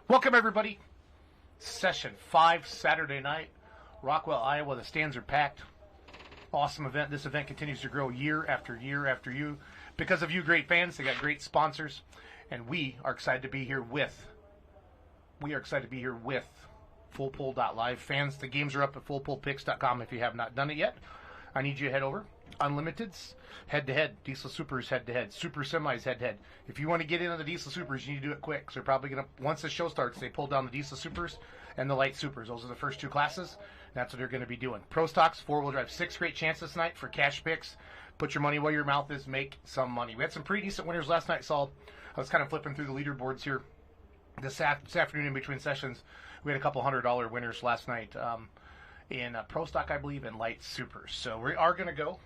Welcome, everybody. Session 5, Saturday night. Rockwell, Iowa. The stands are packed. Awesome event. This event continues to grow year after year after year. Because of you great fans, they got great sponsors. And we are excited to be here with FullPull.live. Fans, the games are up at FullPullPicks.com if you have not done it yet. I need you to head over. Unlimiteds, head-to-head. Diesel Supers, head-to-head. Super Semis, head-to-head. If you want to get into the Diesel Supers, you need to do it quick. So they're probably going to, once the show starts, they pull down the Diesel Supers and the Light Supers. Those are the first two classes. That's what they're going to be doing. Pro Stocks, four-wheel drive. 6 great chances tonight for cash picks. Put your money where your mouth is. Make some money. We had some pretty decent winners last night, Saul. I was kind of flipping through the leaderboards here this afternoon in between sessions. We had a couple $100 winners last night in Pro Stock, I believe, and Light Supers. So we are going to go.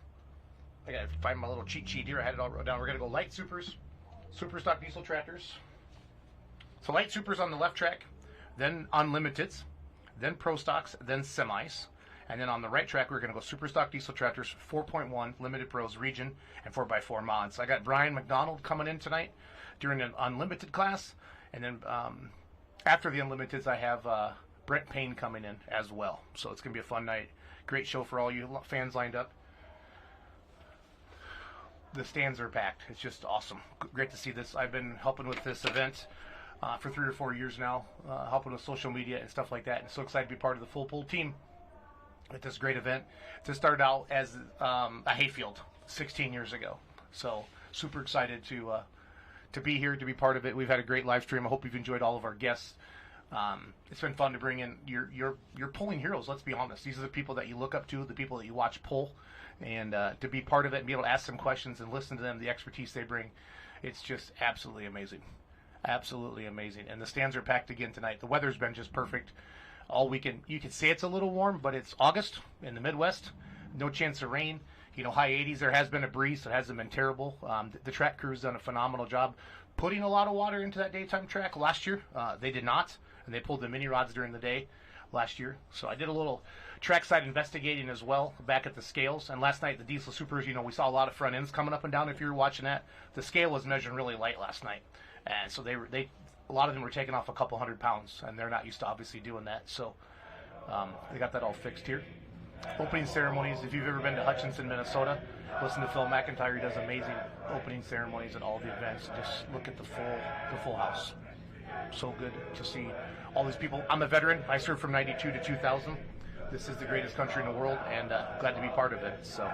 I got to find my little cheat sheet here. I had it all wrote down. We're going to go Light Supers, Super Stock Diesel Tractors. So Light Supers on the left track, then Unlimiteds, then Pro Stocks, then Semis. And then on the right track, we're going to go Super Stock Diesel Tractors, 4.1, Limited Pros Region, and 4x4 Mods. So I got Brian McDonald coming in tonight during an Unlimited class. And then after the Unlimiteds, I have Brent Payne coming in as well. So it's going to be a fun night. Great show for all you fans lined up. The stands are packed. It's just awesome. Great to see this. I've been helping with this event for 3 or 4 years now, helping with social media and stuff like that. And so excited to be part of the Full Pull team at this great event. To start out as a hayfield 16 years ago. So super excited to be here, to be part of it. We've had a great live stream. I hope you've enjoyed all of our guests. It's been fun to bring in your pulling heroes. Let's be honest. These are the people that you look up to, the people that you watch pull, and to be part of it and be able to ask them questions and listen to them, the expertise they bring. It's just absolutely amazing. Absolutely amazing. And the stands are packed again tonight. The weather's been just perfect all weekend. You can say it's a little warm, but it's August in the Midwest. No chance of rain. You know, high 80s. There has been a breeze, so it hasn't been terrible. The track crew's done a phenomenal job putting a lot of water into that daytime track. Last year, they did not, and they pulled the mini rods during the day last year. So I did a little trackside investigating as well back at the scales. And last night, the Diesel Supers, you know, we saw a lot of front ends coming up and down. If you were watching that, the scale was measuring really light last night, and so a lot of them were taking off a couple 100 pounds, and they're not used to obviously doing that. So they got that all fixed here. Opening ceremonies. If you've ever been to Hutchinson, Minnesota, listen to Phil McIntyre. He does amazing opening ceremonies at all the events. Just look at the full house. So good to see all these people. I'm a veteran. I served from 92 to 2000. This is the greatest country in the world, and glad to be part of it. So.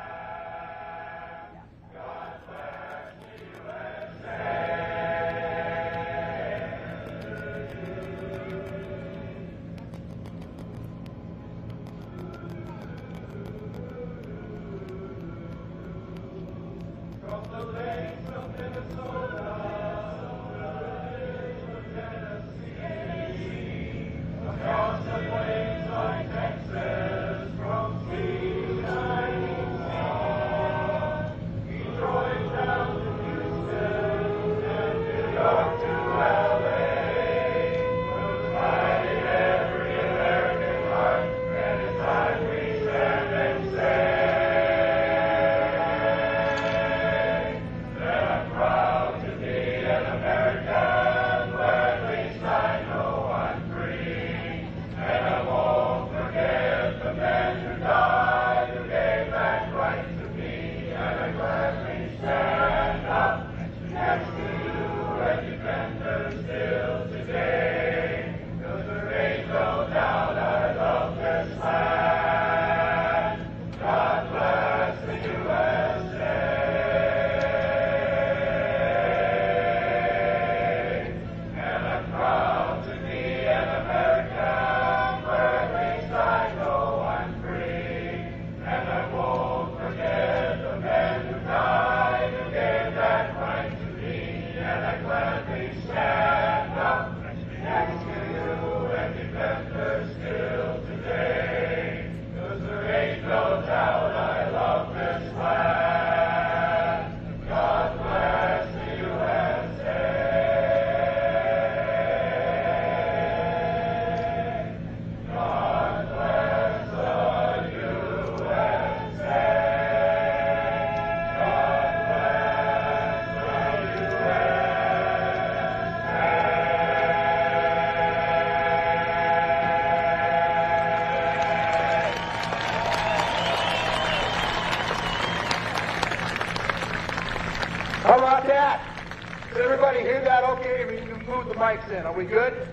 wave, you can move the mics in. Are we good?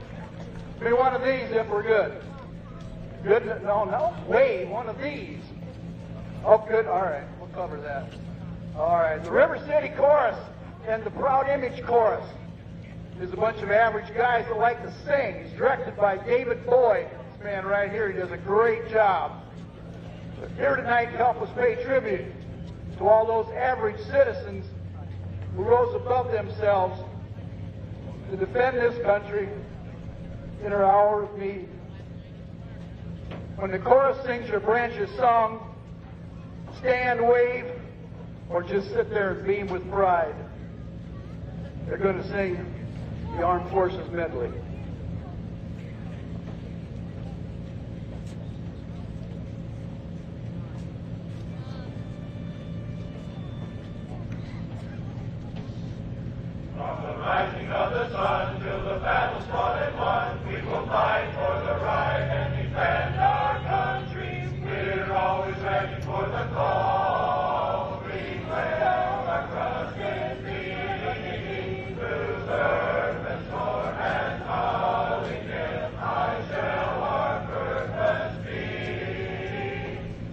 Give me one of these if we're good. Good? No. Wave, one of these. Oh, good. All right. We'll cover that. All right. The River City Chorus and the Proud Image Chorus is a bunch of average guys that like to sing. It's directed by David Boyd. This man right here, he does a great job. But here tonight to help us pay tribute to all those average citizens who rose above themselves to defend this country in our hour of need. When the chorus sings your branches song, stand, wave, or just sit there and beam with pride. They're going to sing the Armed Forces Medley. From the rising of the sun till the battle's fought and won, we will fight for the right and defend our country. We're always ready for the call. We will our trust in thee. Through surf and storm and howling gale, I shall our purpose be.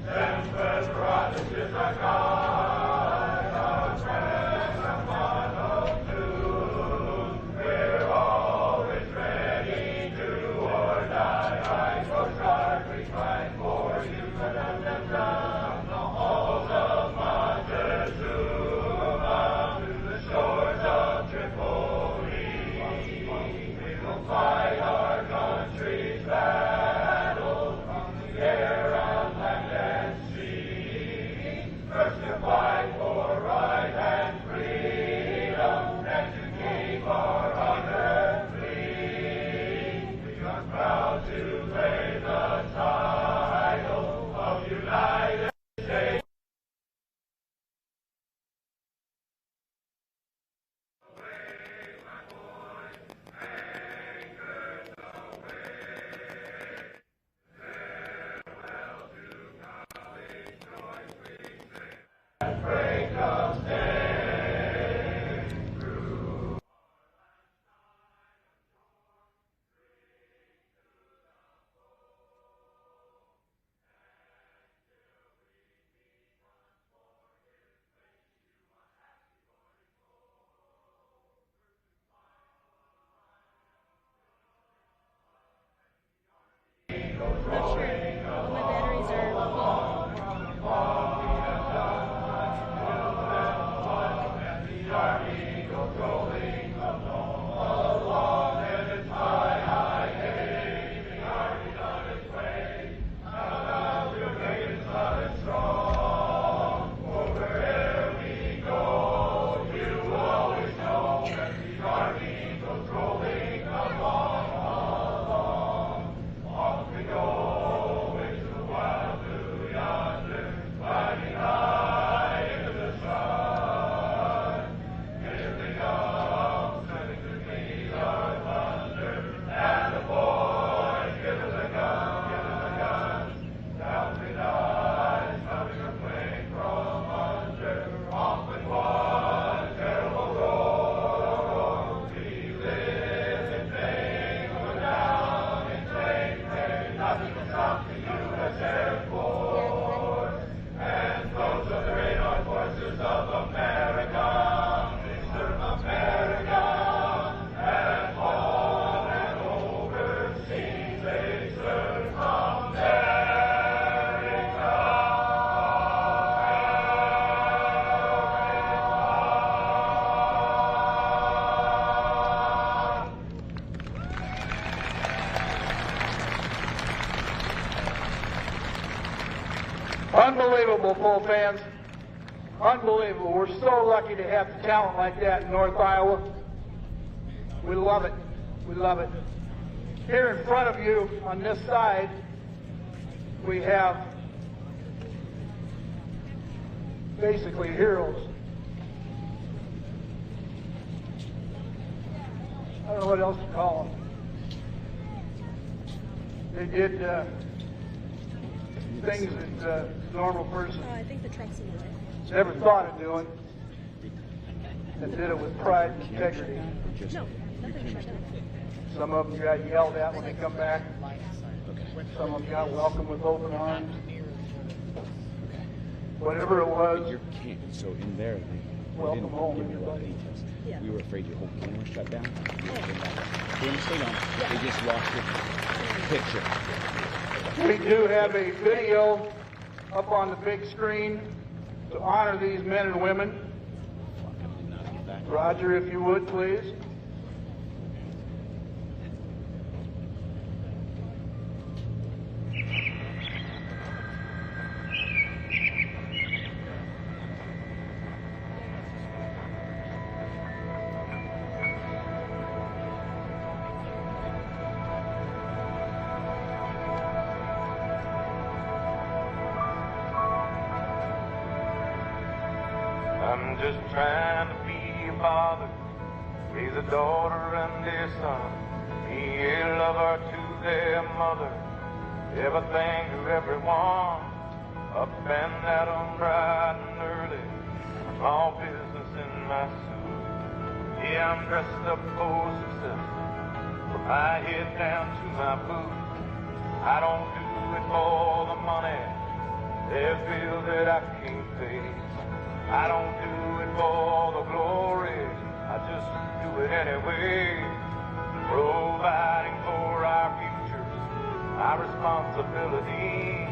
Semper Paratus is our God, our friend, our monotune. We're always ready to or die. I go sharp, we fight for you. From the halls of Montezuma to the shores of Tripoli, we will fight our country's battle from the air, on land and sea. First to fight for right and freedom, and to keep our honor free. We are proud to claim the title of United States. Break of day through. Not sure. My batteries are full. Unbelievable, Bull fans. Unbelievable. We're so lucky to have talent like that in North Iowa. We love it. We love it. Here in front of you on this side, we have basically heroes. I don't know what else to call them. They did things that a normal person I think the truck's in the way. never thought of doing, and did it with pride and integrity. No, Some of them got yelled at when they come back. Some of them got welcomed with open arms. Whatever it was. Your camp, so in there, they Welcome didn't home, give me a lot of everybody. details. Yeah. We were afraid your whole camera shut down. They didn't stay on. They just lost your picture. We do have a video up on the big screen to honor these men and women. Fuck, I did not get that. Roger, if you would, please. I'm just trying to be a father, raise a daughter and a son, be a lover to their mother, everything to everyone, up and at 'em bright and early, small business in my suit. Yeah, I'm dressed up for success, from my head down to my boots. I don't do it for the money, there's bills that I can't pay. I don't do it for the glory, I just do it anyway. Providing for our futures, our responsibility.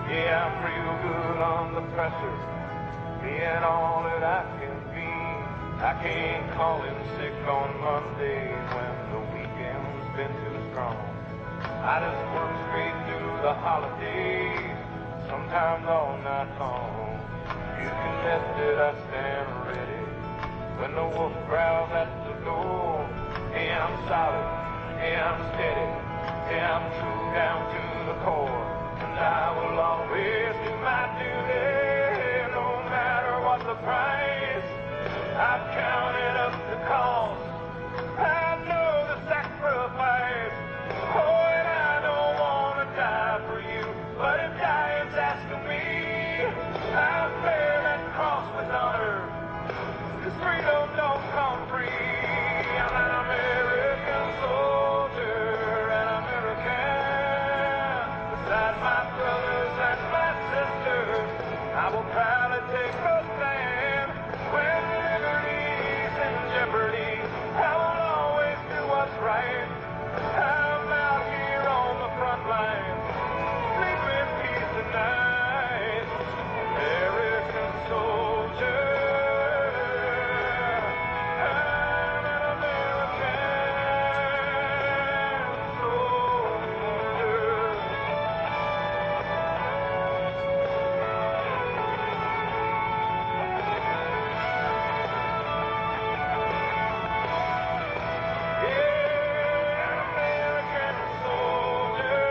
Yeah, I'm real good under pressure, being all that I can be. I can't call in sick on Mondays when the weekend's been too strong. I just work straight through the holidays, sometimes all night long. You can bet that I stand ready when the wolf growls at the door. Hey, I'm solid, hey, I'm steady, hey, I'm true down to the core. And I will always do my duty, no matter what the price. I've counted up the cost, I know the sacrifice. Oh, and I don't want to die for you, but if dying's asking me, I'll bear that cross with honor, 'cause freedom don't come free. I'm an American soldier, an American. Beside my brothers and my sisters, I will proudly take a stand. When liberty's in jeopardy, I will always do what's right. I'm out here on the front lines, sleep in peace tonight. American soldier, I'm an American soldier. American soldier,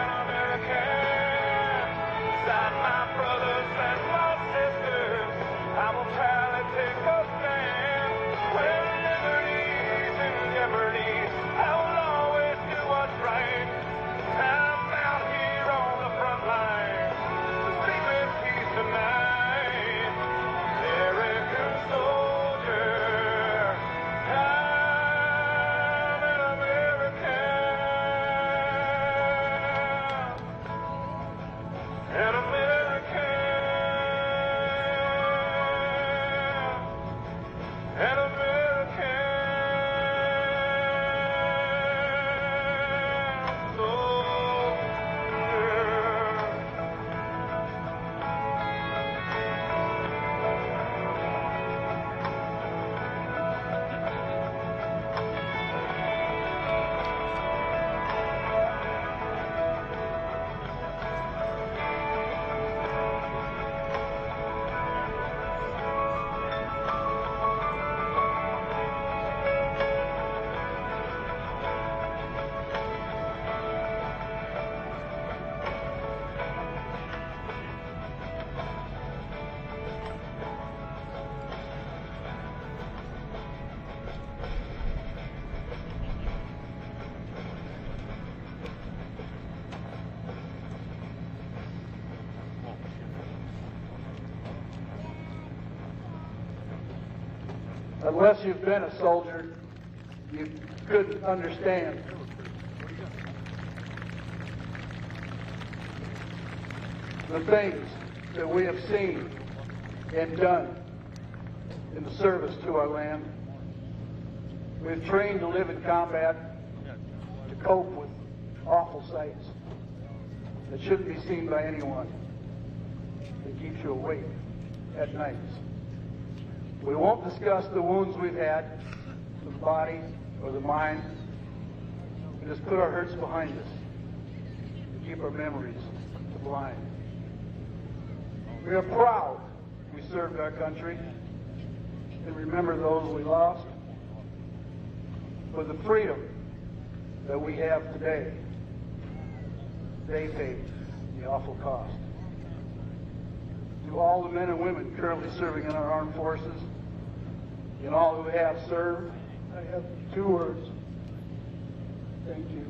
an American. Beside my brothers and my sisters, I will proudly take a stand. When liberty's in jeopardy, I will always do what's right. I'm out here on the front line, sleep in peace tonight. American soldier, I'm an American. An American. An American soldier. Unless you've been a soldier, you couldn't understand. The things that we have seen and done in the service to our land. We've trained to live in combat, to cope with awful sights that shouldn't be seen by anyone. It keeps you awake at nights. We won't discuss the wounds we've had to the body or the mind. We just put our hurts behind us and keep our memories sublime. We are proud we served our country and remember those we lost for the freedom that we have today. They paid the awful cost. To all the men and women currently serving in our armed forces and all who have served, I have 2 words. Thank you.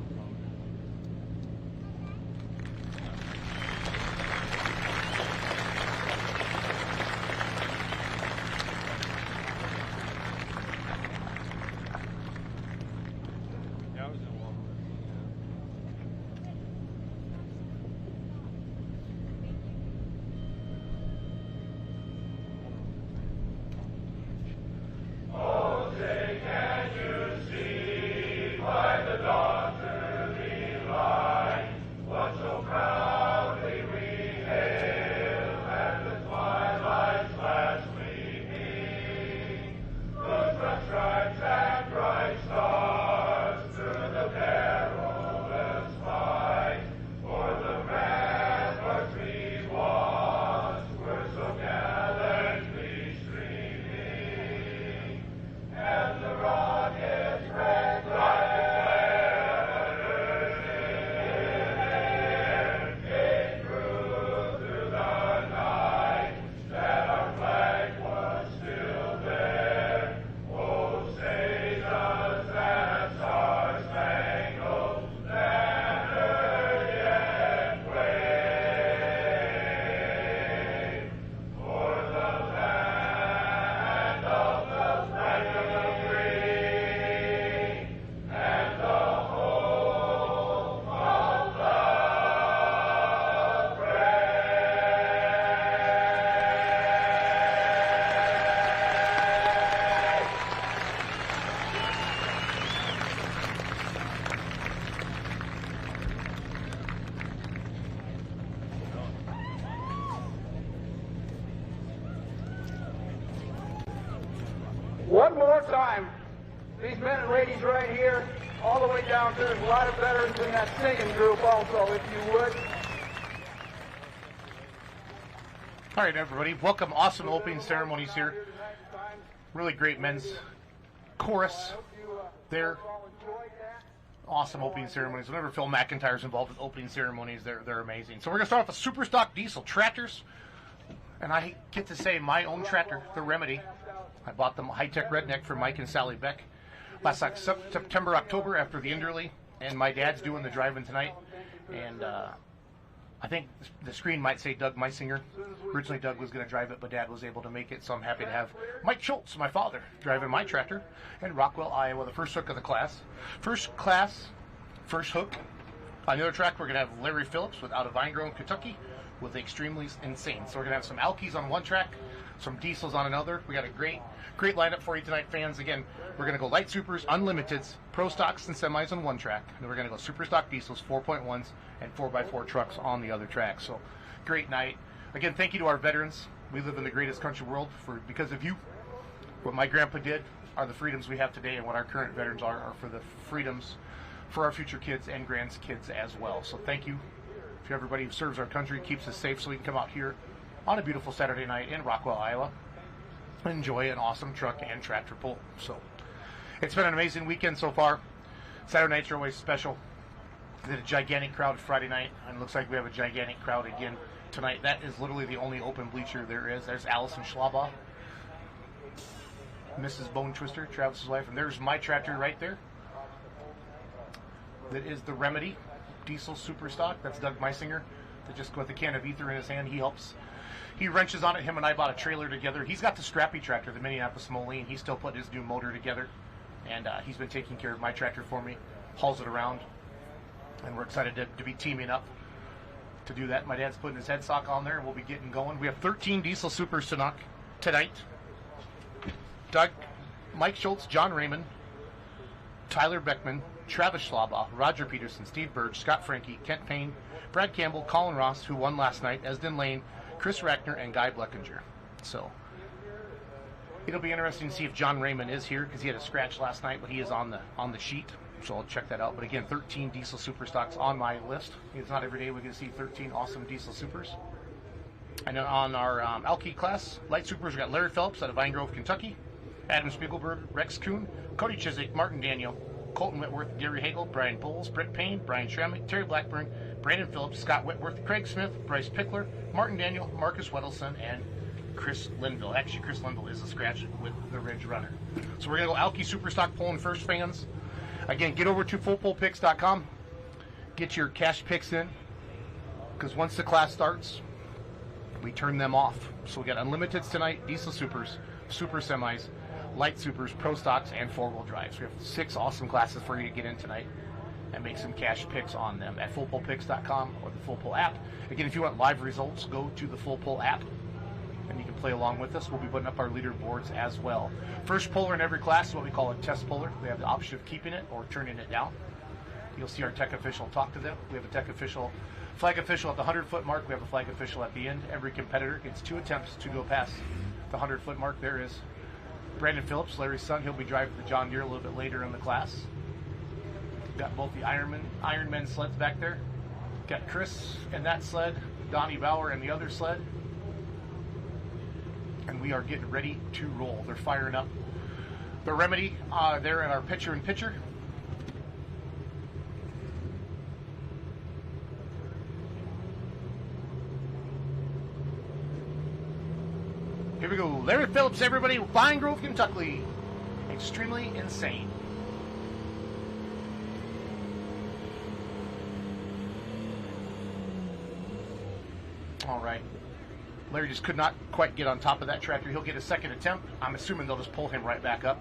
One more time, these men and ladies right here, all the way down to, there's a lot of veterans in that singing group also, if you would. All right, everybody, welcome. Awesome opening ceremonies here. Really great men's chorus there. Awesome opening ceremonies. Whenever Phil McIntyre's involved with opening ceremonies, they're amazing. So we're going to start off with super stock diesel tractors. And I get to say my own tractor, the Remedy. I bought the high-tech redneck for Mike and Sally Beck last September, October after the Inderly. And my dad's doing the driving tonight. And I think the screen might say Doug Meisinger. Originally, Doug was going to drive it, but Dad was able to make it. So I'm happy to have Mike Schultz, my father, driving my tractor in Rockwell, Iowa, the first hook of the class. First hook. On the other track, we're going to have Larry Phillips with out of Vine Grove, Kentucky, with Extremely Insane. So we're going to have some Alkies on one track, some diesels on another. We got a great lineup for you tonight, fans. Again, we're going to go light supers, unlimiteds, pro stocks, and semis on one track. And then we're going to go super stock diesels, 4.1s, and 4x4 trucks on the other track. So great night. Again, thank you to our veterans. We live in the greatest country world because of you. What my grandpa did are the freedoms we have today, and what our current veterans are for the freedoms for our future kids and grandkids as well. So thank you to everybody who serves our country, keeps us safe, so we can come out here on a beautiful Saturday night in Rockwell, Iowa, and enjoy an awesome truck and tractor pull. So it's been an amazing weekend so far. Saturday nights are always special. We did a gigantic crowd Friday night, and it looks like we have a gigantic crowd again tonight. That is literally the only open bleacher there is. There's Allison Schlaba, Mrs. Bone Twister, Travis's wife, and there's my tractor right there. That is the Remedy diesel super stock. That's Doug Meisinger. That just with a can of ether in his hand, he wrenches on it. Him and I bought a trailer together. He's got the scrappy tractor, the Minneapolis Moline. He's still putting his new motor together. and he's been taking care of my tractor for me, hauls it around, and we're excited to be teaming up to do that. My dad's putting his headstock on there, and we'll be getting going. We have 13 diesel supers tonight. Doug, Mike Schultz, John Raymond, Tyler Beckman, Travis Schlaubaugh, Roger Peterson, Steve Burge, Scott Franke, Kent Payne, Brad Campbell, Colin Ross, who won last night, Esden Lane, Chris Rackner, and Guy Bleckinger. So it'll be interesting to see if John Raymond is here, because he had a scratch last night, but he is on the sheet. So I'll check that out. But again, 13 diesel super stocks on my list. It's not every day we can see 13 awesome diesel supers. And then on our Alki class, light supers, we got Larry Phelps out of Vine Grove, Kentucky, Adam Spiegelberg, Rex Kuhn, Cody Chiswick, Martin Daniel, Colton Whitworth, Gary Hagel, Brian Bowles, Brett Payne, Brian Schrammick, Terry Blackburn, Brandon Phillips, Scott Whitworth, Craig Smith, Bryce Pickler, Martin Daniel, Marcus Weddleson, and Chris Linville. Actually, Chris Linville is a scratch with the Ridge Runner. So we're going to go Alki Superstock pulling first, fans. Again, get over to fullpullpicks.com. Get your cash picks in, because once the class starts, we turn them off. So we got unlimiteds tonight, diesel supers, super semis, light supers, pro stocks, and four-wheel drives. We have 6 awesome classes for you to get in tonight and make some cash picks on them at fullpullpicks.com or the Full Pull app. Again, if you want live results, go to the Full Pull app, and you can play along with us. We'll be putting up our leaderboards as well. First puller in every class is what we call a test puller. We have the option of keeping it or turning it down. You'll see our tech official talk to them. We have a tech official, flag official at the 100-foot mark. We have a flag official at the end. Every competitor gets 2 attempts to go past the 100-foot mark. There is Brandon Phillips, Larry's son. He'll be driving the John Deere a little bit later in the class. We've got both the Ironman sleds back there. Got Chris in that sled, Donnie Bauer in the other sled. And we are getting ready to roll. They're firing up the Remedy there in our pitcher-in-pitcher. Here we go. Larry Phillips, everybody. Vine Grove, Kentucky. Extremely insane. All right. Larry just could not quite get on top of that tractor. He'll get a second attempt. I'm assuming they'll just pull him right back up.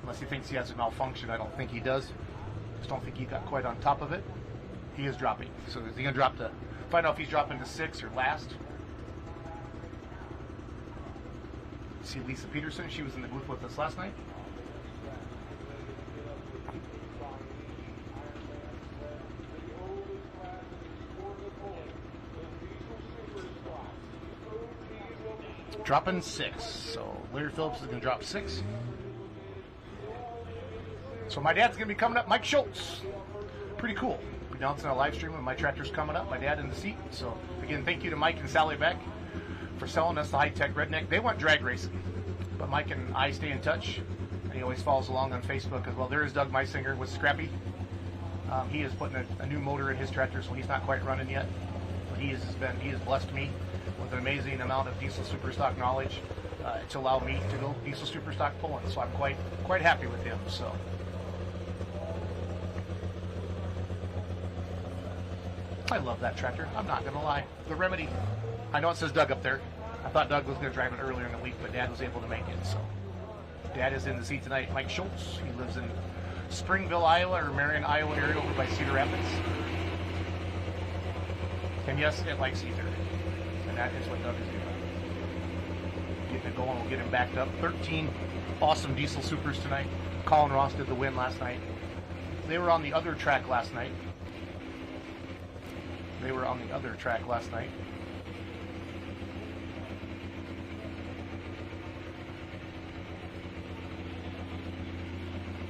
Unless he thinks he has a malfunction. I don't think he does. Just don't think he got quite on top of it. He is dropping. So is he going to drop to... Find out if he's dropping to 6 or last. See Lisa Peterson. She was in the booth with us last night. Dropping 6. So Larry Phillips is going to drop 6. So my dad's going to be coming up. Mike Schultz. Pretty cool. We're announcing a live stream when my tractor's coming up. My dad in the seat. So again, thank you to Mike and Sally Beck for selling us the high-tech redneck. They want drag racing, but Mike and I stay in touch, and he always follows along on Facebook as well. There is Doug Meisinger with Scrappy. He is putting a new motor in his tractor, so he's not quite running yet. But he has blessed me with an amazing amount of diesel superstock knowledge to allow me to go diesel superstock pulling. So I'm quite happy with him. So. I love that tractor. I'm not gonna lie. The Remedy. I know it says Doug up there. I thought Doug was going to drive it earlier in the week, but Dad was able to make it. So, Dad is in the seat tonight. Mike Schultz. He lives in Springville, Iowa, or Marion, Iowa area over by Cedar Rapids. And yes, it likes ether. And that is what Doug is doing. Getting it going. We'll get him backed up. 13 awesome diesel supers tonight. Colin Ross did the win last night. They were on the other track last night.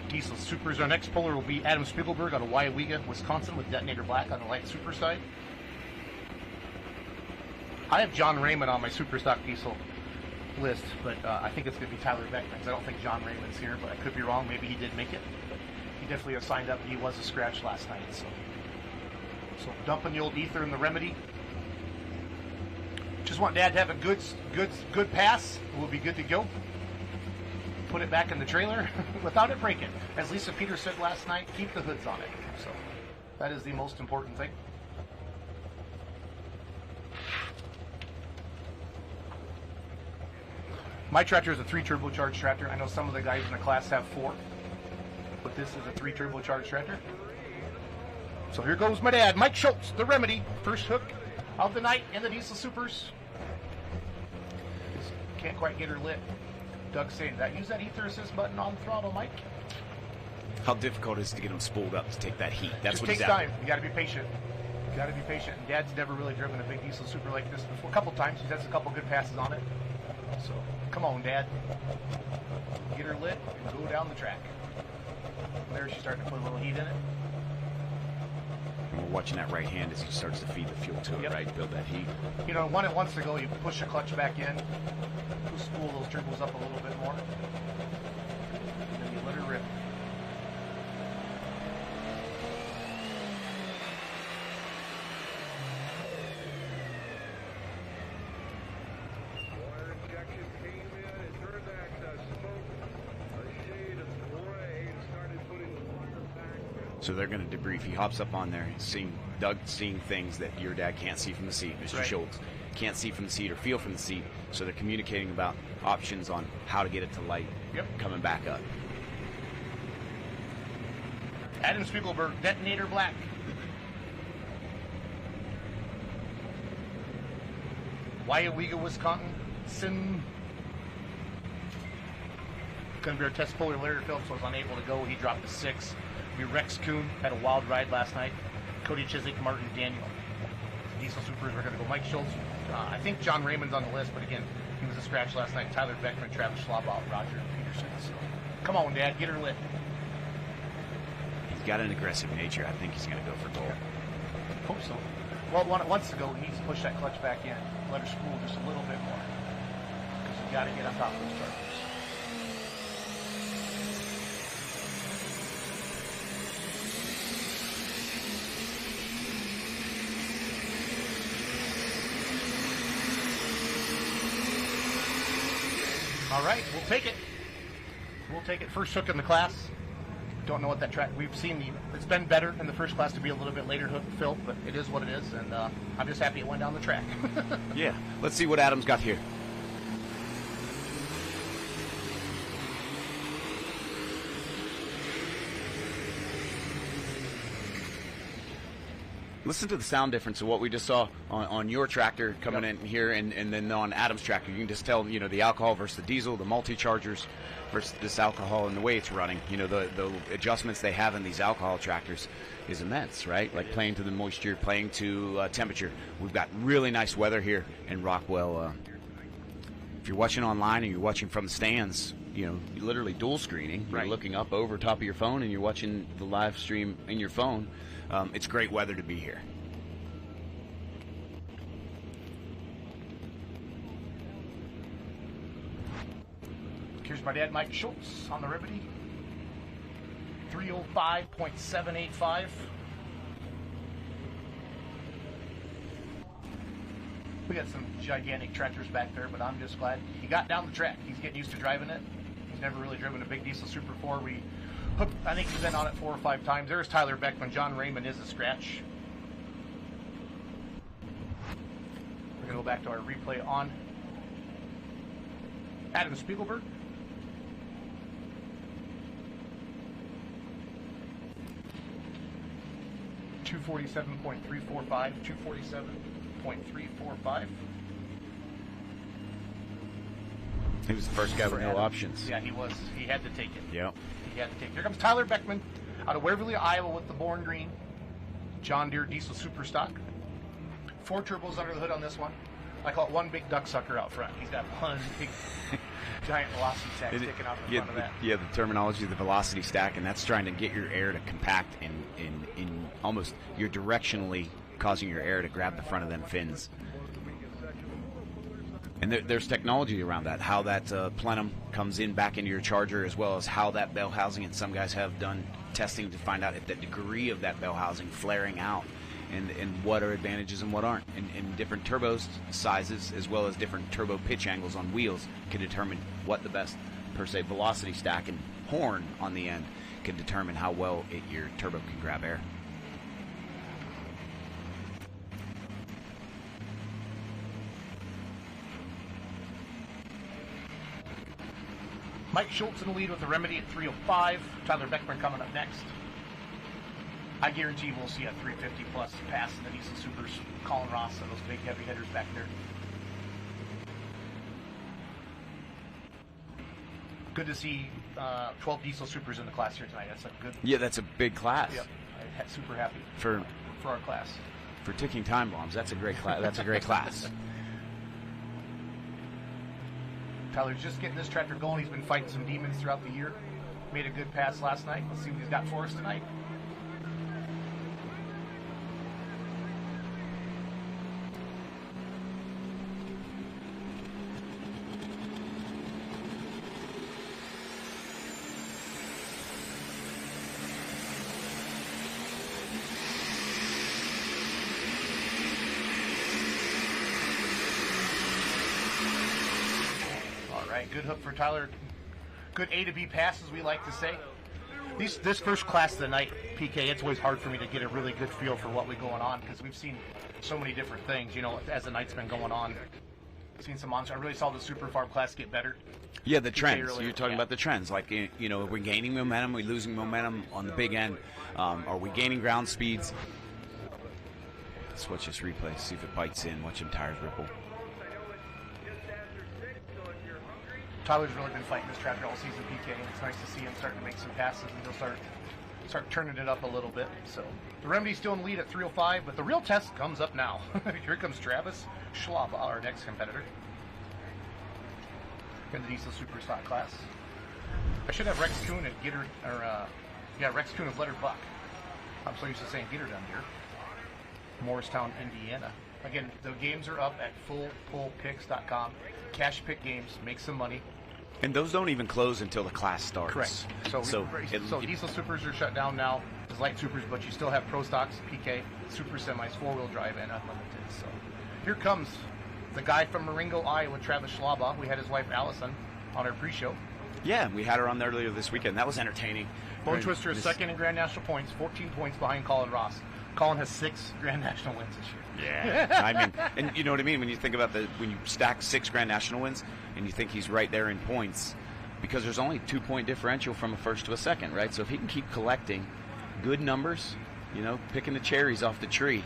Diesel supers. Our next puller will be Adam Spiegelberg out of Waiwega, Wisconsin, with Detonator Black on the light super side. I have John Raymond on my superstock diesel list, but I think it's going to be Tyler Beckman, because I don't think John Raymond's here, but I could be wrong. Maybe he did make it. He definitely has signed up. He was a scratch last night. So dumping the old ether in the Remedy. Just want Dad to have a good pass. We'll be good to go. Put it back in the trailer without it breaking. As Lisa Peters said last night, keep the hoods on it. So that is the most important thing. My tractor is a 3 turbocharged tractor. I know some of the guys in the class have 4. This is a 3 turbocharged tractor. So here goes my dad, Mike Schultz, the Remedy. First hook of the night in the Diesel Supers. Just can't quite get her lit. Doug's saying that. Use that ether assist button on the throttle, Mike. How difficult it is to get them spooled up to take that heat. That's Just what takes he's time. after. You got to be patient. You got to be patient. And Dad's never really driven a big Diesel Super like this before. A couple times. He's had a couple good passes on it. So come on, Dad. Get her lit and go down the track. There, she's starting to put a little heat in it. And we're watching that right hand as he starts to feed the fuel to it, Yep. right? Build that heat. You know, when it wants to go, you push the clutch back in, spool those turbos up a little bit more, and then you let her rip. Water injection came in, it turned back to smoke, a shade of gray, and started putting the water back. So they're going to debrief. He hops up on there, Doug seeing things that your dad can't see from the seat, Mr. Right. Schultz can't see from the seat or feel from the seat. So they're communicating about options on how to get it to light coming back up. Adam Spiegelberg, Detonator Black. Wyowega, Wisconsin. Going to be our test puller. Larry Phillips was unable to go. He dropped a 6. We Rex Kuhn had a wild ride last night. Cody Chiswick, Martin Daniel. Diesel Supers are going to go. Mike Schultz. I think John Raymond's on the list, but again, he was a scratch last night. Tyler Beckman, Travis Schlabau, Roger Peterson. So, come on, Dad, get her lit. He's got an aggressive nature. I think he's going to go for gold. Hope so. Well, when it wants to go, he needs to push that clutch back in. Let her spool just a little bit more. Because you got to get on top of those starters. All right, we'll take it. We'll take it. First hook in the class. Don't know what that track. We've seen it's been better in the first class to be a little bit later hook fill, but it is what it is, and I'm just happy it went down the track. Yeah. Let's see what Adam's got here. Listen to the sound difference of what we just saw on your tractor coming in here and then on Adam's tractor. You can just tell, you know, the alcohol versus the diesel, the multi-chargers versus this alcohol and the way it's running. You know, the adjustments they have in these alcohol tractors is immense, right? Like playing to the moisture, playing to temperature. We've got really nice weather here in Rockwell. If you're watching online and you're watching from the stands, you know, you're literally dual screening. You're looking up over top of your phone and you're watching the live stream in your phone. It's great weather to be here. Here's my dad, Mike Schultz, on the Remedy. 305.785. We got some gigantic tractors back there, but I'm just glad he got down the track. He's getting used to driving it. He's never really driven a big diesel Super 4. I think he's been on it 4 or 5 times. There's Tyler Beckman. John Raymond is a scratch. We're going to go back to our replay on Adam Spiegelberg. $247.345, $247.345. He was the first guy with no Adam. options. Yeah, he was. He had to take it. Yep. He had to take it. Here comes Tyler Beckman out of Waverly, Iowa with the Born Green John Deere diesel super stock. 4 turbos under the hood on this one. I call it one big duck sucker out front. He's got one big giant velocity stack sticking out in front of that. Yeah, the terminology of the velocity stack, and that's trying to get your air to compact in almost, you're directionally causing your air to grab the front of them fins. And there's technology around that, how that plenum comes in back into your charger, as well as how that bell housing, and some guys have done testing to find out if the degree of that bell housing flaring out and what are advantages and what aren't. And different turbo sizes, as well as different turbo pitch angles on wheels, can determine what the best, per se, velocity stack and horn on the end can determine how well your turbo can grab air. Mike Schultz in the lead with the Remedy at 305. Tyler Beckman coming up next. I guarantee we'll see a 350 plus pass in the Diesel Supers. Colin Ross and those big heavy hitters back there. Good to see 12 Diesel Supers in the class here tonight. That's a good. Yeah, that's a big class. Yep, I'm super happy for our class. For ticking time bombs, that's a great class. That's a great class. Tyler's just getting this tractor going. He's been fighting some demons throughout the year. Made a good pass last night. Let's see what he's got for us tonight. Good hook for Tyler. Good A to B pass, as we like to say. This first class of the night, PK, it's always hard for me to get a really good feel for what we're going on because we've seen so many different things, as the night's been going on. Seen some monsters. I really saw the Super Farm class get better. Yeah, the trends. You're talking about the trends. Like, are we gaining momentum? Are we losing momentum on the big end? Are we gaining ground speeds? Let's watch this replay, see if it bites in. Watch them tires ripple. Tyler's really been fighting this tractor all season, PK, and it's nice to see him starting to make some passes, and he'll start turning it up a little bit. So the Remedy's still in the lead at 305, but the real test comes up now. Here comes Travis Schwab, our next competitor in the Diesel Super Stock class. I should have Rex Kuhn and Rex Kuhn of Leonard Buck. I'm so used to saying Gitter down here. Morristown, Indiana. Again, the games are up at fullpullpicks.com. Cash pick games, make some money. And those don't even close until the class starts. Correct. So Diesel Supers are shut down now. There's light Supers, but you still have Pro Stocks, PK, Super Semis, four-wheel drive, and Unlimited. So here comes the guy from Marengo, Iowa, Travis Schlaba. We had his wife, Allison, on our pre-show. Yeah, we had her on there earlier this weekend. That was entertaining. Bone Twister is second in Grand National points, 14 points behind Colin Ross. Colin has 6 Grand National wins this year. Yeah, I mean, and you know what I mean when you think about when you stack 6 Grand National wins, and you think he's right there in points, because there's only 2-point differential from a first to a second, right? So if he can keep collecting good numbers, picking the cherries off the tree,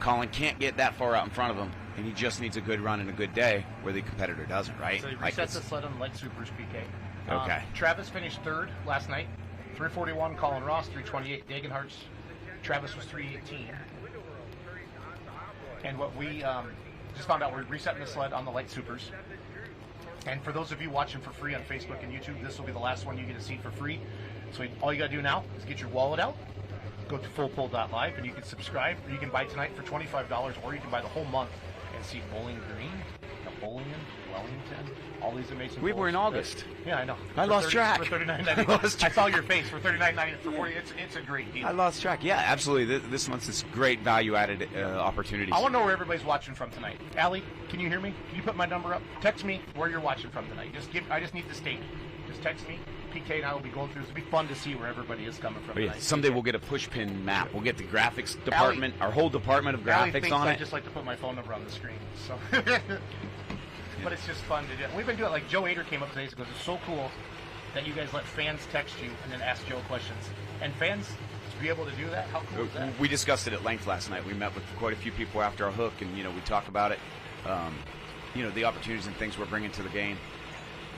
Colin can't get that far out in front of him, and he just needs a good run and a good day where the competitor doesn't, right? So he resets the sled on Light Supers, PK. Okay. Travis finished 3rd last night, 341. Colin Ross 328. Dagenhart's Travis was 318. And what we just found out, we're resetting the sled on the Light Supers. And for those of you watching for free on Facebook and YouTube, this will be the last one you get to see for free. So all you got to do now is get your wallet out, go to fullpull.live, and you can subscribe, or you can buy tonight for $25, or you can buy the whole month and see Bowling Green, Napoleon, Wellington, all these amazing We were in polls. August. Yeah, I know. I lost track. For $39.99. I saw your face. For $39.99 for 40. It's a great deal. I lost track. Yeah, absolutely. This month's this great value-added opportunity. I want to know where everybody's watching from tonight. Allie, can you hear me? Can you put my number up? Text me where you're watching from tonight. I just need the state. Just text me. PK and I will be going through this. It'll be fun to see where everybody is coming from tonight. Someday we'll get a push pin map. We'll get the graphics department, our whole department of Allie graphics thinks on I it. just like to put my phone number on the screen. So, but it's just fun to do. We've been doing it. Like Joe Ader came up today and goes, "It's so cool that you guys let fans text you and then ask Joe questions." And fans to be able to do that, how cool is that? We discussed it at length last night. We met with quite a few people after our hook, and we talked about it. The opportunities and things we're bringing to the game.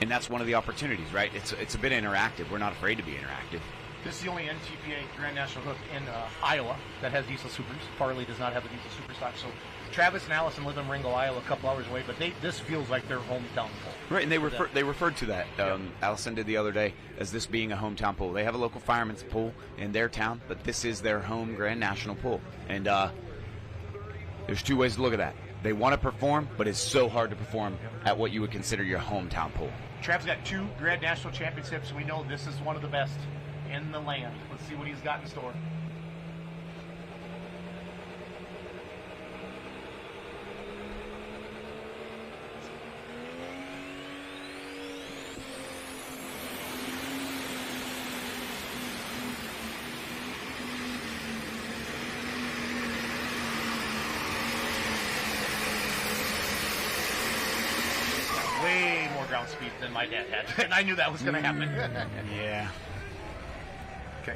And that's one of the opportunities, right? It's a bit interactive. We're not afraid to be interactive. This is the only NTPA Grand National hook in Iowa that has Diesel Supers. Farley does not have the Diesel Super stock. So Travis and Allison live in Ringo, Iowa, a couple hours away, but this feels like their hometown pool. Right, and they referred to that. Allison did the other day as this being a hometown pool. They have a local fireman's pool in their town, but this is their home Grand National pool. And there's 2 ways to look at that. They want to perform, but it's so hard to perform at what you would consider your hometown pool. Trav's got 2 Grand National Championships, and we know this is one of the best in the land. Let's see what he's got in store. way more ground speed than my dad had, and I knew that was going to happen. Yeah. Okay.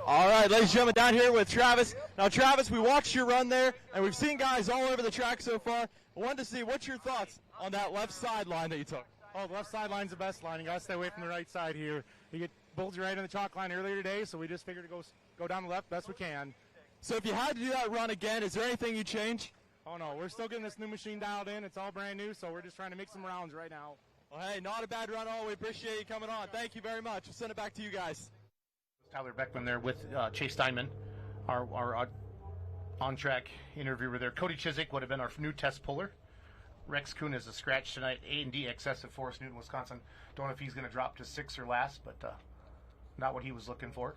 All right, ladies and gentlemen, down here with Travis. Now, Travis, we watched your run there, and we've seen guys all over the track so far. I wanted to see, what's your thoughts on that left sideline that you took? Oh, the left sideline's the best line. You got to stay away from the right side here. You get bulged right in the chalk line earlier today, so we just figured to go down the left best we can. So if you had to do that run again, is there anything you change? Oh, no, we're still getting this new machine dialed in. It's all brand new, so we're just trying to make some rounds right now. Well, hey, not a bad run at all. We appreciate you coming on. Thank you very much. We'll send it back to you guys. Tyler Beckman there with Chase Steinman, our on-track interviewer there. Cody Chiswick would have been our new test puller. Rex Kuhn is a scratch tonight. A&D XS at Forest Newton, Wisconsin. Don't know if he's going to drop to 6 or last, but not what he was looking for.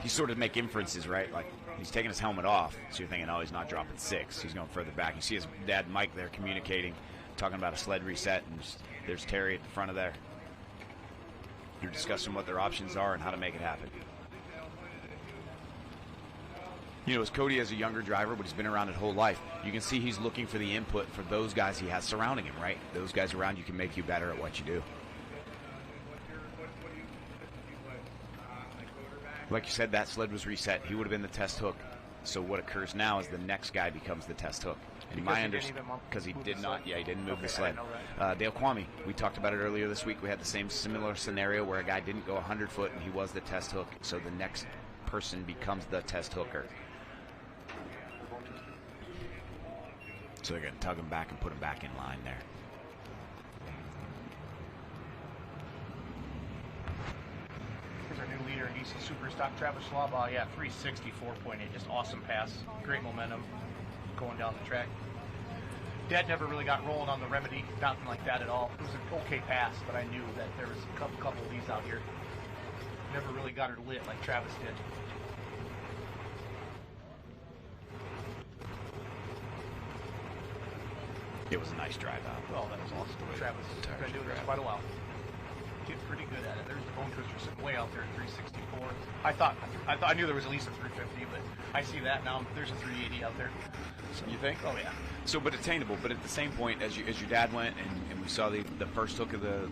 He's sort of make inferences, right? Like, he's taking his helmet off, so you're thinking, oh, he's not dropping 6. He's going further back. You see his dad, Mike, there communicating, talking about a sled reset, and there's Terry at the front of there. They're discussing what their options are and how to make it happen. You know, as Cody as a younger driver, but he's been around his whole life, you can see he's looking for the input for those guys he has surrounding him, right? Those guys around you can make you better at what you do. Like you said, that sled was reset. He would have been the test hook. So what occurs now is the next guy becomes the test hook. And my understanding, because he did not, he didn't move the sled. Dale Kwame, we talked about it earlier this week. We had the same similar scenario where a guy didn't go 100 foot and he was the test hook. So the next person becomes the test hooker. So they're going to tug him back and put him back in line there. Here's our new leader in diesel super stock, Travis Schwab. Yeah, 364.8, just awesome pass. Great momentum going down the track. Dad never really got rolling on the remedy, nothing like that at all. It was an okay pass, but I knew that there was a couple of these out here. Never really got her lit like Travis did. It was a nice drive out. Well, that was awesome. Travis has been doing this quite a while. Getting pretty good at it. There's the bone twister sitting way out there at 364. I knew there was at least a 350, but I see that now. There's a 380 out there. So, you think? Oh yeah. So, but attainable. But at the same point, as your dad went and we saw the first hook of the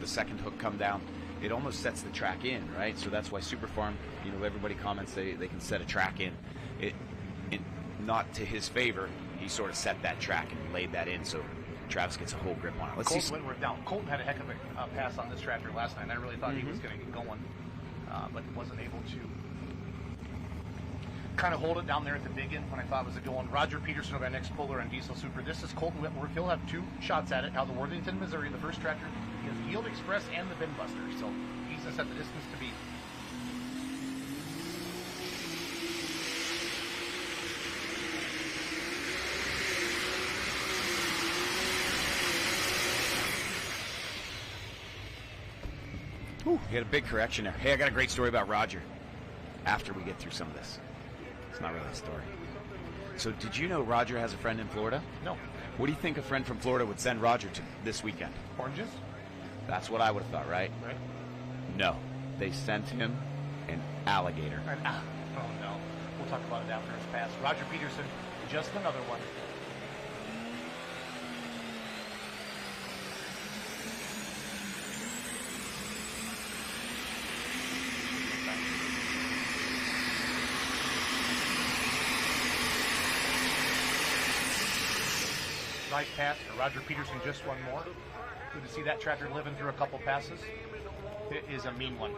second hook come down, it almost sets the track in, right? So that's why Superfarm, you know, everybody comments they can set a track in. It not to his favor. He sort of set that track and laid that in, so Travis gets a whole grip on it. Let's Colton see. Whitworth down. Colton had a heck of a pass on this tractor last night. I really thought he was going to get going, but wasn't able to kind of hold it down there at the big end when I thought it was a good one. Roger Peterson of our next puller on Diesel Super. This is Colton Whitworth. He'll have 2 shots at it. Now the Worthington, Missouri, the first tractor, he has Yield Express and the Bin Buster, so he's going to set the distance to beat. Whew, he had a big correction there. Hey, I got a great story about Roger after we get through some of this. It's not really a story. So did you know Roger has a friend in Florida? No. What do you think a friend from Florida would send Roger to this weekend? Oranges? That's what I would have thought, right? Right. No. They sent him an alligator. Oh, no. We'll talk about it after his pass. Roger Peterson, just another one. Nice pass for Roger Peterson, just one more. Good to see that tractor living through a couple passes. It is a mean one.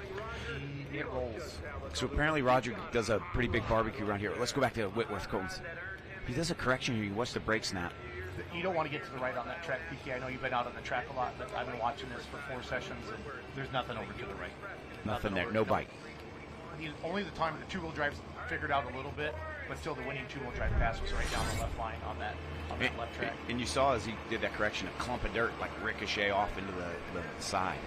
It rolls. So apparently Roger does a pretty big barbecue around here. Let's go back to Whitworth Combs. He does a correction here. He watched the brake snap. You don't want to get to the right on that track, PK. I know you've been out on the track a lot, but I've been watching this for 4 sessions, and there's nothing over to the right. Nothing there. No bite. Only the time the two-wheel drive's figured out a little bit, but still the winning two-wheel drive pass was right down the left line on that left track. And you saw as he did that correction, a clump of dirt like ricochet off into the side.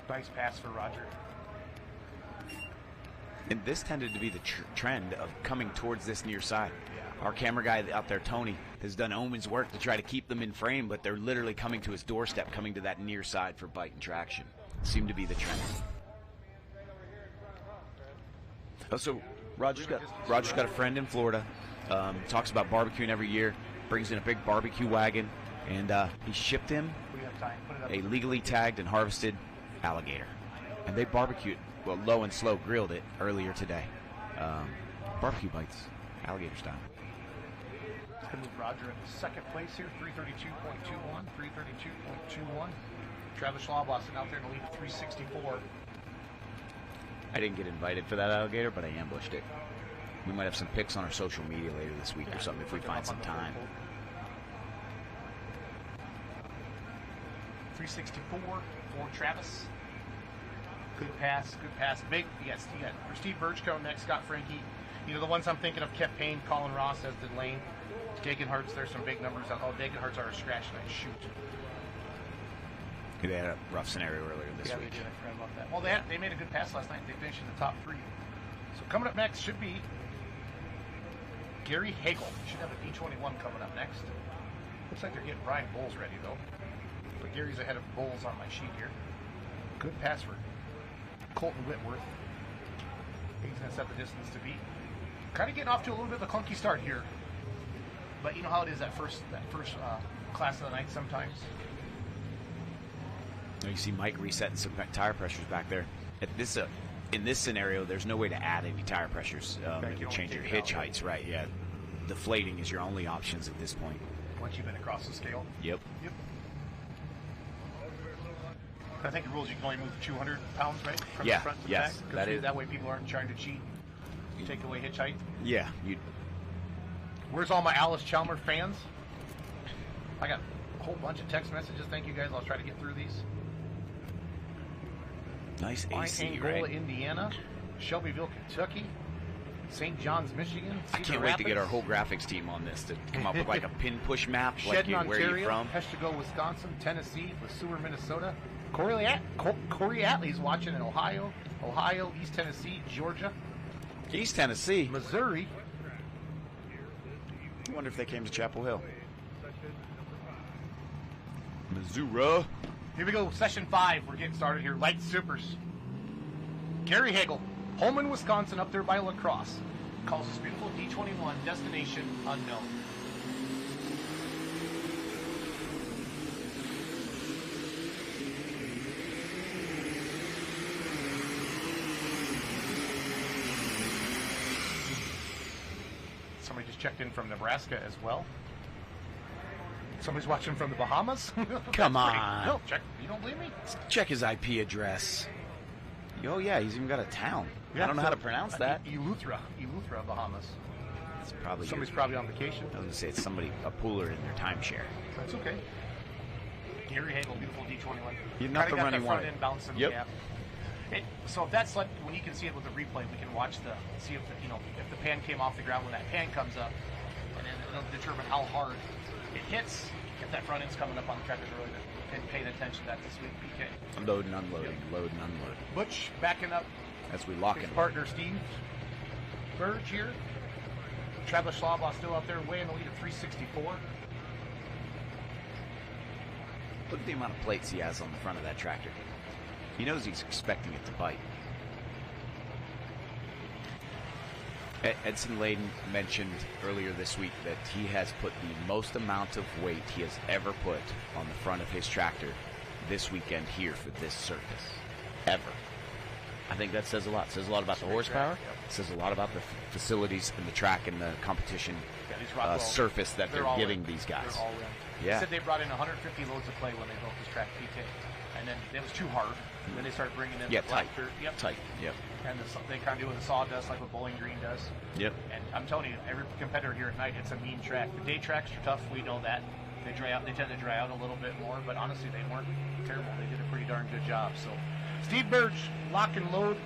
Nice pass for Roger. And this tended to be the trend of coming towards this near side. Our camera guy out there, Tony, has done omen's work to try to keep them in frame, but they're literally coming to his doorstep, coming to that near side for bite and traction. Seemed to be the trend. Oh, so Roger's got a friend in Florida. Talks about barbecuing every year. Brings in a big barbecue wagon, and he shipped him a legally tagged and harvested alligator, and they barbecued, well, low and slow grilled it earlier today. Barbecue bites, alligator style. Move Roger in second place here, 332.21, 332.21. Travis Schlabosson out there in the lead at 364. I didn't get invited for that alligator, but I ambushed it. We might have some pics on our social media later this week or something if we find some time. 364 for Travis. Good pass, good pass. Big, yes, you got Steve Birch coming next, Scott Frankie. You know, the ones I'm thinking of, Kev Payne, Colin Ross as the lane. Dagenhart's, there's some big numbers. Oh, Dagenhart's are a scratch and I shoot. They had a rough scenario earlier this week. They did. I forgot about that. Well, they made a good pass last night. They finished in the top 3. So coming up next should be Gary Hagel. Should have a D21 coming up next. Looks like they're getting Brian Bowles ready, though. But Gary's ahead of Bowles on my sheet here. Good pass for Colton Whitworth. He's going to set the distance to beat. Kind of getting off to a little bit of a clunky start here. But you know how it is that first class of the night sometimes. You see Mike resetting some tire pressures back there. In this scenario, there's no way to add any tire pressures. You change your hitch heights, right? Yeah, deflating is your only options at this point. Once you've been across the scale. Yep. I think the rules you can only move 200 pounds, right? From Yeah. the front to the Yes. back. That way people aren't trying to cheat. Take away hitch height. Yeah. Where's all my Alice Chalmers fans? I got a whole bunch of text messages. Thank you guys. I'll try to get through these. Nice AC, Angola, right? Indiana, Shelbyville, Kentucky, St. John's, Michigan. I can't wait to get our whole graphics team on this to come up with like a pin push map. Shedden, like where Ontario, you're from. Peshtigo, Wisconsin, Tennessee, LeSueur, Minnesota. Corey Atlee's watching in Ohio, East Tennessee, Georgia, East Tennessee. Missouri. I wonder if they came to Chapel Hill. Missouri. Here we go, session 5. We're getting started here. Light Supers. Gary Hagel, Holman, Wisconsin, up there by La Crosse. Calls this beautiful D21, destination unknown. Somebody just checked in from Nebraska as well. Somebody's watching from the Bahamas. Come on. No, check. You don't believe me? Check his IP address. Oh, yeah, he's even got a town. I don't know how to pronounce that. Eleuthera, Bahamas. It's probably Somebody's probably on vacation. I was going to say it's somebody, a pooler in their timeshare. That's okay. Gary Hagel, beautiful D21. You're not the run he wanted. In, bouncing Yep. the gap. So if that's like, when you can see it with the replay, we can watch see if if the pan came off the ground when that pan comes up, and then it'll determine how hard it hits. If that front end's coming up on the tractor really and paying attention to that this week, BK. Load and unloading, load and unload. Butch backing up As we lock his in. partner Steve Burge here. Travis Schlabach still out there way in the lead at 364. Look at the amount of plates he has on the front of that tractor. He knows he's expecting it to bite. Edson Layden mentioned earlier this week that he has put the most amount of weight he has ever put on the front of his tractor this weekend here for this surface. Ever. I think that says a lot. It says a lot about the horsepower. It says a lot about the facilities and the track and the competition surface that they're giving these guys. They're all in. Yeah. They said they brought in 150 loads of clay when they built this track, PK. And then it was too hard. And then they started bringing in tight. dirt. Yep. Tight. Yep. And they kind of do with the sawdust like what Bowling Green does. Yep. And I'm telling you, every competitor here at night, it's a mean track. The day tracks are tough. We know that. They tend to dry out a little bit more, but honestly, they weren't terrible. They did a pretty darn good job. So, Steve Burge, lock and load,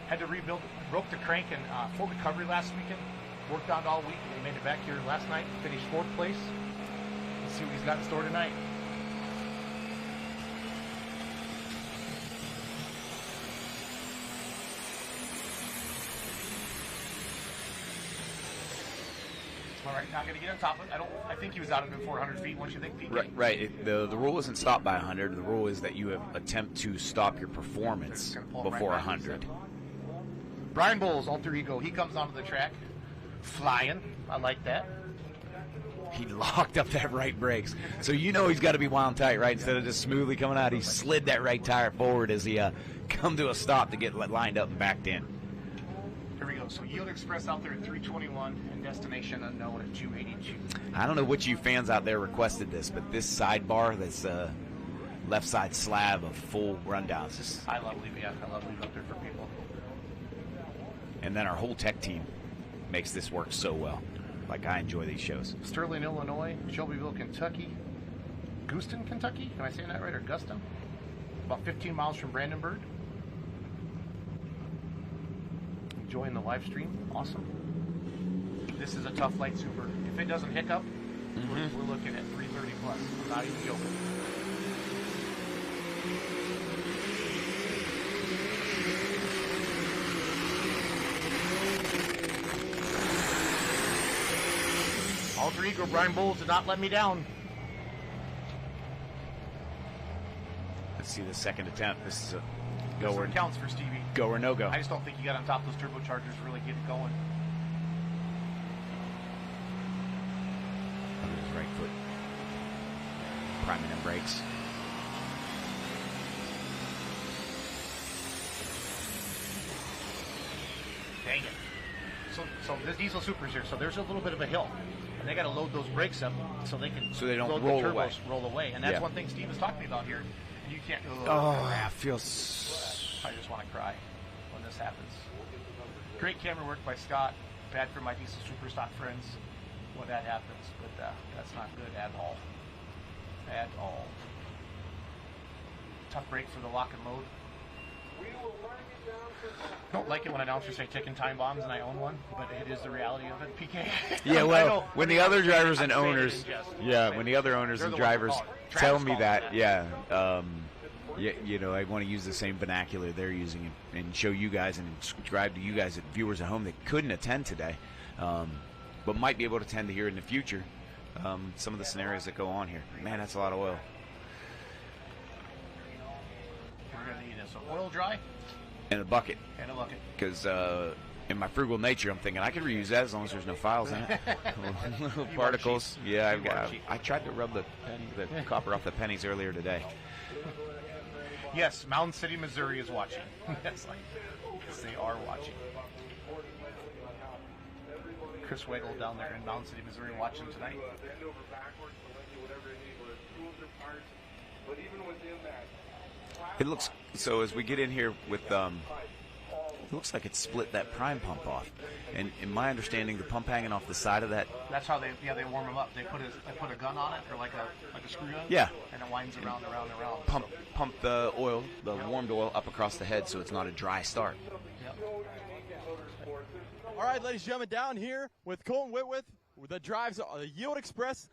had to rebuild, broke the crank in full recovery last weekend. Worked on it all week. They made it back here last night. Finished 4th place. Let's see what he's got in store tonight. All right, not going to get on top of it. I think he was out of it 400 feet. What do you think, PK? Right. The rule isn't stop by 100. The rule is that you have attempt to stop your performance before 100. Brian Bowles, alter ego. He comes onto the track, flying. I like that. He locked up that right brakes. So you know he's got to be wound tight, right? Instead of just smoothly coming out, he slid that right tire forward as he come to a stop to get lined up and backed in. Here we go. So Yield Express out there at 321 and Destination Unknown at 282. I don't know which you fans out there requested this, but this sidebar, this left side slab of full rundowns. I love leaving up there for people. And then our whole tech team makes this work so well. Like, I enjoy these shows. Sterling, Illinois, Shelbyville, Kentucky, Houston, Kentucky. Am I saying that right? Or Guston? About 15 miles from Brandenburg. Enjoying the live stream. Awesome. This is a tough light super. If it doesn't hiccup, we're looking at 330 plus. I'm not even joking. Alter ego Brian Bowles did not let me down. Let's see the second attempt. This is a This one counts for Stevie. Go or no go. I just don't think you got on top of those turbochargers to really get it going. Under his right foot. Priming them brakes. Dang it. So this diesel super's here. So there's a little bit of a hill. And they got to load those brakes up so they can don't load roll the turbos, away. roll away. And that's one thing Steve was talking about here. You can't go. I feel I just want to cry when this happens. Great camera work by Scott. Bad for my diesel super stock friends when that happens, but that's not good at all. At all. Tough break for the lock and load. Don't like it when announcers say ticking time bombs and I own one, but it is the reality of it, PK. Yeah, well, when the other drivers and I'm saying it owners, in jest. when the other owners They're and the ones that drivers call it. tell Travis me calls that, it you know, I want to use the same vernacular they're using and show you guys and subscribe to you guys, viewers at home that couldn't attend today, but might be able to attend to here in the future. Some of the scenarios that go on here. Man, that's a lot of oil. We're going to need this oil dry And a bucket. and a bucket. Because in my frugal nature, I'm thinking I could reuse that as long as there's no files in it. Little You particles. are cheap. Yeah, You are cheap. I tried to rub the copper off the pennies earlier today. Yes, Mountain City, Missouri is watching. Yes, they are watching. Chris Wiggle down there in Mountain City, Missouri, watching tonight. It looks so as we get in here with it looks like it split that prime pump off, and in my understanding, the pump hanging off the side of that. That's how they warm them up. They put a gun on it or like a screw gun. Yeah. And it winds around and around and around. Pump the oil, the warmed oil, up across the head so it's not a dry start. Yep. All right, ladies and gentlemen, down here with Colton Whitworth that drives the Yield Express.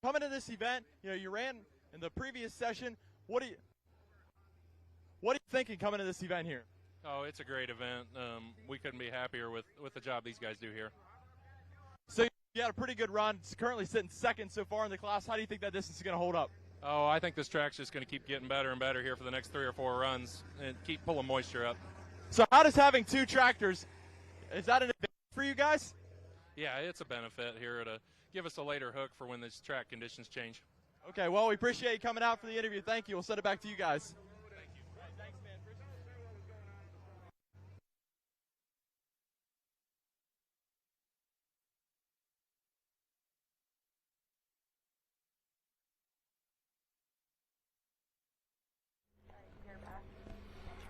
Coming to this event, you ran in the previous session. What are you thinking coming to this event here? Oh, it's a great event. We couldn't be happier with the job these guys do here. So you had a pretty good run. It's currently sitting second so far in the class. How do you think that distance is going to hold up? Oh, I think this track's just going to keep getting better and better here for the next 3 or 4 runs and keep pulling moisture up. So how does having 2 tractors, is that an advantage for you guys? Yeah, it's a benefit here to give us a later hook for when these track conditions change. Okay, well, we appreciate you coming out for the interview. Thank you. We'll send it back to you guys. Thank you. Thanks, man.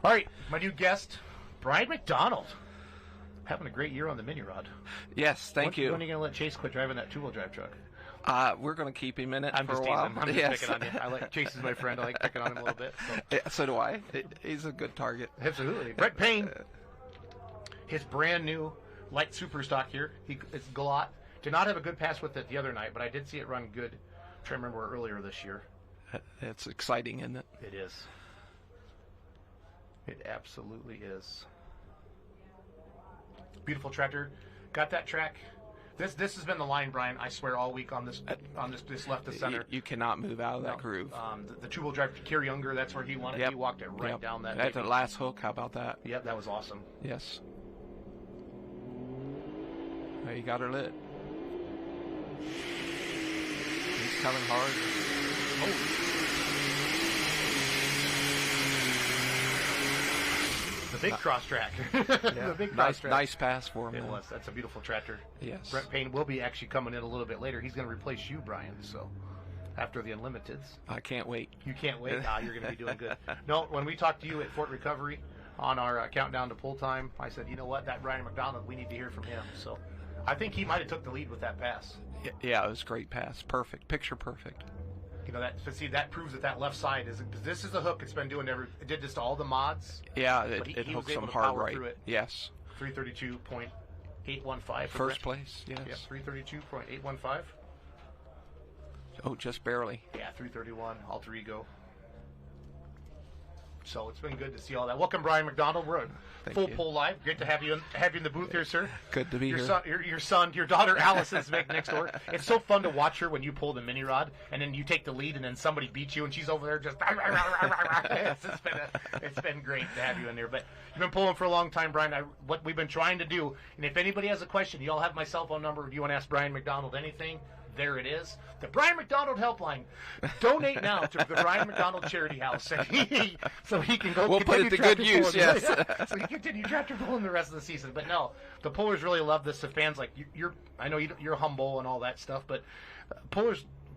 All right, my new guest, Brian McDonald. Having a great year on the mini rod. Yes, thank you. When are you going to let Chase quit driving that 2-wheel drive truck? We're going to keep him in it I'm for just a while. teasing. I'm just Yes. picking on you. I like Chase is my friend. I like picking on him a little bit. So. Yeah, so do I. He's a good target. Absolutely. Brett Payne, his brand new light super stock here. It's Galot. Did not have a good pass with it the other night, but I did see it run good. I'm trying to remember earlier this year. It's exciting, isn't it? It is. It absolutely is. Beautiful tractor. got that track. This has been the line, Brian. I swear all week on this left to center. You cannot move out of that groove. The two-wheel drive to Kerry Younger. That's where he wanted. Yep. He walked it right Yep. down that. At the last hook. How about that? Yep, that was awesome. Yes. Oh, you got her lit. He's coming hard. Oh. The big cross track. The big cross track. Nice pass for him. It was. That's a beautiful tractor. Yes. Brent Payne will be actually coming in a little bit later. He's going to replace you, Brian. So after the Unlimiteds. I can't wait. You can't wait. You're going to be doing good. No, when we talked to you at Fort Recovery on our countdown to pull time, I said, you know what, that Brian McDonald, we need to hear from him. So I think he might have took the lead with that pass. Yeah, it was a great pass. Perfect. Picture perfect. You know, that proves that left side is, because this is the hook it's been doing it did this to all the mods. Yeah, it hooks was able them to hard power right. through it. Yes. 332.815. First place, yes. Yes, 332.815. Oh, just barely. Yeah, 331, alter ego. So it's been good to see all that. Welcome, Brian McDonald. We're at Full Pull Live. Great to have you in the booth here, sir. Good to be here. Your daughter Alice is next door. It's so fun to watch her when you pull the mini rod, and then you take the lead, and then somebody beats you, and she's over there just. It's been great to have you in there. But you've been pulling for a long time, Brian. What we've been trying to do, and if anybody has a question, you all have my cell phone number. If you want to ask Brian McDonald anything, there it is. The Brian McDonald Helpline. Donate now to the Brian McDonald Charity House, so he can go. We'll put it to good use. Yes. So he can continue tractor pulling the rest of the season. But no, the pullers really love this. The fans I know you're humble and all that stuff, but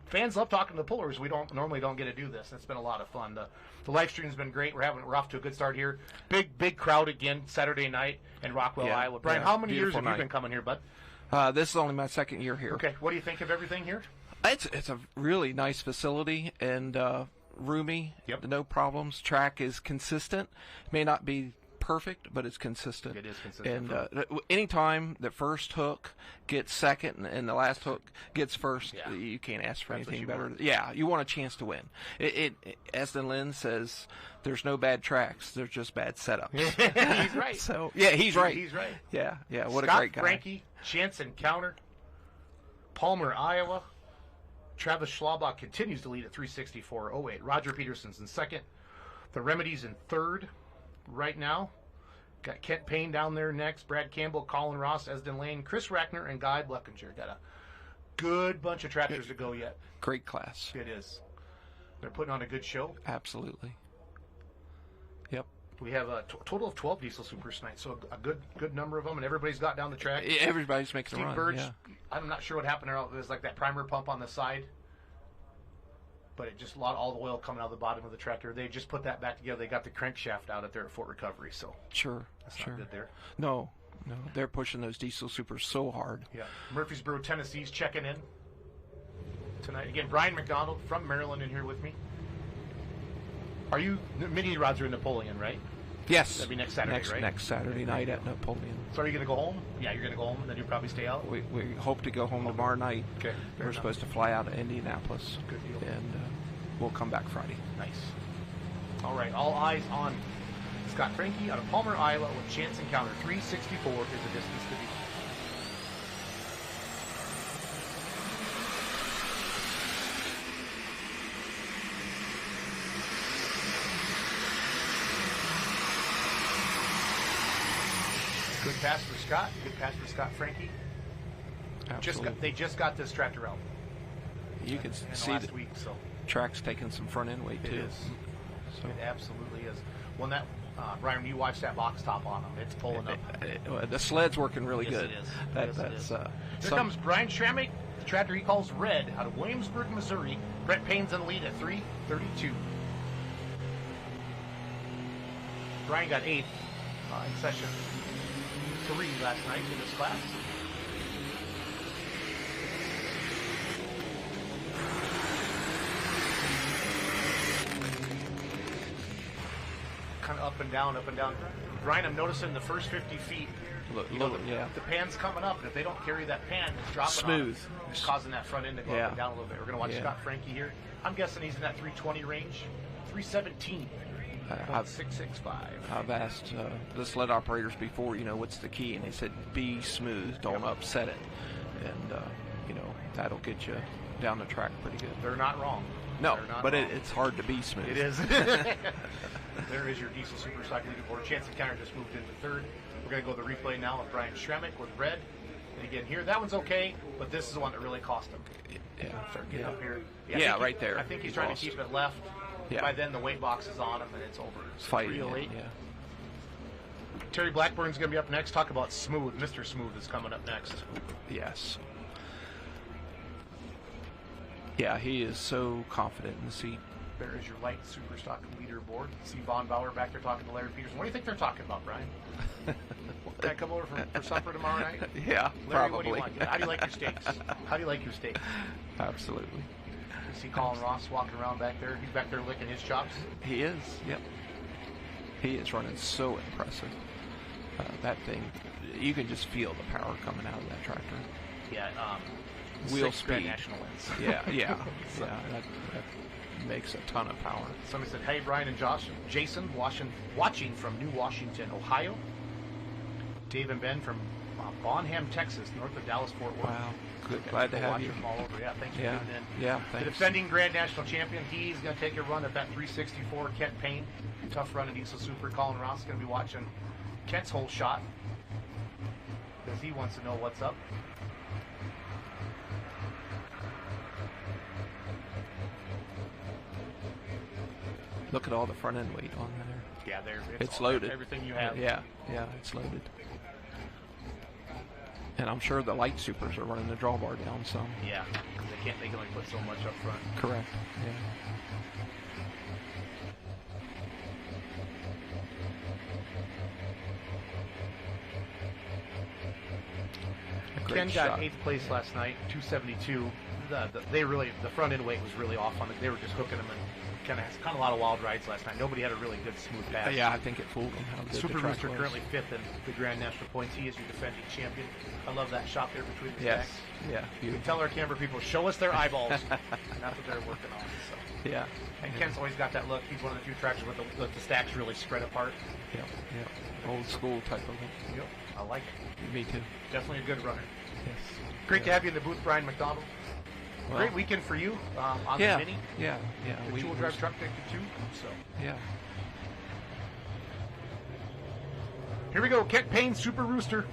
fans love talking to the pullers. We normally don't get to do this. It's been a lot of fun. The live stream's been great. We're off to a good start here. Big crowd again Saturday night in Rockwell, Iowa. Brian, how many years have you been coming here, bud? This is only my second year here. Okay, what do you think of everything here? It's a really nice facility and roomy. Yep. No problems. Track is consistent. May not be perfect, but it's consistent. It is consistent. And anytime the first hook gets second and the last hook gets first, you can't ask for anything better. Want. Yeah, you want a chance to win. As Lynn says, there's no bad tracks. There's just bad setups. He's right. So yeah, he's right. He's right. Yeah. What Scott a great guy. Frankie, Chance Encounter, Palmer, Iowa. Travis Schlabach continues to lead at 364.08. Roger Peterson's in second. The Remedies in third right now. Got Kent Payne down there next. Brad Campbell, Colin Ross, Esden Lane, Chris Rackner, and Guy Bleckinger. Got a good bunch of tractors to go yet. Great class. It is. They're putting on a good show. Absolutely. Yep. We have a total of 12 diesel supers tonight, so a good number of them, and everybody's got down the track. Everybody's making a run. Burge, yeah. I'm not sure what happened there. It was like that primer pump on the side, but it just all the oil coming out of the bottom of the tractor. They just put that back together. They got the crankshaft out at there at Fort Recovery, so sure, that's not good there. No, they're pushing those diesel supers so hard. Yeah, Murfreesboro, Tennessee's checking in tonight again. Brian McDonald from Maryland in here with me. Are you mini rods are in Napoleon, right? Yes. That'd be next Saturday, right? Next Saturday night at Napoleon. So are you going to go home? Yeah, you're going to go home, and then you'll probably stay out? We hope to go home tomorrow night. Okay. We're supposed to fly out of Indianapolis. Good deal. And we'll come back Friday. Nice. All right, all eyes on Scott Frankie out of Palmer, Iowa with Chance Encounter. 364 is the distance to beat. Good pass for Scott. Good pass for Scott Frankie. Absolutely. They just got this tractor out. You can in see last the week, so track's taking some front end weight too. it is. So It absolutely is. When that Brian, you watch that box top on them, it's pulling up. the sled's working really Yes, good. it is. That, Yes, it that's is. Here comes Brian Schrammig, the tractor he calls Red, out of Williamsburg, Missouri. Brett Payne's in the lead at 3:32. Brian got 8th in session 3 last night in this class. Kind of up and down, up and down. Brian, I'm noticing the first 50 feet, the pan's coming up, and if they don't carry that pan, it's dropping smooth. It's causing that front end to go up and down a little bit. We're going to watch Scott Frankie here. I'm guessing he's in that 320 range, 317. .665. I've asked the sled operators before, what's the key, and they said be smooth, don't upset it, and that'll get you down the track pretty good. They're not wrong. No, They're not but wrong. it's hard to be smooth. It is. There is your Diesel Superstock leaderboard. Chance Encounter just moved into third. We're going to go to the replay now with Brian Schremick with red. And again, here, that one's okay, but this is the one that really cost him. Yeah. Start getting up here. Yeah, right there. I think he's trying to keep it left. Yeah. By then, the weight box is on him, and it's over. It's Fighting 308. yeah. Terry Blackburn's going to be up next. Talk about Smooth. Mr. Smooth is coming up next. Yes. Yeah, he is so confident in the seat. There is your light Superstock leaderboard. See Von Bauer back there talking to Larry Peterson. What do you think they're talking about, Brian? Can I come over for supper tomorrow night? Yeah, Larry, probably. what do you want? How do you like your steaks? How do you like your steaks? Absolutely. You see Colin Ross walking around back there. He's back there licking his chops. He is, yep. He is running so impressive. That thing, you can just feel the power coming out of that tractor. Yeah, wheel 6 Grand speed. National wins. Yeah. That makes a ton of power. Somebody said, hey, Brian and Jason, watching from New Washington, Ohio. Dave and Ben from Bonham, Texas, north of Dallas-Fort Worth. Wow, good. Glad to have you. From all over. Yeah, thanks for Yeah, tuning in. yeah, The thanks. defending Grand National champion, he's going to take a run at that 364. Kent Payne, tough run at Diesel Super. Colin Ross is going to be watching Kent's whole shot because he wants to know what's up. Look at all the front end weight on there. Yeah, It's loaded. Everything you have. Yeah, it's loaded. And I'm sure the light supers are running the drawbar down some. Yeah, they can only put so much up front. Correct. Yeah. Ken got 8th place last night, 272. The front end weight was really off on it. They were just hooking them and kind of a lot of wild rides last night. Nobody had a really good smooth pass. Yeah, I think it fooled them. How good Super the track Rooster was. currently 5th in the Grand National points. He is your defending champion. I love that shot there between the Yes. stacks. Yeah. You can tell our camera people, show us their eyeballs. And that's what they're working on. So. Yeah. And Ken's always got that look. He's one of the few tractors with the stacks really spread apart. Yep. Old school type of it. Yep. I like it. Me too. Definitely a good runner. Yes. Great to have you in the booth, Brian McDonald. Well, Great weekend for you on yeah, the Mini. Yeah. The two-wheel drive truck picked it too. So Yeah. here we go. Kent Payne, Super Rooster.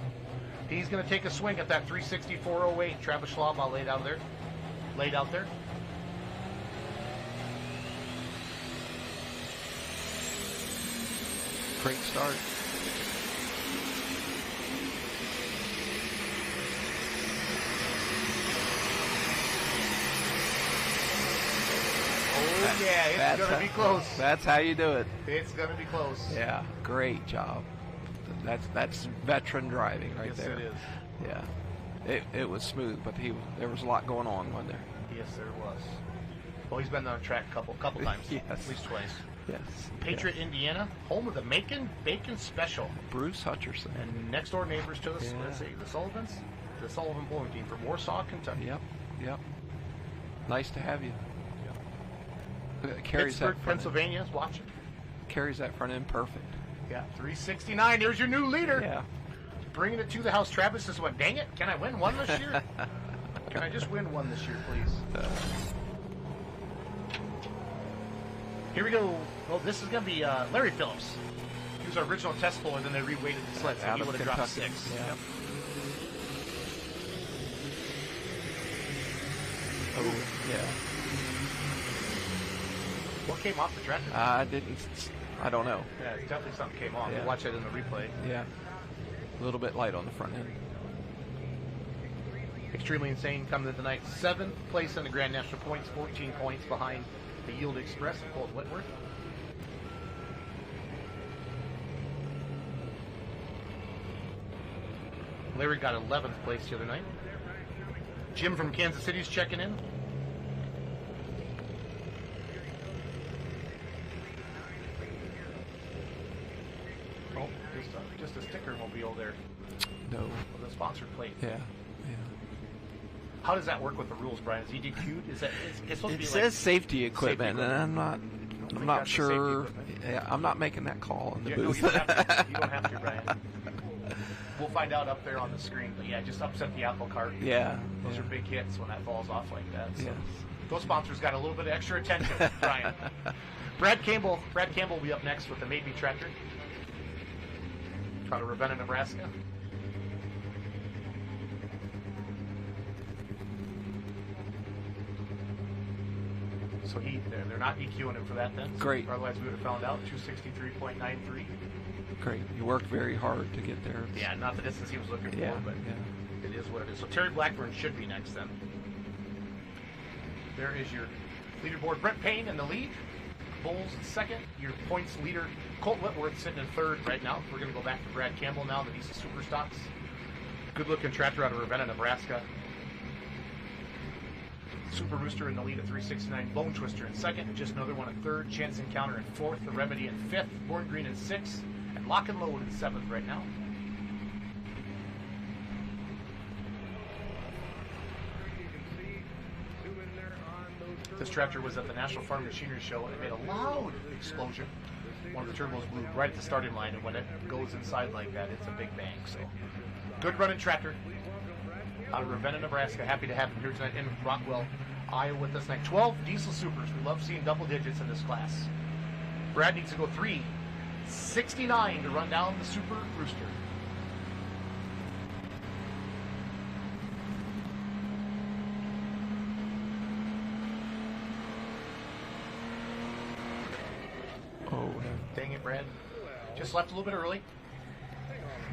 He's going to take a swing at that 364.08. Travis Schlaubaugh laid out there. Great start. Oh, yeah, it's going to be close. That's how you do it. It's going to be close. Yeah, great job. That's veteran driving right Yes, there. it is. Yeah, it was smooth, but there was a lot going on, wasn't there? Yes, there was. Well, he's been on track a couple times. Yes. At least twice. Yes. Patriot, Indiana, home of the Macon Bacon Special. Bruce Hutcherson. And next door neighbors to us, Yeah. let's see, the Sullivans, the Sullivan Bowling Team from Warsaw, Kentucky. Yep. Nice to have you. Carries Pittsburgh, that front Pennsylvania is watching. Carries that front end perfect. Yeah, 369. There's your new leader. Yeah. Bringing it to the house. Travis says, "What? Dang it! Can I win one this year? Can I just win one this year, please?" Here we go. Well, this is going to be Larry Phillips. He was our original test puller. Then they reweighted the sled, so Out he of would have dropped Kentucky. 6. Yeah. Yep. Oh, yeah. What came off the tractor? I don't know. Yeah, definitely something came off. Yeah. We'll watch it in the replay. Yeah. A little bit light on the front end. Extremely Insane coming to the night. 7th place in the Grand National points, 14 points behind the Yield Express of Colt Whitworth. Larry got 11th place the other night. Jim from Kansas City is checking in. Oh, just a sticker mobile there. No. With a sponsored plate. Yeah. How does that work with the rules, Brian? Is he DQ'd? Is that it's supposed to It be says like safety equipment, and I'm not I'm not sure. Yeah, I'm not making that call in the booth. No, you don't have to, Brian. We'll find out up there on the screen. But yeah, just upset the apple cart. Yeah. Those are big hits when that falls off like that. So Yes. those sponsors got a little bit of extra attention, Brian. Brad Campbell will be up next with the Maybe tractor. Out of Ravenna, Nebraska. So they're not EQing him for that then. So Great. Otherwise we would have found out 263.93. Great. You worked very hard to get there. Yeah, not the distance he was looking Yeah, for, but yeah. it is what it is. So Terry Blackburn should be next then. There is your leaderboard. Brent Payne in the lead. Bowles in second. Your points leader, Colt Whitworth, sitting in third right now. We're going to go back to Brad Campbell now, the Diesel Super Stocks. Good-looking tractor out of Ravenna, Nebraska. Super Rooster in the lead at 369. Bone Twister in second, and just another one in third. Chance Encounter in fourth. The Remedy in fifth. Born Green in sixth. And Lock and Load in seventh right now. This tractor was at the National Farm Machinery Show, and it made a loud explosion. One of the turbos blew right at the starting line, and when it goes inside like that, it's a big bang. So, good running tractor out of Ravenna, Nebraska. Happy to have him here tonight in Rockwell, Iowa with us tonight. 12 diesel supers. We love seeing double digits in this class. Brad needs to go 3:69 to run down the Super Rooster. Oh, dang it, Brad. Just left a little bit early.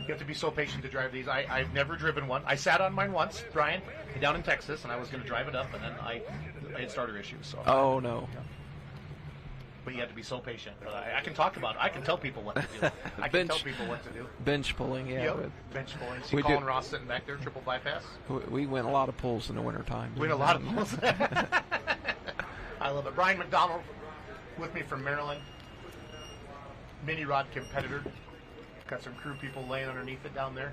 You have to be so patient to drive these. I've never driven one. I sat on mine once, Brian, down in Texas, and I was going to drive it up, and then I had starter issues. So. Oh, no. Yeah. But you have to be so patient. I can talk about it. I can tell people what to do. I can tell people what to do. Bench pulling, yeah. Yep. Bench pulling. See Colin Ross sitting back there, triple bypass. We win a lot of pulls in the wintertime. Win a lot of pulls. I love it. Brian McDonald with me from Maryland. Mini rod competitor. Got some crew people laying underneath it down there.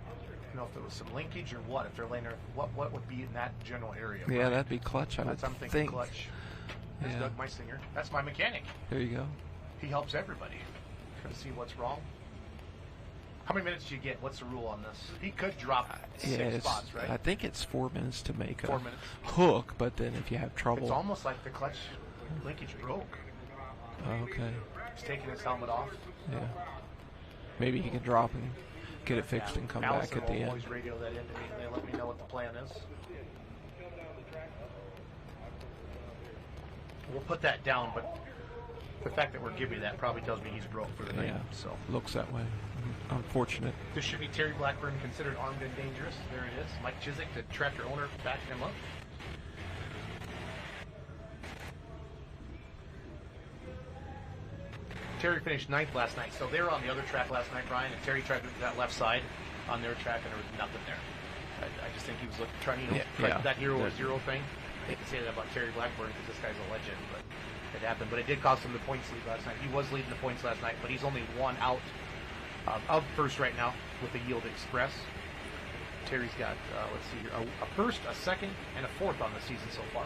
I don't know if there was some linkage or what. If they're laying there, what would be in that general area? Yeah, Brian? that'd be clutch. I'm thinking clutch. There's Yeah. Doug Meisinger. That's my mechanic. There you go. He helps everybody. Trying to see what's wrong. How many minutes do you get? What's the rule on this? He could drop six spots, right? I think it's 4 minutes to make 4 a minutes. hook, but then if you have trouble. It's almost like the clutch linkage broke. Okay. He's taking his helmet off. Yeah. Maybe he can drop and get it fixed and come Allison back at the will end. always radio that in to me, and they let me know what the plan is. We'll put that down, but the fact that we're giving that probably tells me he's broke for the night. Yeah. So Looks that way. Unfortunate. this should be Terry Blackburn, considered armed and dangerous. There it is. Mike Chiswick, the tractor owner, backing him up. Terry finished ninth last night, so they were on the other track last night, Brian, and Terry tried to do that left side on their track, and there was nothing there. I just think he was trying, that hero or zero thing. I hate to say that about Terry Blackburn because this guy's a legend, but it happened. But it did cost him the points lead last night. He was leading the points last night, but he's only one out of first right now with the Yield Express. Terry's got, let's see here, a first, a second, and a fourth on the season so far.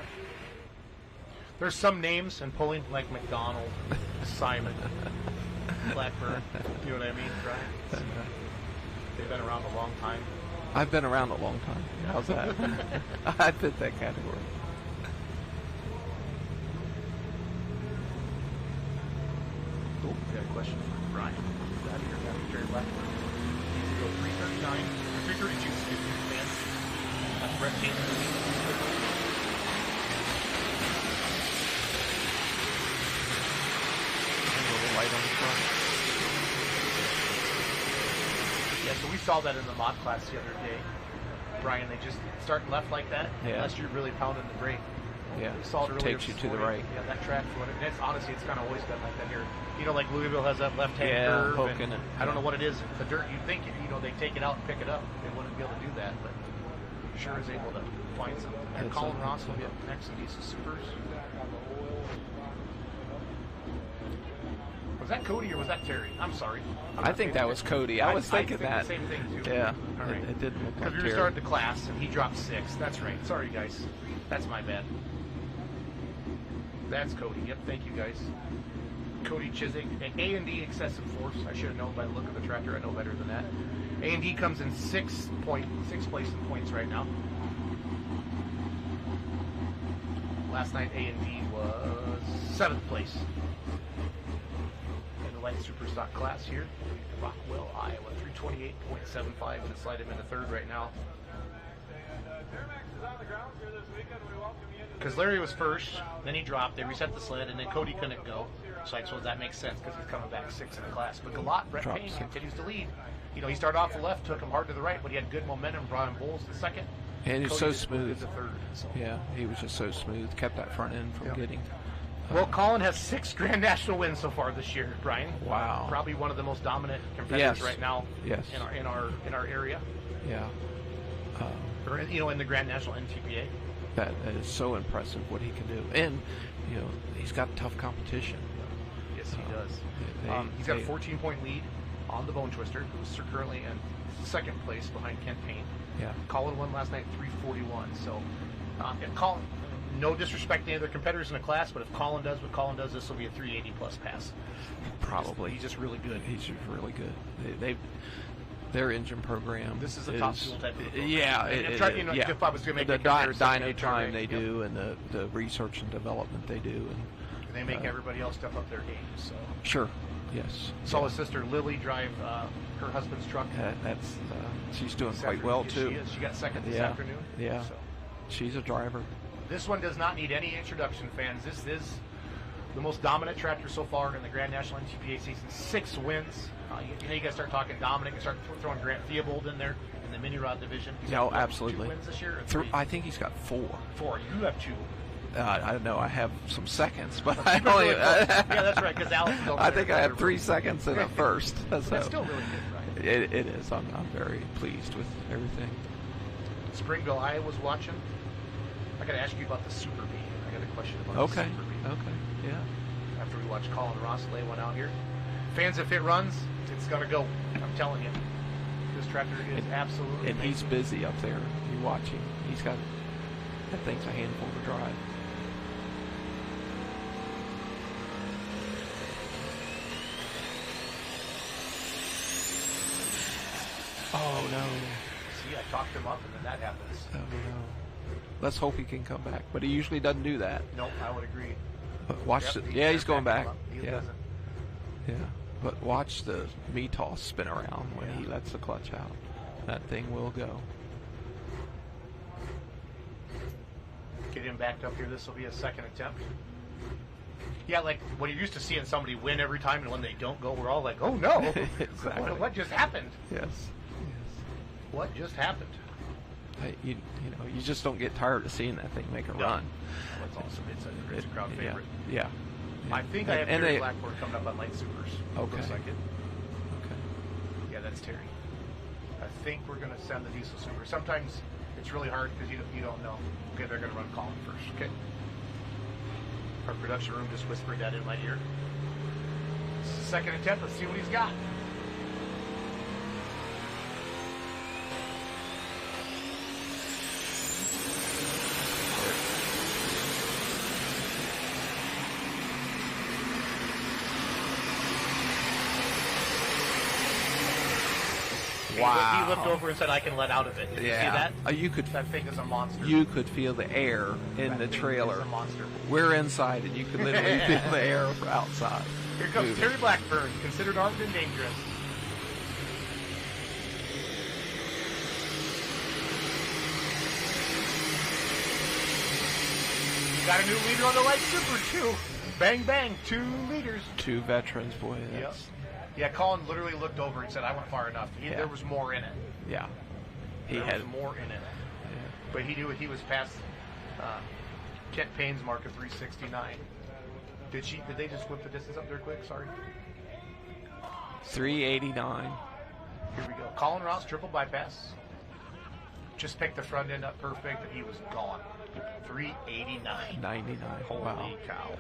There's some names in pulling, like McDonald, Simon, Blackburn. You know what I mean, Brian? They've been around a long time. I've been around a long time. How's that? I fit that category. Oh, we got a question from Brian. Out here, Terry Blackburn. Needs to go 339, or 332, excuse me, man. That's Brett Taylor. Light on the front. Yeah, so we saw that in the mod class the other day. Brian, they just start left like that, unless you're really pounding the brake. Yeah, we saw it earlier takes you this to the morning. right. Yeah, that track, it's honestly, it's kind of always been like that here. You know, like Louisville has that left-hand curve. Poking and it. I don't know what it is. The dirt, you'd think, they take it out and pick it up. They wouldn't be able to do that, but sure is able to find something. And Colin Ross will be up next in these supers. Was that Cody or was that Terry? I'm sorry. I think that was Cody. I was thinking think that. the same thing too. Yeah. All right. It didn't look like Because we Terry. restarted the class and he dropped 6. That's right. Sorry, guys. That's my bad. That's Cody. Yep, thank you guys. Cody Chiswick. A&D Excessive Force. I should have known by the look of the tractor. I know better than that. A&D comes in sixth place in points right now. Last night A&D was 7th place. In the light super stock class here. Rockwell, Iowa, 328.75, and slide him into 3rd right now. Because Larry was first, then he dropped, they reset the sled, and then Cody couldn't go. So I suppose that makes sense because he's coming back 6th in the class. But Galot, Brett Payne continues to lead. You know, he started off the left, took him hard to the right, but he had good momentum, brought him Bowles to 2nd. And he was so smooth. To 3rd, so. Yeah, he was just so smooth. Kept that front end from getting. Well, Colin has 6 Grand National wins so far this year, Brian. Wow. Probably one of the most dominant competitors right now. Yes. In our area. Yeah. Or, you know, in the Grand National NTPA. That is so impressive what he can do, and you know he's got tough competition. Yes, he does. He's got a 14-point lead on the Bone Twister, who's currently in 2nd place behind Kent Payne. Yeah. Colin won last night 341. So, if Colin, no disrespect to any other competitors in the class, but if Colin does what Colin does, this will be a 380 plus pass. Probably. He's just really good. He's just really good. Their engine program. This is a top fuel type of program. Yeah, if I was going to make the a comparison, dyno time they do, and the research and development they do, and they make everybody else step up their game. So sure, yes. Saw his sister Lily drive her husband's truck. She's doing quite well too. She got 2nd this afternoon. Yeah, so. She's a driver. This one does not need any introduction, fans. This is the most dominant tractor so far in the Grand National NTPA season. 6 wins. You know, you got to start talking dominant. You start throwing Grant Theobald in there in the mini rod division. No, absolutely. 2 wins this year. I think he's got 4. 4. You have 2. I don't know. I have some seconds, but I only. Yeah, that's right. Because Alex. I think I have 3 seconds in a first. So that's still really good, right? It is. I'm very pleased with everything. Springville, Iowa's watching. I got to ask you about the Super Bee. I got a question about the Super Bee. Okay. Yeah. After we watch Colin Ross lay one out here. Fans, if it runs, it's going to go. I'm telling you. This tractor is absolutely amazing. He's busy up there. You watch him. He's got, that thing's a handful to drive. Oh, no. See, I talked him up, and then that happens. Oh, no. Let's hope he can come back. But he usually doesn't do that. No, I would agree. But watch he's going back. He doesn't. Yeah. But watch the METOS spin around when he lets the clutch out. That thing will go. Get him backed up here. This will be a 2nd attempt. Yeah, like when you're used to seeing somebody win every time, and when they don't go, we're all like, oh no. Exactly. What just happened? Yes. What just happened? You know, you just don't get tired of seeing that thing make a run. Well, that's awesome. It's a crowd favorite. Yeah. I think I have Terry Blackboard coming up on Light Supers. Okay. Looks like it. Okay. Yeah, that's Terry. I think we're going to send the Diesel Super. Sometimes it's really hard because you don't know. Okay, they're going to run Colin first. Okay. Our production room just whispered that in my ear. 2nd attempt. Let's see what he's got. Wow. He looked over and said, I can let out of it. Did you see that? That thing is a monster. You could feel the air in the trailer. It's a monster. We're inside, and you could literally feel the air outside. Here comes Terry Blackburn, considered armed and dangerous. Got a new leader on the Light Super, too. Bang, bang, 2 leaders. 2 veterans, boy. Yep. Yeah, Colin literally looked over and said, I went far enough. There was more in it. Yeah. There was more in it. Yeah. But he knew he was past Kent Payne's mark of 369. Did they just whip the distance up there quick? Sorry. 389. Here we go. Colin Ross, triple bypass. Just picked the front end up perfect, and he was gone. 389. 99. Holy wow. cow.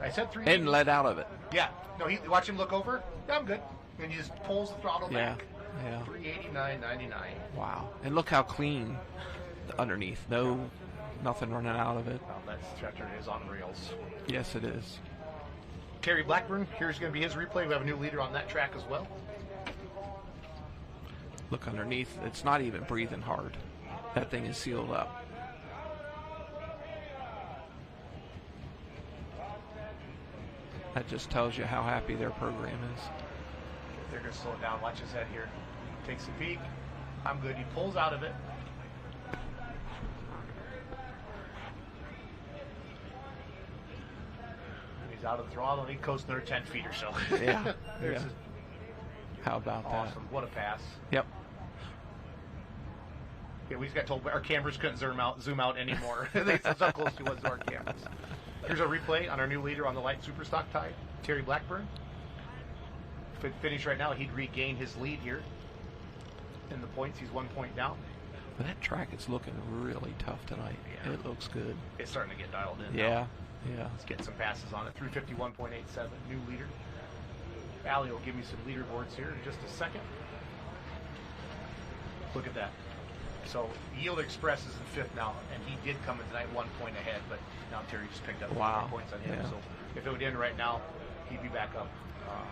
I said 380. And let out of it. Yeah. No, watch him look over. Yeah, I'm good. And he just pulls the throttle back. Yeah. 389.99. Wow. And look how clean underneath. No Nothing running out of it. Well, that tractor is on rails. Yes, it is. Terry Blackburn, here's going to be his replay. We have a new leader on that track as well. Look underneath. It's not even breathing hard. That thing is sealed up. That just tells you how happy their program is. They're going to slow it down. Watch his head here. Takes a peek. I'm good. He pulls out of it. He's out of the throttle, and he coasts another 10 feet or so. Yeah. There's Yeah. How about that? awesome. What a pass. Yep. Yeah, we just got told our cameras couldn't zoom out anymore. That's how close he was to our cameras. Here's a replay on our new leader on the light superstock tie, Terry Blackburn. If it finished right now, he'd regain his lead here in the points. He's 1 point down. But that track is looking really tough tonight. Yeah. It looks good. It's starting to get dialed in. Yeah. Now. Yeah. Let's get some passes on it. 351.87, new leader. Allie will give me some leaderboards here in just a second. Look at that. So Yield Express is in fifth now, and he did come in tonight 1 point ahead, but now Terry just picked up 3 points on him. Yeah. So if it would end right now, he'd be back up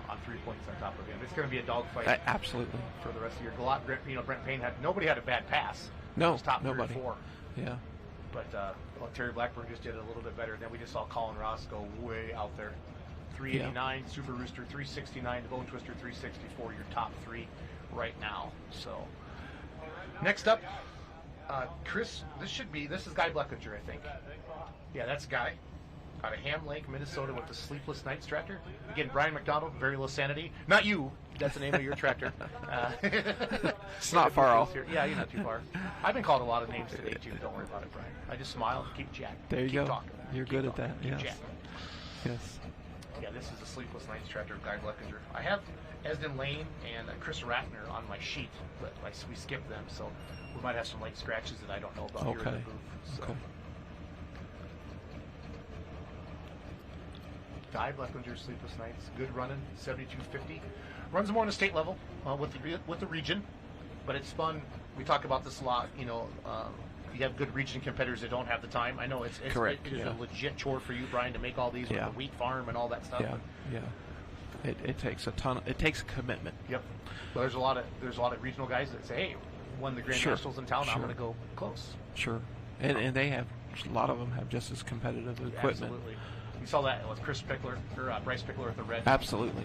on 3 points on top of him. It's going to be a dogfight. Absolutely. For the rest of the year. Brent Payne nobody had a bad pass. No, He was top nobody. 3 or 4. Yeah. But Terry Blackburn just did it a little bit better. Then we just saw Colin Ross go way out there. 389, Super Rooster 369, the Bone Twister 364, your top 3 right now. So next up, Chris, this is Guy Bleckinger, I think. Yeah, that's Guy. Out of Ham Lake, Minnesota with the Sleepless Nights tractor. Again, Brian McDonald, Very Low Sanity. Not you. That's the name of your tractor. It's not far off. Here. Yeah, you're not too far. I've been called a lot of names today, too. Don't worry about it, Brian. I just smile and keep chatting. There you keep go. Talking. You're keep good talking. at that. Keep Yes. chatting. Yes. Yeah, this is the Sleepless Nights tractor of Guy Bleckinger. I have Esden Lane and Chris Ratner on my sheet, but we skipped them, so we might have some late scratches that I don't know about here in the booth. So. Okay. Guy Bleckinger, Sleepless Nights, good running, 7250. Runs more on the state level with the region, but it's fun. We talk about this a lot. You have good region competitors that don't have the time. I know it is a legit chore for you, Brian, to make all these with the wheat farm and all that stuff. Yeah, yeah. It takes a ton. It takes commitment. Yep. Well, there's a lot of regional guys that say, "Hey, won the Grand Nationals in town. I'm going to go close." Sure. And they have a lot of them have just as competitive equipment. Absolutely. You saw that with Chris Pickler or Bryce Pickler at the Red. Absolutely.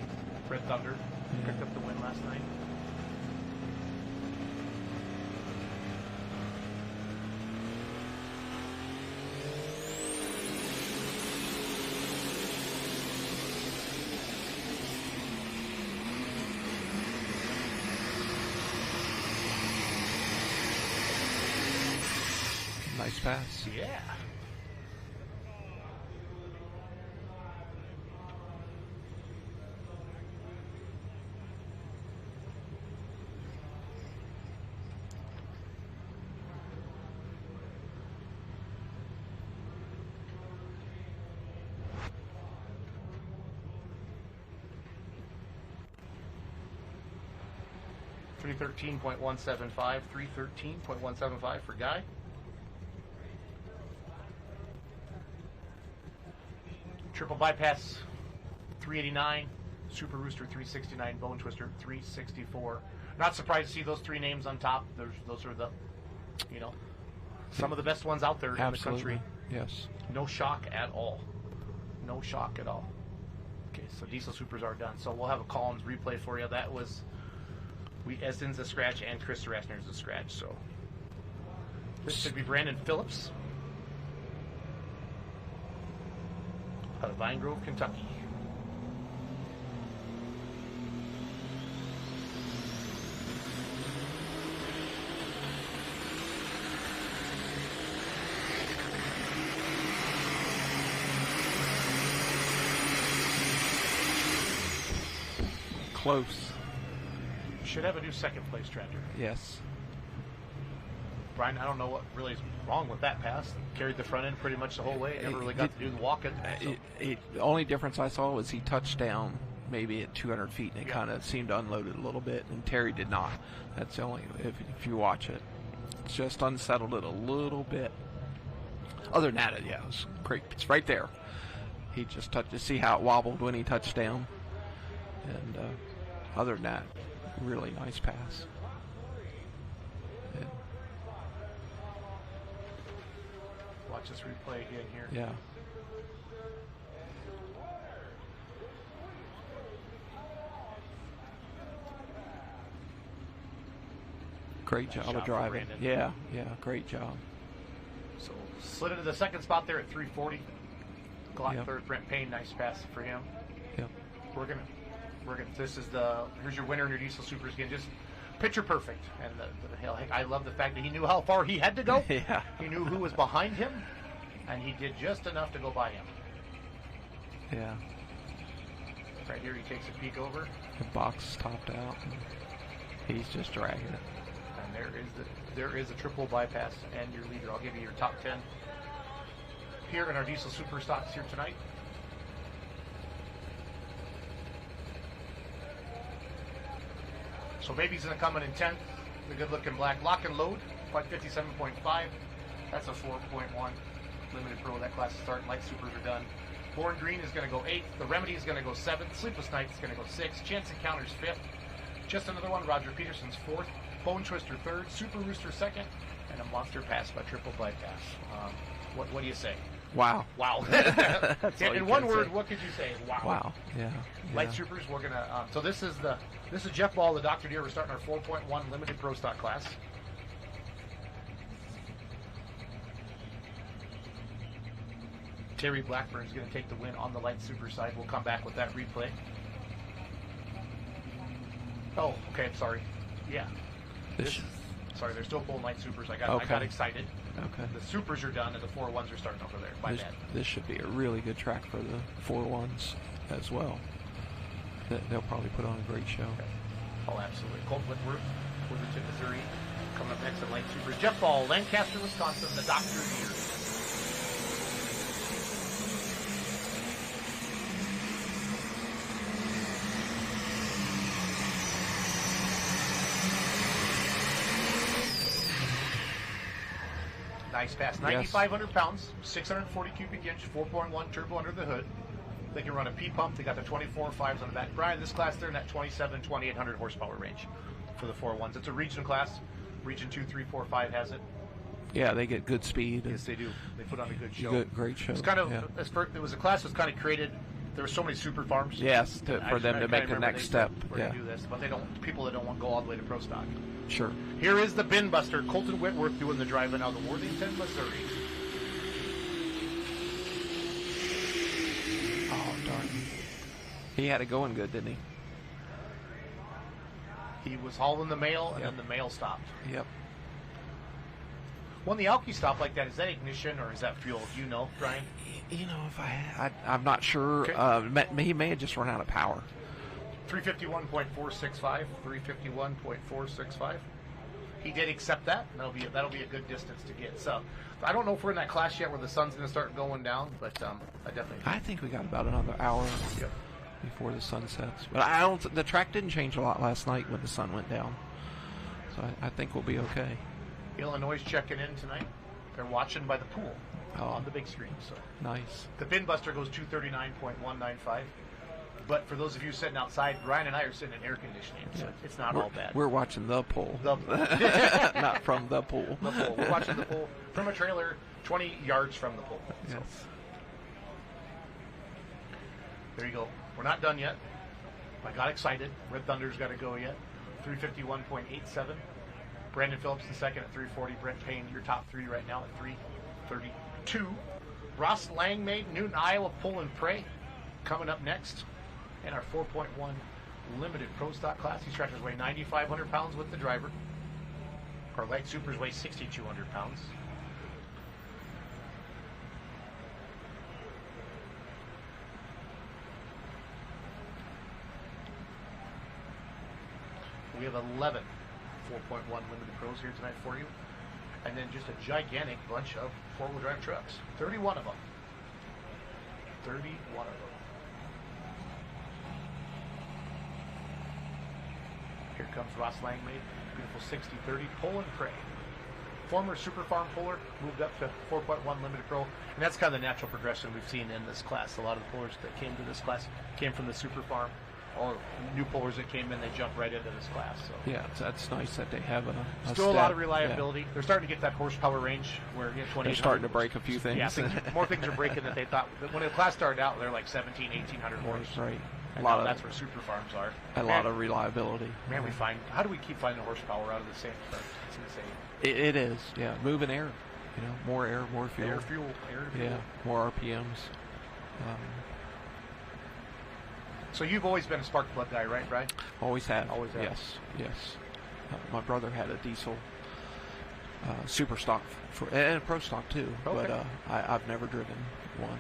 Red Thunder picked up the win last night. Nice pass. Yeah. $313.175, $313.175 for Guy. Triple bypass, 389. Super Rooster, 369. Bone Twister, 364. Not surprised to see those 3 names on top. Those are the, some of the best ones out there in the country. Yes. No shock at all. No shock at all. Okay, so Diesel Supers are done. So we'll have a Collins replay for you. That was Esden's a scratch and Chris Rassner's a scratch. So this should be Brandon Phillips out of Vine Grove, Kentucky. Close. Should have a new second place tractor. Yes. Brian, I don't know what really is wrong with that pass. Carried the front end pretty much the whole way. Never really got to do the walking. The only difference I saw was he touched down maybe at 200 feet, and it kind of seemed to unload it a little bit, and Terry did not. That's the only, if you watch it. It's just unsettled it a little bit. Other than that, yeah, it was great. It's right there. He just touched to see how it wobbled when he touched down. And other than that, really nice pass. And watch this replay again here. yeah. Great Nice job shot of for driving. Brandon. Yeah, great job. So slid into the second spot there at 340. Glock Yep. third, Brent Payne, nice pass for him. Yep. We're gonna, here's your winner in your diesel supers again, just picture perfect. And hell, I love the fact that he knew how far he had to go. Yeah. He knew who was behind him, and he did just enough to go by him. Yeah. Right here, he takes a peek over, The box topped out. And he's just dragging it. and there is a triple bypass and your leader. I'll give you your top 10 here in our diesel super stocks here tonight. So Baby's going to come in 10th. The good-looking black lock and load, 557.5. That's a 4.1 limited pro. That class is starting. Light supers are done. Born Green is going to go 8th. The Remedy is going to go 7th. Sleepless Night is going to go 6th. Chance Encounters 5th. Just another one. Roger Peterson's 4th. Bone Twister 3rd. Super Rooster 2nd. And a monster pass by triple bypass. What do you say? Wow. Wow. That's all you In one can word, say. what could you say? Wow. Wow. Yeah. Light Supers, we're gonna. So this is Jeff Ball, the Dr. Deere. We're starting our 4.1 limited pro stock class. Terry Blackburn's going to take the win on the Light Super side. We'll come back with that replay. Oh, okay. Sorry. Yeah. Sorry, they're still pulling Light Supers. I got excited. Okay. The Supers are done, and the 4-1s are starting over there. My bad. This should be a really good track for the 4-1s as well. They'll probably put on a great show. Okay. Oh, absolutely. Colt Whitworth, Worthington, Missouri, coming up next in Light Supers. Jeff Ball, Lancaster, Wisconsin, the Dr. Deere. Nice pass. 9,500 pounds, 640 cubic inch, 4.1 turbo under the hood. They can run a P pump. They got the 24.5s on the back. Brian, this class, they're in that 2,800 horsepower range for the 4-1s. It's a region class. Region 2, 3, 4, 5 has it. Yeah, they get good speed. Yes, they do. They put on a good show. Great show. It's kind of, yeah. it was a class that was kind of created. There were so many super farms. Yes, for them to make the next step. We're going to do this, but people that don't want to go all the way to pro stock. Sure. Here is the bin buster, Colton Whitworth doing the driving out of Worthington, Missouri. Oh, darn. He had it going good, didn't he? He was hauling the mail, and then the mail stopped. Yep. When the Alki stop like that, is that ignition or is that fuel? Do you know, Brian? You know, I'm not sure. Okay. He may have just run out of power. 351.465, 351.465. He did accept that. That'll be a good distance to get. So I don't know if we're in that class yet where the sun's going to start going down, but I think we got about another hour before the sun sets. But the track didn't change a lot last night when the sun went down. So I think we'll be okay. Illinois checking in tonight. They're watching by the pool on the big screen. So nice. The bin buster goes 239.195. But for those of you sitting outside, Ryan and I are sitting in air conditioning, so it's not all bad. We're watching the pool. Not from the pool. The pool. We're watching the pool from a trailer 20 yards from the pool. So. Yes. There you go. We're not done yet. I got excited. Red Thunder's got to go yet. 351.87. Brandon Phillips in second at 340. Brent Payne, your top three right now at 332. Ross Langmaid, Newton, Iowa, Pull and Pray coming up next. In our 4.1 limited pro stock class. These tractors weigh 9,500 pounds with the driver. Our light supers weigh 6,200 pounds. We have 11 4.1 limited pros here tonight for you. And then just a gigantic bunch of four-wheel drive trucks. 31 of them. 31 of them. Here comes Ross Langmaid, beautiful 60-30, Pull and Pray. former Super Farm puller, moved up to 4.1 Limited Pro, and that's kind of the natural progression we've seen in this class. A lot of the pullers that came to this class came from the Super Farm, or new pullers that came in, they jumped right into this class. So. Yeah, that's nice that they have a still a lot of step. reliability. Yeah. They're starting to get that horsepower range where 20. They're starting to break a few things. Yeah, more things are breaking than they thought. When the class started out, they're like 1,800 horse. Right. And now that's where Super Farms are. A lot of reliability. Man, how do we keep finding horsepower out of the same farms? It's insane. It is, yeah. Moving air, more air, more fuel. Air fuel. Yeah, more RPMs. So you've always been a spark plug guy, right, Brian? Always have. Always have. Yes. My brother had a diesel super stock and a pro stock too, okay. but I've never driven one.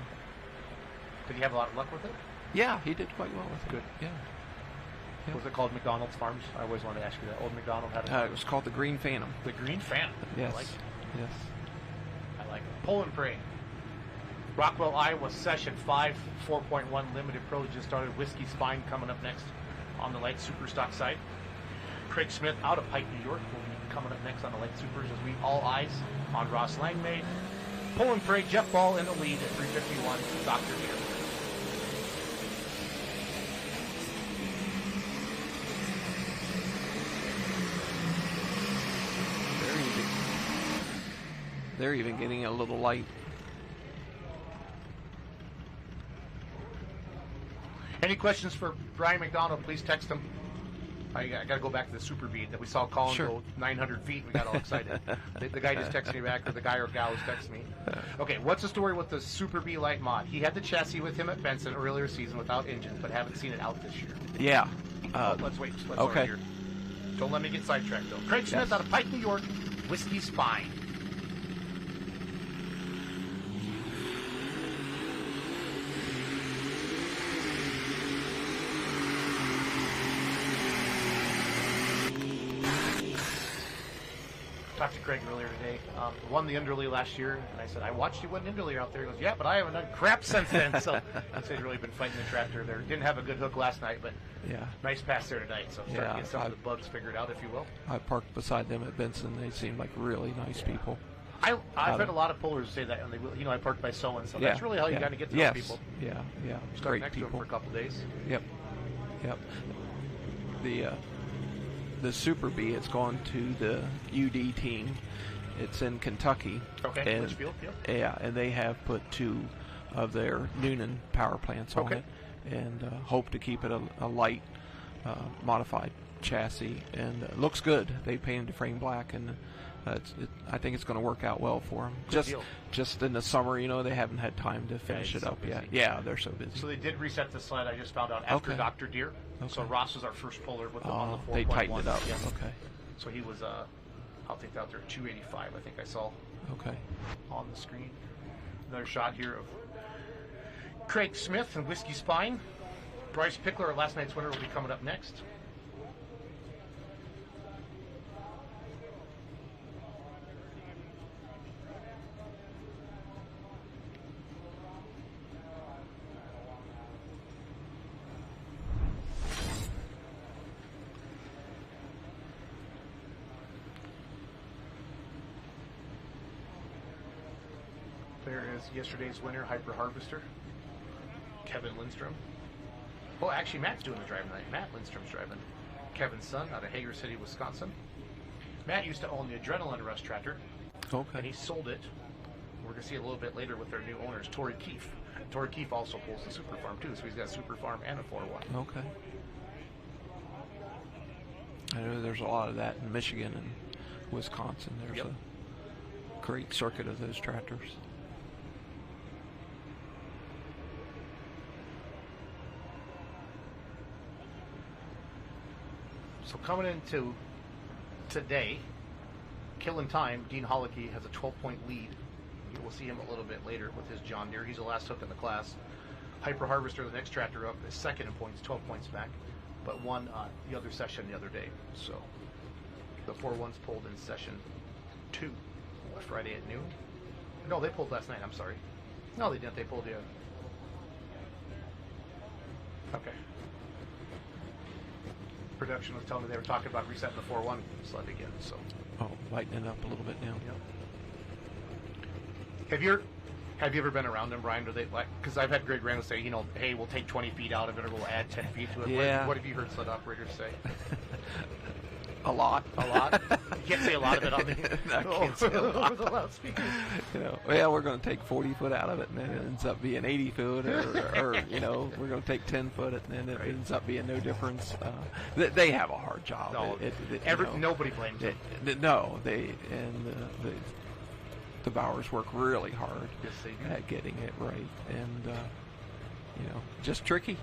Did he have a lot of luck with it? Yeah, he did quite well with it. Good. Yeah. Was it called McDonald's Farms? I always wanted to ask you that. Old McDonald had a It was called the Green Phantom. The Green Phantom. Yes. I like it. Yes. I like it. Pull and pray. Rockwell, Iowa, Session 5, 4.1 Limited Pro just started. Whiskey Spine coming up next on the light super stock side. Craig Smith out of Pike, New York, will be coming up next on the light supers as we all eyes on Ross Langmaid. Pull and pray. Jeff Ball in the lead at 351. Dr. Deere. They're even getting a little light. Any questions for Brian McDonald, please text him. I got to go back to the Super Beat that we saw Colin go 900 feet. We got all excited. the guy just texted me back, or the guy or gal just texted me. Okay, what's the story with the Super B Light mod? He had the chassis with him at Benson earlier season without engines, but haven't seen it out this year. Yeah. Let's wait. Okay. Here. Don't let me get sidetracked, though. Craig Smith out of Pike, New York. Whiskey Spine. Talked to Craig earlier today. Won the Enderley last year, and I said, I watched you win Enderley out there. He goes, yeah, but I haven't done crap since then. So he's really been fighting the tractor there. Didn't have a good hook last night, but nice pass there tonight. So starting to get some of the bugs figured out, if you will. I parked beside them at Benson. They seem like really nice people. I've heard a lot of pullers say that, and they, I parked by so-and-so. That's really how you got to get to know people. Yeah. Start Great next people. to them for a couple days. Yep. The Super B has gone to the UD team. It's in Kentucky. Okay, Litchfield, yeah, and they have put 2 of their Noonan power plants on it, and hope to keep it a light, modified chassis, and looks good. They painted the frame black, and I think it's going to work out well for them. Just in the summer, they haven't had time to finish it up yet. Yeah, they're so busy. So they did reset the sled, I just found out, after Dr. Deere. Okay. So Ross was our first puller with them on the 4.1. They tightened it up. Yeah. Okay. So he was, I'll take that out there, 285, I think I saw on the screen. Another shot here of Craig Smith and Whiskey Spine. Bryce Pickler, our last night's winner, will be coming up next. There is yesterday's winner, Hyper Harvester, Kevin Lindstrom. Well, actually, Matt's doing the driving tonight. Matt Lindstrom's driving. Kevin's son out of Hager City, Wisconsin. Matt used to own the Adrenaline Rush tractor. Okay. And he sold it. We're going to see a little bit later with their new owners, Torrey Keefe. Torrey Keefe also pulls the Super Farm, too, so he's got a Super Farm and a 4-1. Okay. I know there's a lot of that in Michigan and Wisconsin. There's a great circuit of those tractors. So coming into today, killing time, Dean Hollicky has a 12-point lead. We'll see him a little bit later with his John Deere. He's the last hook in the class. Hyper Harvester, the next tractor up, is second in points, 12 points back, but won the other session the other day. So the 4-1s pulled in session 2 Friday at noon. No, they pulled last night. I'm sorry. No, they didn't. They pulled the other. Okay. production was telling me they were talking about resetting the 4-1 sled again. So. Oh, lightening it up a little bit now. Yep. Have you ever been around them, Brian? Do they like? Because I've had Greg Randall say, hey, we'll take 20 feet out of it, or we'll add 10 feet to it. Yeah. What have you heard sled operators say? A lot. A lot? You can't say a lot of it on the, I can't say a lot. over the loudspeaker. We're going to take 40 foot out of it, and then it ends up being 80 foot, or we're going to take 10 foot, and then it ends up being no difference. They have a hard job. No, nobody blames them. No, the Bowers work really hard at getting it right, and just tricky.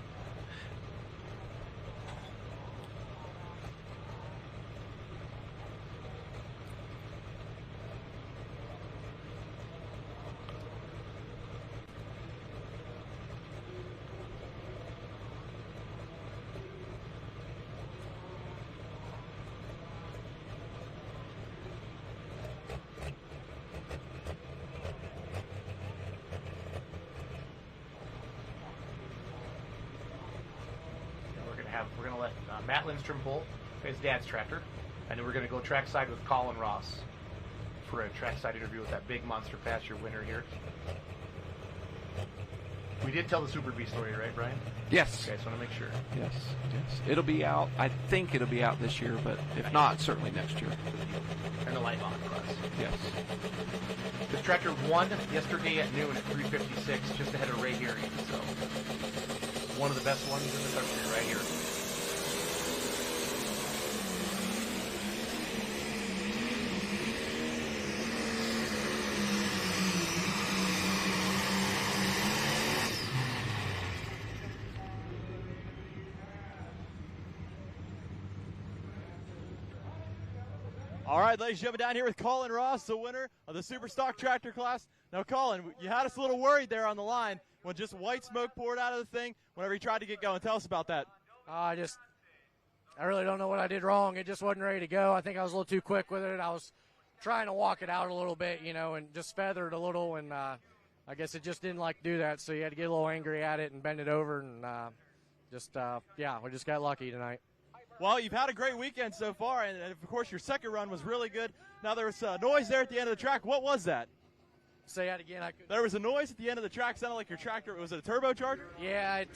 We're going to let Matt Lindstrom pull his dad's tractor, and then we're going to go trackside with Colin Ross for a trackside interview with that big monster pasture winner here. We did tell the Super B story, right, Brian? Yes. Okay, I just want to make sure. Yes. It'll be out. I think it'll be out this year, but if not, certainly next year. And the light on class. Yes. The tractor won yesterday at noon at 3:56, just ahead of Ray Geary. So one of the best ones in the country right here. All right, ladies and gentlemen, down here with Colin Ross, the winner of the Super Stock Tractor class. Now, Colin, you had us a little worried there on the line when just white smoke poured out of the thing whenever you tried to get going. Tell us about that. I really don't know what I did wrong. It just wasn't ready to go. I think I was a little too quick with it. I was trying to walk it out a little bit, and just feathered a little, and I guess it just didn't like to do that, so you had to get a little angry at it and bend it over, and we just got lucky tonight. Well, you've had a great weekend so far, and of course your second run was really good. Now there was noise there at the end of the track. What was that? Say that again. There was a noise at the end of the track. Sounded like your tractor. Was it a turbocharger? Yeah, it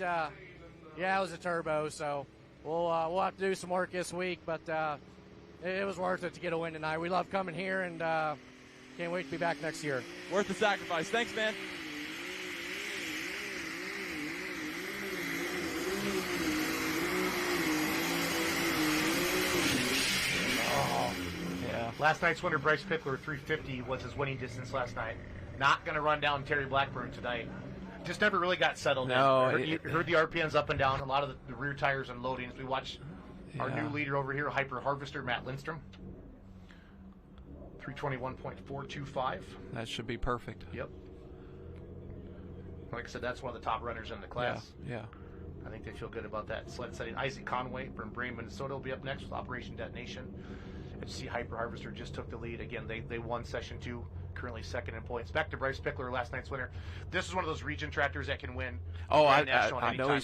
was a turbo. So we'll have to do some work this week, but it was worth it to get a win tonight. We love coming here, and can't wait to be back next year. Worth the sacrifice. Thanks, man. Last night's winner, Bryce Pickler, 350 was his winning distance last night. Not going to run down Terry Blackburn tonight. Just never really got settled. No, You heard the RPMs up and down, a lot of the rear tires and loadings. We watched our new leader over here, Hyper Harvester, Matt Lindstrom. 321.425. That should be perfect. Yep. Like I said, that's one of the top runners in the class. Yeah. I think they feel good about that sled setting. Isaac Conway from Brain, Minnesota will be up next with Operation Detonation. HC Hyper Harvester just took the lead. Again, they won session 2, currently second in points. Back to Bryce Pickler, last night's winner. This is one of those region tractors that can win. Oh, I know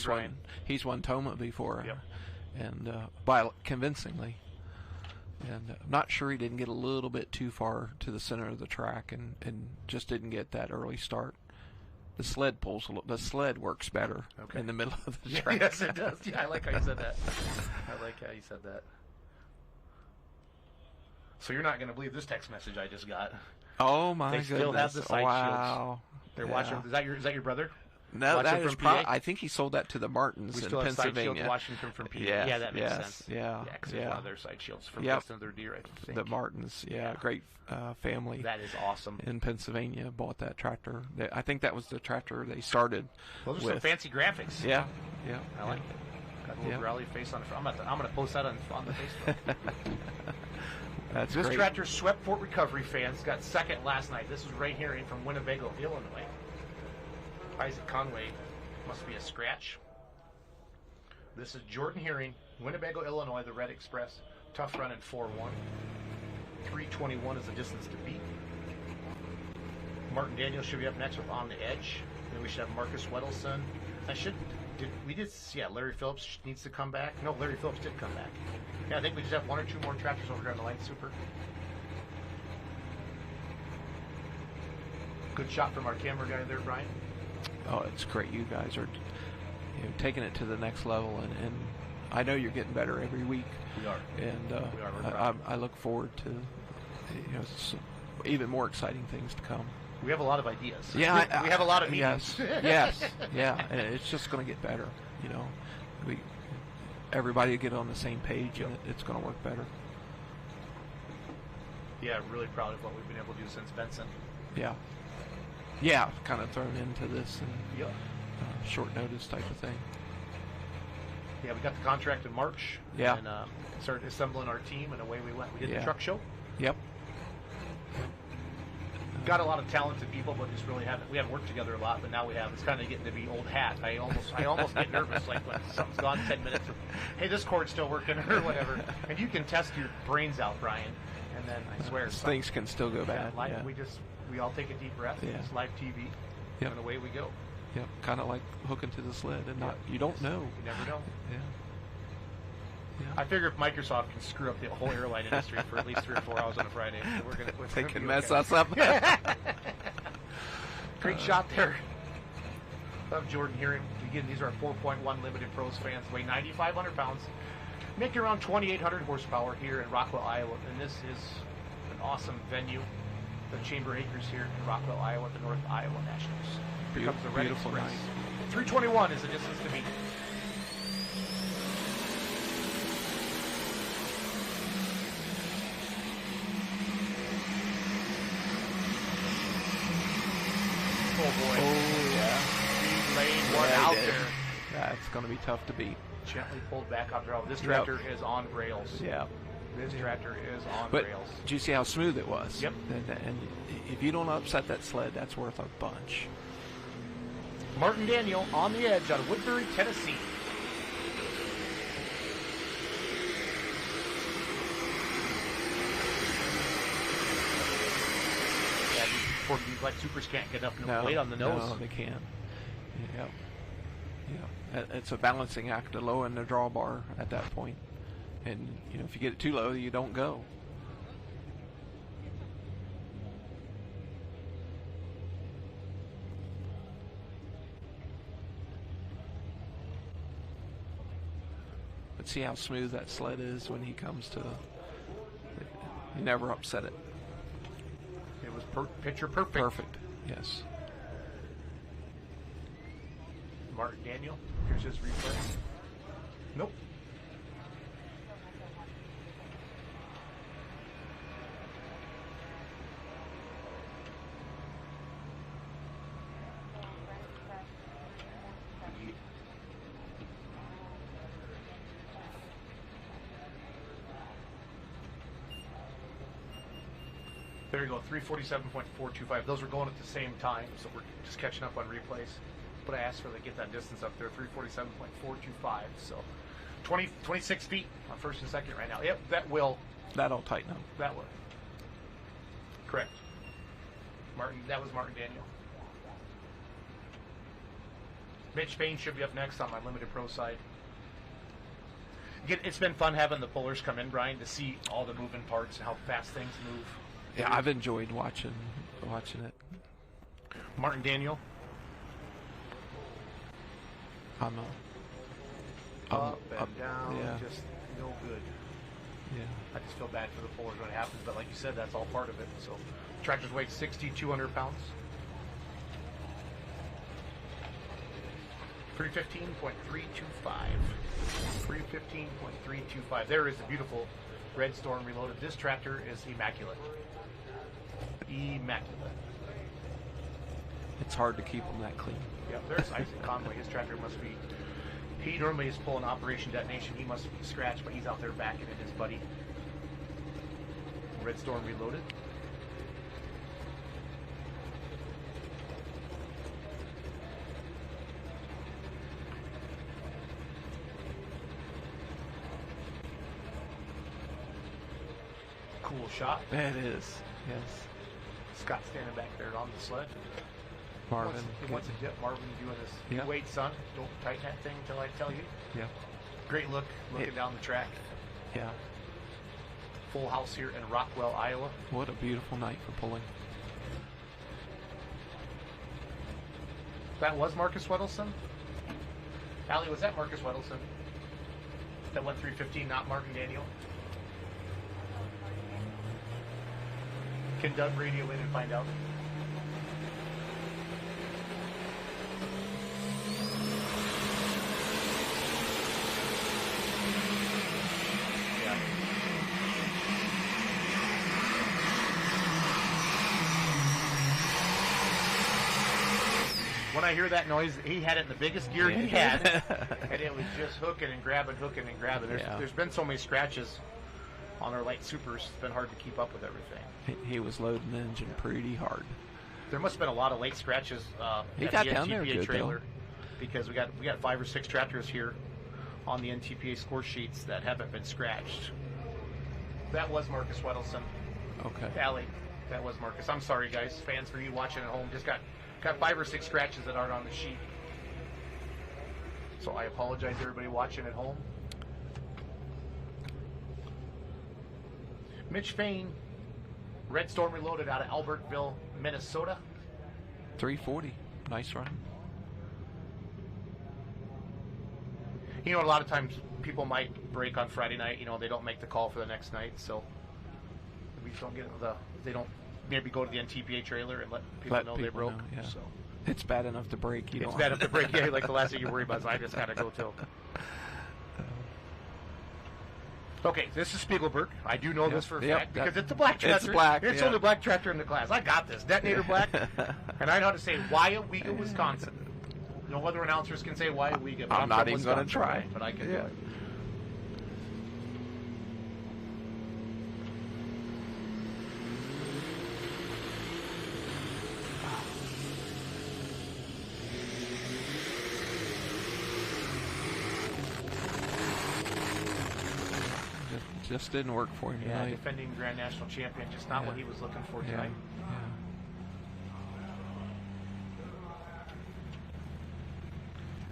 he's won Toma before, yep. And convincingly. And I'm not sure he didn't get a little bit too far to the center of the track and just didn't get that early start. The sled works better in the middle of the track. Yes, it does. Yeah, I like how you said that. So you're not going to believe this text message I just got. Oh my goodness! They still have the side wow. shields. They're watching. Is that your brother? No, that is I think he sold that to the Martins in Pennsylvania. Side shields Washington from PA. Yeah, that makes sense. Yeah, because it's one of their side shields from Preston, their deer, I think. The Martins, great family. That is awesome. In Pennsylvania, bought that tractor. I think that was the tractor they started. Those are some fancy graphics. Yeah. I like it. Got a little growly face on it. I'm going to post that on the Facebook. This tractor swept Fort Recovery fans. Got second last night. This is Ray Herring from Winnebago, Illinois. Isaac Conway must be a scratch. This is Jordan Herring, Winnebago, Illinois, the Red Express. Tough run in 4-1. 3:21 is the distance to beat. Martin Daniels should be up next with On the Edge. Then we should have Marcus Weddleson. Yeah, Larry Phillips needs to come back. No, Larry Phillips did come back. Yeah, I think we just have 1 or 2 more tractors over here on the line. Super. Good shot from our camera guy there, Brian. Oh, it's great. You guys are taking it to the next level, and I know you're getting better every week. We are. And we are. I look forward to even more exciting things to come. We have a lot of ideas. Yeah, we have a lot of meetings. Yes, yeah, and it's just going to get better. Everybody will get on the same page, and it's going to work better. Yeah, really proud of what we've been able to do since Benson. Yeah, kind of thrown into this and short notice type of thing. Yeah, we got the contract in March. Yeah. And started assembling our team, and away we went. We did the truck show. Yep. Got a lot of talented people, but just really we haven't worked together a lot. But now we have. It's kind of getting to be old hat. I almost get nervous, like when something's gone 10 minutes. Hey, this cord's still working or whatever. And you can test your brains out, Brian. And then I swear things can still go bad. Yeah, we all take a deep breath. Yeah. It's live TV. Yep. And away we go. Yep. Kind of like hooking to the sled, and you don't know. You never know. Yeah. I figure if Microsoft can screw up the whole airline industry for at least 3 or 4 hours on a Friday, they can mess us up. Great shot there of Jordan Hearing. Again, these are our 4.1 Limited Pros fans. Weigh 9,500 pounds. Make around 2,800 horsepower here in Rockwell, Iowa. And this is an awesome venue, the Chamber Acres here in Rockwell, Iowa, the North Iowa Nationals. Here comes the Red Beautiful Express. night. 321 is the distance to beat. Oh boy. Oh yeah. He laid one out there. That's going to be tough to beat. Gently pulled back on rail. This tractor is on rails. Yeah. This tractor is on but rails. Did you see how smooth it was? Yep. And if you don't upset that sled, that's worth a bunch. Martin Daniel on the edge out of Woodbury, Tennessee. Yeah, these light supers can't get enough weight on the nose. No, they can't. Yeah. It's a balancing act to low in the drawbar at that point. And, if you get it too low, you don't go. But see how smooth that sled is when he comes to... You never upset it. It was picture perfect. Perfect, yes. Martin Daniel, here's his replay. Nope. There you go, 347.425. Those were going at the same time, so we're just catching up on replays. But I asked for to get that distance up there, 347.425. So 26 feet on first and second right now. Yep, that'll tighten up. That will. Correct. That was Martin Daniel. Mitch Payne should be up next on my Limited Pro side. It's been fun having the pullers come in, Brian, to see all the moving parts and how fast things move. Yeah, I've enjoyed watching it. Martin Daniel. Up and down, yeah. just no good. Yeah. I just feel bad for the pullers when it happens, but like you said, that's all part of it. So, tractor's weight 6,200 pounds. 315.325. 315.325. There is the beautiful Red Storm Reloaded. This tractor is immaculate. Immaculate. It's hard to keep them that clean. Yeah, there's Isaac Conway. His tractor must be... He normally is pulling Operation Detonation. He must be scratched, but he's out there backing it, his buddy. Red Storm Reloaded. Cool shot. That is, yes. Scott standing back there on the sled. Marvin. He wants to dip Marvin doing this. Yeah. Wait, son, don't tighten that thing until I tell you. Yeah. Great look, looking down the track. Yeah. Full house here in Rockwell, Iowa. What a beautiful night for pulling. That was Marcus Weddleson? Allie, was that Marcus Weddleson? That went 3:15, not Martin Daniel? Can Doug radio in and find out? Yeah. When I hear that noise, he had it in the biggest gear he had, and it was just hooking and grabbing. There's been so many scratches on our light supers, it's been hard to keep up with everything. He was loading the engine pretty hard. There must have been a lot of late scratches He at got the down there NTPA good, trailer, because we got 5 or 6 tractors here on the NTPA score sheets that haven't been scratched. That was Marcus Weddleson. Okay. Allie, that was Marcus. I'm sorry, guys, fans, for you watching at home. Just got 5 or 6 scratches that aren't on the sheet. So I apologize to everybody watching at home. Mitch Fain, Red Storm Reloaded out of Albertville, Minnesota. 340. Nice run. You know, a lot of times people might break on Friday night. You know, they don't make the call for the next night, so we don't get they don't maybe go to the NTPA trailer and let people know they broke. Yeah. So it's bad enough to break. It's bad enough to break. Yeah, like the last thing you worry about is I just gotta go till. Okay, this is Spiegelberg. I do know this for a fact because it's a black tractor. It's black. It's the only black tractor in the class. I got this. Detonator black. And I know how to say Weyauwega, Wisconsin. No other announcers can say Weyauwega. I'm not even going to try. But I can do it. Just didn't work for him tonight. Defending Grand National Champion, just not what he was looking for tonight.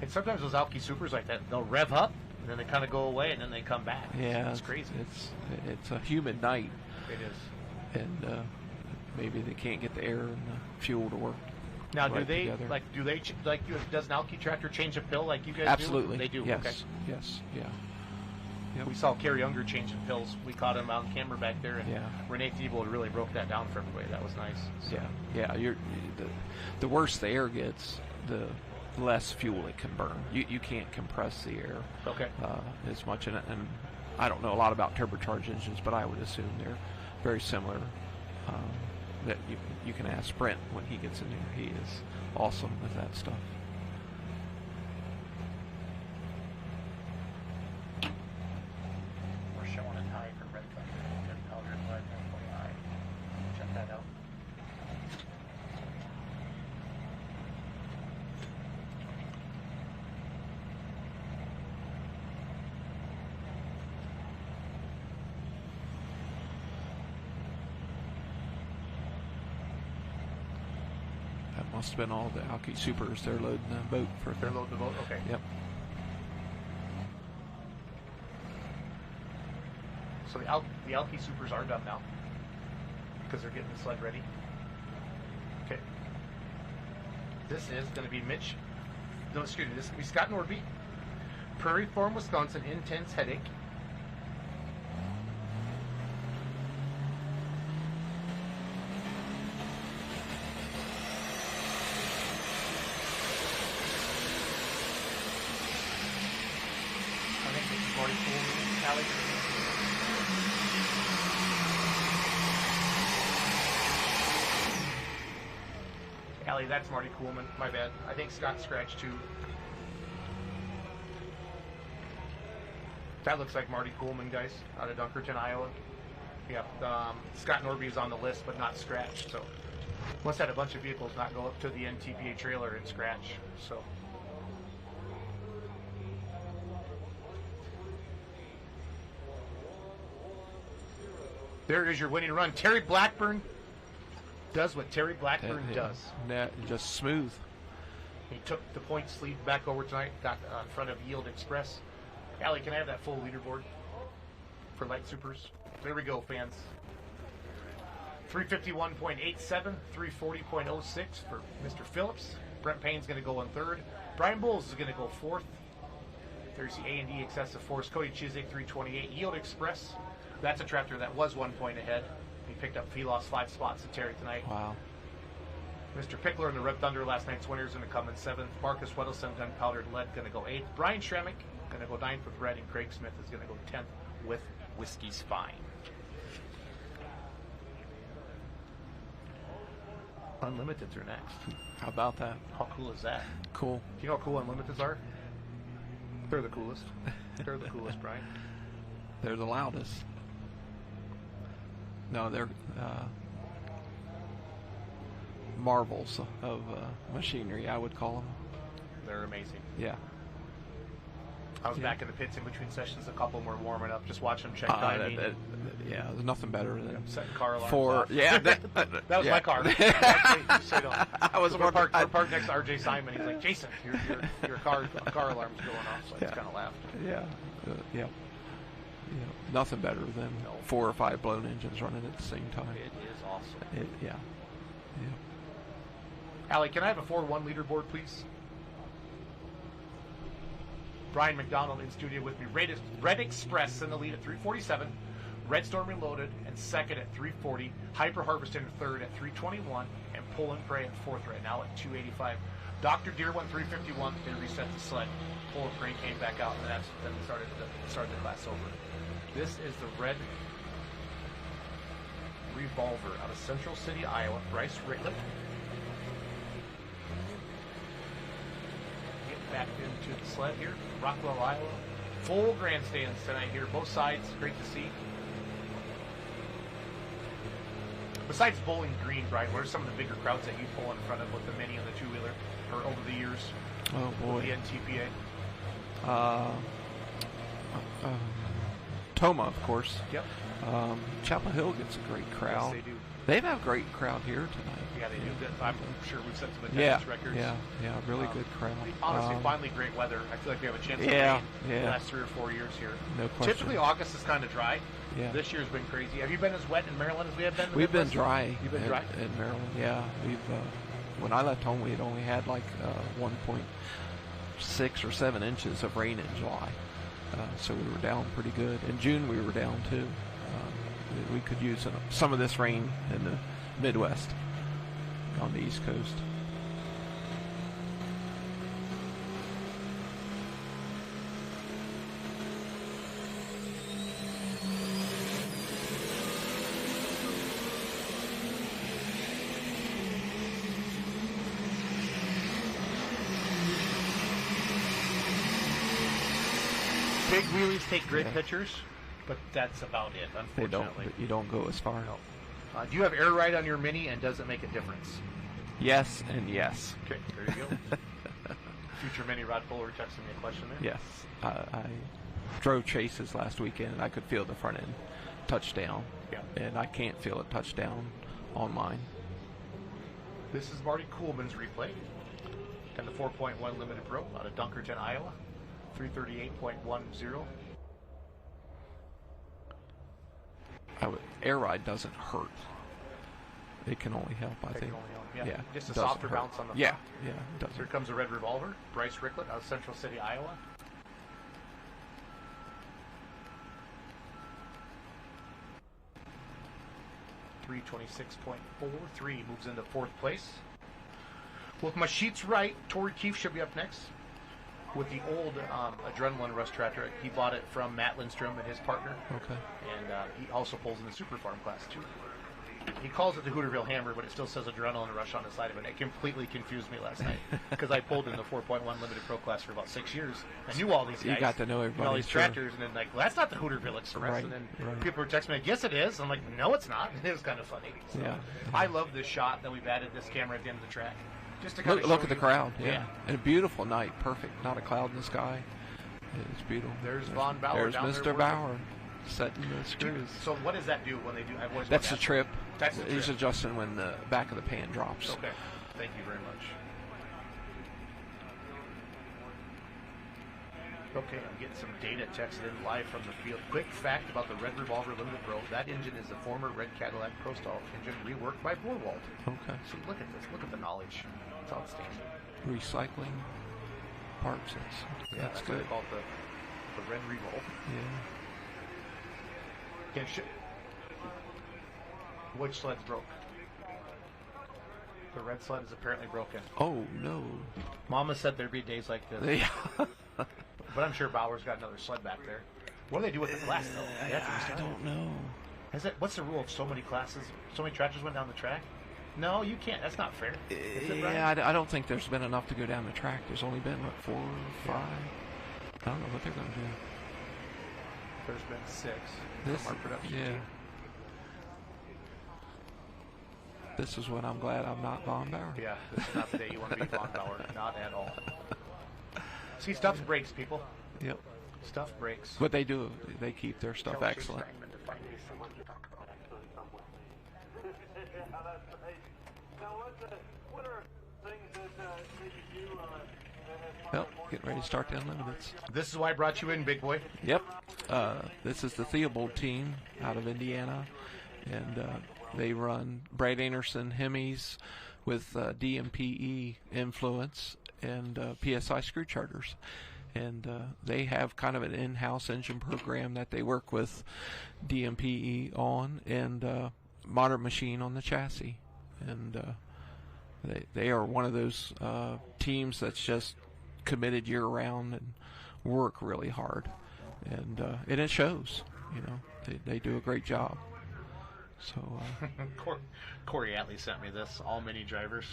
And sometimes those Alki Supers like that, they'll rev up, and then they kind of go away, and then they come back. Yeah, it's crazy. It's a humid night. It is. And maybe they can't get the air and the fuel to work. Now, right together. Does an Alki tractor change a pill like you guys Absolutely. do? They do. Yes. Okay. Yes. Yeah. Yep. We saw Kerry Unger changing pills. We caught him on camera back there, and Renee Thibault really broke that down for everybody. That was nice. So. Yeah. The worse the air gets, the less fuel it can burn. You can't compress the air as much in it. And I don't know a lot about turbocharged engines, but I would assume they're very similar. That you can ask Brent when he gets in there. He is awesome with that stuff. We're showing a tie for Red Thunder. Check that out. Must have been all the Alki Supers. They're loading the boat for. They're loading the boat. Okay. Yep. So the Alki Supers are done now because they're getting the sled ready. Okay. This is going to be Mitch. No, excuse me. This is going to be Scott Norby. Prairie Farm, Wisconsin. Intense headache. Allie, that's Marty Kuhlman. My bad. I think Scott scratched too. That looks like Marty Kuhlman, guys, out of Dunkerton, Iowa. Yep. Scott Norby is on the list, but not scratched. So must have had a bunch of vehicles not go up to the NTPA trailer and scratch. So. There is your winning run. Terry Blackburn Does what Terry Blackburn does. Just smooth. He took the points lead back over tonight, got in front of Yield Express. Allie, can I have that full leaderboard for Light Supers? There we go, fans. 351.87, 340.06 for Mr. Phillips. Brent Payne's going to go in third. Brian Bowles is going to go fourth. There's the A&D Excessive Force. Cody Chiswick, 328. Yield Express, that's a tractor that was 1 point ahead. He lost 5 spots to Terry tonight. Wow. Mr. Pickler and the Red Thunder, last night's winner, is going to come in 7th. Marcus Weddleson, Gunpowdered Lead, going to go 8th. Brian Shremick going to go 9th with Red, and Craig Smith is going to go 10th with Whiskey's Fine. Unlimiteds are next. How about that? How cool is that? Cool. Do you know how cool Unlimiteds are? They're the coolest. They're the coolest, Brian. They're the loudest. No, they're marvels of machinery, I would call them. They're amazing. Yeah. I was back in the pits in between sessions. A couple of them were warming up, just watching them check timing. Yeah, there's nothing better than setting car alarms off. Yeah, that was my car. I was parked next to RJ Simon. He's like, Jason, your car alarm's going off. So I just kind of laughed. Yeah. Nothing better than 4 or 5 blown engines running at the same time. It is awesome. Yeah. Allie, can I have a 4-1 leaderboard, please? Brian McDonald in studio with me. Red Express in the lead at 347. Red Storm Reloaded and second at 340. Hyper Harvest in third at 321. And Pull and Pray in fourth right now at 285. Dr. Deer went 351. They reset the sled. Pull and Pray came back out, and then started the class over. This is the Red Revolver out of Central City, Iowa. Bryce Ricklett. Back into the sled here. Rockwell, Iowa. Full grandstands tonight here. Both sides. Great to see. Besides Bowling Green, Brian, what are some of the bigger crowds that you pull in front of with the Mini and the two-wheeler or over the years? Oh, boy. With the NTPA? Toma, of course. Yep. Chapel Hill gets a great crowd. Yes, they do. They have a great crowd here tonight. Yeah, they do. I'm sure we've set some attendance records. Yeah, really good crowd. Honestly, finally great weather. I feel like we have a chance to rain the last 3 or 4 years here. No question. Typically, August is kind of dry. Yeah. This year's been crazy. Have you been as wet in Maryland as we have been? We've been dry. You've been dry? In Maryland, yeah. We've when I left home, we had only had like 1.6 or 7 inches of rain in July. So we were down pretty good. In June, we were down too. We could use some of this rain in the Midwest on the East Coast. Big wheelies take great pictures, but that's about it, unfortunately. You don't go as far. No. Do you have air ride on your Mini, and does it make a difference? Yes and yes. Okay, there you go. Future Mini Rod Fuller texting me a question there. Yes. I drove chases last weekend, and I could feel the front end touchdown. Yeah. And I can't feel a touchdown on mine. This is Marty Kuhlman's replay. And the 4.1 Limited Pro out of Dunkerton, Iowa. 338.10. Air ride doesn't hurt. It can only help, I think. Yeah. Just a softer bounce on the front. Yeah, it does. Here comes a Red Revolver. Bryce Ricklett out of Central City, Iowa. .326.43 moves into fourth place. With my sheets right, Tori Keefe should be up next. With the old Adrenaline Rush tractor, he bought it from Matt Lindstrom and his partner. Okay. And he also pulls in the Super Farm class too. He calls it the Hooterville Hammer, but it still says Adrenaline Rush on the side of it. It completely confused me last night because I pulled in the 4.1 Limited Pro class for about 6 years. I knew all these guys. You got to know everybody. All these tractors, and then well, that's not the Hooterville Express. Right, and then people were texting me, yes, it is. I'm like, no, it's not. And it was kind of funny. So I love this shot that we've added this camera at the end of the track. Just to look at the crowd, and a beautiful night, perfect, not a cloud in the sky. It's beautiful. There's Von Bauer. There's Mr. Bauer setting the screws. So what does that do when they do? That's a trip. That's the He's trim. adjusting when the back of the pan drops. Okay. Thank you very much. Okay, I'm getting some data texted in live from the field. Quick fact about the Red Revolver Limited Pro. That engine is a former Red Cadillac Pro Style engine reworked by Borwald. Okay. So look at this. Look at the knowledge. It's outstanding. Recycling parts. That's What good. they call it, the Red Revolve. Yeah. Which sled's broke? The red sled is apparently broken. Oh, no. Mama said there'd be days like this. Yeah. But I'm sure Bauer's got another sled back there. What do they do with the class, though? They have to I restart don't know. What's the rule of so many classes? So many tractors went down the track? No, you can't. That's not fair. Is it, Brian? Yeah, I don't think there's been enough to go down the track. There's only been, 4 or 5? I don't know what they're going to do. There's been 6 This, from our production yeah. team. This is when I'm glad I'm not Von Bauer. Yeah, this is not the day you want to be Von Bauer. Not at all. See, stuff breaks, people. Yep. Stuff breaks. What they do, they keep their stuff excellent. Well, getting ready to start the Unlimiteds. This is why I brought you in, big boy. Yep. This is the Theobald team out of Indiana, and they run Brad Anderson Hemis with DMPE influence and PSI screw charters. And they have kind of an in-house engine program that they work with DMPE on, and Modern Machine on the chassis. And they are one of those teams that's just committed year-round and work really hard. And it shows, They do a great job. So Corey Atley sent me this, all mini drivers.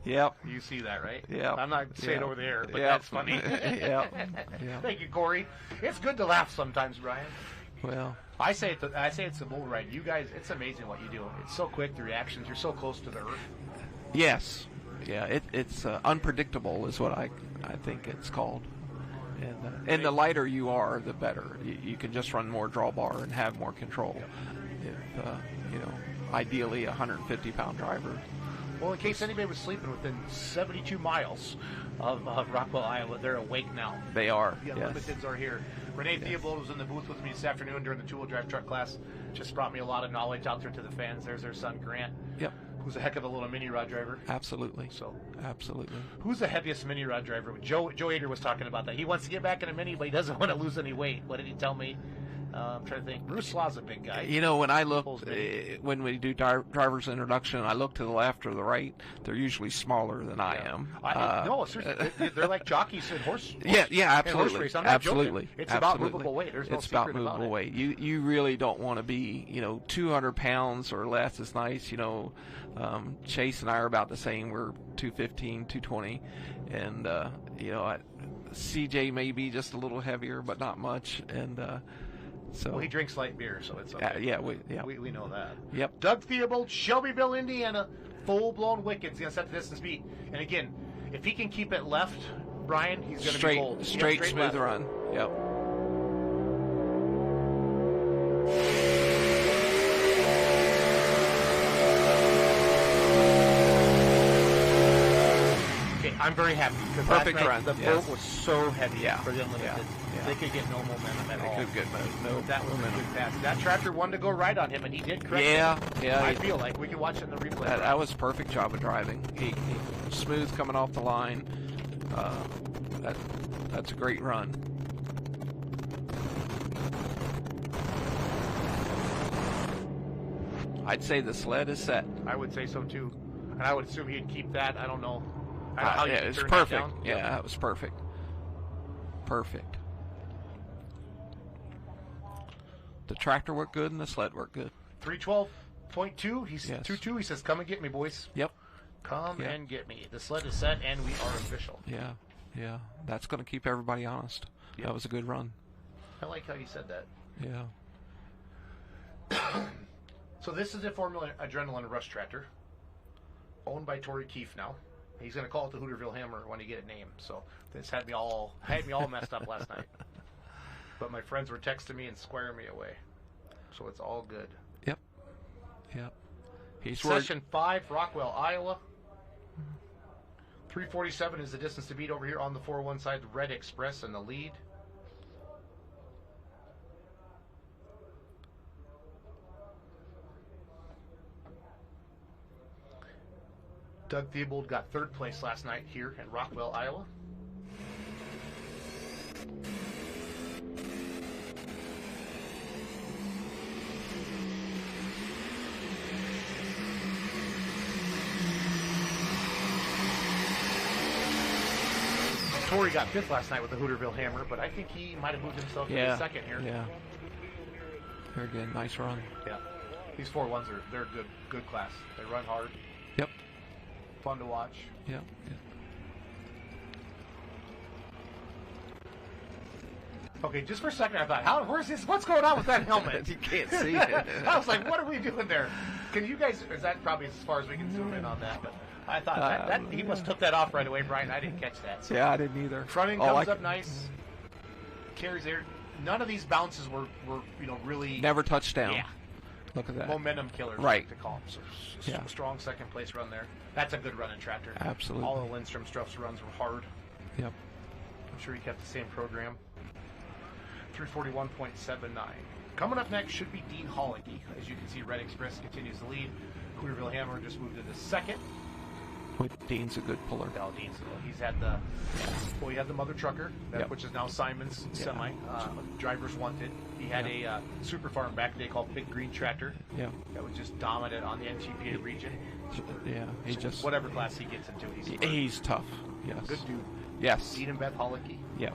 Yep. You see that, right? Yeah. I'm not saying over the air, but Yep. that's funny. Yep. Thank you, Corey. It's good to laugh sometimes, Brian. Well, I say it's a bull ride. You guys, it's amazing what you do. It's so quick, the reactions. You're so close to the earth. yes. Yeah, it's unpredictable is what I think it's called. And the lighter you are, the better. You can just run more drawbar and have more control. If ideally a 150-pound driver. Well, in case anybody was sleeping within 72 miles of Rockwell, Iowa, they're awake now. They are. The Yes. Unlimiteds are here. Renee Theobald was in the booth with me this afternoon during the two-wheel drive truck class. Just brought me a lot of knowledge out there to the fans. There's their son, Grant. Yep. Who's a heck of a little mini rod driver. Absolutely. So, absolutely. Who's the heaviest mini rod driver? Joe Ader was talking about that. He wants to get back in a mini, but he doesn't want to lose any weight. What did he tell me? I'm trying to think. Bruce Law's a big guy. When I look, when we do driver's introduction, I look to the left or the right. They're usually smaller than I am. No, seriously, they're like jockeys in horse. Yeah, absolutely. Horse race. I'm not absolutely. Joking. It's absolutely. about movable weight. There's no it's about secret movable about weight. You really don't want to be 200 pounds or less is nice. Chase and I are about the same. We're 215, 220, and CJ may be just a little heavier, but not much, and. So he drinks light beer, so it's okay. We know that. Yep. Doug Theobald, Shelbyville, Indiana, full-blown wicked. He's going to set the distance beat. And again, if he can keep it left, Brian, he's going to be bold. Straight, smooth left. run. Yep. Okay, I'm very happy. Perfect run. The boat was so heavy for the Unlimited. Yeah. They could get no momentum at all. They could get no That was momentum. a good pass. That tractor wanted to go right on him, and he did correct Yeah. I feel like we can watch it in the replay. That was a perfect job of driving. He smooth coming off the line. That's a great run. I'd say the sled is set. I would say so too, and I would assume he'd keep that. I don't know. It's perfect. Yeah, that was perfect. Perfect. The tractor worked good and the sled worked good. 312.2. He's 2.2. He says, "Come and get me, boys." Yep. Come and get me. The sled is set, and we are official. Yeah. That's going to keep everybody honest. Yep. That was a good run. I like how you said that. Yeah. So this is a Formula Adrenaline Rush tractor, owned by Tory Keefe now. He's going to call it the Hooterville Hammer when he get it named. So this had me all messed up last night. But my friends were texting me and squaring me away. so it's all good. Yep. Yep. He's Session 5, Rockwell, Iowa. 3:47 is the distance to beat over here on the 401 side. Red Express in the lead. Doug Theobald got third place last night here at Rockwell, Iowa. Torrey got fifth last night with the Hooterville Hammer, but I think he might have moved himself to the second here. Yeah. Here again, nice run. Yeah. These 4-1s they're good class. They run hard. Yep. Fun to watch. Yep. Okay, just for a second I thought, where's this? What's going on with that helmet? You can't see it. I was like, what are we doing there? Can you guys? Is that probably as far as we can zoom in on that? But I thought that he must have took that off right away, Brian. I didn't catch that. So Yeah, I didn't either. front end comes up nice. Carries there. None of these bounces were really Never touched down. Yeah. Look at that. Momentum killers, Right. to call them. So Yeah. strong second place run there. That's a good running tractor. Absolutely. All of Lindstrom Struff's runs were hard. Yep. I'm sure he kept the same program. 341.79. Coming up next should be Dean Hollicky. As you can see, Red Express continues the lead. Hooterville Hammer just moved to the second. Dean's a good puller. No, he's had he had the mother trucker, which is now Simon's semi. Drivers wanted. He had a super farm back day called Big Green Tractor. Yeah. That was just dominant on the NTPA region. Yeah, he So just whatever class he gets into, he's tough. Yes. Good dude. Yes. Dean and Beth Hollicky. Yeah.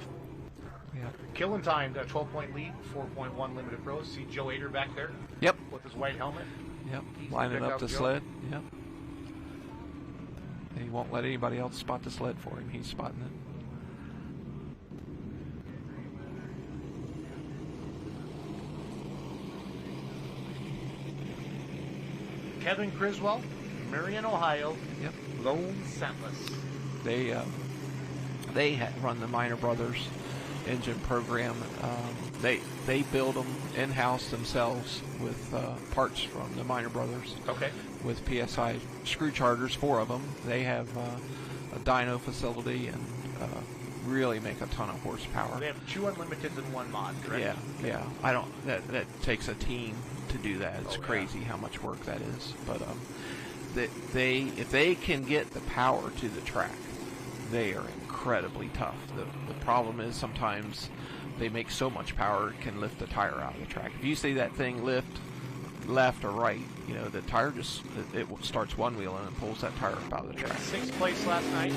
Yeah. Killing time, a 12-point lead, 4.1 limited pros. See Joe Ader back there? Yep. With his white helmet. Yep. He's Lining picked up out the Joe. sled. Yep. He won't let anybody else spot the sled for him. He's spotting it. Kevin Criswell, Marion, Ohio. Yep. Lone Scentless. They run the Minor Brothers engine program. They build them in-house themselves with parts from the Minor Brothers. Okay. With PSI screw chargers, 4 of them. They have a dyno facility and really make a ton of horsepower. They have 2 unlimiteds and 1 mod, correct? Yeah. I don't. That takes a team to do that. It's crazy how much work that is. But if they can get the power to the track, they are incredibly tough. The problem is sometimes they make so much power it can lift the tire out of the track. If you see that thing lift left or right, the tire just it starts one wheeling and pulls that tire up out of the track. 6th place last night.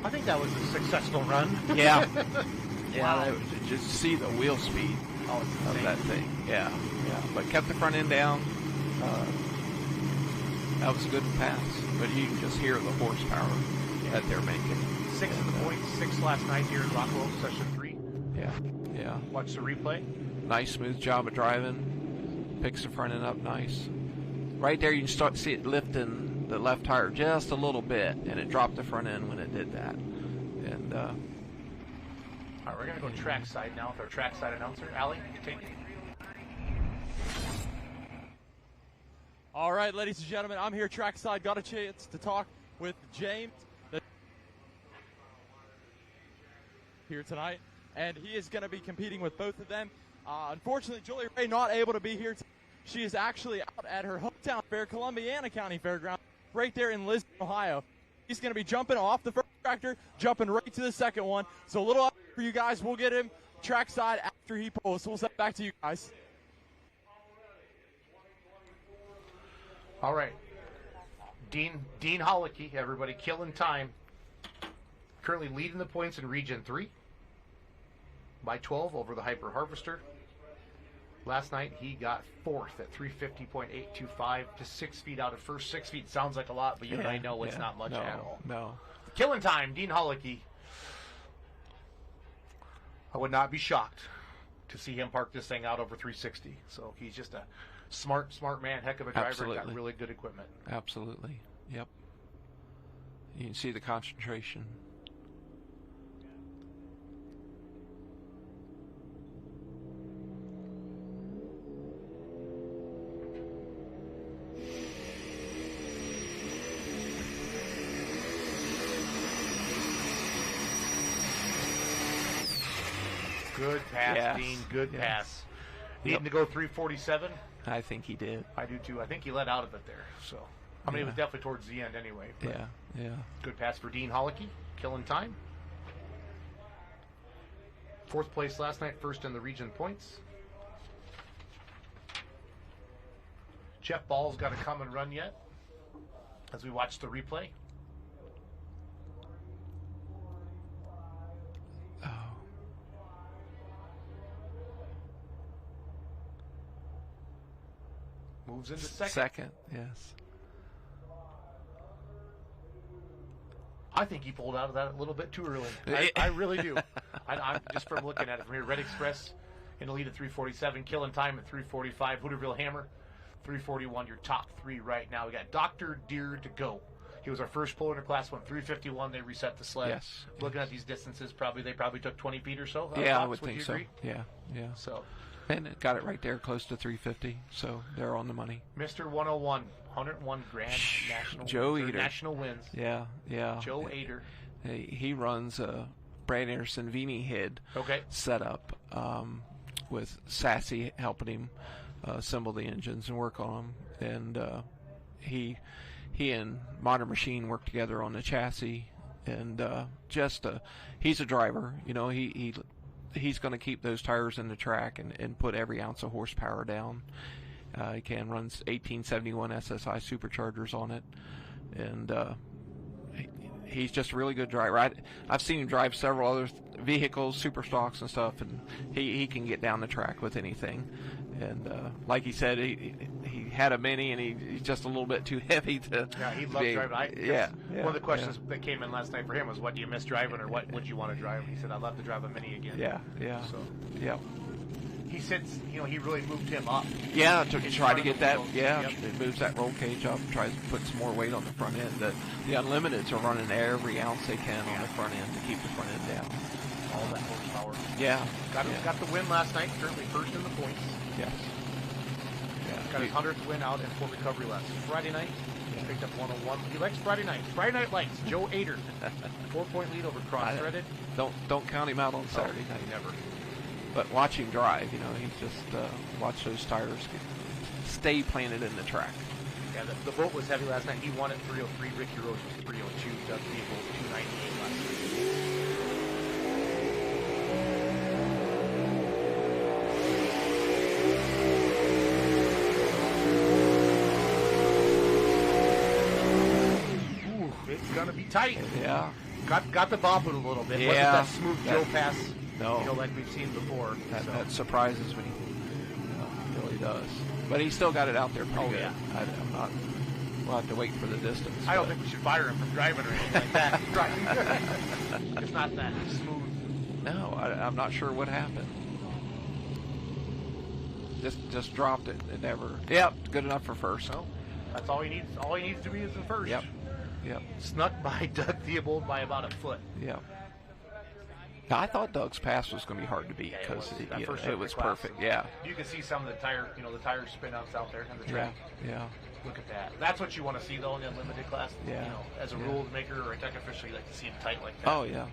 I think that was a successful run. Yeah. Wow. Just see the wheel speed of that thing. Yeah. But kept the front end down. That was a good pass. But you can just hear the horsepower that they're making. 6 in the points, 6 last night here at Rockwell, session 3. Yeah. Watch the replay. Nice, smooth job of driving. Picks the front end up nice. Right there, you can start to see it lifting the left tire just a little bit, and it dropped the front end when it did that. And all right, we're going to go trackside now with our trackside announcer. Allie, take it. All right, ladies and gentlemen, I'm here trackside. Got a chance to talk with James here tonight, and he is going to be competing with both of them. Unfortunately, Julie Ray not able to be here. She is actually out at her hometown fair, Columbiana County Fairground, right there in Lisbon, Ohio. He's going to be jumping off the first tractor, jumping right to the second one. So a little up for you guys. We'll get him trackside after he pulls. So we'll send it back to you guys. All right. Dean Hollicky, everybody, killing time. Currently leading the points in Region 3 by 12 over the Hyper Harvester. Last night he got 4th at 350.825 to 6 feet out of first. 6 feet sounds like a lot, but you and I know it's not much at all. No. Killing time, Dean Hollicky. I would not be shocked to see him park this thing out over 360. So he's just a smart man, heck of a driver. Absolutely. Got really good equipment. Absolutely. Yep. You can see the concentration. Good pass, Yes. Dean. Good Yes. pass. Needing Yep. to go 347. I think he did. I do too. I think he let out of it there. So, I mean, it was Yeah. definitely towards the end anyway. but Yeah, yeah. Good pass for Dean Hollicky, killing time. 4th place last night, 1st in the region points. Jeff Ball's got to come and run yet as we watch the replay. Oh. Moves into second. Second, yes. I think he pulled out of that a little bit too early. I really do. I'm just from looking at it from here. Red Express in the lead at 347, killing time at 345. Hooterville Hammer, 341. Your top 3 right now. We got Dr. Deer to go. He was our first puller in the class, went 351. They reset the sled. Yes. Looking at these distances, they probably took 20 feet or so. Yeah, I tops. would think you so. agree? Yeah, yeah. So, And it got it right there, close to 350. So they're on the money. Mr. 101, 101 grand national Joe wins, or Eder. national wins. Yeah, yeah. Joe Eder. He runs a Brad Anderson Vini head Okay. setup with Sassy helping him assemble the engines and work on them. And he and Modern Machine work together on the chassis. And he's a driver. You know, he's going to keep those tires in the track and put every ounce of horsepower down. He runs 1871 SSI superchargers on it, and he's just a really good driver. I've seen him drive several other vehicles, super stocks and stuff, and he can get down the track with anything. And like he said, he had a Mini, and he's just a little bit too heavy to. Yeah, he loves driving. Yeah, one of the questions that came in last night for him was, "What do you miss driving, or what would you want to drive?" He said, "I'd love to drive a Mini again." Yeah, yeah. So yeah. he sits. He really moved him up. Yeah, to try to get that. Yeah, Yep. it moves that roll cage up, tries to put some more weight on the front end. The Unlimiteds are running every ounce they can on the front end to keep the front end down. All that horsepower. Yeah. Got the win last night. Currently first in the points. Yes. Got his 100th win out in full recovery last Friday night. He picked up 101. He likes Friday nights. Friday night lights. Joe Eder. 4-point lead over cross-threaded. Don't count him out on Saturday night. Never. But watch him drive. He's just watch those tires stay planted in the track. Yeah, the boat was heavy last night. He won at 303. Ricky Rose was 302. Doug Beagle 298 last night. It's gonna be tight. Yeah. Got the bob with a little bit. Yeah. Wasn't that smooth Joe pass? No. Like we've seen before. That surprises me. It really does. But he still got it out there pretty good. Yeah. I'm not. We'll have to wait for the distance. I don't think we should fire him from driving or anything like that. It's not that smooth. No, I'm not sure what happened. Just dropped it. It never. Yep, good enough for first. No, that's all he needs. All he needs to be is in first. Yep. Snuck by Doug Theobald by about a foot. Yep. Now, I thought Doug's pass was going to be hard to beat because it was perfect. Yeah. You can see some of the tire spin outs out there on the track. Yeah. Look at that. That's what you want to see though in the unlimited class. Yeah. As a rules maker or a tech official, you like to see it tight like that. Oh yeah,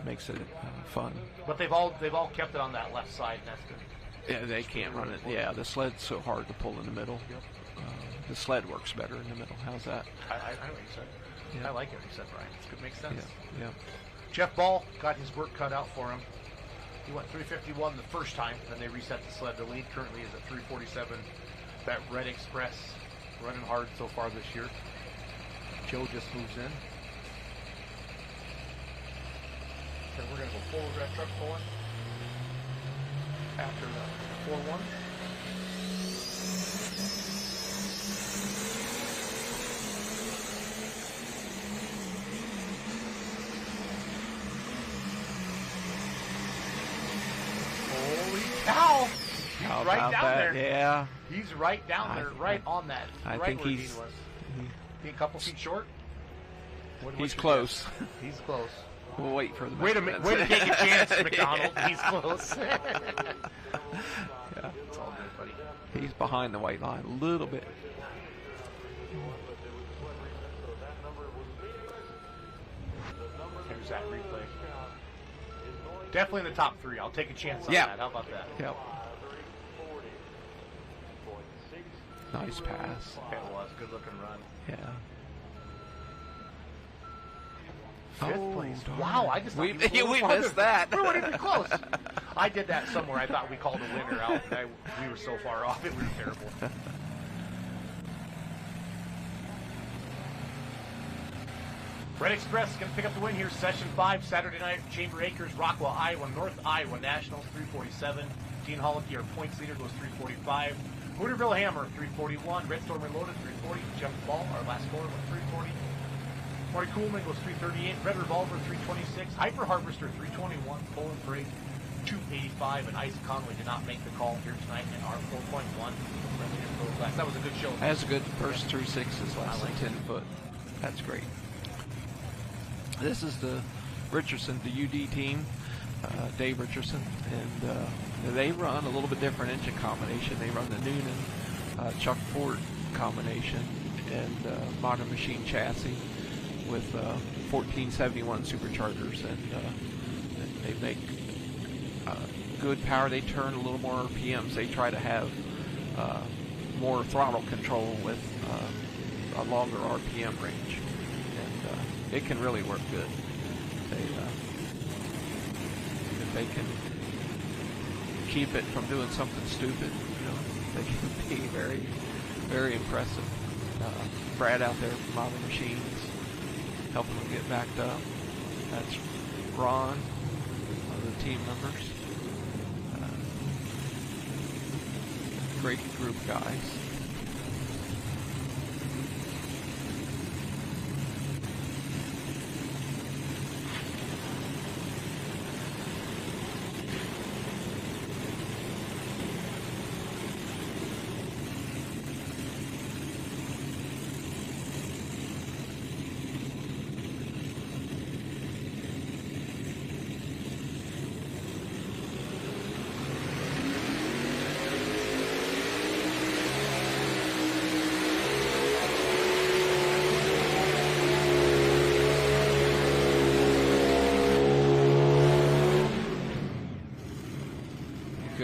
makes it fun. But they've all kept it on that left side, and that's good. Yeah, they can't run it. Yeah, the sled's so hard to pull in the middle. Yep. The sled works better in the middle. How's that? I know what you said. Yeah. I like it. You said Brian. It makes sense. Yeah. Jeff Ball got his work cut out for him. He went 351 the first time, then they reset the sled. The lead currently is at 347. That Red Express running hard so far this year. Joe just moves in. And we're going to go forward that truck forward after the 4-1. Holy cow! How He's right about down that? there. Yeah. He's right down there, right on that. I right think where he's Dean was. Be a couple feet short. He's close. He's close. We'll wait for the Wait a minute. Way to take a chance, McDonald. He's close. Yeah. It's all good, buddy. He's behind the white line a little bit. Here's that replay. Definitely in the top 3. I'll take a chance on Yeah. that. How about that? Yep. Nice pass. It was a good looking run. Yeah. Fifth place. darn. Wow, I just thought we he was farther. missed that. We weren't even close. I did that somewhere. I thought we called a winner out. And we were so far off. It was terrible. Red Express is going to pick up the win here. Session 5, Saturday night, Chamber Acres, Rockwell, Iowa, North Iowa Nationals, 347. Dean Hollicky, our points leader, goes 345. Hooterville Hammer, 341. Red Storm Reloaded, 340. Jeff Ball, our last scorer, went 340. Marty Coolman goes 338. Red Revolver, 326. Hyper Harvester, 321. Poland Parade, 285. And Isaac Conway did not make the call here tonight in our 4.1 class. That was a good show. That's a good first 3 6s, less than 10 foot. That's great. This is the Richardson, the UD team, Dave Richardson, and they run a little bit different engine combination. They run the Noonan Chuck Ford combination and modern machine chassis with 1471 superchargers, and they make good power. They turn a little more RPMs. They try to have more throttle control with a longer RPM range, and it can really work good. If they can keep it from doing something stupid, they can be very, very impressive. Brad out there from Modern Machines, helping them get backed up. That's Ron, one of the team members. Great group of guys.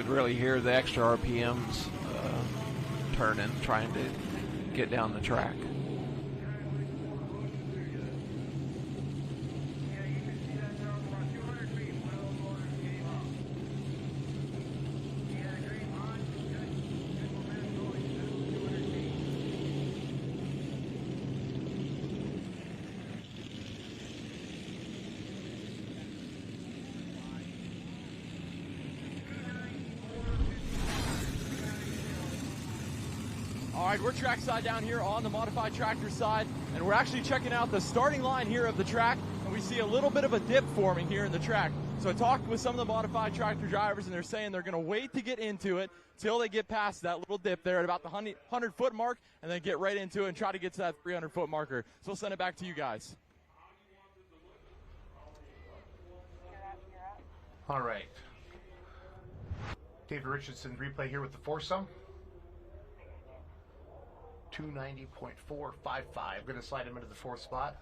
Really hear the extra RPMs turning, trying to get down the track. All right, we're trackside down here on the modified tractor side, and we're actually checking out the starting line here of the track, and we see a little bit of a dip forming here in the track. So I talked with some of the modified tractor drivers, and they're saying they're going to wait to get into it till they get past that little dip there at about the 100-foot mark, and then get right into it and try to get to that 300-foot marker. So we'll send it back to you guys. All right. David Richardson replay here with the foursome. 290.455. Going to slide him into the fourth spot.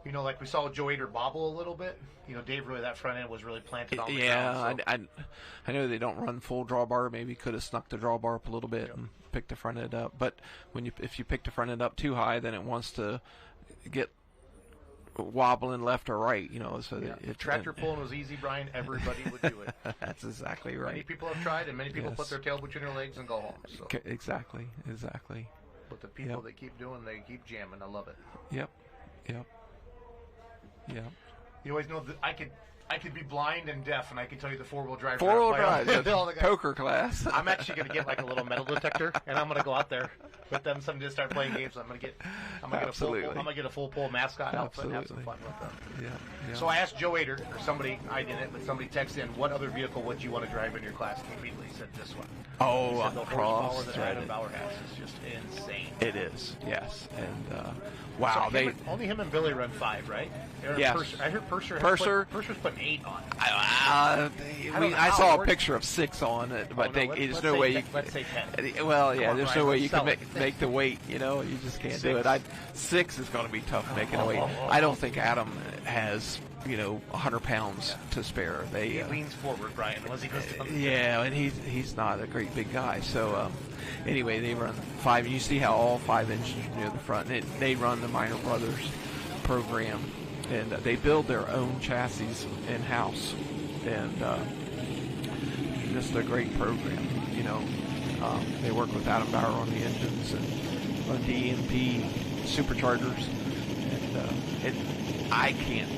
Like we saw Joe Ader bobble a little bit. Dave really, that front end was really planted on the ground. Yeah, so. I know they don't run full drawbar. Maybe could have snuck the drawbar up a little bit and picked the front end up. But if you pick the front end up too high, then it wants to get wobbling left or right, so if tractor pulling was easy, Brian, everybody would do it. That's exactly right. Many people have tried, and many people put their tail between their legs and go home. So. Exactly. But the people that keep doing, they keep jamming. I love it. Yep. You always know that I could be blind and deaf, and I can tell you the four-wheel drive. Poker class. I'm actually going to get like a little metal detector, and I'm going to go out there with them someday to start playing games. I'm gonna get a full pull mascot outfit and have some fun with them. Yeah. So I asked Joe Ader, or somebody, I didn't, but somebody texted in, what other vehicle would you want to drive in your class? And immediately said this one. Oh, he said the horsepower that cross-threaded. Adam Bauer has is just insane. It is, yes. And wow, so only him and Billy run 5, right? Yes. I heard Purser's putting 8 on. I saw a picture of 6 on it, but there's no way you. Let's say 10. Well, yeah, Come on, there's Brian, no way you can let's make the weight. You know, you just can't do 6. it. 6 is going to be tough making the weight. I don't think Adam has 100 pounds to spare. He leans forward, Brian, unless he goes down. Yeah, and he's not a great big guy. So anyway, they run 5. You see how all 5 engines are near the front. They run the Minor Brothers program, and they build their own chassis in house, and just a great program. They work with Adam Bauer on the engines and on DMP superchargers, and I can't.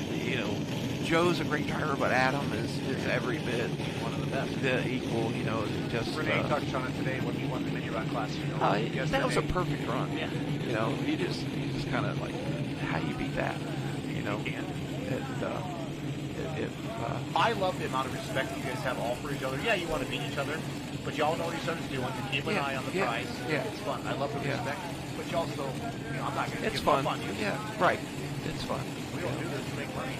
Joe's a great driver, but Adam is every bit one of the best. Equal, just Renee touched on it today when he won the mini run class. That was a perfect run. Yeah. He just kind of like, how you beat that? I love the amount of respect you guys have all for each other. Yeah, you want to beat each other, but you all know what each other's doing. You keep an eye on the prize. Yeah. It's fun. I love the respect, but you also, I'm not going to give fun. up on you. Yeah, right. It's fun. We don't do this to make money.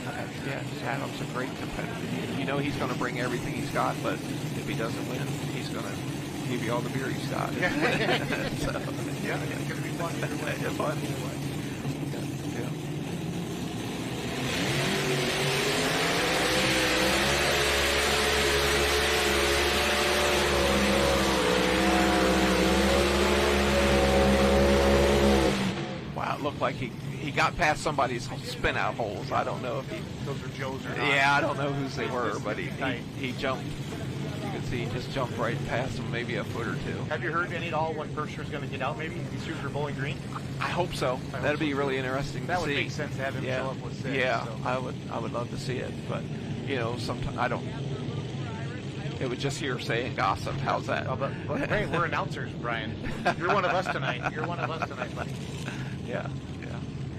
Adam's a great competitor. He's going to bring everything he's got, but if he doesn't win, he's going to give you all the beer he's got. So, it's going to be fun either way. It's fun either way. Yeah. Wow, it looked like he got past somebody's spin out holes. I don't know if those are Joe's or not. Yeah, I don't know whose they were, but he jumped. You can see he just jumped right past them, maybe a foot or two. Have you heard any at all when Purser's going to get out? Maybe he's shooting for Bowling Green. I hope so. That'd be really interesting to see. That would make sense to have him show up with 6. Yeah, so. I would love to see it, but sometimes I don't. It was just hearsay and gossip. How's that? Oh, but hey, we're announcers, Brian. You're one of us tonight. You're one of us tonight, buddy. Yeah.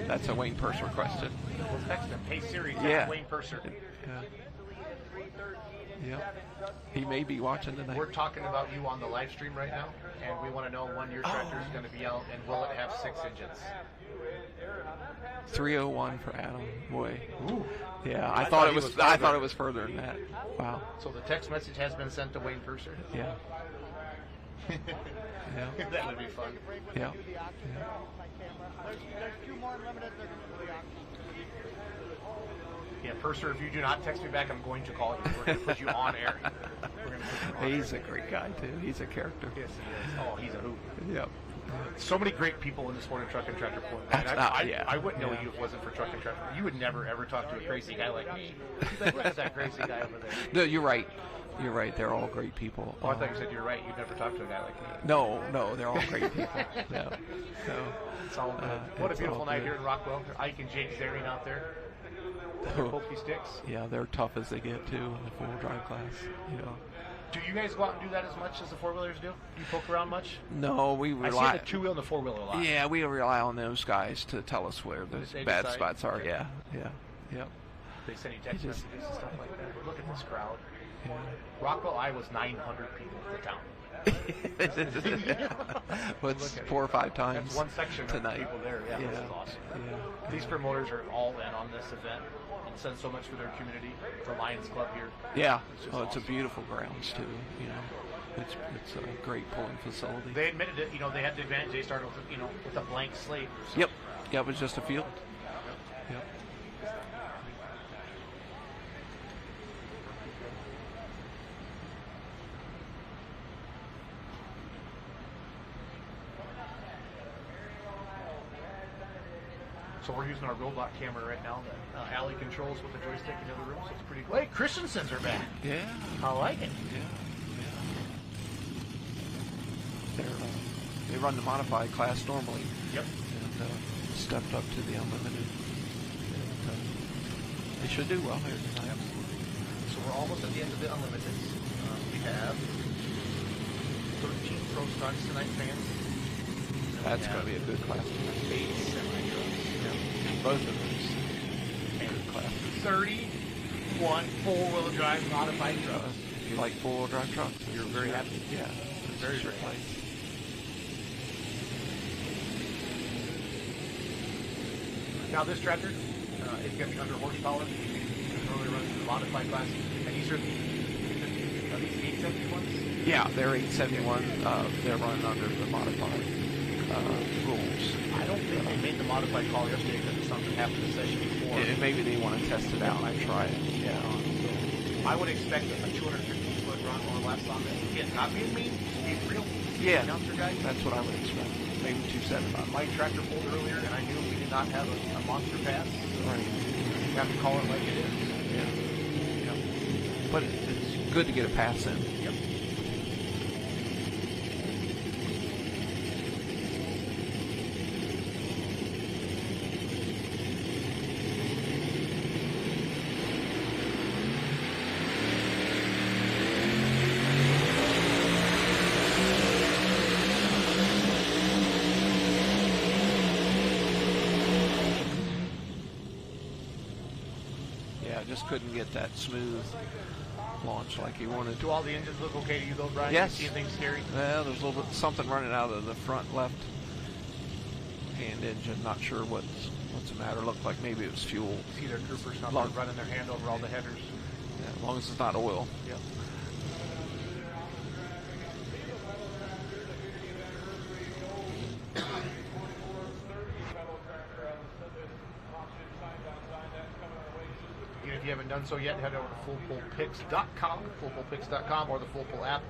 That's a Wayne Purser question. We'll text him. Hey Siri, text Wayne Purser. Yeah. He may be watching tonight. We're talking about you on the live stream right now, and we want to know when your tractor is going to be out, and will it have 6 engines? 301 for Adam. Boy. Ooh. Yeah, I thought it was further than that. Wow. So the text message has been sent to Wayne Purser. Yeah. Yeah. That would be fun. Yeah. Yeah, Purser, if you do not text me back, I'm going to call you. We're going to put you on air. He's a great guy, too. He's a character. Yes, he is. Oh, he's a hoot. Yep. So many great people in the sport of truck and tractor pulling. I wouldn't know you if it wasn't for truck and tractor. You would never, ever talk to a crazy guy like me. He's like, look at that crazy guy over there. No, you're right. You're right. They're all great people. Oh, I thought you said you're right. You'd never talk to a guy like me. No, they're all great people. No. It's all good. What a beautiful night here in Rockwell. Ike and Jake Zarian out there. Their pokey sticks. Yeah, they're tough as they get, too, in the 4-wheel drive class. Do you guys go out and do that as much as the 4-wheelers do? You poke around much? No, we rely. I see the 2-wheel and the 4-wheeler a lot. Yeah, we rely on those guys to tell us where the bad spots are. Yeah. They send you text messages and stuff like that. Look at this crowd. Yeah. Rockwell, Iowa's 900 people at the town. What's 4 or 5 times? That's one section tonight. Of people there. Yeah, this is awesome. Yeah. These promoters are all in on this event and send so much for their community. The Lions Club here. Yeah. It's awesome. It's a beautiful grounds too. It's a great pulling facility. They admitted it. They had the advantage. They started with a blank slate. So. Yep. Yeah, it was just a field. Yep. So we're using our robot camera right now that Allie controls with the joystick in the other room, so it's pretty cool. Hey, Christensen's are back. Yeah. I like it. Yeah. They run the modified class normally. Yep. And stepped up to the unlimited. And, they should do well here tonight. Absolutely. So we're almost at the end of the unlimited. We have 13 pro stocks tonight, fans. That's going to be a good class. 8 semi-trucks. Yeah. Both of those good classes. 31 four-wheel drive modified trucks. If you like four-wheel drive trucks, You're very happy. Yeah. Very, very nice. Now this tractor is going to be under horsepower. It normally runs in the modified class. And these are these 871s? Yeah, they're 871. They're running under the modified rules. I don't think they made the modified call yesterday because something happened in the session before. And maybe they want to test it out and try it. Yeah. So I would expect a 250-foot run or less on this. Again, not being mean, being real. Yeah, Announcer guy. that's what I would expect. Maybe 270. My tractor pulled earlier, and I knew we did not have a monster pass. Right. You have to call it like it is. Yeah. But it's good to get a pass in. Yep. Just couldn't get that smooth launch like he wanted. Do all the engines look okay to you though, Brian? Yes. You see anything scary? Well, there's a little bit something running out of the front left hand engine. Not sure what's the matter. Looked like maybe it was fuel. See their troopers not running their hand over all the headers. Yeah, as long as it's not oil. Yep. If you haven't done so yet, head over to fullpullpicks.com or the Full Pull app.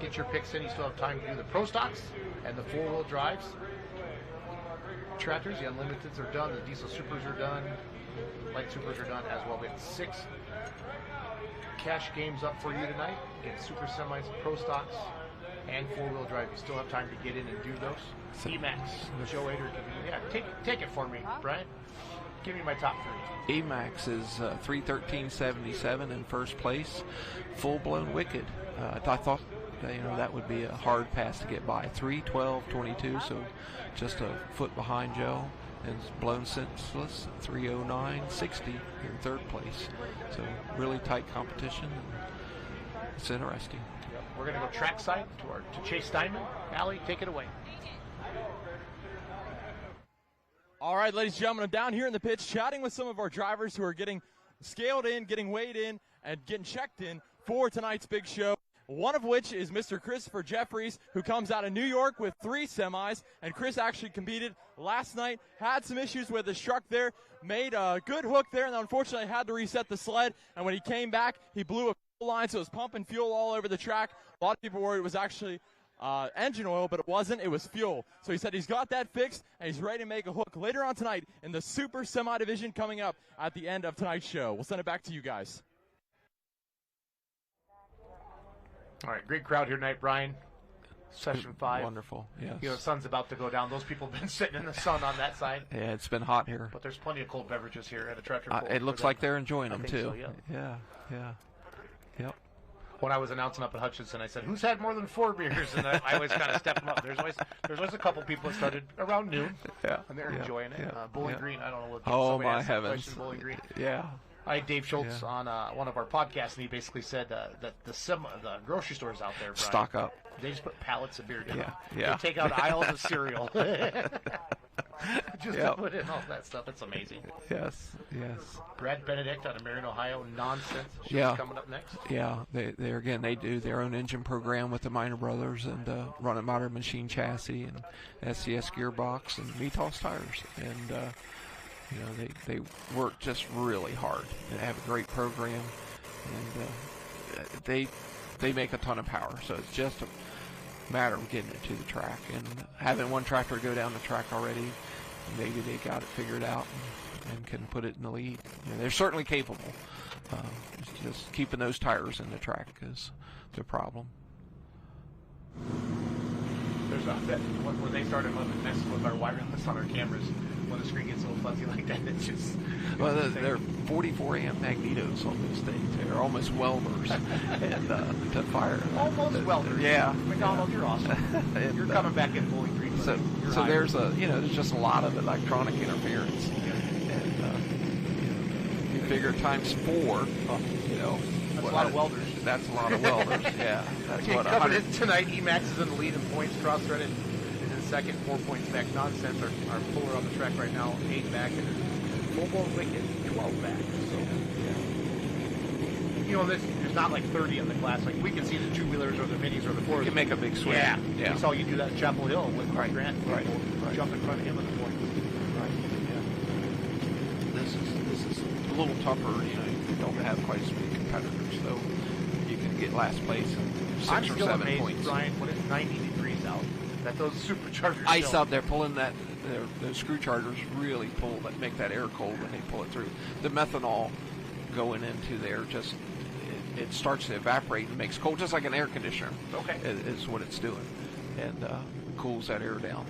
Get your picks in. You still have time to do the Pro Stocks and the four-wheel drives. Tractors, the Unlimiteds are done. The Diesel Supers are done. Light Supers are done as well. We have 6 cash games up for you tonight. Again, Super Semis, Pro Stocks, and four-wheel drive. You still have time to get in and do those. Emax, Joe Ader, take it for me, Brian. Give me my top 3. Emax is 313.77 in first place. Full Blown Wicked. I thought that would be a hard pass to get by. 312.22, so just a foot behind Joe. And Blown Senseless 309.60 in third place. So really tight competition. It's interesting. Yep. We're going to go trackside to Chase Steinman. Allie, take it away. All right, ladies and gentlemen, I'm down here in the pits chatting with some of our drivers who are getting scaled in, getting weighed in, and getting checked in for tonight's big show. One of which is Mr. Christopher Jeffries, who comes out of New York with 3 semis. And Chris actually competed last night, had some issues with his truck there, made a good hook there, and unfortunately had to reset the sled. And when he came back, he blew a fuel line, so it was pumping fuel all over the track. A lot of people worried it was actually engine oil, but it wasn't. It was fuel. So he said he's got that fixed, and he's ready to make a hook later on tonight in the Super Semi Division coming up at the end of tonight's show. We'll send it back to you guys. All right, great crowd here tonight, Brian. Session 5. Wonderful, yes. The sun's about to go down. Those people have been sitting in the sun on that side. Yeah, it's been hot here. But there's plenty of cold beverages here at a tractor pull. It looks like they're enjoying them, too. So, yeah. Yep. When I was announcing up at Hutchinson, I said, "Who's had more than 4 beers?" And I always kind of step them up. There's always a couple people that started around noon, and they're enjoying it. Bowling Green, I don't know what. Oh my heavens! Bowling Green. Yeah. I had Dave Schultz on one of our podcasts, and he basically said that the grocery stores out there, Brian, stock up. They just put pallets of beer down. Yeah. They take out aisles of cereal. Just to put in all that stuff. It's amazing. Yes. Brad Benedict out of Marion, Ohio. Nonsense. She's coming up next. Yeah. They do their own engine program with the Minor Brothers and run a modern machine chassis and SCS gearbox and Mitos tires. And they work just really hard and have a great program. And they make a ton of power. So it's just a matter of getting it to the track and having one tractor go down the track already. Maybe they got it figured out and can put it in the lead. They're certainly capable. Just keeping those tires in the track is the problem. There's when they started messing with our wireless on our cameras, when the screen gets a little fuzzy like that. It's just Well, they're 44 amp magnetos on those things. They're almost welders, and to fire. Almost welders. Yeah. McDonald, you're awesome. And, You're coming back in Bowling Green. So there's there's just a lot of electronic interference, and you figure times 4, that's a lot of welders. That's a lot of welders. Yeah, that's what coming in tonight. Emax is in the lead in points. Cross-threaded is in second, 4 points back. Nonsense. Our puller on the track right now, 8 back, and Full Blown Wicked 12 back. So there's not like 30 in the class. Like we can see the 2-wheelers or the minis or the 4s. You can make a big swing. Yeah. Yeah. We saw you do that at Chapel Hill with Grant. Right. Jump in front of him at the point. Right. Yeah. This is a little tougher. You don't have quite as many competitors, so you can get last place in 6 I'm or still 7 amazed, points. Brian, when it's 90 degrees out, that those superchargers Ice still- up there pulling that. Those screw chargers really make that air cold when they pull it through. The methanol going into there just it starts to evaporate and makes cold, just like an air conditioner. Okay. Is what it's doing, and cools that air down.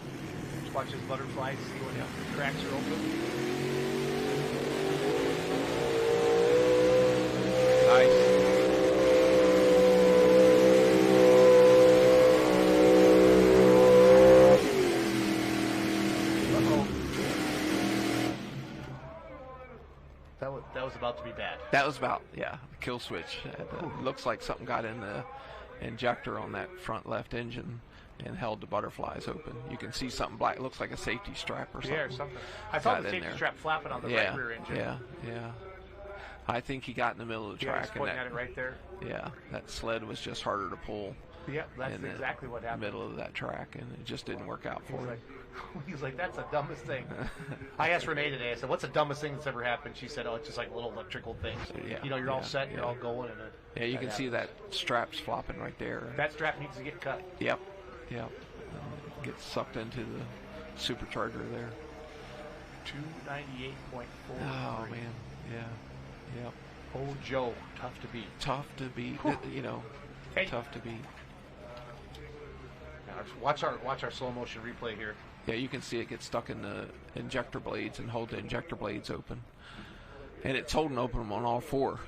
Just watch his butterflies, see when the cracks are open. Nice. That was about to be bad. That was about, kill switch. Looks like something got in the injector on that front left engine and held the butterflies open. You can see something black. It looks like a safety strap or something. Yeah, or something. I saw Got the in safety there. strap flapping on the right rear engine. Yeah. I think he got in the middle of the Yeah, track. he's pointing at it right there. Yeah, that sled was just harder to pull. Yeah, that's in exactly what happened. the middle of that track, and it just didn't work out for him. He's like, that's the dumbest thing. I asked Renee today, I said, what's the dumbest thing that's ever happened? She said, oh, it's just like little electrical things. You're all set, you're all going. And you can see that strap's flopping right there. That strap needs to get cut. Yep. Gets sucked into the supercharger there. 298.4. Oh, man. Yeah. Yep. Oh, Joe, tough to beat. Tough to beat. Hey. Tough to beat. Now, watch our slow motion replay here. Yeah, you can see it get stuck in the injector blades and hold the injector blades open. And it's holding open on all 4.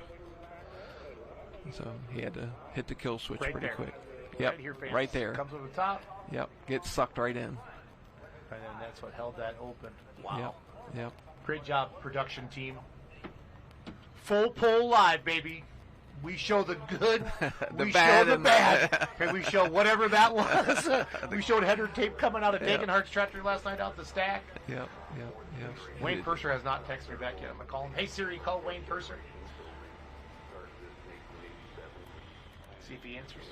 So he had to hit the kill switch Right pretty there. quick. Yep, Right here, fans. right there. Comes over the top. Yep, gets sucked right in. And then that's what held that open. Wow. Yep. Great job, production team. Full pull live, baby. We show the good, we bad, show the and bad, and we show whatever that was. We showed header tape coming out of Dagenhart's tractor last night out the stack. Yep. Wayne Purser has not texted me back yet. I'm going to call him. Hey, Siri, call Wayne Purser. See if he answers.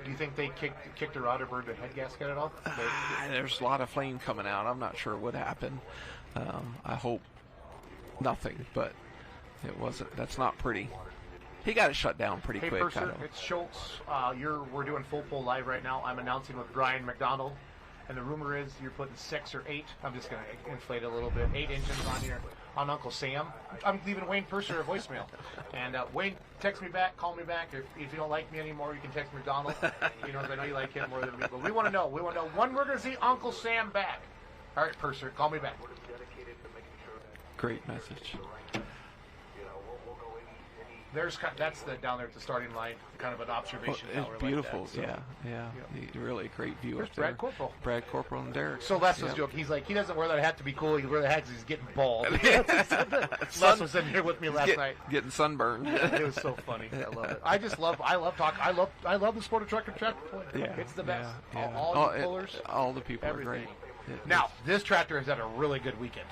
Do you think they kicked the rudder bird, the head gasket at all? There's a lot of flame coming out. I'm not sure what happened. I hope nothing, but it wasn't. That's not pretty. He got it shut down pretty quick. Purser, it's Schultz. We're doing full pull live right now. I'm announcing with Brian McDonald, and the rumor is you're putting 6 or 8. I'm just going to inflate it a little bit. 8 engines on here on Uncle Sam. I'm leaving Wayne Purser a voicemail, and Wayne, text me back, call me back. If you don't like me anymore, you can text McDonald. I know you like him more than me, but we want to know. We want to know when we're going to see Uncle Sam back. All right, Purser, call me back. Great message. That's down there at the starting line, kind of an observation It's tower. beautiful, like that, so. Yeah. Really great view Where's up there. Brad Corporal? Brad Corporal and Derek. So Les was joking. He's like, he doesn't wear that hat to be cool. He wears the hat because he's getting bald. Les was in here with me last night. Getting sunburned. It was so funny. I love it. I love the sport of truck and tractor pulling. Yeah, It's the best. yeah. All the pullers. All the people everything. are great. Now, this tractor has had a really good weekend.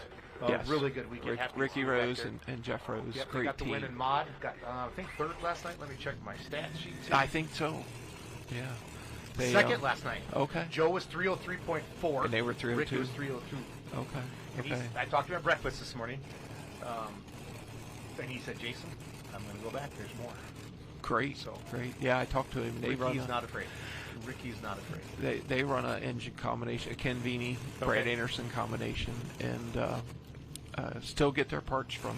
Yes. Really good weekend. Ricky Rose and Jeff Rose. Yep, great they got the team. win in mod. Got I think 3rd last night. Let me check my stat sheet. I think so. Yeah. They, 2nd last night. Okay. Joe was 303.4. And they were 302. Ricky was 302. Okay. I talked to him at breakfast this morning, and he said, "Jason, I'm going to go back. There's more." Great. Yeah, I talked to him. Ricky's not afraid. Ricky's not afraid. They run an engine combination, a Ken Vini, Brad Anderson combination, and still get their parts from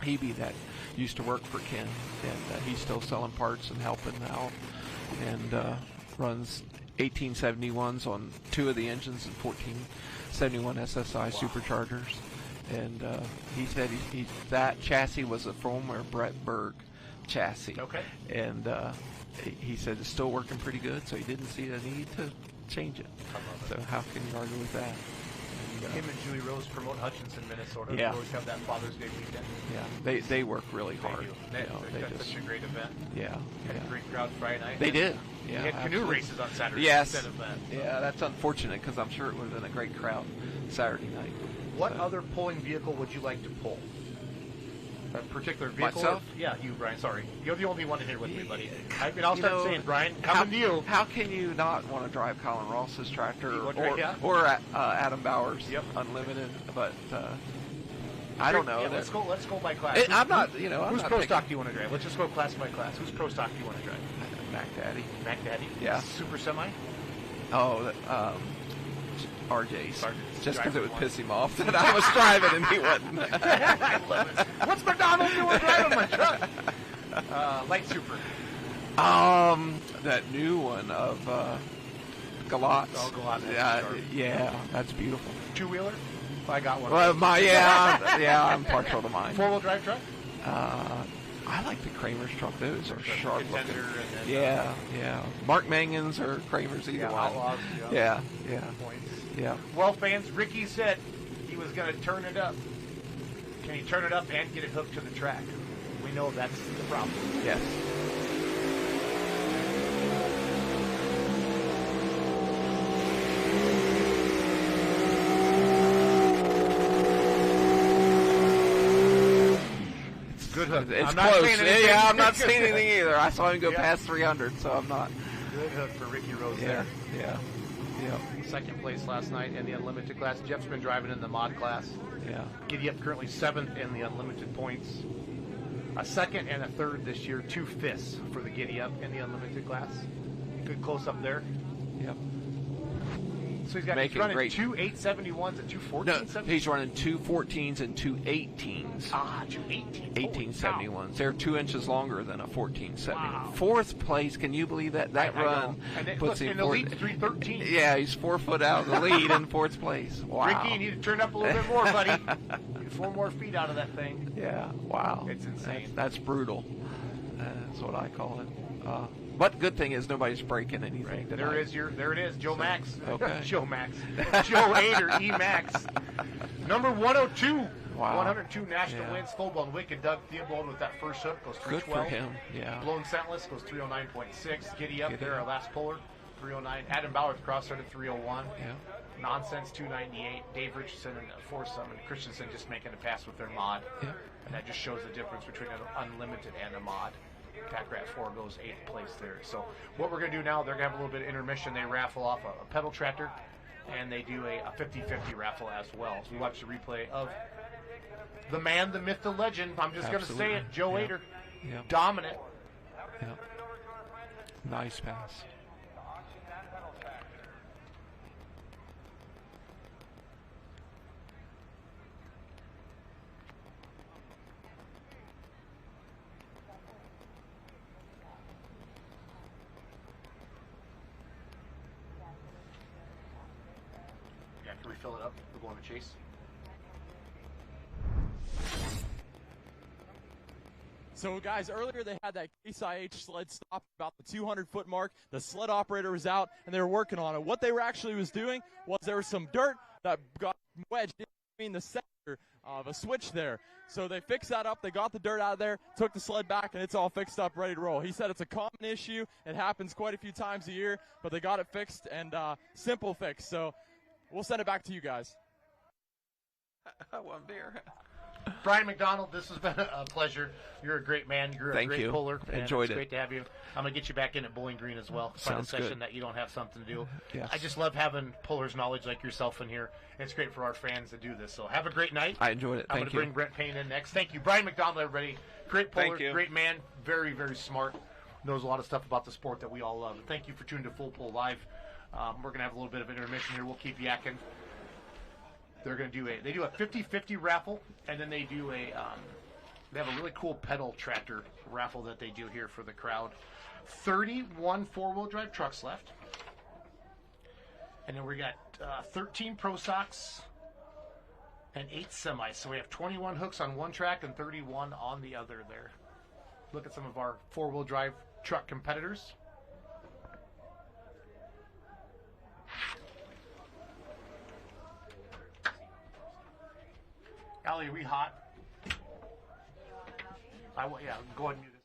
Hebe that used to work for Ken, and he's still selling parts and helping out, and runs 1871s on 2 of the engines and 1471 SSI superchargers. And he said that chassis was a former Brett Berg chassis. Okay. And he said it's still working pretty good, so he didn't see the need to change it. So how can you argue with that? Him and Julie Rose promote Hutchinson, Minnesota. Yeah. They always have that Father's Day weekend. Yeah, they work really hard. They that's such a great event. Yeah. Had a great crowd Friday night. They did. They Yeah, had canoe absolutely. races on Saturday Yes. instead of that. Yeah, that's unfortunate because I'm sure it would have been a great crowd Saturday night. What other pulling vehicle would you like to pull? A particular vehicle? Myself? Yeah, you, Brian. Sorry. You're the only one in here with me, buddy. I'll start saying, Brian, coming to you. How can you not want to drive Colin Ross's tractor or Adam Bauer's Unlimited? But I don't know. Yeah, let's go by class. I'm not. Whose pro stock do you want to drive? Let's just go class by class. Whose pro stock do you want to drive? Mac Daddy. Mac Daddy. Yeah. Super semi. Oh, RJ's. Just because it would piss him off that I was driving and he wasn't. I love it. What's McDonald doing driving my truck? Light Super. That new one of Galatz. Oh, Galatz. Yeah, that's beautiful. 2-wheeler? I got one. Well, I'm partial to mine. 4-wheel drive truck? I like the Kramer's truck. Those are sharp looking. And Yeah. Mark Mangan's or Kramer's, either one. Outlaws, Yeah. Points. Yeah. Well, fans, Ricky said he was going to turn it up. Can he turn it up and get it hooked to the track? We know that's the problem. Yes. Good hook. It's I'm not close. saying anything. Yeah, I'm not saying anything either. I saw him go past 300, so I'm not. Good hook for Ricky Rose there. Yeah. Second place last night in the Unlimited class. Jeff's been driving in the mod class. Yeah. Giddy up currently 7th in the Unlimited points. A 2nd and a 3rd this year. 2 5ths for the Giddy up in the Unlimited class. Good close up there. Yep. So he's running 2 871s and 2 14s. No, he's running 2 14s and 2 18s. 2 18s. 1871s. They're 2 inches longer than a 1470. Wow. 4th place. Can you believe that? That run puts him in the lead 313. Yeah, he's 4 foot out of the lead in 4th place. Wow. Ricky, you need to turn up a little bit more, buddy. Get 4 more feet out of that thing. Yeah. Wow. It's insane. That's brutal. That's what I call it. But good thing is nobody's breaking anything. Right. Tonight. There it is, Joe Max. Okay. Joe Max. Joe Ader, E Max. Number 102. Wow. 102 national wins. Full blown wicked. Doug Theobald with that first hook goes 312. Good for him. Yeah. Blown Scentless goes 309.6. Giddy up there, our last puller, 309. Adam Bauer with crossroad at 301. Yeah. Nonsense 298. Dave Richardson and Foursome and Christensen just making a pass with their mod. Yeah. And that just shows the difference between an unlimited and a mod. Pack Rat 4 goes 8th place there. So what we're going to do now, they're going to have a little bit of intermission. They raffle off a pedal tractor, and they do a 50-50 raffle as well. So we watch the replay of the man, the myth, the legend. I'm just going to say it, Joe Ader. Yeah. Dominant. Yeah. Nice pass. Can we fill it up? We're going to chase. So, guys, earlier they had that Case IH sled stop about the 200-foot mark. The sled operator was out, and they were working on it. What they were actually doing was there was some dirt that got wedged in between the center of a switch there. So they fixed that up. They got the dirt out of there, took the sled back, and it's all fixed up, ready to roll. He said it's a common issue. It happens quite a few times a year, but they got it fixed and simple fix. So we'll send it back to you guys. One beer. Brian McDonald, this has been a pleasure. You're a great man. You're a great puller. Enjoyed It's great to have you. I'm going to get you back in at Bowling Green as well. Find a session that you don't have something to do. Yes. I just love having pullers' knowledge like yourself in here. It's great for our fans to do this. So have a great night. I enjoyed it. I'm going to bring Brent Payne in next. Thank you. Brian McDonald, everybody. Great puller, great man. Very, very smart. knows a lot of stuff about the sport that we all love. Thank you for tuning to Full Pull Live. We're going to have a little bit of intermission here. We'll keep yakking. They're going to do a 50-50 raffle, and then they do they have a really cool pedal tractor raffle that they do here for the crowd. 31 four-wheel drive trucks left. And then we got 13 Pro Stocks and 8 semis. So we have 21 hooks on one track and 31 on the other there. Look at some of our four-wheel drive truck competitors. Allie, are we hot? Yeah, go ahead and mute this.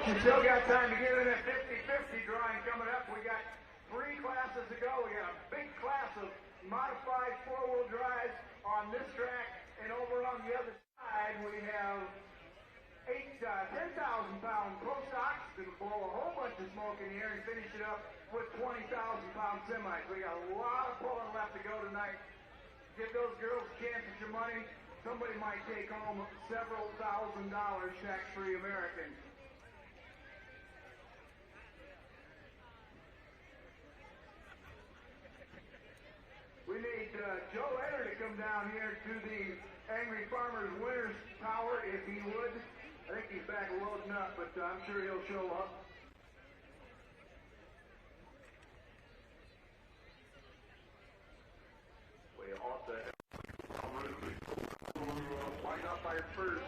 you still got time to get in that 50-50 drawing coming up. We got 3 classes to go. We got a big class of modified 4-wheel drives on this track, and over on the other side we have 10,000-pound pro stocks that'll blow a whole bunch of smoke in the air and finish it up with 20,000-pound semis. We got a lot of pulling left to go tonight. Give those girls a chance at your money. Somebody might take home several $1,000 tax-free American. We need Joe Eder to come down here to the Angry Farmers Winners Tower if he would. I think he's back loading up, but I'm sure he'll show up. We ought to wind up our first.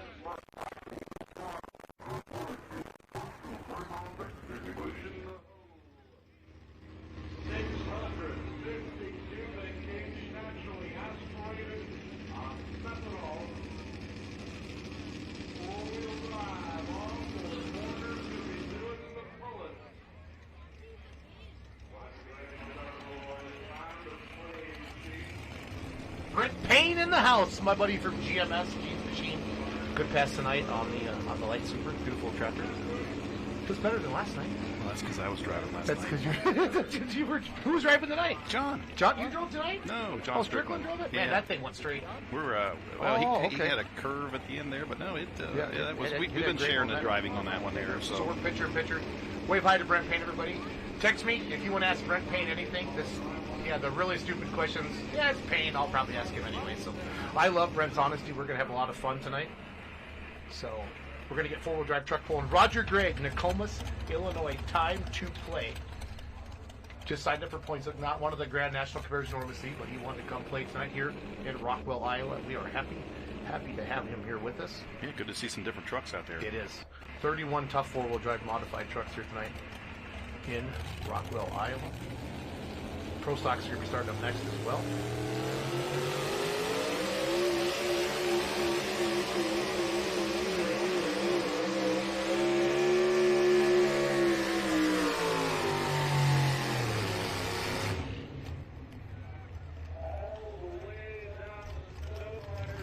Brent Payne in the house, my buddy from GMS, G's Machine. Good pass tonight on the light super, beautiful tractor. It was better than last night. Well, that's because I was driving last That's night. because you were. Who was driving tonight? John. John, you drove tonight? No, John Strickland drove it. Yeah. Man, that thing went straight. We're he had a curve at the end there, but no, that was we've been sharing the driving on that one there. So we're picture in picture. Wave hi to Brent Payne, everybody. Text me if you want to ask Brent Payne anything. The really stupid questions. Yeah, it's Payne. I'll probably ask him anyway. So I love Brent's honesty. We're gonna have a lot of fun tonight. So we're gonna get 4-wheel drive truck pulling. Roger Gregg, Nokomis, Illinois. Time to play. Just signed up for points. Not one of the Grand National Competitors normally see, but he wanted to come play tonight here in Rockwell, Iowa. We are happy to have him here with us. Yeah, good to see some different trucks out there. It is. 31 tough 4-wheel drive modified trucks here tonight in Rockwell, Iowa. Pro stocks are going to be starting up next as well.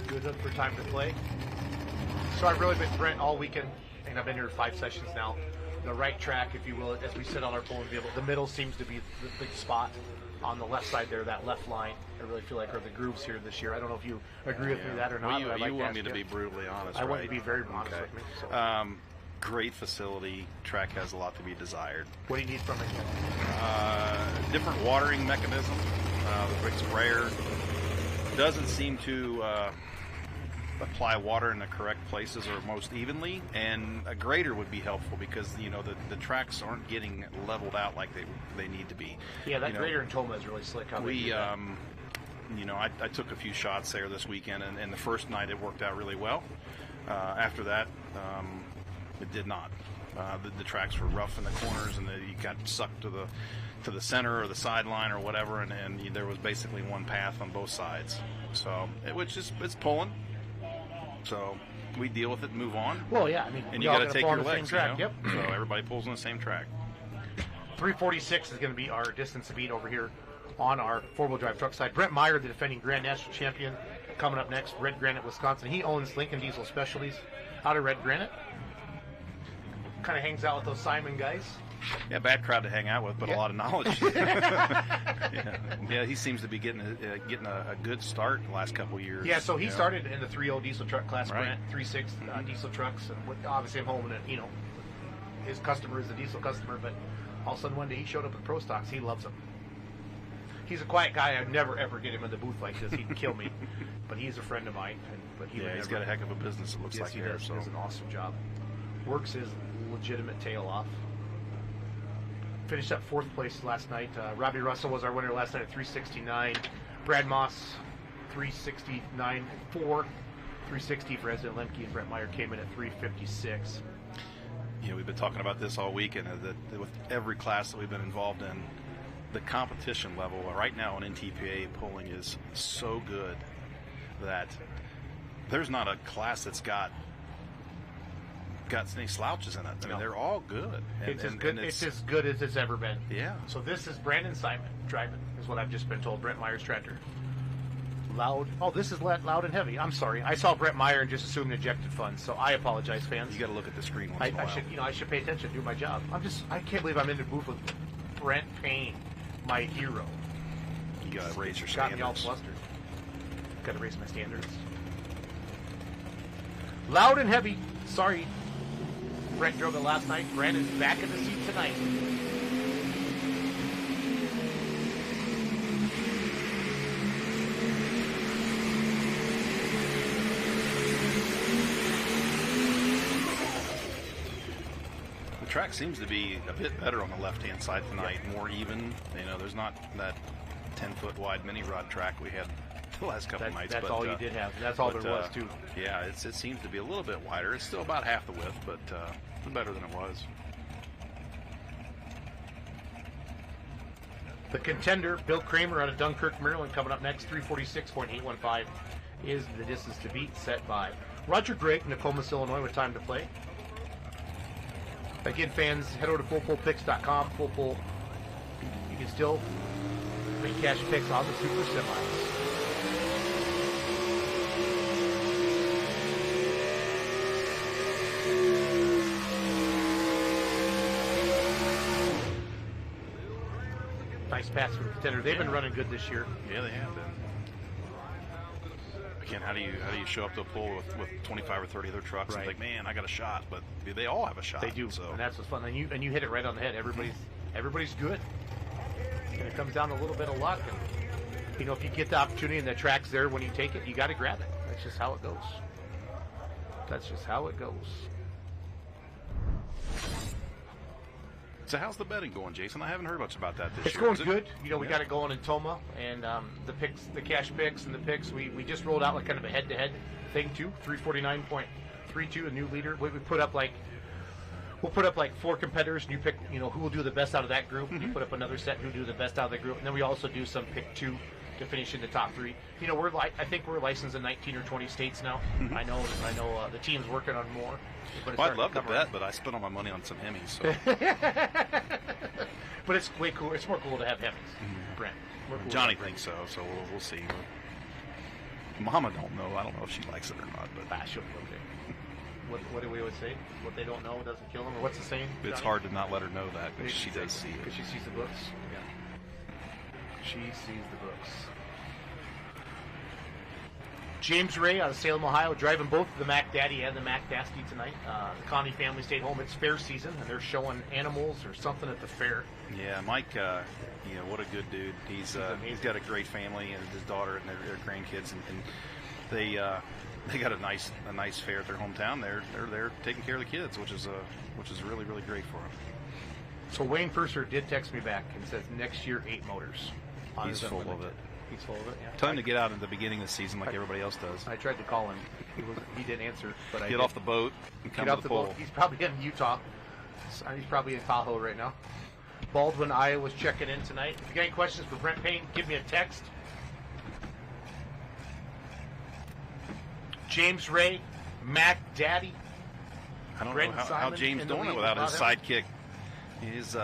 Good for time to play. So I've really been Brent all weekend, and I've been here 5 sessions now. The right track, if you will, as we sit on our pulling vehicle, the middle seems to be the big spot. On the left side there, that left line, I really feel like are the grooves here this year. I don't know if you agree with me that or not. Well, you want me to be brutally honest, I right? want you to be very honest with me. So. Great facility. Track has a lot to be desired. What do you need from it? Different watering mechanism. The big sprayer doesn't seem to apply water in the correct places or most evenly, and a grader would be helpful because the tracks aren't getting leveled out like they need to be. Yeah, that grader in Toma is really slick. I took a few shots there this weekend, and the first night it worked out really well. After that, it did not. The tracks were rough in the corners, and you got sucked to the center or the sideline or whatever, and there was basically one path on both sides. So it's pulling. So we deal with it and move on. Well, yeah, I mean, and you got to take your legs. Track. Yep. So everybody pulls on the same track. 346 is going to be our distance to beat over here on our 4-wheel drive truck side. Brent Meyer, the defending Grand National Champion, coming up next. Red Granite, Wisconsin. He owns Lincoln Diesel Specialties out of Red Granite. Kind of hangs out with those Simon guys. Yeah, bad crowd to hang out with, but a lot of knowledge. Yeah, he seems to be getting a good start the last couple of years. Yeah, so he started in the 3.0 diesel truck class, right. Brent, 3.6 diesel trucks, and obviously I'm home and his customer is a diesel customer, but all of a sudden one day he showed up with Pro Stocks. He loves them. He's a quiet guy. I'd never ever get him in the booth like this. He'd kill me, but he's a friend of mine. He's got a heck of a business. It looks like he does. He does an awesome job. Works his legitimate tail off. Finished up 4th place last night. Robbie Russell was our winner last night at 369. Brad Moss, 369.4. 360 for Ezra Lemke, and Brent Meyer came in at 356. We've been talking about this all week, and that with every class that we've been involved in, the competition level right now in NTPA pulling is so good that there's not a class that's got got any slouches in it. I mean, they're all good. It's as good as it's ever been. Yeah. So this is Brandon Simon driving, is what I've just been told. Brent Meyer's tractor. Loud. Oh, this is loud and heavy. I'm sorry. I saw Brent Meyer and just assumed ejected funds, so I apologize, fans. You got to look at the screen once in a while. I should pay attention, do my job. I can't believe I'm in the booth with Brent Payne, my hero. You got to raise your Got me all standards. flustered. Got to raise my standards. Loud and heavy. Sorry. Brent drove it last night. Brandon's back in the seat tonight. The track seems to be a bit better on the left-hand side tonight, more even. You know, there's not that 10-foot wide mini rod track we had the last couple nights. That's all you did have. That's all there was, too. Yeah, it seems to be a little bit wider. It's still about half the width, but better than it was. The contender, Bill Kramer out of Dunkirk, Maryland, coming up next. 346.815 is the distance to beat, set by Roger Gregg, Nokomis, Illinois, with time to play. Again, fans, head over to fullpullpicks.com. Full Pull, you can still make cash picks on the Super Semis. Nice pass from the contender. They've been running good this year. Yeah, they have been. Again, how do you show up to a pull with 25 or 30 other trucks and think, man, I got a shot? But they all have a shot. They do, so. and that's what's fun. And you hit it right on the head. Everybody's good. And it comes down to a little bit of luck. And you know, if you get the opportunity and the track's there when you take it, you got to grab it. That's just how it goes. That's just how it goes. So how's the betting going, Jason? I haven't heard much about that this It's year. going good. You know, we got it going in Toma, and the picks, the cash picks, and the picks. We just rolled out like kind of a head-to-head thing too. 349.32, a new leader. We'll put up like 4 competitors, and you pick, you know, who will do the best out of that group. You put up another set who will do the best out of the group, and then we also do some pick 2 to finish in the top 3. You know, I think we're licensed in 19 or 20 states now. I know the team's working on more. But I'd love to bet, but I spent all my money on some Hemis. So. But it's way cool. It's more cool to have Hemis, Brent. Cool Johnny thinks so, so we'll see. Mama don't know. I don't know if she likes it or not, but she'll be okay. What do we always say? What they don't know doesn't kill them, or what's the saying? It's Johnny? hard to not let her know that because she does see it. Because she sees the books. Yeah. She sees the books. James Ray out of Salem, Ohio, driving both the Mac Daddy and the Mac Dasty tonight. The Connie family stayed home. It's fair season, and they're showing animals or something at the fair. Yeah, Mike, you know, what a good dude. He's got a great family and his daughter and their grandkids, and they got a nice fair at their hometown. They're taking care of the kids, which is really, really great for them. So Wayne Purser did text me back and says next year 8 motors. He's full of it. He's full of it. Yeah. Tell him to get out at the beginning of the season like everybody else does. I tried to call him. He didn't answer. But I get off the boat and come get to the off the boat. He's probably in Utah. He's probably in Tahoe right now. Baldwin, Iowa's checking in tonight. If you got any questions for Brent Payne, give me a text. James Ray, Mac Daddy. I don't know how James doing it without his sidekick. He's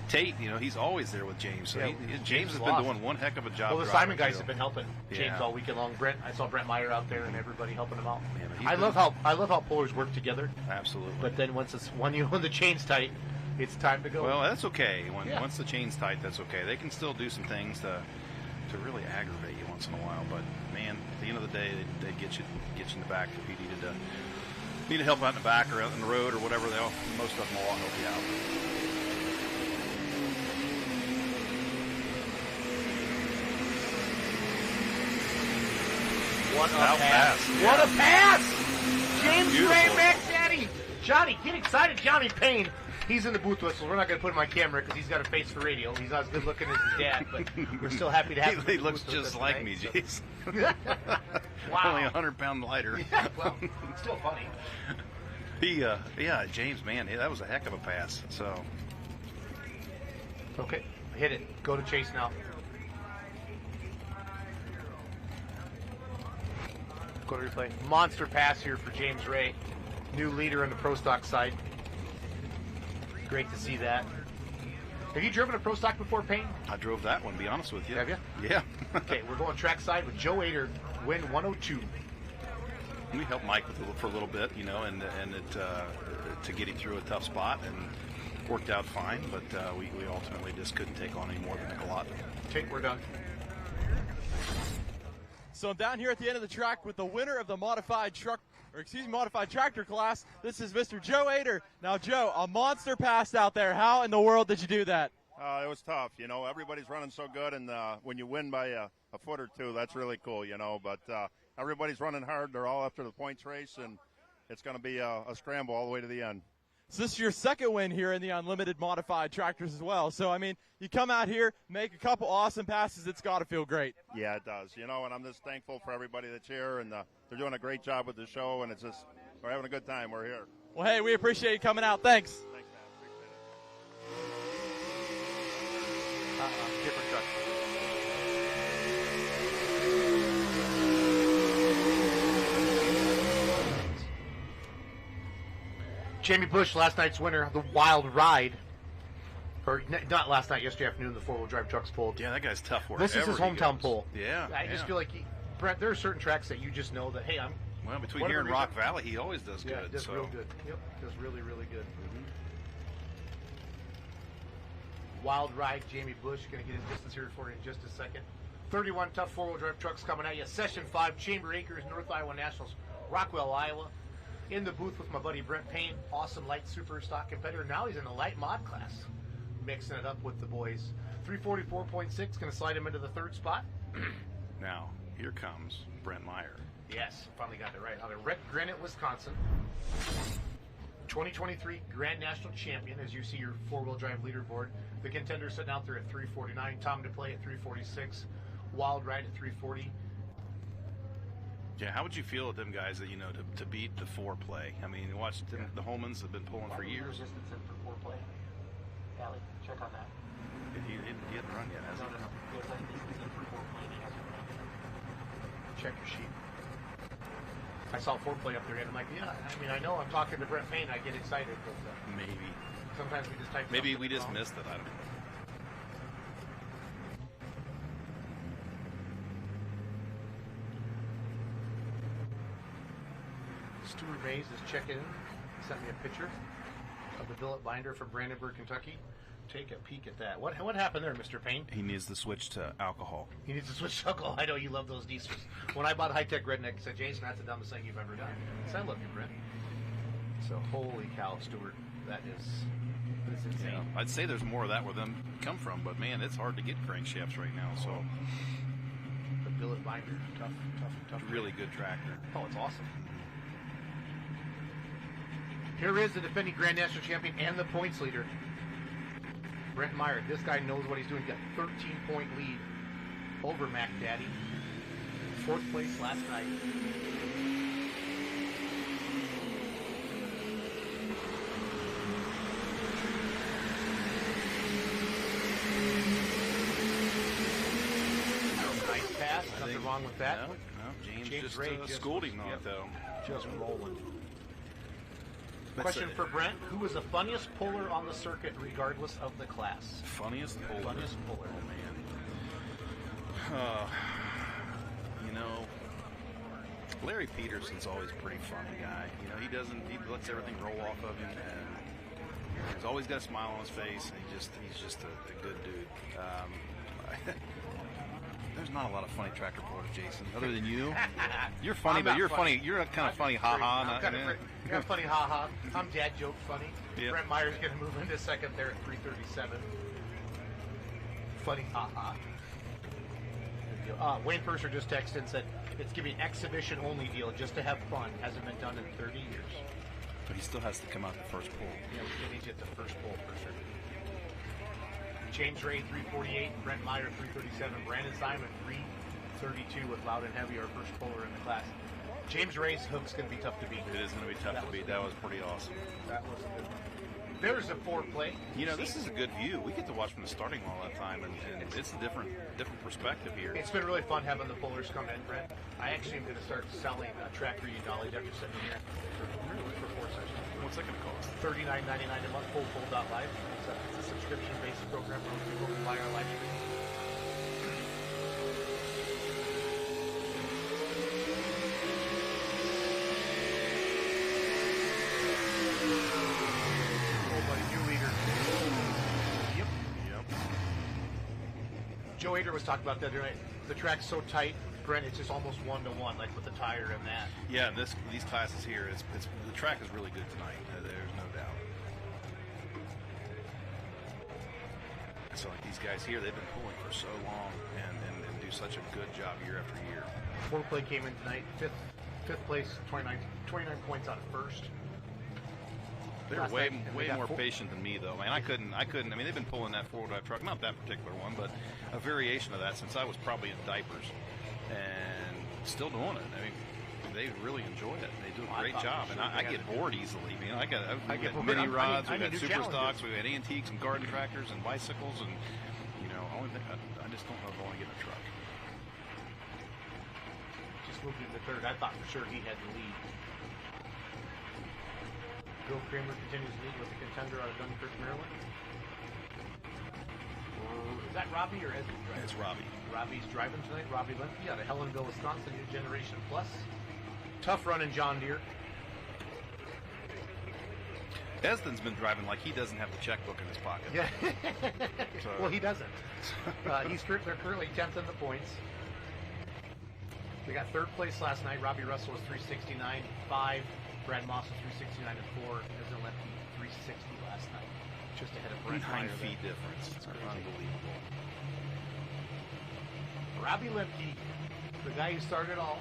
Tate, you know, he's always there with James. So James has been doing one heck of a job. Well, the Simon guys have been helping James all weekend long. I saw Brent Meyer out there and everybody helping him out. I love how pullers work together. Absolutely. But then when the chain's tight, it's time to go. Well, that's okay. Once the chain's tight, that's okay. They can still do some things to really aggravate you once in a while. But man, at the end of the day, they get you in the back if you need to help out in the back or out in the road or whatever. Most of them will all help you out. What a pass. What a pass! James Ray McDaddy. Johnny, get excited. Johnny Payne. He's in the booth with us. We're not going to put him on camera because he's got a face for radio. He's not as good looking as his dad, but we're still happy to have him. He looks just like me, jeez. Wow. Only 100 pounds lighter. Yeah, well, still funny. James, man, that was a heck of a pass. So. Okay, hit it. Go to Chase now. Go to replay. Monster pass here for James Ray. New leader on the Pro Stock side. Great to see that. Have you driven a Pro Stock before, Payne? I drove that one, to be honest with you. Have you? Yeah. Okay, we're going track side with Joe Ader, win 102. We helped Mike for a little bit, you know, and to get him through a tough spot, and worked out fine. But we ultimately just couldn't take on any more than a lot. Okay, we're done. So I'm down here at the end of the track with the winner of the modified tractor class. This is Mr. Joe Ader. Now, Joe, a monster pass out there. How in the world did you do that? It was tough. You know, everybody's running so good, and when you win by a foot or two, that's really cool, you know. But everybody's running hard. They're all after the points race, and it's going to be a scramble all the way to the end. So this is your second win here in the unlimited modified tractors as well. So, I mean, you come out here, make a couple awesome passes. It's got to feel great. Yeah, it does. You know, and I'm just thankful for everybody that's here, and they're doing a great job with the show, and we're having a good time. We're here. Well, hey, we appreciate you coming out. Thanks. Thanks, man. Appreciate it. Different truck. Jamie Bush, last night's winner of the Wild Ride. Or not last night, yesterday afternoon, the four-wheel drive trucks pulled. Yeah, that guy's tough work. This is his hometown pull. Yeah. I just feel like, Brent, there are certain tracks that you just know that, hey, Well, between here and Rock Valley, he always does good. Yeah, does real good. Yep, does really, really good. Wild Ride, Jamie Bush, going to get his distance here for you in just a second. 31 tough four-wheel drive trucks coming at you. Session 5, Chamber Acres, North Iowa Nationals, Rockwell, Iowa. In the booth with my buddy Brent Payne, awesome light super stock competitor. Now he's in the light mod class, mixing it up with the boys. 344.6, going to slide him into the third spot. Now, here comes Brent Meyer. Yes, finally got it right. Out of Red Granite, Wisconsin. 2023 Grand National Champion, as you see your four-wheel drive leaderboard. The contender sitting out there at 349. Tom DePlay at 346. Wild Ride at 340. Yeah, how would you feel at them guys that, you know, to beat the foreplay? I mean, watch them, the Holmans have been pulling for years. Resistance in for foreplay. Allie, check on that. He hasn't run yet, has he? No. Yes, I think he's in for foreplay. He hasn't run yet. Check your sheet. I saw foreplay up there, and I'm like, yeah. I mean, I know I'm talking to Brent Payne. I get excited, but maybe sometimes we just type. Maybe we just missed it. I don't know. Stuart Mays is checking in. He sent me a picture of the billet binder from Brandenburg, Kentucky. Take a peek at that. What happened there, Mr. Payne? He needs to switch to alcohol. He needs to switch to alcohol. I know you love those diesels. When I bought High Tech Redneck, he said, Jason, that's the dumbest thing you've ever done. I said, I love you, Brent. So, holy cow, Stuart. That's insane. Yeah, I'd say there's more of that where them come from, but man, it's hard to get crankshafts right now. So the billet binder, tough. Really good tractor. Oh, it's awesome. Here is the defending Grand National Champion and the points leader, Brent Meyer. This guy knows what he's doing. He's got a 13-point lead over Mac Daddy. Fourth place last night. Nice pass. Nothing wrong with that. No, James just Ray schooled him on it, though. Just rolling. Question for Brent: who is the funniest puller on the circuit, regardless of the class? Funniest puller. Funniest puller. Oh man. You know, Larry Peterson's always a pretty funny guy. You know, he lets everything roll off of him, and he's always got a smile on his face. And he's just a good dude. There's not a lot of funny tractor pullers, Jason, other than you. You're funny, but you're funny. You're kind of funny, ha-ha. I'm kind of funny, ha-ha. I'm dad joke funny. Yep. Brent Meyer's going to move into second there at 337. Funny, ha-ha. Wayne Purser just texted and said, it's going to be an exhibition-only deal just to have fun. Hasn't been done in 30 years. But he still has to come out the first pull. Yeah, we need to get the first pull, Purser. James Ray, 348. Brent Meyer, 337. Brandon Simon, 332 with Loud and Heavy, our first puller in the class. James Ray's hook's going to be tough to beat. It is going to be tough to beat. That was pretty awesome. That was a good one. There's a foreplay. You know, this is a good view. We get to watch from the starting wall that time, and it's a different perspective here. It's been really fun having the pullers come in, Brent. I actually am going to start selling tractor dollies after sitting here for 4 sessions. What's that going to cost? $39.99 a month, full.live. It's a subscription-based program where people can buy our live stream. Joe Ader was talking about that the other night. The track's so tight, Brent, it's just almost 1-to-1, like with the tire and that. Yeah, these classes here, the track is really good tonight. There's no doubt. So like these guys here, they've been pulling for so long and do such a good job year after year. Foreplay came in tonight, fifth place, 29 points out of first. They're way more patient than me, though. Man, I couldn't. I mean, they've been pulling that four-wheel drive truck, not that particular one, but a variation of that since I was probably in diapers, and still doing it. I mean, they really enjoy it. They do a great job, and I get bored easily. I mean, I got mini rods, we've got super stocks, we've got antiques and garden tractors and bicycles, and you know, I just don't know if I want to get in a truck. Just moved into third. I thought for sure he had the lead. Bill Kramer continues to lead with the contender out of Dunkirk, Maryland. Is that Robbie or Esden driving? It's Robbie. Robbie's driving tonight. Robbie Lemke out of Helensville, Wisconsin, New Generation Plus. Tough running John Deere. Esden's been driving like he doesn't have the checkbook in his pocket. Yeah. Well, he doesn't. They're currently 10th in the points. They got third place last night. Robbie Russell was 369.5. Brad Moss was 369 and 4. Esden Lemke 360 last night. Just ahead of Brent 9 feet difference. It's unbelievable. Robbie Lemke, the guy who started it all,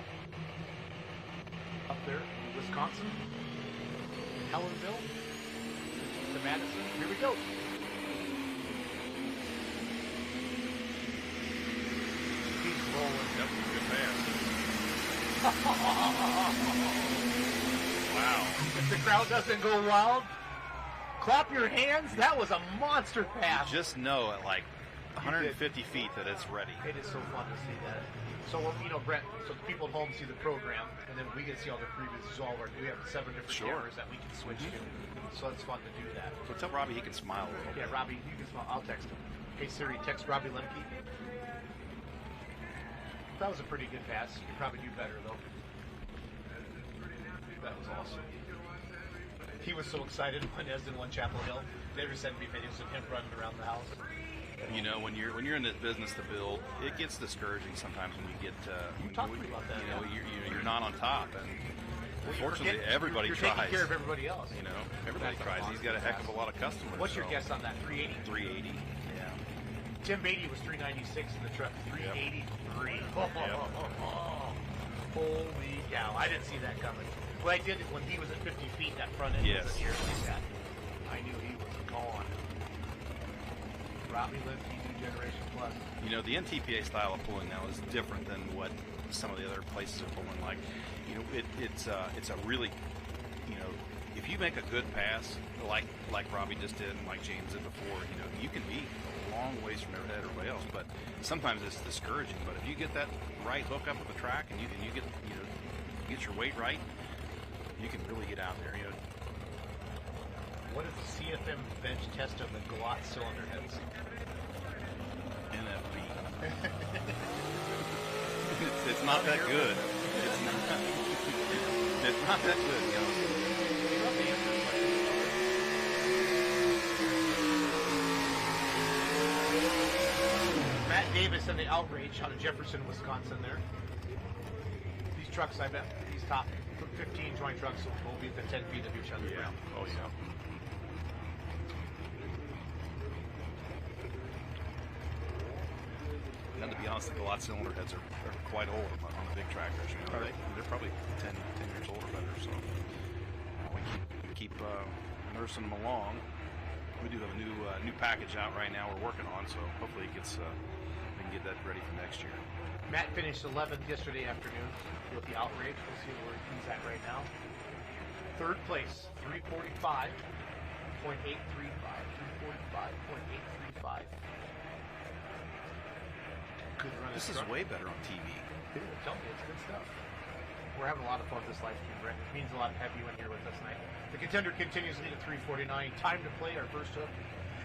up there in Wisconsin, Helensville, to Madison. Here we go. He's rolling. Yep, good pass. Wow. If the crowd doesn't go wild, clap your hands. That was a monster pass. You just know at like 150 feet that it's ready. It is so fun to see that. So, you know, Brent, so the people at home see the program, and then we can see all the previews. We have 7 different cameras that we can switch to. So it's fun to do that. So tell Robbie he can smile a little bit. Yeah, Robbie, you can smile. I'll text him. Hey, Siri, text Robbie Lemke. That was a pretty good pass. You could probably do better, though. That was awesome. He was so excited when Esden won Chapel Hill. They were sending me videos of him running around the house. You know, when you're in this business to build, it gets discouraging sometimes when you get. You talked to me about that. You know, you're not on top, and unfortunately, everybody you're tries. Taking care of everybody else. You know, everybody tries. He's got a heck of a lot of customers. What's your guess on that? 380. 380. Yeah. Tim Beatty was 396 in the truck. 383. Yep. Holy cow! I didn't see that coming. Well, I did it when he was at 50 feet. That front end was an ear like that. I knew he was gone. Robbie Lemke, New Generation Plus. You know, the NTPA style of pulling now is different than what some of the other places are pulling. Like, you know, it's a really, you know, if you make a good pass, like Robbie just did and like James did before, you know, you can be a long ways from everybody else. But sometimes it's discouraging. But if you get that right hook up at the track and you get your weight right, you can really get out there. You know. What is the CFM bench test of the Glot cylinder heads? NFB. it's not that good. It's not that good, you know. Matt Davis and the Outrage out of Jefferson, Wisconsin there. These trucks, I bet, these top 15, 20 trucks will be within 10 feet of each other. Yeah. Oh, yeah. And to be honest, the Galot cylinder heads are quite old on the big tractors. You know, they're probably 10 years old or better. So we keep nursing them along. We do have a new package out right now we're working on, so hopefully we can get that ready for next year. Matt finished 11th yesterday afternoon with the Outrage. We'll see where he's at right now. Third place, 345. 345.835. Good run. This is way better on TV. Dude, tell me, it's good stuff. We're having a lot of fun with this live stream, Brent. It means a lot to have you in here with us tonight. The contender continues lead at 349. Time to play our first hook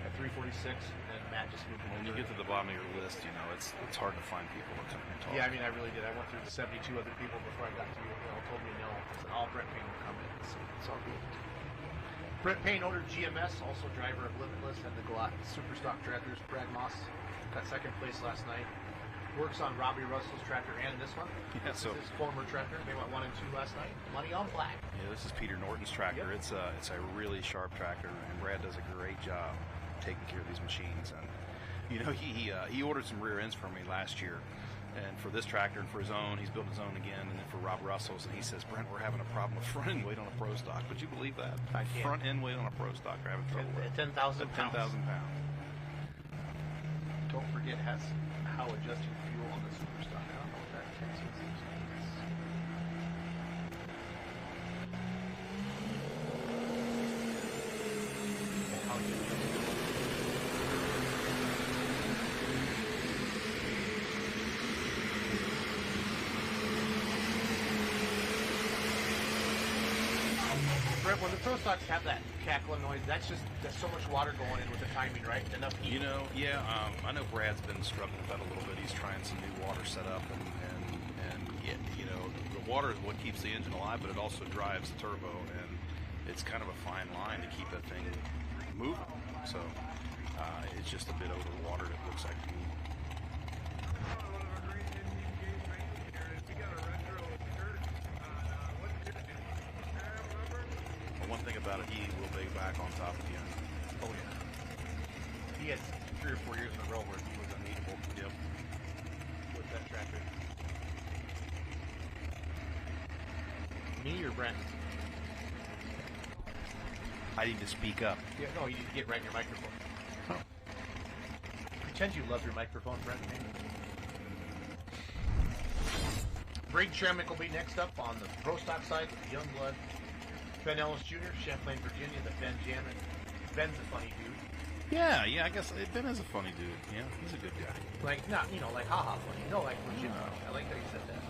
at 346, and then Matt just moved. When you get to the bottom of your list, you know it's hard to find people that come and talk. Yeah, I mean, I really did. I went through the 72 other people before I got to you. They all told me no. I said, all Brent Payne will come in. It's all good. Brent Payne, owner GMS, also driver of Limitless and the Galot Superstock Tractors. Brad Moss got second place last night. Works on Robbie Russell's tractor and this one. Yeah, so this is his former tractor. They went 1 and 2 last night. Money on black. Yeah, this is Peter Norton's tractor. Yep. It's a really sharp tractor, and Brad does a great job taking care of these machines. And you know, he ordered some rear ends for me last year, and for this tractor and for his own, he's built his own again, and then for Rob Russell's. And he says, Brent, we're having a problem with front end weight on a Pro Stock. Would you believe that? I can't. Front end weight on a Pro Stock, they're having trouble with. 10,000 pounds. 10,000 pounds. Don't forget has how adjusting fuel on the Superstock. I don't know what that means. How you Brent, when the Pro Stocks have that cackling noise, that's so much water going in with the timing, right? Enough heat. You know, yeah, I know Brad's been struggling with that a little bit. He's trying some new water setup, and yeah, you know, the water is what keeps the engine alive, but it also drives the turbo, and it's kind of a fine line to keep that thing moving. So it's just a bit over the water, it looks like to me. One thing about it, he will be back on top again. Oh, yeah. He had 3 or 4 years in a row where he was unbeatable. Yep. With that tractor. Me or Brent? I need to speak up. Yeah, no, you need to get right in your microphone. Huh. Pretend you love your microphone, Brent. Braden Shamrock will be next up on the Pro Stock side with the Youngblood. Ben Ellis Jr., Champlain, Virginia, the Ben Jammin. Ben's a funny dude. Yeah, I guess Ben is a funny dude. Yeah, he's a good guy. Like, not, you know, like haha funny. No, like legit. I like how you said that. Yeah.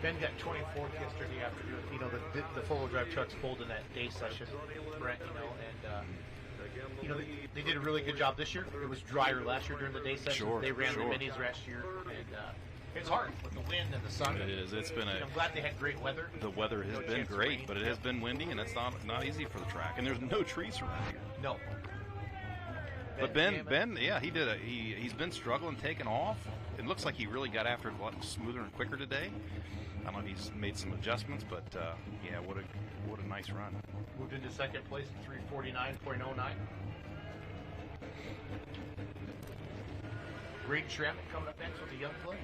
Ben got 24th yesterday after doing, you know, the four-wheel drive trucks pulled in that day session, Brent, you know, and you know, they did a really good job this year. It was drier last year during the day session. Sure, they ran the minis last year, and it's hard with the wind and the sun. It is. It's been I'm glad they had great weather. The weather has been great, but it has been windy, and it's not easy for the track. And there's no trees around here. No. But Ben, yeah, he's been struggling taking off. It looks like he really got after it a lot smoother and quicker today. I don't know if he's made some adjustments, but yeah, what a nice run. Moved into second place at 349.09. Braden Shamrock coming up next with the Youngblood.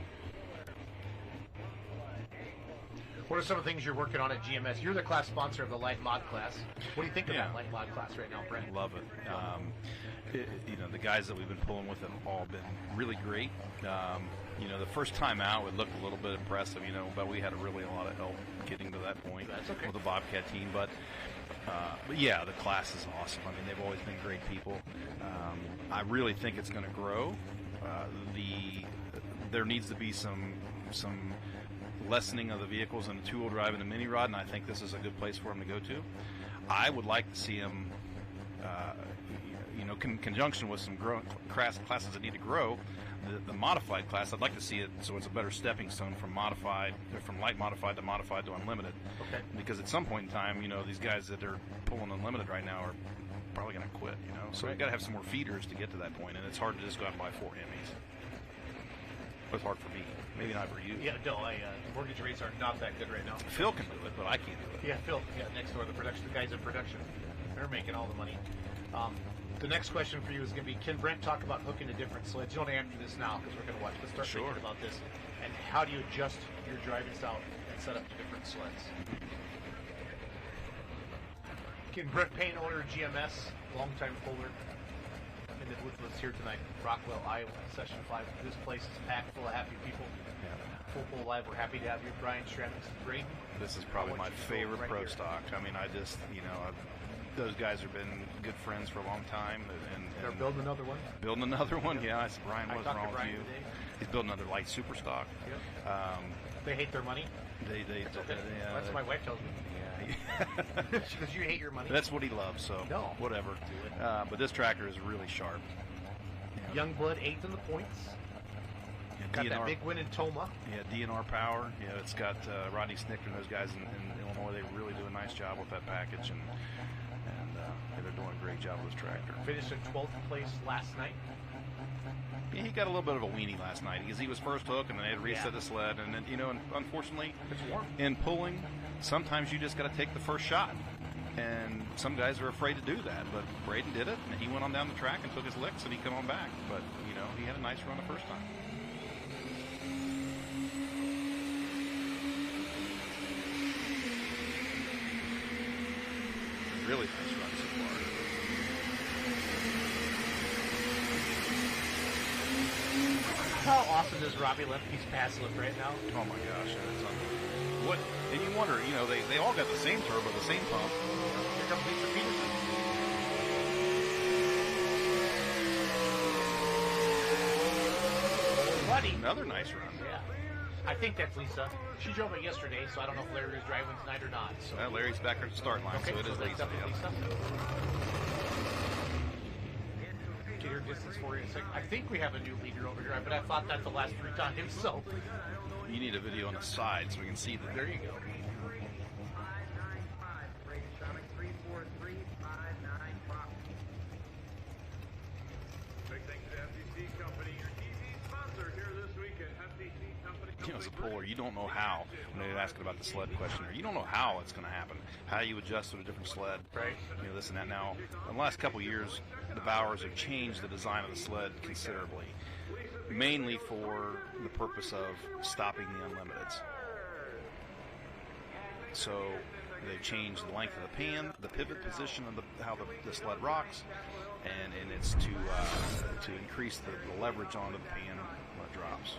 What are some of the things you're working on at GMS? You're the class sponsor of the light mod class. What do you think of that light mod class right now, Brent? Love it. You know, the guys that we've been pulling with have all been really great. You know, the first time out, it looked a little bit impressive, you know, but we had a lot of help getting to that point with the Bobcat team. But yeah, the class is awesome. I mean, they've always been great people. I really think it's going to grow. There needs to be some lessening of the vehicles in the two-wheel drive and the mini rod, and I think this is a good place for them to go to. I would like to see them, you know, in conjunction with some classes that need to grow. The modified class, I'd like to see it so it's a better stepping stone from light modified to unlimited. Okay. Because at some point in time, you know, these guys that are pulling unlimited right now are probably going to quit. You know, so we've got to have some more feeders to get to that point, and it's hard to just go out and buy 4 Hemis. It's hard for me. Maybe not for you. Yeah, no, mortgage rates are not that good right now. Phil can do it, but I can't do it. Yeah, Phil. Yeah, next door, the guys in production, they're making all the money. The next question for you is going to be: can Brent talk about hooking to different sleds? You don't answer this now because we're going to watch. Let's start thinking about this. And how do you adjust your driving style and set up to different sleds? Again, Brett Payne, owner of GMS, longtime puller, in the booth with us here tonight, Rockwell, Iowa, Session 5. This place is packed full of happy people. Full Pull Live, we're happy to have you. Brian Stramis, great. This is probably my favorite pro stock. I mean, I just, those guys have been good friends for a long time. And they're building another one? Building another one, yeah. Brian, what's wrong with you? Today. He's building another light super stock. Yep. They hate their money? Okay. That's what my wife tells me. Yeah. She goes, you hate your money. That's what he loves, so whatever. But this tractor is really sharp. Youngblood, 8th in the points. Got that big win in Toma. Yeah, DNR Power. Yeah, it's got Rodney Snicker and those guys in Illinois. They really do a nice job with that package, and they're doing a great job with this tractor. Finished in 12th place last night. Yeah, he got a little bit of a weenie last night because he was first hook, and then they had to reset the sled. And then, and unfortunately, it's warm. In pulling, sometimes you just got to take the first shot. And some guys are afraid to do that, but Braden did it, and he went on down the track and took his licks, and he come on back. But, he had a nice run the first time. Really nice run so far. How awesome does Robbie Lemke's pass look right now? Oh my gosh, that's what? And you wonder, they all got the same turbo, the same pump. Here comes Lisa Peterson. Buddy. Another nice run. Yeah. I think that's Lisa. She drove it yesterday, so I don't know if Larry was driving tonight or not. So. Larry's back at the start line, so it is Lisa. Get her distance for you in a second. I think we have a new leader over here, but I thought that the last 3 times, so. You need a video on the side so we can see that. There you go. As a puller, you don't know how, when they're asking about the sled questionnaire, you don't know how it's going to happen, how you adjust to a different sled, right? This and that. Now, in the last couple of years, the Bowers have changed the design of the sled considerably, mainly for the purpose of stopping the unlimiteds. So they've changed the length of the pan, the pivot position of how the sled rocks, and it's to increase the leverage onto the pan when it drops.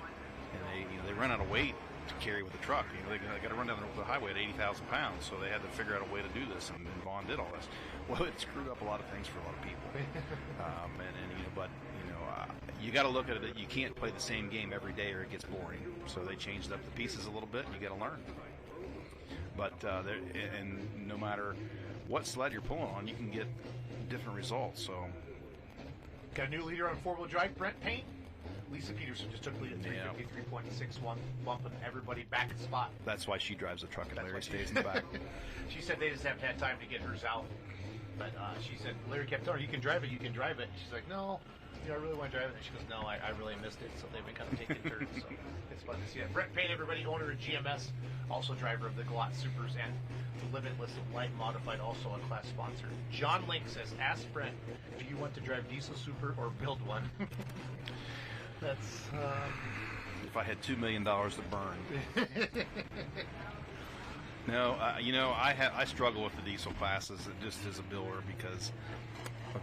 And they run out of weight to carry with the truck. They got to run down the highway at 80,000 pounds, so they had to figure out a way to do this, and Vaughn did all this. Well, it screwed up a lot of things for a lot of people. But you got to look at it that you can't play the same game every day or it gets boring. So they changed up the pieces a little bit, and you got to learn. But and no matter what sled you're pulling on, you can get different results. So got a new leader on 4-wheel drive, Brent Payne. Lisa Peterson just took lead at 353.61, bumping everybody back in spot. That's why she drives the truck and Larry stays in the back. She said they just haven't had time to get hers out. But she said, Larry kept telling her, you can drive it. She's like, no, I really want to drive it. And she goes, no, I really missed it. So they've been kind of taking turns. So it's fun to see that. Brett Payne, everybody, owner of GMS, also driver of the Glot Supers and the Limitless Light Modified, also a class sponsor. John Link says, ask Brent if you want to drive Diesel Super or build one. That's if I had $2 million to burn. No, I struggle with the diesel classes just as a builder because of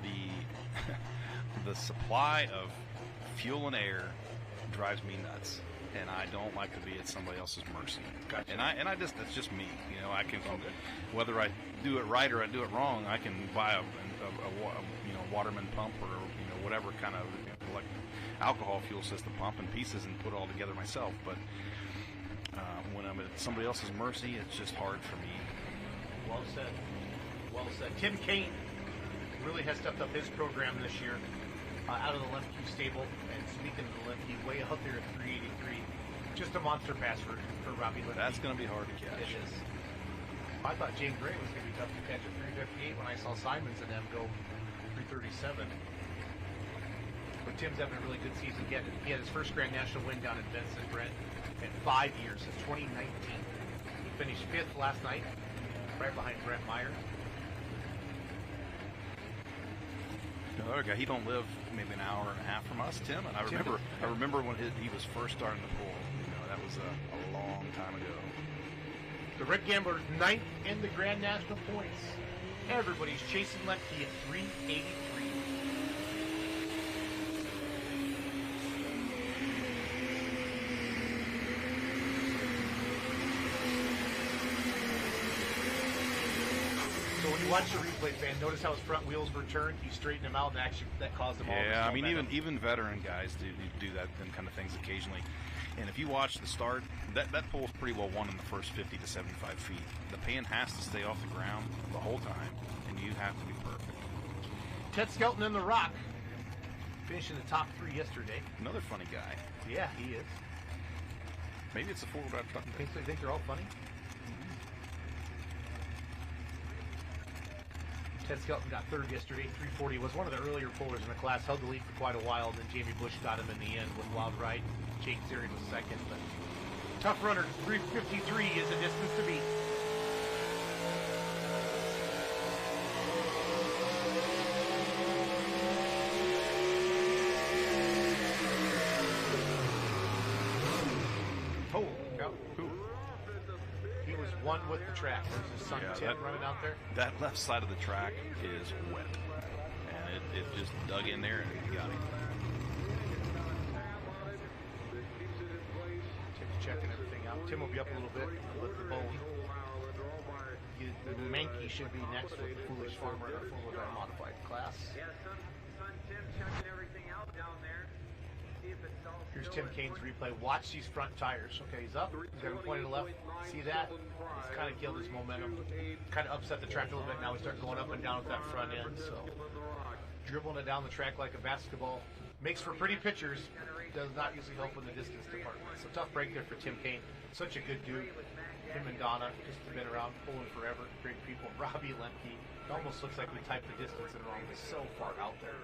the supply of fuel and air drives me nuts, and I don't like to be at somebody else's mercy. Gotcha. And I just that's just me. I can whether I do it right or I do it wrong, I can buy a Waterman pump or whatever kind of alcohol fuel system pump in pieces and put it all together myself. But when I'm at somebody else's mercy, it's just hard for me. Well said. Well said. Tim Kane really has stepped up his program this year out of the Lemke stable. And speaking of the Lemke, way out there at 383. Just a monster pass for Robbie Lemke. That's going to be hard to catch. It is. I thought Jane Gray was going to be tough to catch at 358 when I saw Simons and them go 337. But Tim's having a really good season. He had his first Grand National win down in Vincent, Brent, in 5 years, since 2019. He finished 5th last night, right behind Brent Meyer. The other guy, he don't live maybe an hour and a half from us, Tim. And I remember when he was first starting to pull. That was a long time ago. The Red Gamblers 9th in the Grand National points. Everybody's chasing Lemke at 383. So when you watch the replay, fan, notice how his front wheels were turned. You straighten them out, and actually that caused them all. Yeah, I mean, even veteran guys do that them kind of things occasionally. And if you watch the start, that pole's pretty well won in the first 50 to 75 feet. The pan has to stay off the ground the whole time, and you have to be perfect. Ted Skelton in the Rock, finishing the top 3 yesterday. Another funny guy. Yeah, he is. Maybe it's a four-wheel drive truck. You think they're all funny? Ted Skelton got 3rd yesterday, 340. Was one of the earlier pullers in the class. Held the lead for quite a while. Then Jamie Bush got him in the end with Wild Ride. Jake Zarian was 2nd. But tough runner, 353 is a distance to beat. Oh, no. He was one with the track. There's his son Tim running out there. That left side of the track is wet, and it just dug in there and got him. Tim's checking everything out. Tim will be up a little bit with the bone. The Mankey should be next with the Foolish Farmer in our full modified class. Here's Tim Kane's replay. Watch these front tires. Okay, he's up. He's got him pointed left. See that? He's kind of killed his momentum. Kind of upset the track a little bit. Now we start going up and down with that front end. So dribbling it down the track like a basketball. Makes for pretty pictures. Does not usually help in the distance department. So tough break there for Tim Kane. Such a good dude. Him and Donna just have been around pulling forever. Great people. Robbie Lemke. It almost looks like we typed the distance in wrong. It's so far out there.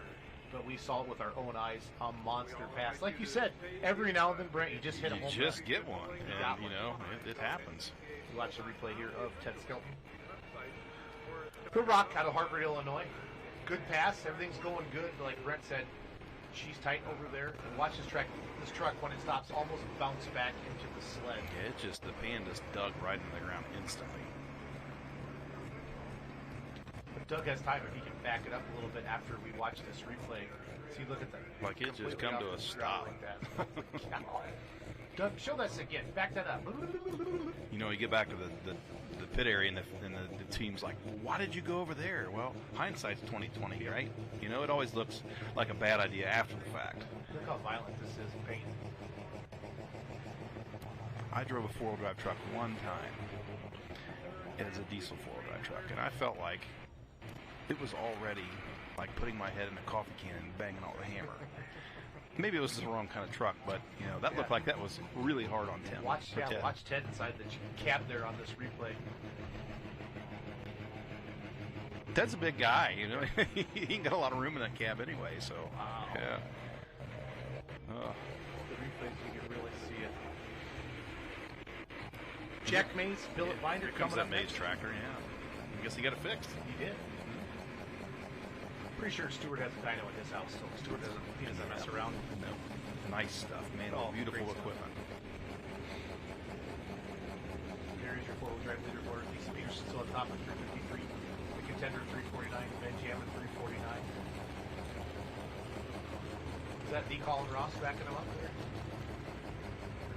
But we saw it with our own eyes. A monster pass. Like you said, every now and then, Brent, you just hit a home run. You just get one. And, you know, it happens. You watch the replay here of Ted Skelton. The Rock out of Harvard, Illinois. Good pass. Everything's going good. But like Brent said, she's tight over there. And watch this truck, when it stops, almost bounce back into the sled. Yeah, the pan just dug right into the ground instantly. But Doug has time if he can back it up a little bit after we watch this replay. See, look at that. Like it just come to a stop. Like that. Doug, show this again. Back that up. You know, you get back to the pit area, and the team's like, well, why did you go over there? Well, hindsight's 20/20, right? You know, it always looks like a bad idea after the fact. Look how violent this is in pain. I drove a four-wheel drive truck one time. It was a diesel four-wheel drive truck, and I felt like it was already like putting my head in a coffee can and banging on the hammer. Maybe it was the wrong kind of truck, but you know that looked like that was really hard on Tim. Watch Ted inside the cab there on this replay. Ted's a big guy, you know. He ain't got a lot of room in that cab anyway, so yeah. The replays you can really see it. Jack Mays, Billet Binder Here comes coming that up Mays tractor, yeah. I guess he got it fixed. He did. Pretty sure Stuart has a dyno at his house, so Stuart doesn't mess around. No. Nice stuff, man. Beautiful equipment. There's your four-wheel drive leaderboard. Lisa Peterson still on top at 353. The contender 349. Ben Jam at 349. Is that D. Colin Ross backing him up there?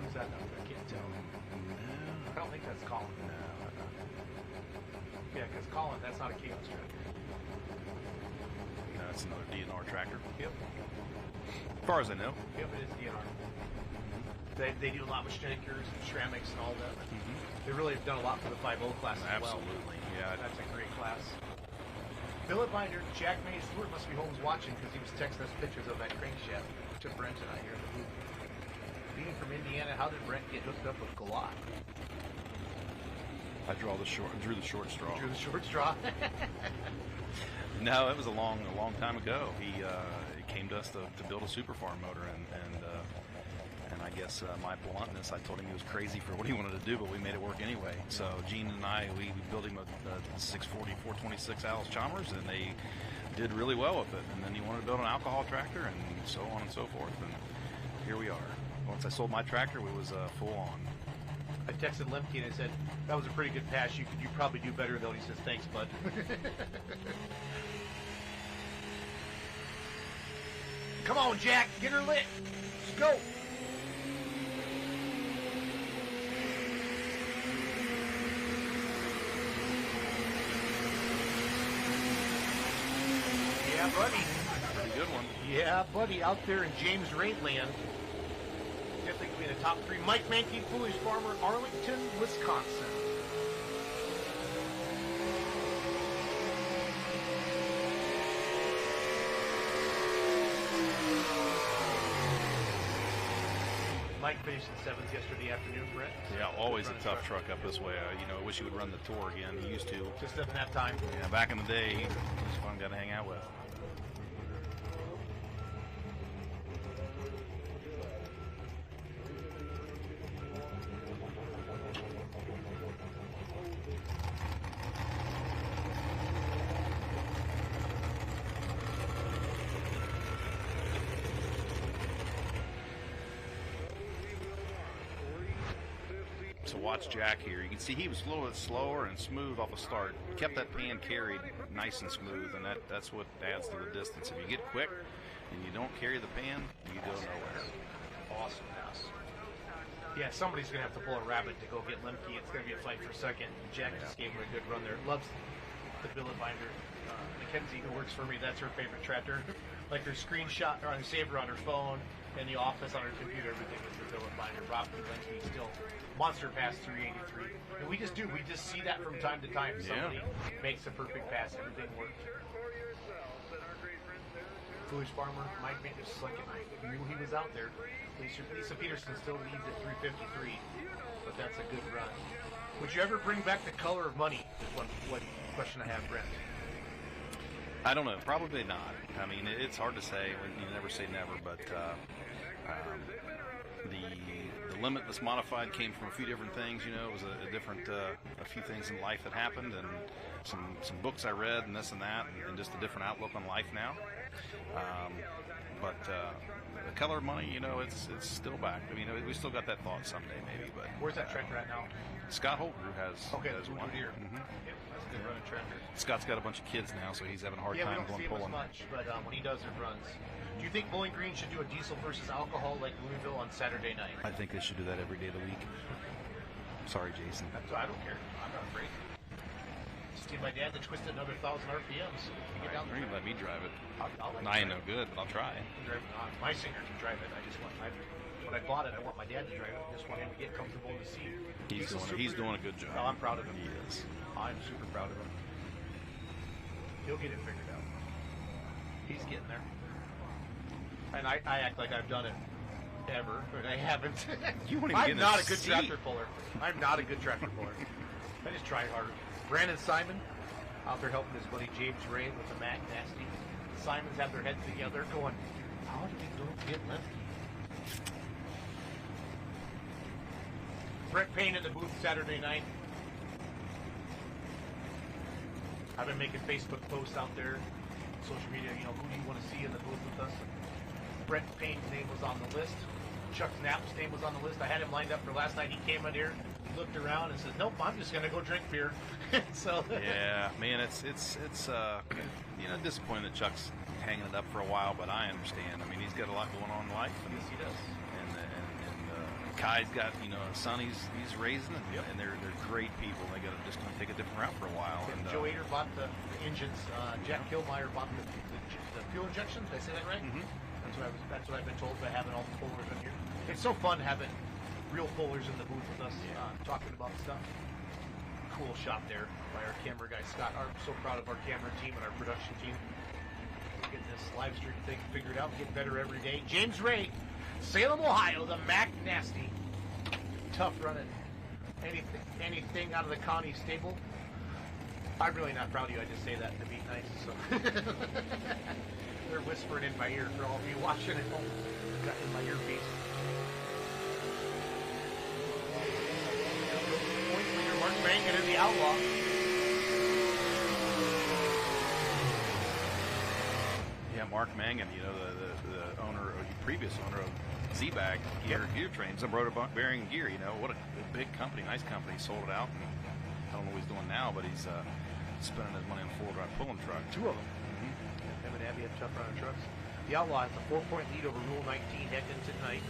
Who's that number? I can't tell. I don't think that's Colin. Yeah, because Colin, that's not a chaos tractor. No, that's another DNR tractor. Yep. As far as I know. Yep, it is DNR. They do a lot with Schneckers and Schrammiks and all that. They really have done a lot for the 5.0 class as well. Absolutely, yeah. That's a great class. Billet Binder, Jack Mays, Stewart must be home watching because he was texting us pictures of that crankshaft to Brent and I here in the booth. Being from Indiana, how did Brent get hooked up with Galot? I drew the short straw. Drew the short straw. No, it was a long time ago. He came to us to build a super farm motor, and I guess my bluntness, I told him he was crazy for what he wanted to do, but we made it work anyway. So Gene and I, we built him a 640 426 Alice Chalmers, and they did really well with it. And then he wanted to build an alcohol tractor, and so on and so forth. And here we are. Once I sold my tractor, we was full on. I texted Lemke and I said, that was a pretty good pass. You probably do better, though. And he says, thanks, bud. Come on, Jack. Get her lit. Let's go. Yeah, buddy. Pretty good one. Yeah, buddy. Out there in James Ray land. Definitely going to be in the top 3. Mike Mankey, Foolish Farmer, Arlington, Wisconsin. Mike finished in 7th yesterday afternoon, Brett. Yeah, always a tough truck up this way. I wish he would run the tour again. He used to. Just doesn't have time. Yeah, back in the day, he was a fun guy to hang out with. So watch Jack here. You can see he was a little bit slower and smooth off the start. Kept that pan carried nice and smooth, and that's what adds to the distance. If you get quick and you don't carry the pan, you go nowhere. Awesome pass. Yeah, somebody's going to have to pull a rabbit to go get Lemke. It's going to be a fight for second. Jack just gave him a good run there. Loves the billet binder. Mackenzie, who works for me, that's her favorite tractor. Like her screenshot or on her saver on her phone, in the office on her computer, everything is the billet binder. Rob Lemke still monster pass 383. And we just see that from time to time. Somebody makes a perfect pass, everything works. Foolish Farmer, Mike made just like it. I knew he was out there. Lisa Peterson still leads at 353, but that's a good run. Would you ever bring back the color of money? Is one question I have, Brent. I don't know. Probably not. I mean, it's hard to say. You never say never, but the Limitless Modified came from a few different things. It was a few things in life that happened, and some books I read, and this and that, and just a different outlook on life now. But the color of money, it's still back. I mean, we still got that thought someday, maybe. But where's that tractor at now? Scott Holtgrew has one here. Mm-hmm. Yeah, that's a good running tractor. Scott's got a bunch of kids now, so he's having a hard time going pulling. Yeah, we don't see him as much, but when he does, it runs. Do you think Bowling Green should do a diesel versus alcohol like Louisville on Saturday night? I think they should do that every day of the week. Sorry, Jason. I don't care. I'm not afraid. Just need my dad to twist it another 1,000 RPMs. You can let me drive it. I'll I ain't no good, but I'll try. My singer can drive it. When I bought it, I want my dad to drive it. I just want him to get comfortable in the seat. He's doing a good job. No, I'm proud of him. He is. I'm super proud of him. He'll get it figured out. He's getting there. And I act like I've done it ever, but I haven't. I'm not a good tractor puller. I'm not a good tractor puller. I just try harder. Brandon Simon out there helping his buddy James Ray with the Mac Nasty. Simons have their heads together going, how did we don't get Lemke? Brett Payne at the booth Saturday night. I've been making Facebook posts out there, social media, who do you want to see in the booth with us? Brett Payne's name was on the list. Chuck Knapp's name was on the list. I had him lined up for last night. He came in here, looked around, and said, nope, I'm just going to go drink beer. So yeah, man, it's disappointing that Chuck's hanging it up for a while, but I understand. I mean, he's got a lot going on in life. And, yes, he does. And Kai's got, a son he's raising, and they're great people. They got to just take a different route for a while. And Joe Ader bought the engines. Jack Kilmeyer bought the fuel injection. Did I say that right? Mm-hmm. That's what I've been told by having all the pullers in here. It's so fun having real pullers in the booth with us, talking about stuff. Cool shot there by our camera guy Scott. I'm so proud of our camera team and our production team. Getting this live stream thing figured out, getting better every day. James Ray, Salem, Ohio, the Mac Nasty. Tough running. Anything out of the Connie stable? I'm really not proud of you. I just say that to be nice. So they're whispering in my ear for all of you watching at home. Got in my earpiece. Point leader Mark Mangan is the outlaw. Yeah, Mark Mangan, the owner, previous owner of Z-Bag gear trains, and Rotor Bearing Gear. You know, what a big company, nice company. He sold it out, and I don't know what he's doing now, but he's spending his money on a full-drive pulling truck. 2 of them. Him and Abby have tough runner trucks. The Outlaw has a 4-point lead over Rule 19 heading into tonight.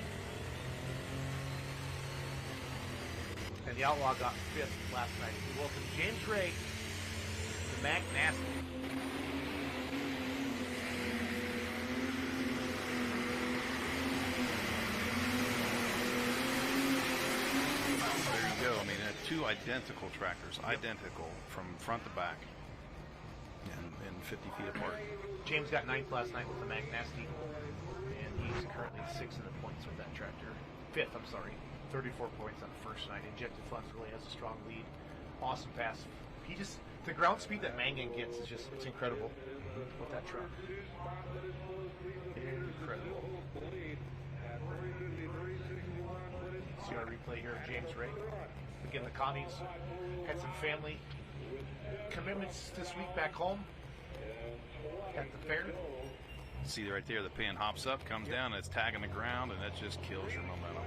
And the Outlaw got 5th last night. We welcome James Ray, the Mac Nasty. There you go. I mean, 2 identical tractors, identical from front to back, and 50 feet apart. James got 9th last night with the Mac Nasty, and he's currently 6th in the points with that tractor. 5th, I'm sorry. 34 points on the first night. Injected Funds really has a strong lead. Awesome pass. The ground speed that Mangan gets is just, it's incredible with that truck. Incredible. See our replay here of James Ray. Again, the Connies had some family commitments this week back home at the fair. See right there, the pin hops up, comes down, and it's tagging the ground, and that just kills your momentum.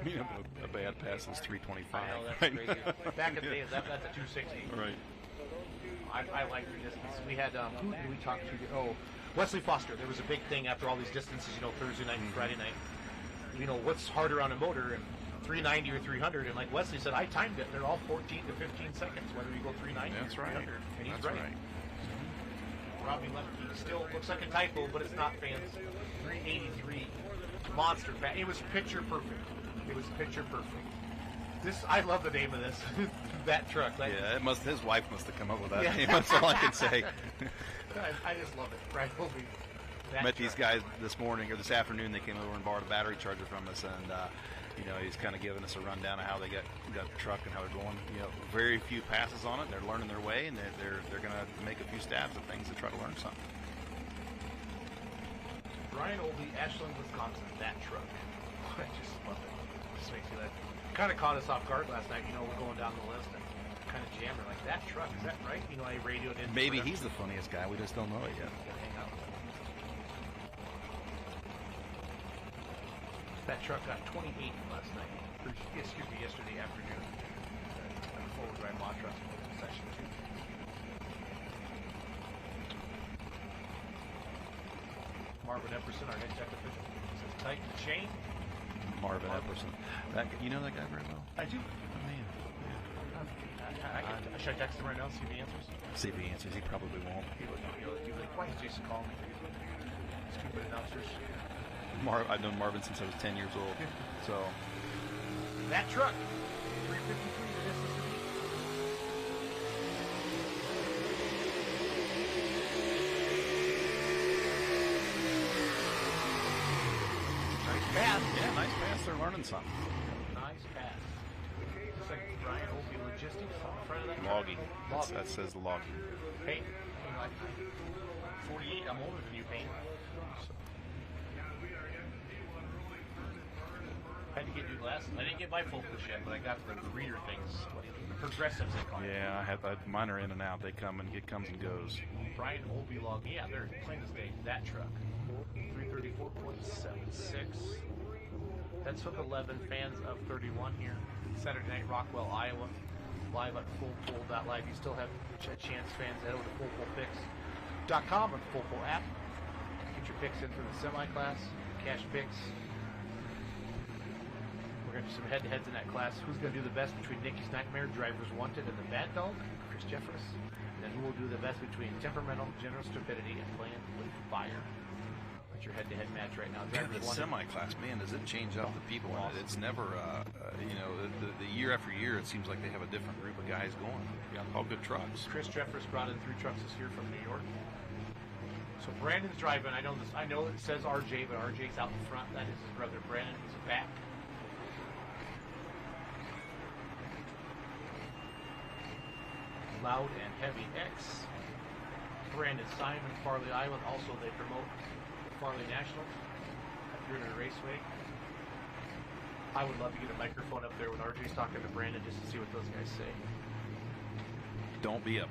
You know, a bad pass is 325. I know, that's crazy. Back in the day, that's a 260. Right. I like the distance. We had, who did we talk to? Oh, Wesley Foster. There was a big thing after all these distances, you know, Thursday night and Friday night. You know, what's harder on a motor, and 390 or 300? And like Wesley said, I timed it. They're all 14 to 15 seconds, whether you go 390 That's or 300. right. And he's That's right. right. Robbie Lemke still looks like a typo, but it's not, fans. 383 monster pass. It was picture perfect. It was picture perfect. I love the name of this. That truck. Yeah, his wife must have come up with that name. That's all I can say. I just love it. Right? Met these guys this morning or this afternoon. They came over and borrowed a battery charger from us, and you know, he's kind of giving us a rundown of how they got the truck and how they're going. You know, very few passes on it. They're learning their way, and they're going to make a few stabs at things to try to learn something. Brian Oldie, Ashland, Wisconsin. That truck. I just love it. Just makes you laugh. Kind of caught us off guard last night. You know, we're going down the list and kind of jamming like that truck. Is that right? You know, I radioed in. Maybe he's the funniest guy. We just don't know it yet. Hang out. That truck got 28 last night. Excuse me, yesterday afternoon. On the forward drive mod truck session 2. Marvin Epperson, our head tech official, says tighten the chain. Marvin Epperson. You know that guy very well? I do. Oh, man. Yeah. Should I text him right now and see if he answers? See if he answers. He probably won't. He'll be like, why is Jason calling me? Stupid announcers. I've known Marvin since I was 10 years old. So that truck, 353 the distance to beat. Nice pass. Yeah, nice pass. They're learning something. Nice pass. Looks like Brian Opie Logistics on the front of that. Logging. That says logging. Hey, like 48. I'm older than you, Payne. So. I had to get new glasses. I didn't get my focus yet, but I got the reader things. The progressives, they call it. Yeah, mine are in and out. They come and it comes and goes. Brian Olby log. Yeah, they're playing this day. That truck. 334.76. That's hook 11. Fans of 31 here. Saturday night, Rockwell, Iowa. Live at FullPull.live. You still have a chance, fans. Head over to FullPullPicks.com or the Full Pull app. Get your picks in for the semi-class. Cash picks. We're going to do some head-to-heads in that class. Who's going to do the best between Nikki's Nightmare, Drivers Wanted, and the Bad Dog? Chris Jeffers. And then who will do the best between Temperamental, General Stupidity, and Playing with Fire? That's your head-to-head match right now. The semi-class, man, does it change up the people? Awesome. It's never, you know, the year after year, it seems like they have a different group of guys going. Yeah, all good trucks. Chris Jeffers brought in 3 trucks this year from New York. So Brandon's driving. I know it says RJ, but RJ's out in front. That is his brother. Brandon is back. Loud and Heavy X. Brandon Simon, Farley, Iowa. Also, they promote the Farley Nationals at Ritter Raceway. I would love to get a microphone up there when RJ's talking to Brandon just to see what those guys say. Don't be up.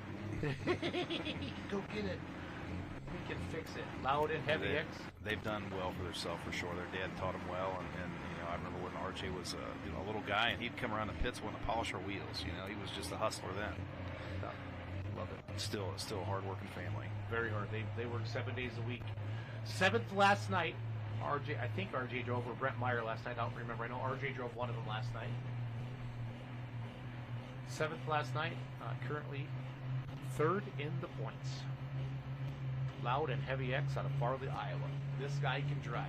Go get it. We can fix it. Loud and Heavy X. They've done well for themselves for sure. Their dad taught them well, and I remember when RJ was a little guy, and he'd come around the pits wanting to polish our wheels. He was just a hustler then. Love it. Still a hard-working family. Very hard. They work 7 days a week. 7th last night. I think RJ drove, or Brent Meyer last night. I don't remember. I know RJ drove one of them last night. 7th last night. Currently 3rd in the points. Loud and Heavy X out of Farley, Iowa. This guy can drive.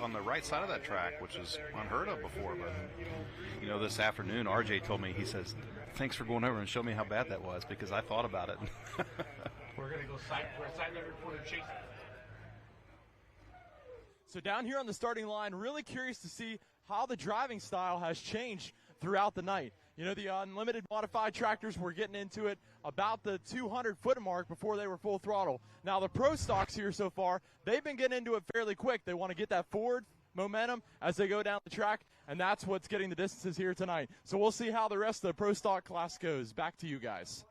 On the right side of that track, which is unheard of before. But this afternoon, RJ told me, he says, "Thanks for going over and show me how bad that was, because I thought about it." We're gonna go side reporter Chase. So down here on the starting line, really curious to see how the driving style has changed throughout the night. The unlimited modified tractors were getting into it about the 200-foot mark before they were full throttle. Now, the pro stocks here so far, they've been getting into it fairly quick. They want to get that forward momentum as they go down the track, and that's what's getting the distances here tonight. So we'll see how the rest of the pro stock class goes. Back to you guys.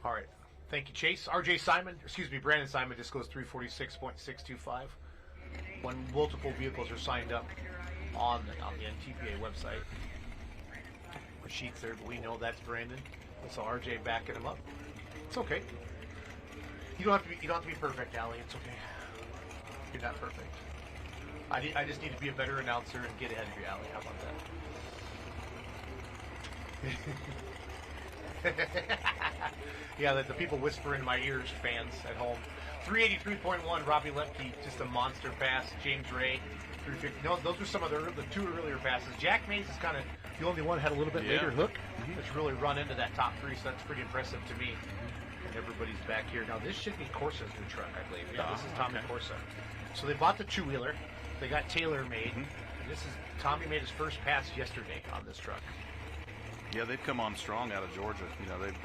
All right. Thank you, Chase. Brandon Simon just goes 346.625. When multiple vehicles are signed up on the NTPA website. The sheets there, but we know that's Brandon. That's RJ backing him up. It's okay. You don't have to be perfect, Allie. It's okay. You're not perfect. I just need to be a better announcer and get ahead of you, Allie. How about that? Yeah, the people whisper in my ears, fans at home. 383.1, Robbie Lepke, just a monster pass. James Ray, 350. No, those were some of the 2 earlier passes. Jack Mays is kind of the only one had a little bit later hook that's really run into that top 3, so that's pretty impressive to me. And everybody's back here. Now, this should be Corsa's new truck, I believe. Yeah, this is Tommy Corsa. So they bought the 2-wheeler. They got Taylor made. And Tommy made his first pass yesterday on this truck. Yeah, they've come on strong out of Georgia. They've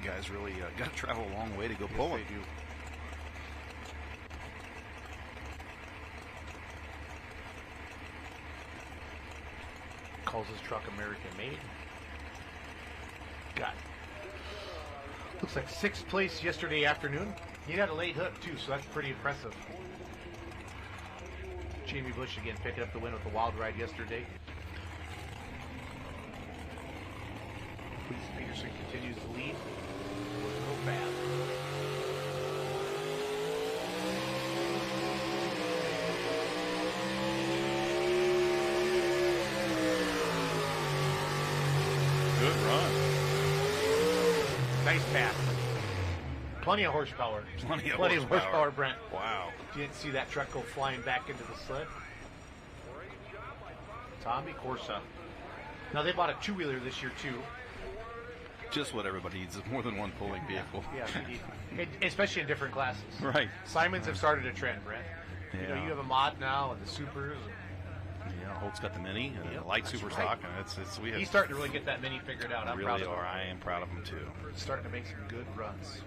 guys really got to travel a long way to go pull it. They do. Calls his truck American made. Looks like 6th place yesterday afternoon. He had a late hook too, so that's pretty impressive. Jamie Bush again picking up the win with the wild ride yesterday. Cleese Peterson continues to lead. Go fast. Good run. Nice pass. Plenty of horsepower. Plenty of horsepower, Brent. Wow. You didn't see that truck go flying back into the sled. Tommy Corsa. Now, they bought a 2-wheeler this year, too. Just what everybody needs is more than one pulling vehicle. Yeah, especially in different classes. Right. Simons have started a trend, Brent. Yeah. You have a mod now and the supers. Yeah, Holt's got the Mini and the light super stock, and he's starting to really get that Mini figured out. I'm proud of him. I am proud of him too. Starting to make some good runs.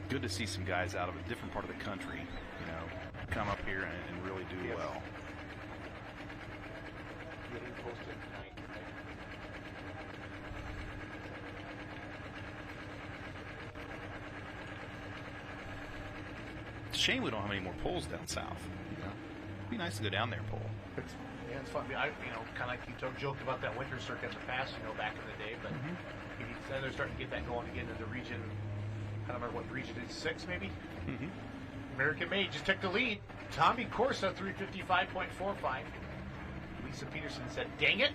Good to see some guys out of a different part of the country, come up here and really do well. Getting posted tonight. It's a shame we don't have any more polls down south. It'd be nice to go down there and pull. It's fun. Kind of like you joked about that winter circuit in the past, back in the day, but they're starting to get that going again in the region. I don't remember what region it is, 6 maybe? American Made just took the lead. Tommy Corsa, 355.45. Lisa Peterson said, dang it.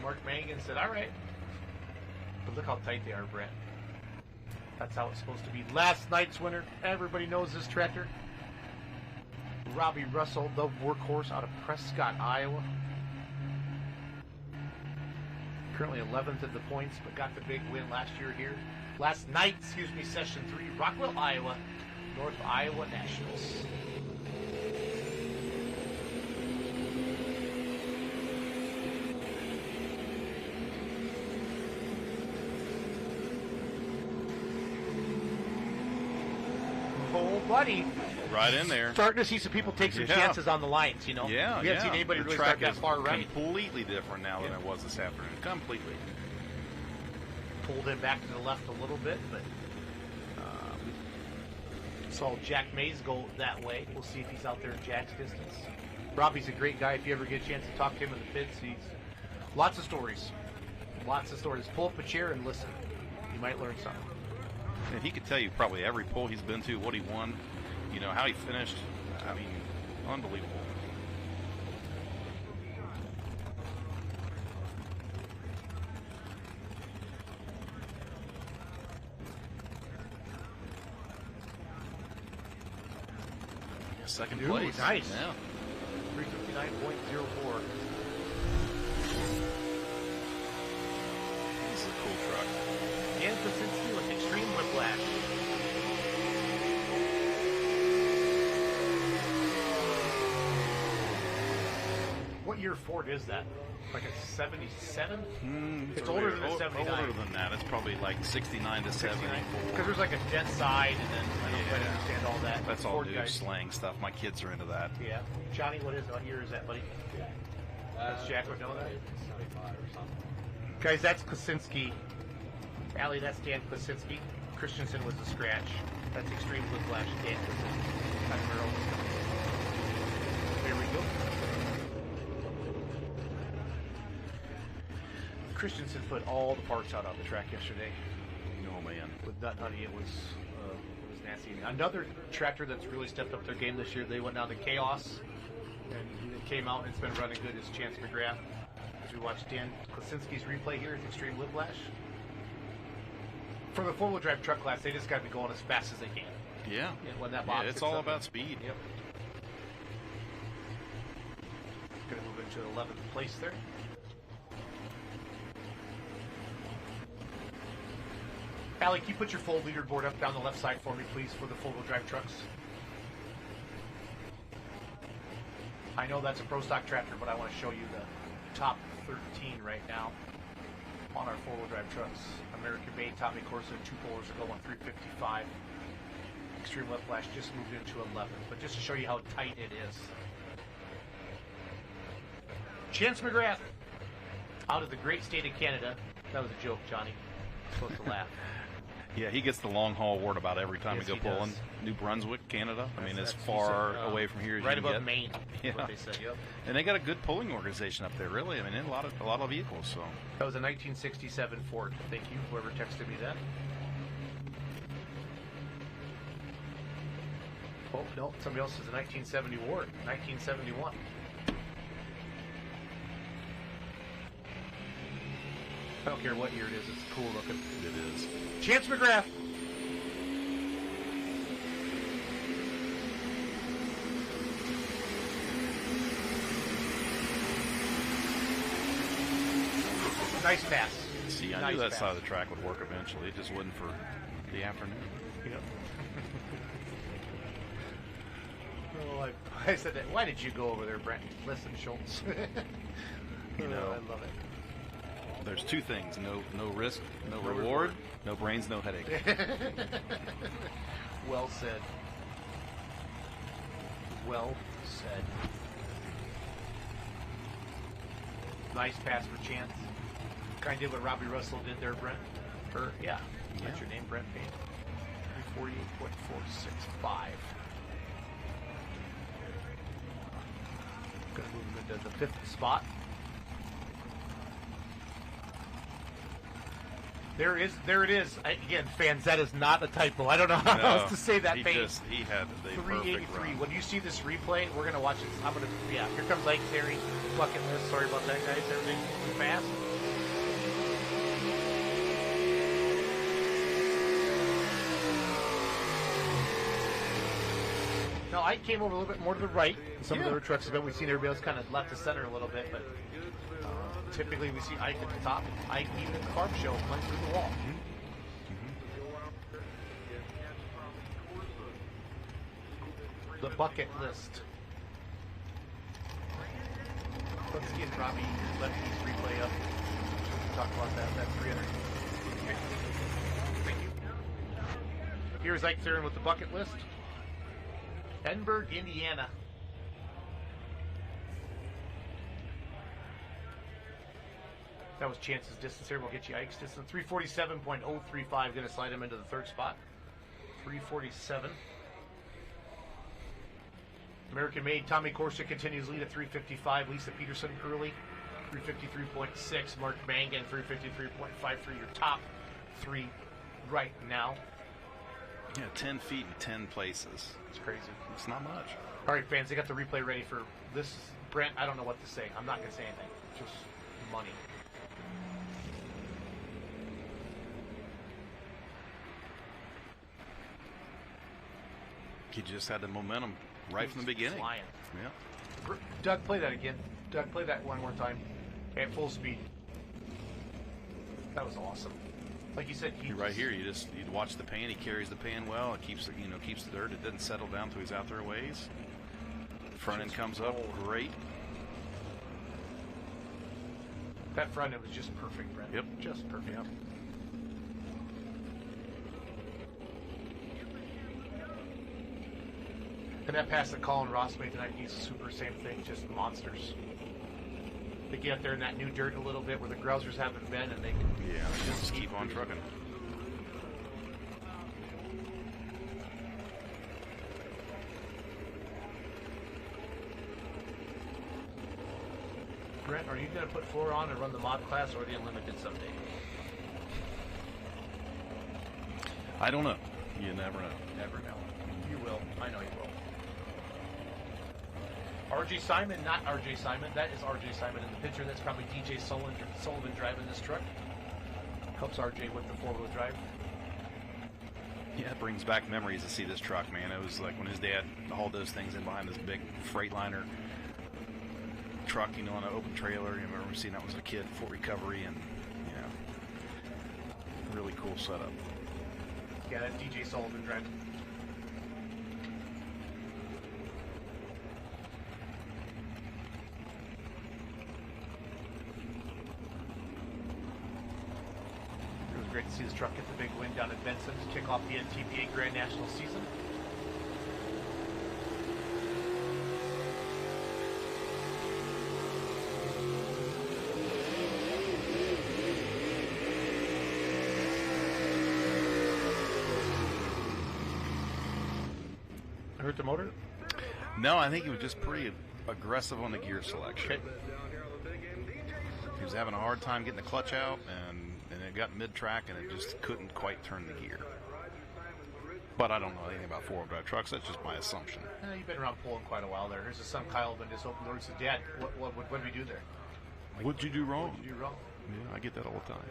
Mark Mangan said, all right. But look how tight they are, Brent. That's how it's supposed to be. Last night's winner, everybody knows this tractor. Robbie Russell, the workhorse out of Prescott, Iowa. Currently 11th in the points, but got the big win last night, Session 3, Rockwell, Iowa, North Iowa Nationals. Oh, buddy. Right in there. Starting to see some people take some chances on the lines, you know. Yeah, we haven't seen anybody the really track start that is far right. Completely different now than it was this afternoon. Completely. Pulled him back to the left a little bit, but saw Jack Mays go that way. We'll see if he's out there in Jack's distance. Robbie's a great guy. If you ever get a chance to talk to him in the pits, he's lots of stories. Lots of stories. Pull up a chair and listen. You might learn something. And he could tell you probably every pull he's been to, what he won, you know, how he finished. I mean, unbelievable. Second place. Nice. Yeah. 359.04. This is a cool truck. Dan Krasinski with Extreme Whiplash. What year Ford is that? Like a 77? It's older than a 79. Older than that. It's probably like 69 to 74. Because there's like a jet side, and then I don't quite understand all that. That's all Ford dude guys. slang stuff. My kids are into that. Yeah. Johnny, what year is that, buddy? That's Jack would know that. Guys, that's Klasinski. Allie, that's Dan Klasinski. Christensen was the scratch. That's Extreme Whiplash. Dan Klasinski. There we go. Christensen put all the parts out on the track yesterday. Oh man, with Nut Honey, it was nasty. Another tractor that's really stepped up their game this year. They went down to Chaos, and it came out and it's been running good. Is Chance McGrath. As we watch Dan Klasinski's replay here, it's Extreme Whiplash. For the four-wheel drive truck class, they just got to be going as fast as they can. Yeah. And when that box it's all about speed. Yep. Going to move into 11th place there. Allie, can you put your full leaderboard up down the left side for me, please, for the four-wheel drive trucks? I know that's a pro stock tractor, but I want to show you the top 13 right now on our four-wheel drive trucks. American Made, Tommy Corsa, 2 pullers are going 355. Extreme Whiplash just moved into 11th, but just to show you how tight it is. Chance McGrath, out of the great state of Canada. That was a joke, Johnny. You're supposed to laugh. Yeah, he gets the long haul award about every time we go pulling. Does. New Brunswick, Canada. I mean, as far away from here as right you can above get. Maine. Yeah. What they said. Yep. And they got a good pulling organization up there, really. I mean, a lot of vehicles. So that was a 1967 Ford. Thank you, whoever texted me that. Oh no, somebody else is a 1970 Ward. 1971. I don't care what year it is. It's cool looking. it is. Chance McGrath. Nice pass. See, I knew that side of the track would work eventually. It just wasn't for the afternoon. Yep. Oh, I said that. Why did you go over there, Brent? Listen, Schultz. You know, I love it. There's two things: no risk, no reward, no brains, no headache. Well said. Well said. Nice pass for Chance. Kind of did what Robbie Russell did there, Brent. Yeah. That's your name, Brent Payne. 348.465. Going to move him into the 5th spot. There it is. Again, fans, that is not a typo. I don't know how else to say that. He had the 383. When you see this replay, we're going to watch it. Here comes Lake Terry. Bucket list. Sorry about that, guys. Everything's moving fast. Now, I came over a little bit more to the right. Some of the other trucks have been. We've seen everybody else kind of left to center a little bit, but typically we see Ike at the top. Ike even at the farm show went through the wall. The bucket list. Let's get Robbie Lefty's replay up. Talk about that. That's 300. Thank you. Here's Ike Theron with the bucket list. Edinburgh, Indiana. That was Chance's distance here. We'll get you Ike's distance. 347.035. Going to slide him into the third spot. 347. American-made Tommy Corsick continues lead at 355. Lisa Peterson early, 353.6. Mark Mangan, 353.53. Your top three right now. Yeah, 10 feet in 10 places. It's crazy. It's not much. All right, fans, they got the replay ready for this. Brent, I don't know what to say. I'm not going to say anything. Just money. He just had the momentum right from the beginning. Flying. Yeah. Doug, play that again. Doug, play that one more time. At full speed. That was awesome. Like you said, right here, you'd watch the pan. He carries the pan well. It keeps the dirt. It doesn't settle down until he's out there a ways. Front end comes up great. That front end was just perfect, Brent. Yep, just perfect. Yep. And that pass that Colin Ross made tonight, he's super same thing, just monsters. They get up there in that new dirt a little bit where the grousers haven't been, and they can just keep on trucking. Brent, are you going to put 4 on and run the mod class or the unlimited someday? I don't know. You never know. Never know. You will. I know you will. RJ Simon, not RJ Simon. That is RJ Simon in the picture. That's probably DJ Sullivan driving this truck. Helps RJ with the 4-wheel drive. Yeah, it brings back memories to see this truck, man. It was like when his dad hauled those things in behind this big Freightliner truck, on an open trailer. I remember seeing that was a kid, Fort Recovery, and, really cool setup. Yeah, that's DJ Sullivan driving. Great to see this truck get the big win down at Benson to kick off the NTPA Grand National season. Hurt the motor? No, I think he was just pretty aggressive on the gear selection. Okay. He was having a hard time getting the clutch out, and it got mid-track, and it just couldn't quite turn the gear. But I don't know anything about 4-wheel drive trucks. That's just my assumption. You've been around pulling quite a while there. Here's his son Kyle, been just opened the door and said, Dad, what did we do there? What'd you do wrong? What'd you do wrong? Yeah, I get that all the time.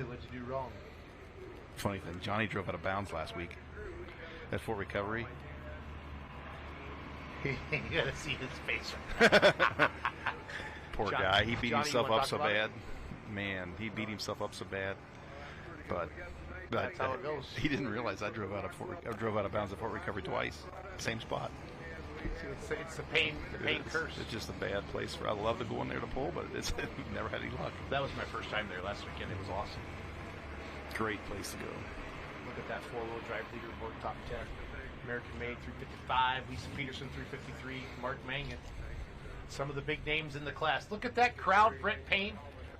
What'd you do wrong? Funny thing, Johnny drove out of bounds last week at Fort Recovery. You gotta see his face. Poor guy. He beat himself up so bad. Man, he beat himself up so bad. But that's how it goes. He didn't realize I drove out of bounds at Fort Recovery twice, same spot. It's the pain curse. It's just a bad place. I love to go in there to pull, but it's never had any luck. That was my first time there last weekend. It was awesome. Great place to go. Look at that 4-wheel drive leaderboard, top 10. American-made 355, Lisa Peterson 353, Mark Mangan. Some of the big names in the class. Look at that crowd, Brent Payne.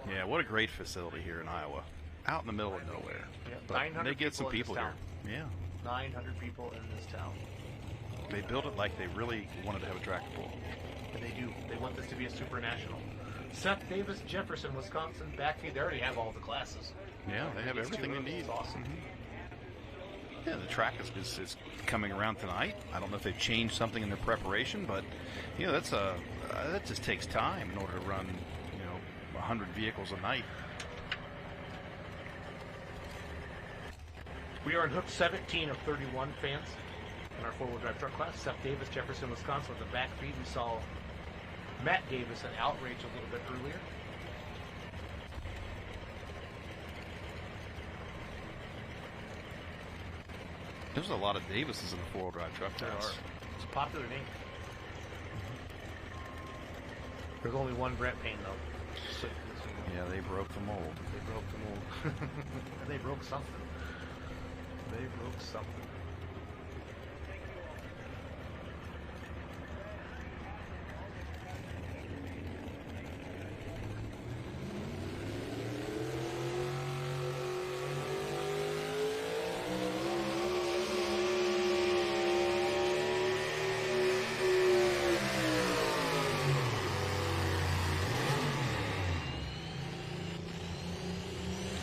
Yeah, what a great facility here in Iowa. Out in the middle of nowhere. Yeah, but 900 they get some people here. Yeah. 900 people in this town. They built it like they really wanted to have a tractor pull. And they do. They want this to be a super national. Seth Davis, Jefferson, Wisconsin, backfeed. They already have all the classes. Yeah, they have everything they need. It's awesome. Yeah, the track is coming around tonight. I don't know if they've changed something in their preparation, but that just takes time in order to run 100 vehicles a night. We are in hook 17 of 31 fans in our 4-wheel drive truck class. Seth Davis, Jefferson, Wisconsin with the backfeed. We saw Matt Davis and Outrage a little bit earlier. There's a lot of Davises in the four-wheel drive truck. There are. It's a popular name. There's only one Brent Payne, though. So, yeah, they broke the mold. They broke the mold. And they broke something. They broke something.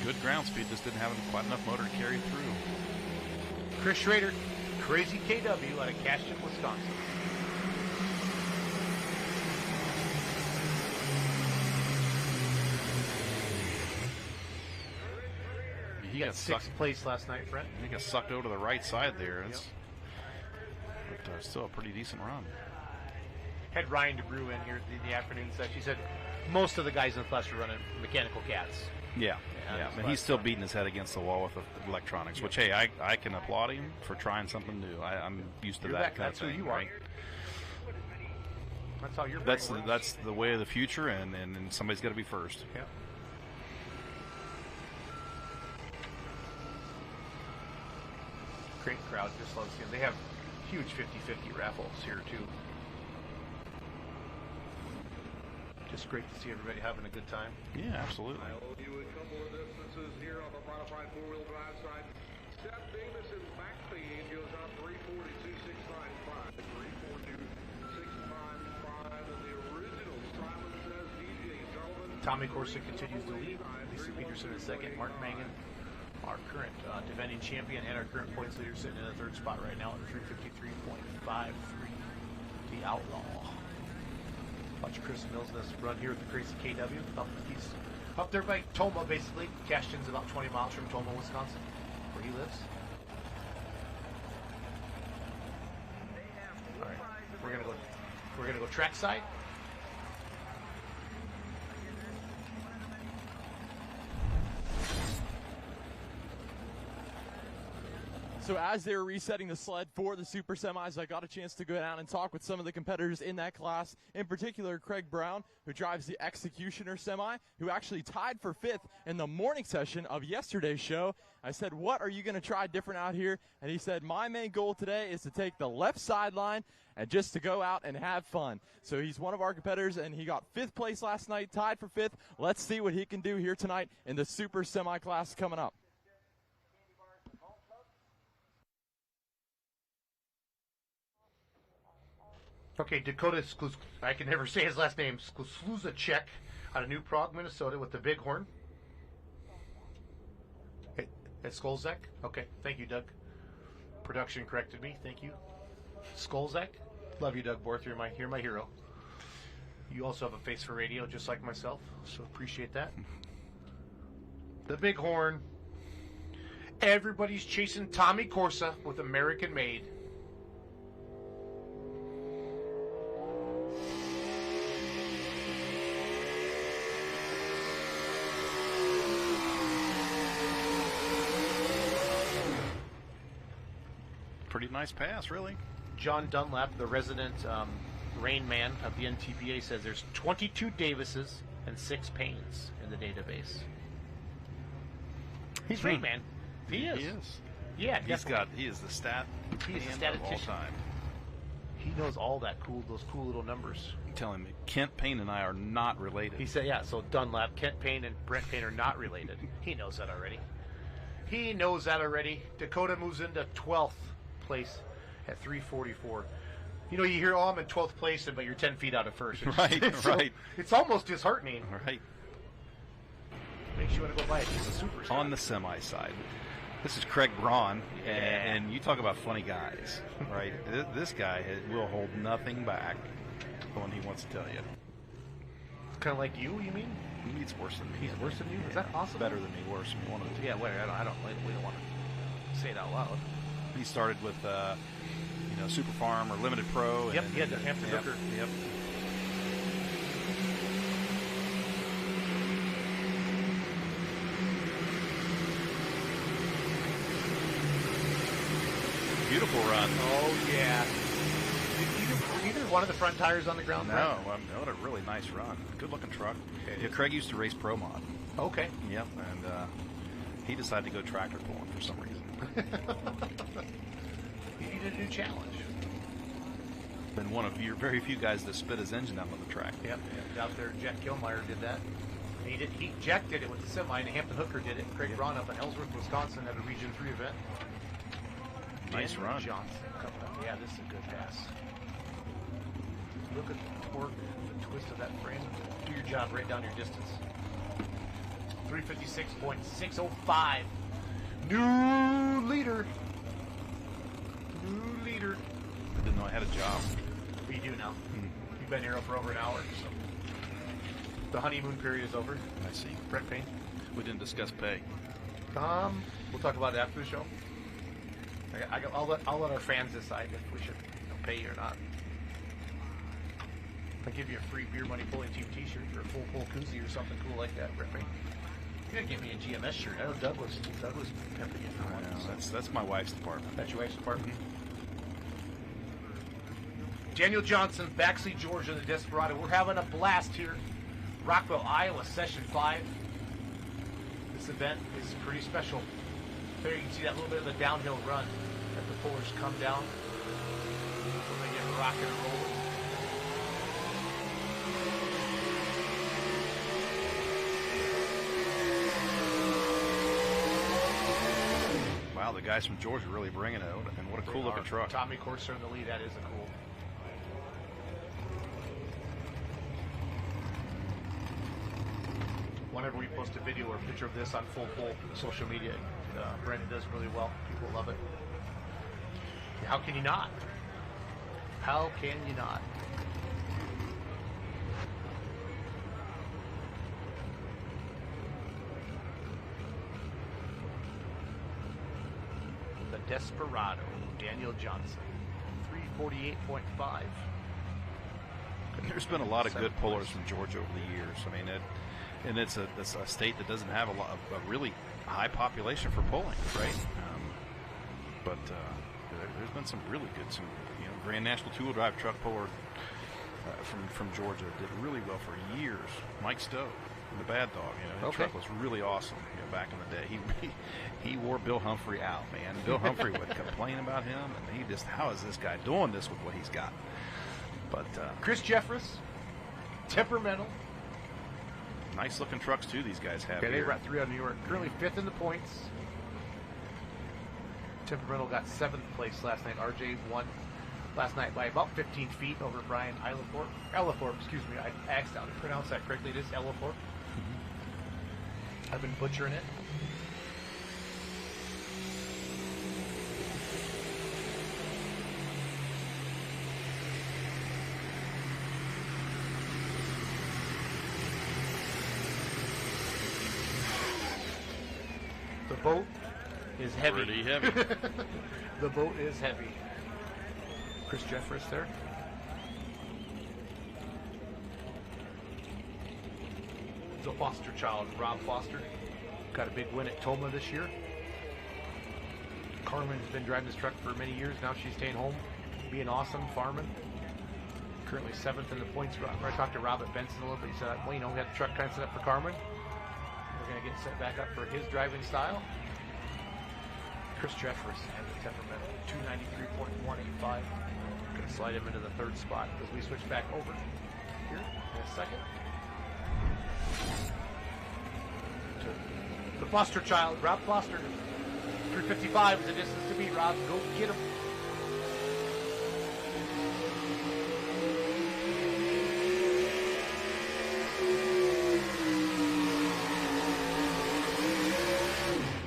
Good ground speed, just didn't have quite enough motor to carry through. Chris Schrader, Crazy KW out of Caston, Wisconsin. He got sixth place last night, Brent. He got sucked over to the right side there. It's but, still a pretty decent run. Had Ryan DeBrew in here in the afternoon session. He said most of the guys in the class are running mechanical cats. Yeah. And he's still beating his head against the wall with the electronics, which, hey, I can applaud him for trying something new. I'm used to that kind of thing. That's who you are. That's how you're. That's the way of the future, and somebody's got to be first. Yeah. Great crowd, just love seeing them. They have huge 50-50 raffles here too. Just great to see everybody having a good time. Yeah, absolutely. I owe you a couple of distances here on the modified four-wheel drive side. Seth Davis in back speed goes out 342.695. 342.695, and the original Simon says DJ Sullivan. Tommy Corsick continues to lead. Lisa Peterson in second. Mark Mangan, our current defending champion and our current points leader, sitting in the third spot right now at 353.53. The Outlaw. Watch Chris Mills in this run here with the Crazy KW. He's up there by Toma, basically. Caston's about 20 miles from Toma, Wisconsin, where he lives. All right, we're gonna go trackside. So as they were resetting the sled for the Super Semis, I got a chance to go down and talk with some of the competitors in that class, in particular Craig Brown, who drives the Executioner Semi, who actually tied for 5th in the morning session of yesterday's show. I said, what are you going to try different out here? And he said, my main goal today is to take the left sideline and just to go out and have fun. So he's one of our competitors, and he got 5th place last night, tied for 5th. Let's see what he can do here tonight in the Super Semi class coming up. Okay, Dakota I can never say his last name. Skluzacek out of New Prague, Minnesota, with the Bighorn. It's Skolzak? Okay, thank you, Doug. Production corrected me. Thank you. Skolzak? Love you, Doug Borth. You're my hero. You also have a face for radio, just like myself, so appreciate that. The Bighorn. Everybody's chasing Tommy Corsa with American Made. Pretty nice pass, really. John Dunlap, the resident rain man of the NTPA, says there's 22 Davises and 6 Paynes in the database. He's Rain Man. He is. Yeah, he is the stat. He's a statistician statistician. All time. He knows all those cool little numbers. I'm telling you, Kent Payne and I are not related. He said, yeah. So Dunlap, Kent Payne, and Brent Payne are not related. He knows that already. Dakota moves into 12th place at 344. You know, you hear, I'm in 12th place, but you're 10 feet out of first. Right. It's almost disheartening. Right. Makes you want to go buy a piece of Superstar. On the semi side, this is Craig Braun, and you talk about funny guys, right? This guy will hold nothing back when he wants to tell you. Kind of like you mean? He's worse than me. He's worse than you? Is that possible? Better than me, worse than me. One of the two. Yeah, wait, we don't want to say it out loud. He started with, Super Farm or Limited Pro. Yep, he had the Hampton Hooker. Yep. beautiful run. Oh, yeah. Either one of the front tires on the ground? No, what a really nice run. Good-looking truck. Yeah, Craig used to race Pro Mod. Okay. Yep, and he decided to go tractor pulling for some reason. He needed a new challenge. Been one of your very few guys that spit his engine out on the track. Yep. Out there, Jack Kilmeyer did that. Jack did it with the semi, and Hampton Hooker did it. Craig Braun up in Ellsworth, Wisconsin at a Region 3 event. Nice run. Johnson coming up. Yeah, this is a good pass. Look at the torque, the twist of that frame. Do your job right down your distance. 356.605. New leader. I didn't know I had a job. We do now. You've been here for over an hour, so the honeymoon period is over. I see. Brett Payne. We didn't discuss pay. We'll talk about it after the show. I'll let our fans decide if we should pay you or not. I'll give you a free beer money pulling team T-shirt or a full pull koozie or something cool like that, Brett Payne. You gotta get me a GMS shirt. I know Doug was pimping it for one. That's my wife's department. That's your wife's department. Daniel Johnson, Baxley, Georgia, the Desperado. We're having a blast here. Rockwell, Iowa, Session 5. This event is pretty special. There you can see that little bit of the downhill run that the pullers come down. So they get rocking and rolling. Wow, the guys from Georgia really bringing it out, and what a cool looking truck. Tommy Corser in the lead. That is a cool. Whenever we post a video or a picture of this on Full Pull social media, Brandon does really well. People love it. How can you not? How can you not? The Desperado, Daniel Johnson, 348.5. There's been a lot of good pullers from Georgia over the years. I mean, it's a state that doesn't have a really high population for pulling, right? But there's been some really good, Grand National two-wheel drive truck puller from Georgia did really well for years. Mike Stowe, the Bad Dog, his truck was really awesome. Back in the day, he wore Bill Humphrey out, man. Bill Humphrey would complain about him, and he just, how is this guy doing this with what he's got? But Chris Jeffress, temperamental. Nice looking trucks too. These guys have. Yeah, they brought 3 out of New York. Currently 5th in the points. Temperamental got 7th place last night. RJ won last night by about 15 feet over Brian Ellithorpe, excuse me. I accidentally pronounced that correctly. It is Ellithorpe. I've been butchering it. The boat is heavy. Pretty heavy. The boat is heavy. Chris Jeffress there. The foster child, Rob Foster, got a big win at Toma this year. Carmen's been driving this truck for many years. Now she's staying home, being awesome, farming. Currently 7th in the points. I talked to Rob at Benson a little bit. He said, well, we had the truck kind of set up for Carmen. We're going to get set back up for his driving style. Chris Jeffress and the temperamental, 293.185. Going to slide him into the 3rd spot as we switch back over here in a second. The foster child, Rob Foster. 355 is the distance to beat. Rob, go get him.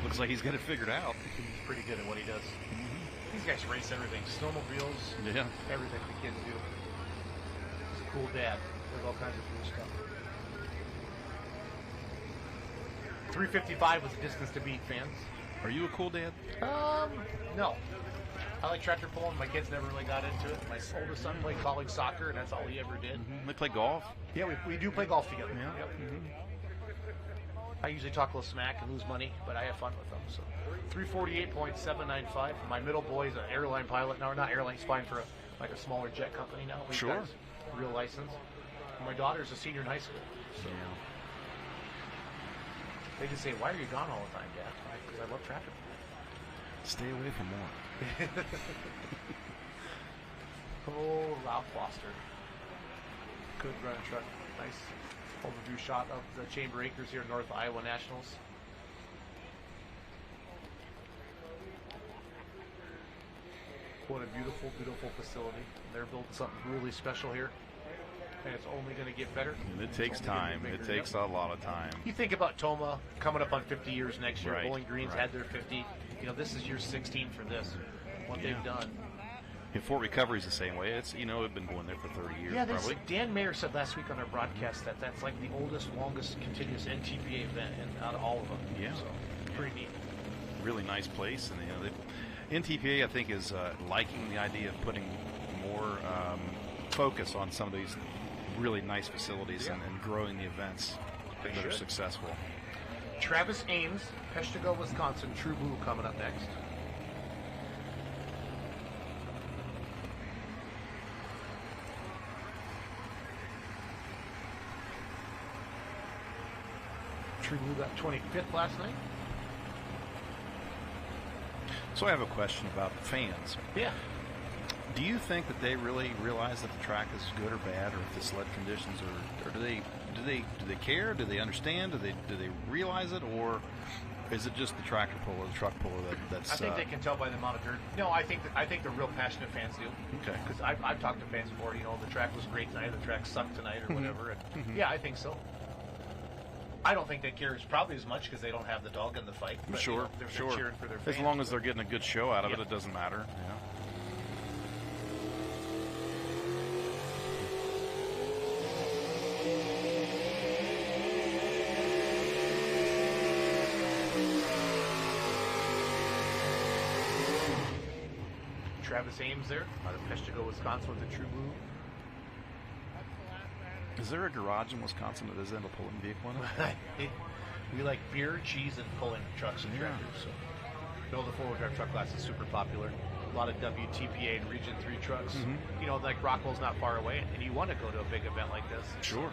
Looks like he's got it figured out. He's pretty good at what he does. These guys race everything. Snowmobiles, everything the kids do. He's a cool dad. Does all kinds of cool stuff. 355 was the distance to beat, fans. Are you a cool dad? No. I like tractor pulling. My kids never really got into it. My oldest son played college soccer, and that's all he ever did. They play golf? Yeah, we do play golf together. Yeah. Yep. I usually talk a little smack and lose money, but I have fun with them. So 348.795. My middle boy is an airline pilot now, or not airline, he's flying for a smaller jet company now. He's got his real license. And my daughter's a senior in high school. So they just say, "Why are you gone all the time, Dad?" Because I love tractor. Stay away from more. Oh, Ralph Foster. Good run truck. Nice overview shot of the Chamber Acres here, North Iowa Nationals. What a beautiful, beautiful facility. They're building something really special here. And it's only going to get better. And it takes time. It takes a lot of time. You think about Toma coming up on 50 years next year. Right, Bowling Green's had their 50. You know, this is year 16 for this. What they've done. And Fort Recovery's the same way. It's, you know, it's been going there for 30 years. Yeah, probably. Dan Mayer said last week on our broadcast that that's like the oldest, longest continuous NTPA event out of all of them. Yeah. So, pretty neat. Really nice place. And, you know, NTPA, I think, is liking the idea of putting more focus on some of these really nice facilities and growing the events that are successful. Travis Ames, Peshtigo, Wisconsin, True Blue coming up next. True Blue got 25th last night. So I have a question about the fans. Yeah. Do you think that they really realize that the track is good or bad, or if the sled conditions are, or do they care? Do they understand? Do they realize it, or is it just the tractor pull or the truck puller that's? I think they can tell by the amount of dirt. No, I think the real passionate fans do. Okay. Because I've talked to fans before. You know, the track was great tonight, or the track sucked tonight, or whatever. And yeah, I think so. I don't think they care probably as much because they don't have the dog in the fight. But, Sure, you know, they're cheering for their fans. As long as they're getting a good show out of it, it doesn't matter. Yeah. Travis Ames there out of Peshtigo, Wisconsin with the True Blue. Is there a garage in Wisconsin that isn't a pulling vehicle in it? We like beer, cheese, and pulling trucks and tractors. So, you know, the four-wheel drive truck class is super popular. A lot of WTPA and Region 3 trucks. You know, like Rockwell's not far away, and you want to go to a big event like this. Sure.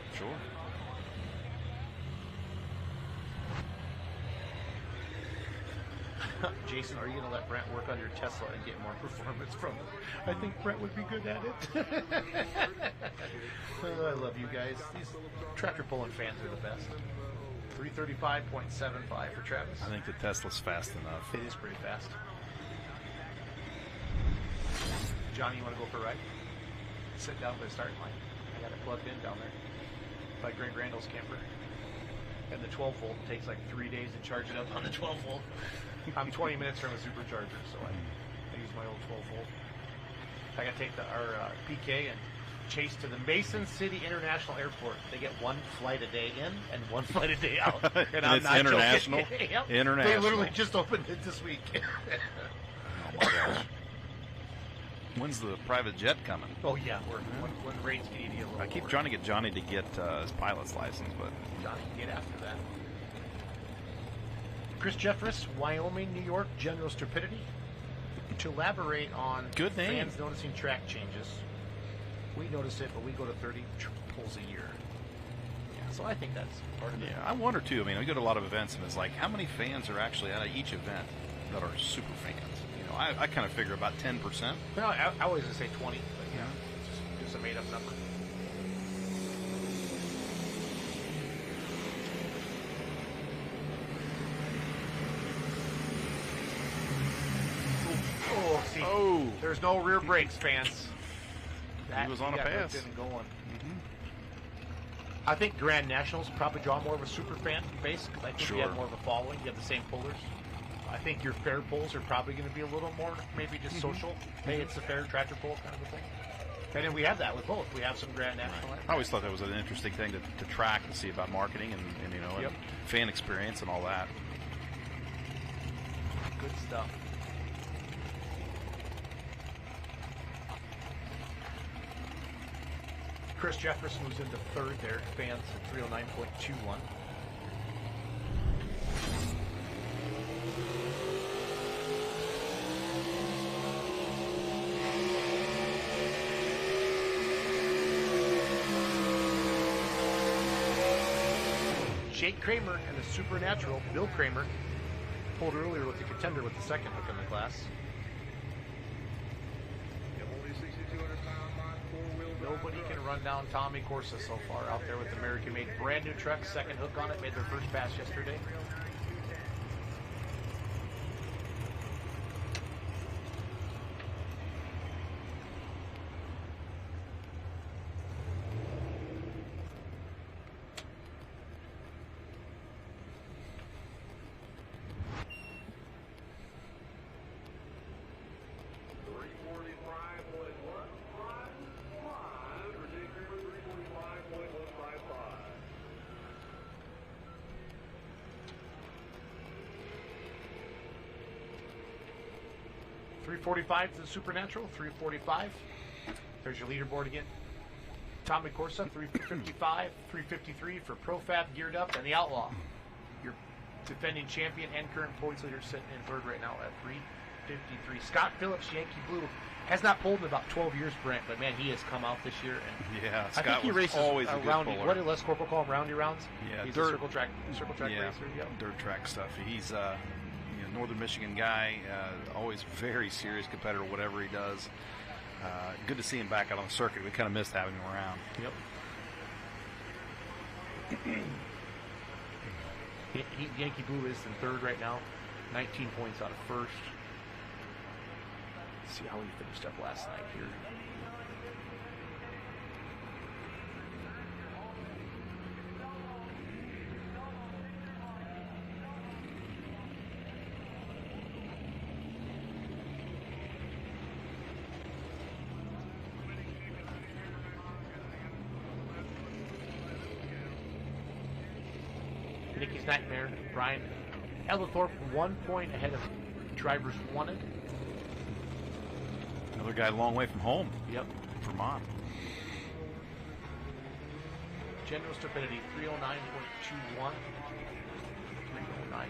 Jason, are you going to let Brent work on your Tesla and get more performance from it? I think Brent would be good at it. Oh, I love you guys. These tractor pulling fans are the best. 335.75 for Travis. I think the Tesla's fast enough. It is pretty fast. Johnny, you want to go for a ride? Sit down by the starting line. I got it plugged in down there by Greg Randall's camper. And the 12 volt takes like 3 days to charge it up on the 12 volt. I'm 20 minutes from a supercharger, so I use my old 12 volt. I got to take our PK and chase to the Mason City International Airport. They get one flight a day in and one flight a day out. And I'm not international? Yep. International. They literally just opened it this week. Oh my gosh. When's the private jet coming? Oh yeah, when the rates get a little I keep lower. trying to get Johnny to get his pilot's license, but Johnny can get after that. Chris Jeffress, Wyoming, New York, General Stupidity. To elaborate on good name. Fans noticing track changes. We notice it, but we go to 30 pulls a year. Yeah, so I think that's part of it. yeah, I wonder too. I mean, we go to a lot of events, and it's like, how many fans are actually out of each event that are super fans? You know, I kind of figure about 10%. No, I always say 20, but yeah, it's just a made-up number. Oh, see, there's no rear brakes, fans. He was on a pass. Didn't go on. I think Grand Nationals probably draw more of a super fan base because I think you have more of a following. You have the same pullers. I think your fair pulls are probably going to be a little more, maybe just social. Hey, it's a fair tractor pull kind of a thing. And then we have that with both. We have some Grand National. I always thought that was an interesting thing to track and see about marketing and you know and fan experience and all that. Good stuff. Chris Jefferson was into third there. Fans at 309.21. Jake Kramer and the Supernatural, Bill Kramer, pulled earlier with the Contender with the second hook in the class. Nobody can run down Tommy Corsa so far out there with American-made brand new truck, second hook on it, made their first pass yesterday. .345 to the Supernatural, 345. There's your leaderboard again. Tommy Corsa, 355, 353 for Profab geared up, and the Outlaw, your defending champion and current points leader, sitting in third right now at 353. Scott Phillips, Yankee Blue, has not pulled in about 12 years, Brent, but man, he has come out this year. And yeah, I think he races always a roundy. good What did Les Corporal call them, roundy rounds? Yeah, he's dirt, a circle track yeah, racer. Yep. Dirt track stuff. He's Northern Michigan guy, always very serious competitor, whatever he does. Good to see him back out on the circuit. We kind of missed having him around. Yep. Yankee Blue is in third right now, 19 points out of first. Let's see how he finished up last night here. Nicky's Nightmare, Brian Ellithorpe, 1 point ahead of drivers wanted. Another guy a long way from home. Yep. Vermont. General stupidity, 309.21. 309.21.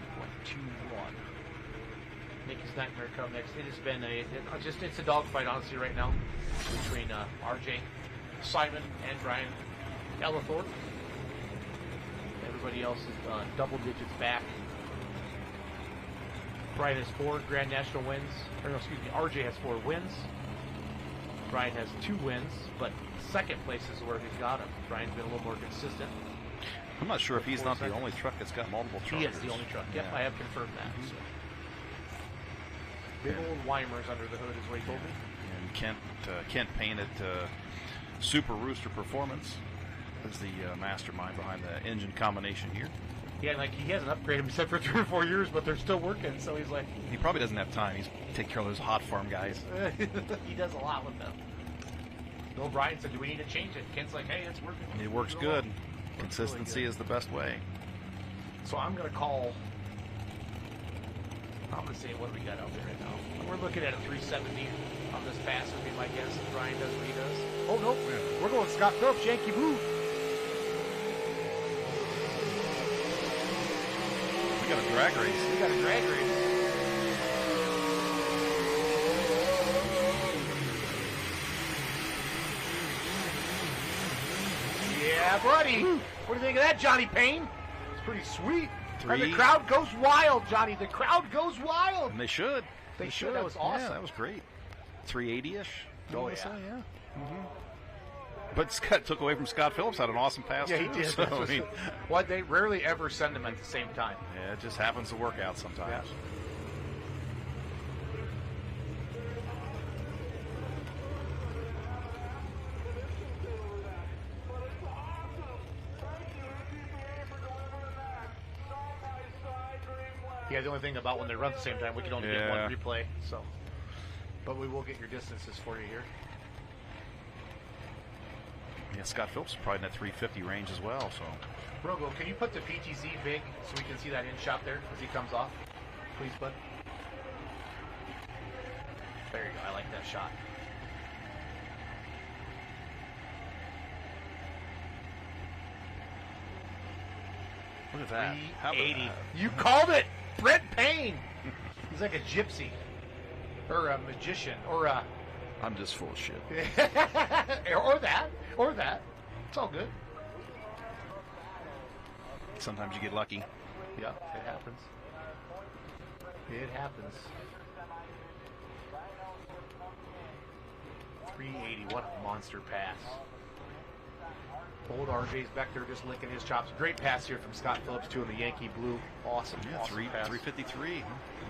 Nicky's Nightmare come next. It has been it's a dogfight, honestly, right now between RJ Simon and Brian Ellithorpe. Everybody else is double digits back. Brian has 4 Grand National wins. RJ has 4 wins. Brian has 2 wins, but second place is where he's got him. Brian's been a little more consistent. I'm not sure if he's not the only truck that's got multiple trucks. He is the only truck. Yep, Yeah. I have confirmed that. So. Big old Weimers under the hood is what he told me. And Kent Payne at Super Rooster Performance is the mastermind behind the engine combination here. Yeah, like he hasn't upgraded himself for 3 or 4 years, but they're still working. So he's like, he probably doesn't have time. He's taking care of those hot farm guys. he does a lot with them. Bill Bryan said, "Do we need to change it?" Kent's like, "Hey, it's working. It works good. Consistency really is the best way." So I'm gonna call. I'm gonna say what do we got out there right now. We're looking at a 370 on this pass. Would be my guess. If Brian does what he does. Oh no, we're going Scott Phillips, Yankee Blue. We got a drag race. We got a drag race. Yeah, buddy. What do you think of that, Johnny Payne? It's pretty sweet. And the crowd goes wild, Johnny. The crowd goes wild. And they should. They should. That was awesome. Yeah, that was great. 380-ish. Oh, yeah. Mm-hmm. But Scott took away from Scott Phillips. Had an awesome pass. Yeah, too, he did. So, I mean, well, they rarely ever send them at the same time. yeah, it just happens to work out sometimes. Yeah. Yeah, the only thing about when they run at the same time, we can only get one replay. So, but we will get your distances for you here. Yeah, Scott Phillips is probably in that 350 range as well. So, Rogo, can you put the PTZ big so we can see that in shot there as he comes off? Please, bud. There you go. I like that shot. look at that. How about 380. that? You called it, Brent Payne. He's like a gypsy, or a magician, or a. I'm just full of shit. or that. It's all good. sometimes you get lucky. Yeah, it happens. It happens. 380, what a monster pass. Old RJ's back there just licking his chops. Great pass here from Scott Phillips, too, in the Yankee blue. Awesome. Yeah, awesome pass. 353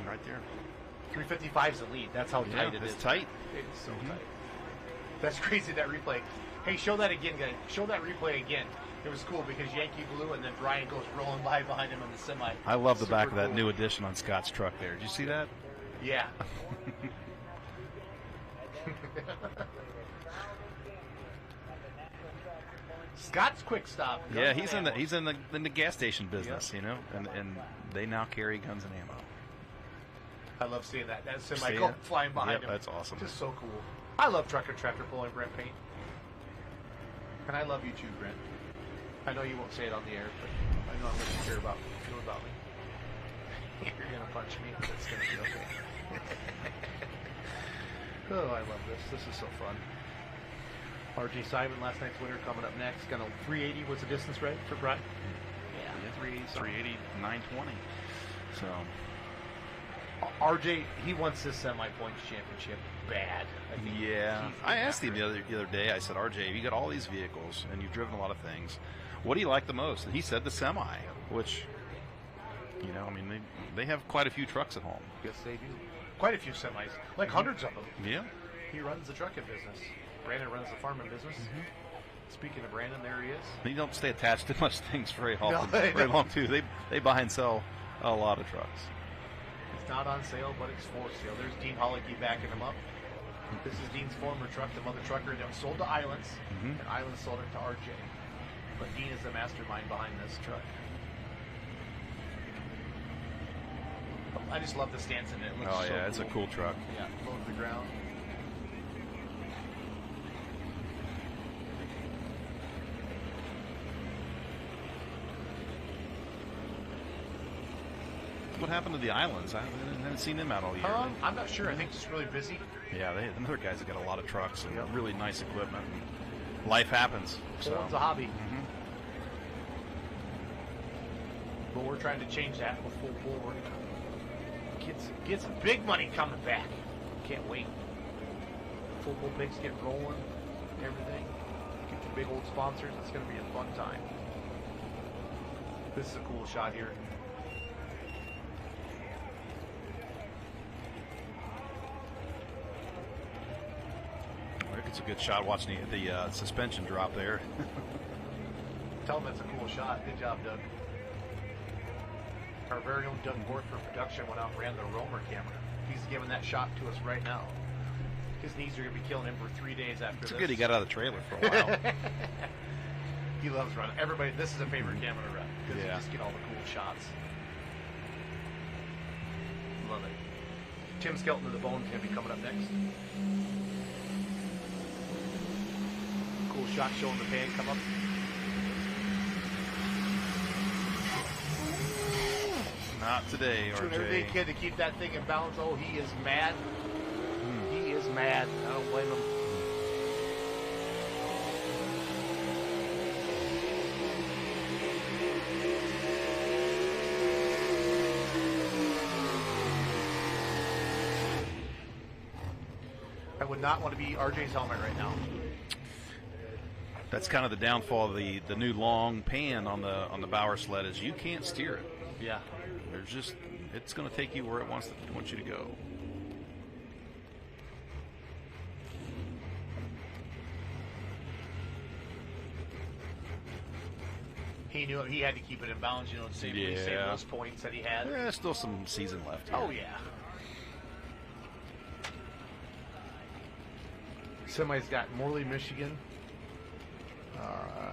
right there. 355 is the lead. That's how tight it is. It's tight. It's so tight. That's crazy, that replay. Hey, show that again, guys. Show that replay again. It was cool because Yankee blue, and then Brian goes rolling by behind him in the semi. I love the back of that cool. new addition on Scott's truck there. Did you see that? Yeah. Scott's quick stop. Yeah, he's in the gas station business, you know, and they now carry guns and ammo. I love seeing that. That semi go flying behind him. That's awesome. Just so cool. I love truck and tractor pulling Brent Paint. And I love you too, Brent. I know you won't say it on the air, but I know how much you care about me. You're gonna punch me, but it's gonna be okay. Oh, I love this. This is so fun. RJ Simon, last night's winner, coming up next. Gonna 380 was the distance, right, for Brian? Yeah, 380, 920. So RJ, he wants this semi-points championship bad. I asked him the other day. I said, RJ, you got all these vehicles and you've driven a lot of things. What do you like the most? And he said the semi, which, you know, I mean, they have quite a few trucks at home. Yes, they do. Quite a few semis, like hundreds of them. Yeah. He runs the trucking business. Brandon runs the farming business. Speaking of Brandon, there he is. They don't stay attached to much things very often, No, very long too. They buy and sell a lot of trucks. It's not on sale, but it's for sale. There's Dean Hollicky backing him up. This is Dean's former truck, the mother trucker that was sold to Islands, and Islands sold it to RJ. But Dean is the mastermind behind this truck. I just love the stance in it. It looks so it's a cool truck. Yeah, low to the ground. What happened to the Islands? I haven't seen them out all year. I'm not sure. I think just really busy. Yeah, the other guys have got a lot of trucks and really nice equipment. Life happens. So It's a hobby. But we're trying to change that with full forward. Get some big money coming back. Can't wait. Full bull picks get rolling. Everything. Get the big old sponsors. It's going to be a fun time. This is a cool shot here. It's a good shot watching the suspension drop there. Tell them it's a cool shot. Good job, Doug. Our very own Doug Borth for production went out and ran the Roamer camera. He's giving that shot to us right now. His knees are going to be killing him for 3 days after this. It's good he got out of the trailer for a while. He loves running. Everybody, this is a favorite camera to run because you just get all the cool shots. Love it. Tim Skelton of the Bone's going to be coming up next. Cool shot showing the pan come up. Not today, RJ. Every kid to keep that thing in balance. Oh, he is mad. He is mad. I don't blame him. I would not want to be RJ's helmet right now. That's kind of the downfall of the new long pan on the Bauer sled is you can't steer it. Yeah. There's just it's going to take you where it wants you to go. He knew he had to keep it in balance, you know, to save those points that he had. There's still some season left here. Oh, yeah. Semi's got Morley, Michigan,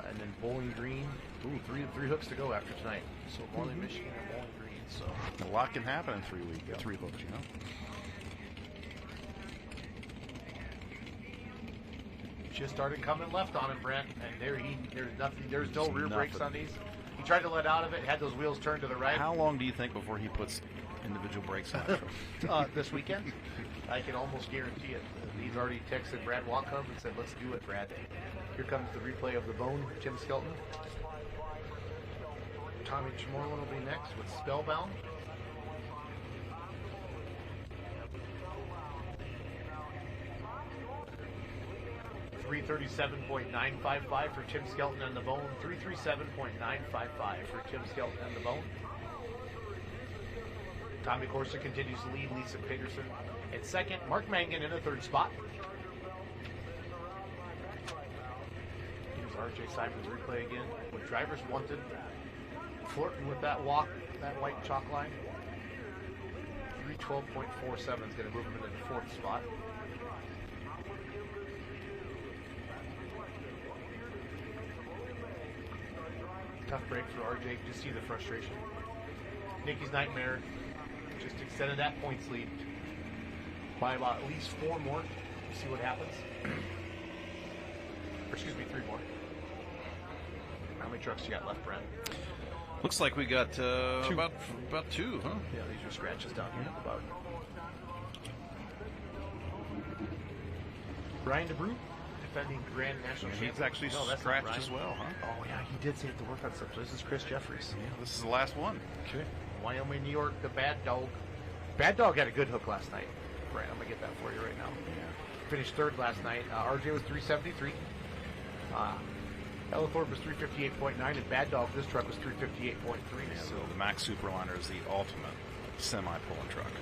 and then Bowling Green. Ooh, three hooks to go after tonight. So Morley, Michigan, and Bowling Green. So a lot can happen in 3 weeks. 3 hooks, you know. Just started coming left on him, Brent, and there's nothing. There's no rear brakes on these. He tried to let out of it, had those wheels turned to the right. How long do you think before he puts individual brakes on it? This weekend, I can almost guarantee it. He's already texted Brad Walkup and said, "Let's do it, Brad." Here comes the replay of the Bone, Tim Skelton. Tommy Chamorlin will be next with Spellbound. $337.955 for Tim Skelton and the Bone. $337.955 for Tim Skelton and the Bone. Tommy Corsa continues to lead. Lisa Peterson in second. Mark Mangan in the third spot. Here's RJ Simons replay again. With drivers wanted, flirting with that walk, that white chalk line. 312.47 is going to move him into the fourth spot. Tough break for RJ. Just see the frustration. Nikki's Nightmare just extended that points lead by about at least 4 more. See what happens. Or excuse me, 3 more. How many trucks you got left, Brent? Looks like we got about 2, huh? Yeah, these are scratches down here. About. Brian DeBrue, defending Grand National Champion. He's actually scratched as well, huh? Oh, yeah, he did say to work on something. So this is Chris Jeffries. Yeah, this is the last one. Okay. Wyoming, New York, the Bad Dog. Bad Dog had a good hook last night. Right, I'm going to get that for you right now. Yeah. Finished third last night. RJ was 373. Ellithorpe was 358.9, and Bad Dog, this truck was 358.3. So the Max Superliner is the ultimate semi-pulling truck.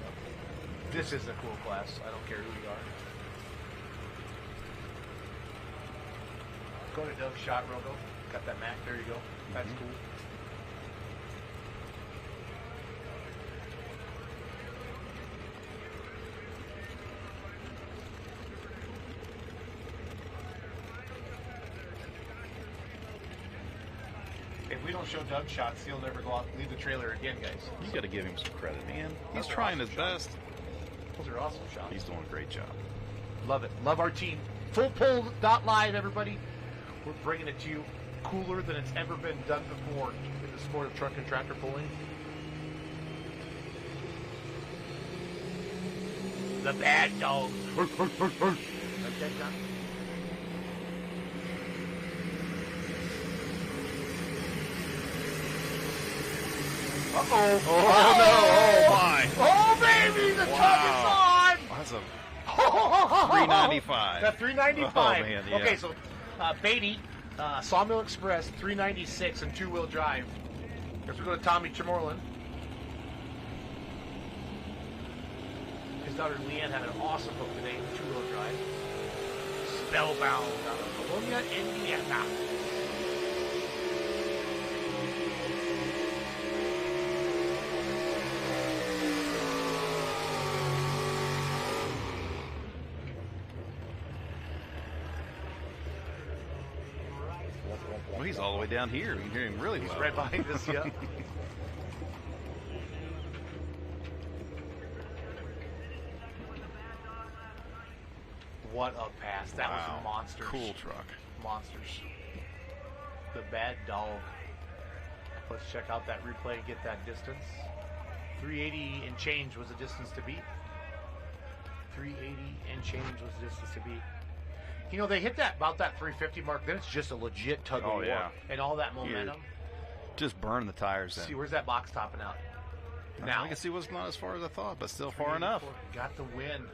This is a cool class. I don't care who you are. Go to Doug's shot, Rogo. Got that Mac. There you go. That's cool. If we don't show Doug shots, he'll never go out and leave the trailer again, guys. You got to give him some credit, man. He's Those are trying awesome his shots. best. Those are awesome shots. He's doing a great job. Love it. Love our team. FullPull.live, everybody. We're bringing it to you cooler than it's ever been done before in the sport of truck and tractor pulling. The Bad Dog. Okay, John? Uh-oh. Oh, no. Oh, my. Oh, baby. The truck is on. That's a 395. That 395. Oh, man, yeah. Okay, so Beatty, Sawmill Express, 396 and 2-wheel drive. Let's go to Tommy Chamorlin. His daughter Leanne had an awesome book today, 2-wheel drive. Spellbound out of Bologna, Indiana. Well, he's all the way down here. You can hear him really well. He's right behind us, yeah. What a pass. That was a monster. Cool truck. Monsters. The Bad Dog. Let's check out that replay and get that distance. 380 and change was the distance to beat. 380 and change was the distance to beat. You know, they hit that about that 350 mark, then it's just a legit tug of war. Yeah. And all that momentum. Just burn the tires in. See, where's that box topping out? Now I can see was not as far as I thought, but still far enough. Got the win.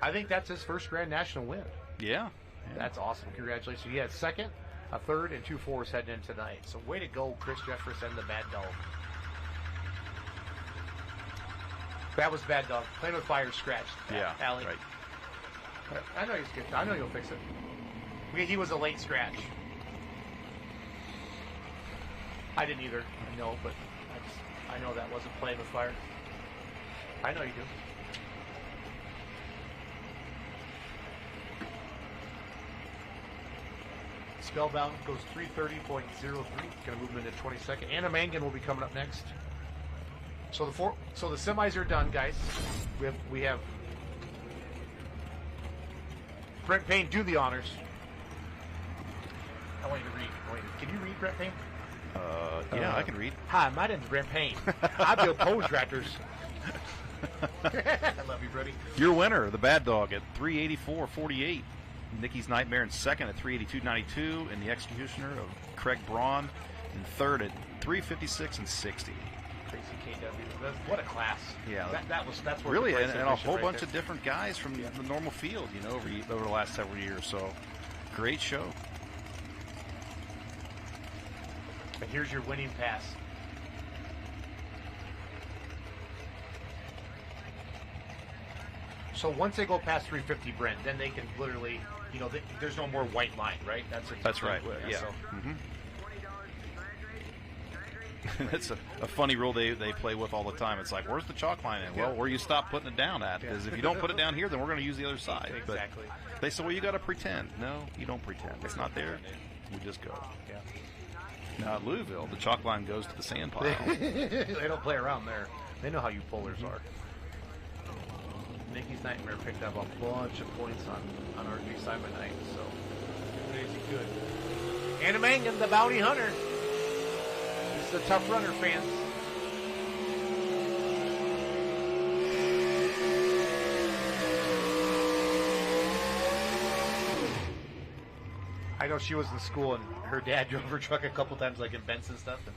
I think that's his first Grand National win. Yeah. That's awesome. Congratulations. He had second, a third, and 2 fours heading in tonight. So way to go, Chris Jeffers and the Bad Dog. That was Bad Dog. Playing with fire scratched. Yeah. Allie. Right. I know he's good. I know you'll fix it. He was a late scratch. I didn't either. I know, but I know that wasn't playing with fire. I know you do. Spellbound goes 330.03. Going to move him into 22nd. Anna Mangan will be coming up next. So the semis are done, guys. We have Brent Payne, do the honors. I want you to read. Can you read, Brent Payne? Yeah, I can read. Hi, my name's Brent Payne. I build pole tractors. I love you, buddy. Your winner, the Bad Dog, at 384.48. Nikki's Nightmare in second at 382.92, and the executioner of Craig Braun and third at 3:56 and 60. Tracy KW. What a class. Yeah. That's where really, the and a whole right bunch there. of different guys from the normal field, you know, over the last several years. So, great show. And here's your winning pass. So once they go past 350, Brent, then they can literally, you know, there's no more white line, right? That's right. Yeah. So. That's a funny rule they play with all the time. It's like, where's the chalk line in? Well, where you stop putting it down at. Because if you don't put it down here, then we're going to use the other side. Exactly. But they say, well, you got to pretend. No, you don't pretend. It's not there. We just go. Yeah. Now at Louisville, the chalk line goes to the sand pile. They don't play around there. They know how you pullers are. Nikki's Nightmare picked up a bunch of points on RG Simon night, so crazy good. Animangan, the bounty hunter. This is a tough runner, fans. I know she was in school and her dad drove her truck a couple times, like in Benson stuff, and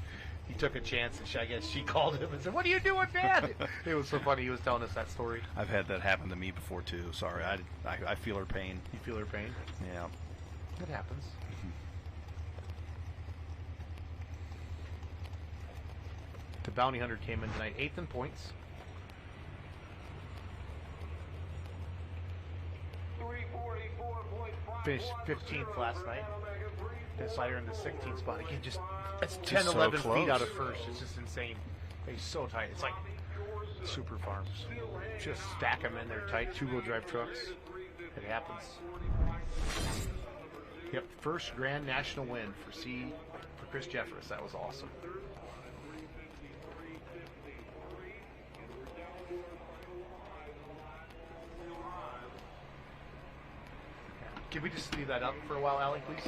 he took a chance, and I guess she called him and said, "What are you doing, Dad?" It was so funny. He was telling us that story. I've had that happen to me before too. Sorry, I feel her pain. You feel her pain? Yeah. It happens. The bounty hunter came in tonight, 8th in points. Finished 15th last night. Decider in the 16th spot. Again, it's 10, 11 feet out of first. It's just insane. He's so tight. It's like super farms. Just stack them in there tight. 2-wheel drive trucks. It happens. Yep, first Grand National win for Chris Jeffress. That was awesome. Can we just leave that up for a while, Allie, please?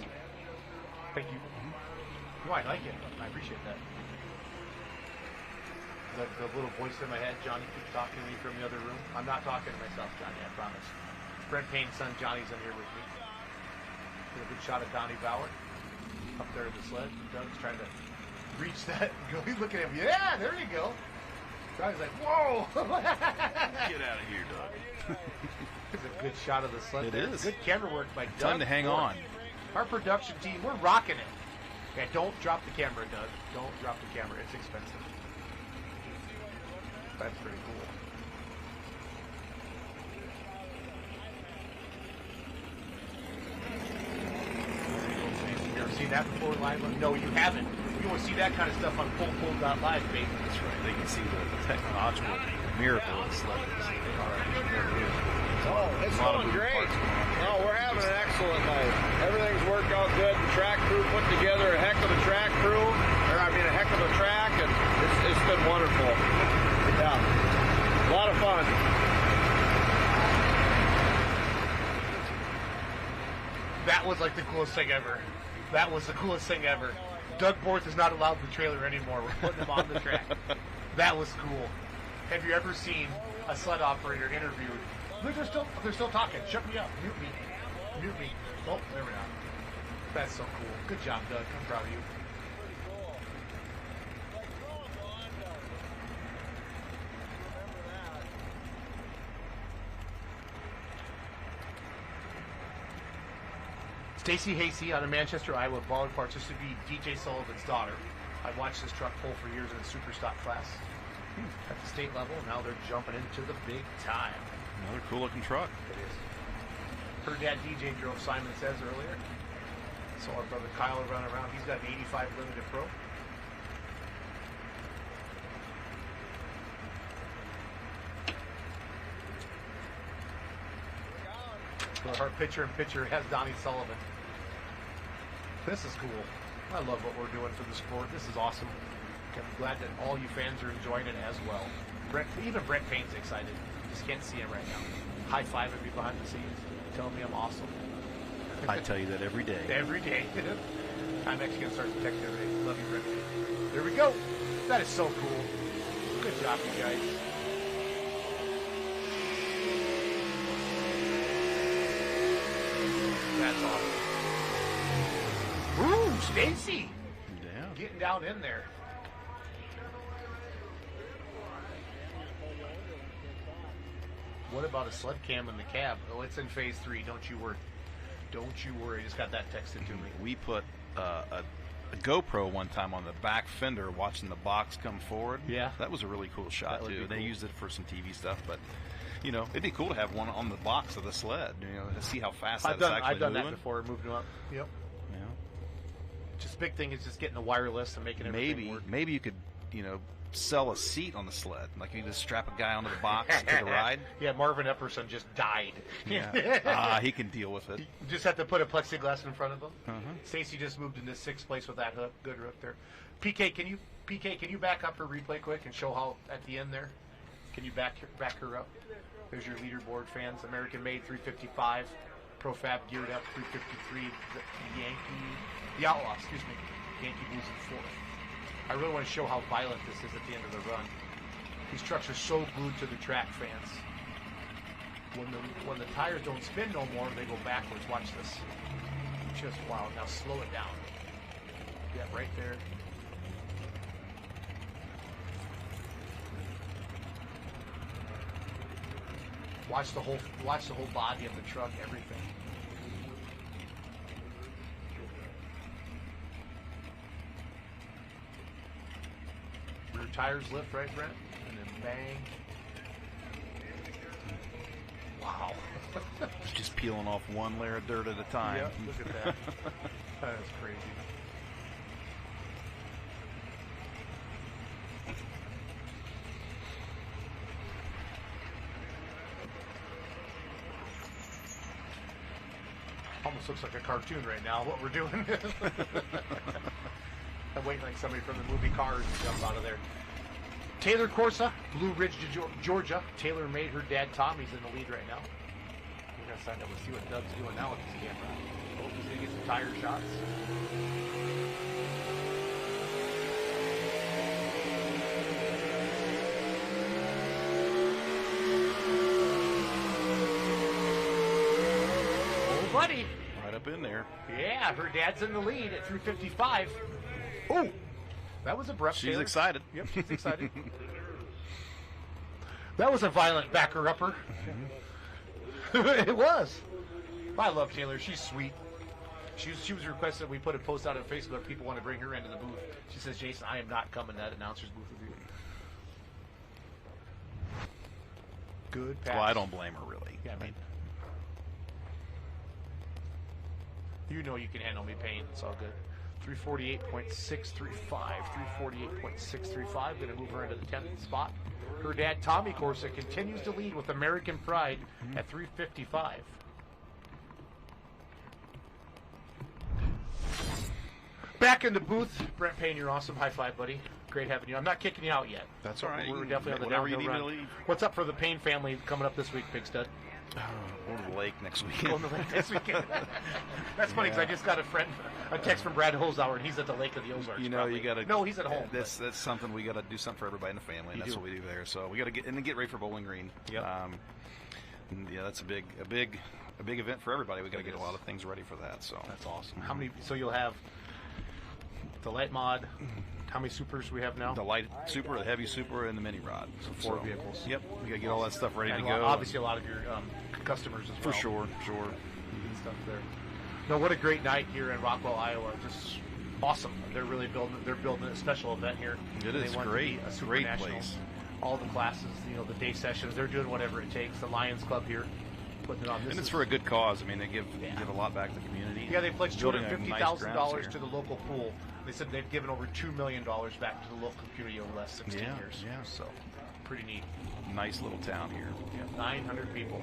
Thank you. No, I like it. I appreciate that. The little voice in my head, Johnny keeps talking to me from the other room. I'm not talking to myself, Johnny, I promise. Brent Payne's son, Johnny's in here with me. Get a good shot of Donnie Bauer up there in the sled. Doug's trying to reach that and go. He's looking at me. Yeah, there you go. Johnny's like, whoa. Get out of here, Doug. It's a good shot of the sled. It is. Good camera work by Doug. Time to hang on. Our production team, we're rocking it. Yeah, don't drop the camera, Doug. Don't drop the camera. It's expensive. That's pretty cool. You ever seen that before live? No, you haven't. You want to see that kind of stuff on fullpull.live, baby. That's right. They can see the technological miracle of sleds. All right. Oh, it's going great. No, we're having an excellent night. Everything's worked out good. The track crew put together a heck of a track crew. A heck of a track, and it's been wonderful. Yeah. A lot of fun. That was like the coolest thing ever. That was the coolest thing ever. Doug Borth is not allowed in the trailer anymore. We're putting him on the track. That was cool. Have you ever seen a sled operator interviewed? They're still talking. Shut me up. Mute me. Oh, there we are. That's so cool. Good job, Doug. I'm proud of you. Stacy Hasey out of Manchester, Iowa, ball parts. This would be DJ Sullivan's daughter. I watched this truck pull for years in the super stock class at the state level. Now they're jumping into the big time. Another cool looking truck. It is. Her dad DJ drove, Simon says earlier. So our brother Kyle will run around. He's got an 85 Limited Pro. Our pitcher and pitcher has Donnie Sullivan. This is cool. I love what we're doing for the sport. This is awesome. I'm glad that all you fans are enjoying it as well. Even Brent Payne's excited. Just can't see him right now. High-fiving me behind the scenes, telling me I'm awesome. I tell you that every day. Every day. I'm actually going to start the text every day. Love you, Brent. There we go. That is so cool. Good job, you guys. That's awesome. Ooh, Stacy. Yeah. getting down in there. What about a sled cam in the cab? Oh, it's in phase 3. Don't you worry. Don't you worry. I just got that texted to me. We put a GoPro one time on the back fender watching the box come forward. Yeah. That was a really cool shot, too. They cool. used it for some TV stuff, but, you know, it'd be cool to have one on the box of the sled, you know, to see how fast that's actually I've done moving. that before, moved them up. Yep. Yeah. Just big thing is just getting the wireless and making everything work. Maybe you could, you know, sell a seat on the sled. Like you just strap a guy onto the box to the ride. Yeah, Marvin Epperson just died. Yeah. He can deal with it. You just have to put a plexiglass in front of him. Uh-huh. Stacy just moved into 6th place with that hook. Good hook there. PK, can you back up her replay quick and show how at the end there? Can you back her up? There's your leaderboard, fans. American made 355. Profab geared up 353. The Outlaw, excuse me. Yankee Blues in 4th. I really want to show how violent this is at the end of the run. These trucks are so glued to the track, fans. When the tires don't spin no more, they go backwards. Watch this. Just wow. Now slow it down. Yeah, right there. Watch the whole body of the truck, everything. Rear tires lift, right, Brent? And then bang. Wow. It's just peeling off one layer of dirt at a time. Yep, look at that. That is crazy. Almost looks like a cartoon right now, what we're doing. I'm waiting like somebody from the movie Cars to jump out of there. Taylor Corsa, Blue Ridge, Georgia. Taylor made her dad Tommy's in the lead right now. We're going to sign up and see what Doug's doing now with his camera. Hope he's going to get some tire shots. Oh, buddy. Right up in there. Yeah, her dad's in the lead at 355. Oh, that was abrupt. She's Taylor. excited. Yep, she's excited. That was a violent backer-upper. It was. I love Taylor. She's sweet. She was requested we put a post out on Facebook. People want to bring her into the booth. She says, Jason, I am not coming to that announcer's booth with you. Good pass. Well, I don't blame her, really. Yeah, I mean, you know you can handle me pain. It's all good. 348.635. 348.635. Going to move her into the 10th spot. Her dad, Tommy Corsa, continues to lead with American Pride at 355. Back in the booth, Brent Payne, you're awesome. High five, buddy. Great having you. I'm not kicking you out yet. That's all right. We're definitely on the whenever you downhill need run. me to leave. What's up for the Payne family coming up this week, Big Stud? Go to the lake next weekend. Going to the lake this weekend. That's funny because I just got a text from Brad Holzhauer, and he's at the Lake of the Ozarks. You know, probably. you got to. No, he's at home. That's something we got to do something for everybody in the family. And that's what we do there. So we got to get ready for Bowling Green. Yep. Yeah, that's a big event for everybody. We got to get a lot of things ready for that. So that's awesome. How many? So you'll have the light mod. How many supers we have now? The light super, the heavy super, and the mini rod. So 4 vehicles. Yep, we got to get all that stuff ready and to go. Obviously, a lot of your customers as well. For sure. Good stuff there. No, what a great night here in Rockwell, Iowa. Just awesome. They're really building a special event here. It is great. A super Great national. place. All the classes, the day sessions, they're doing whatever it takes. The Lions Club here, putting it on. And it's for a good cause. I mean, they give a lot back to the community. Yeah, they pledged Building $250,000 to the local pool. They said they've given over $2 million back to the local community over the last 16 years. Yeah. So, pretty neat. Nice little town here. Yeah, 900 people.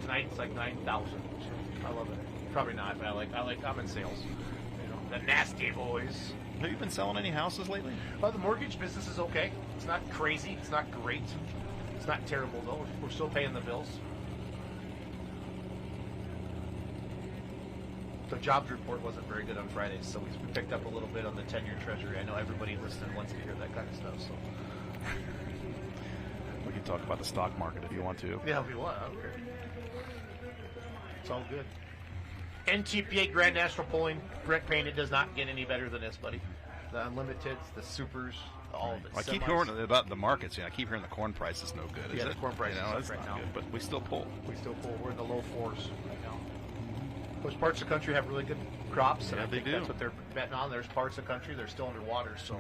Tonight it's like 9,000. So I love it. Probably not, but I'm in sales. The nasty boys. Have you been selling any houses lately? The mortgage business is okay. It's not crazy. It's not great. It's not terrible, though. We're still paying the bills. The jobs report wasn't very good on Friday, so we picked up a little bit on the 10-year treasury. I know everybody listening wants to hear that kind of stuff. So we can talk about the stock market if you want to. Yeah, if you want. I don't care. It's all good. NTPA Grand National Polling. Brent Payne, it does not get any better than this, buddy. the Unlimiteds, the Supers, all of it. I keep Semis. hearing about the markets. I keep hearing the corn price is no good. Yeah, is the it? corn price is it's right not now. good, but we still pull. We're in the low 4s right now. Most parts of the country have really good crops, and Yeah, I think they do. that's what they're betting on. There's parts of the country they're still underwater, so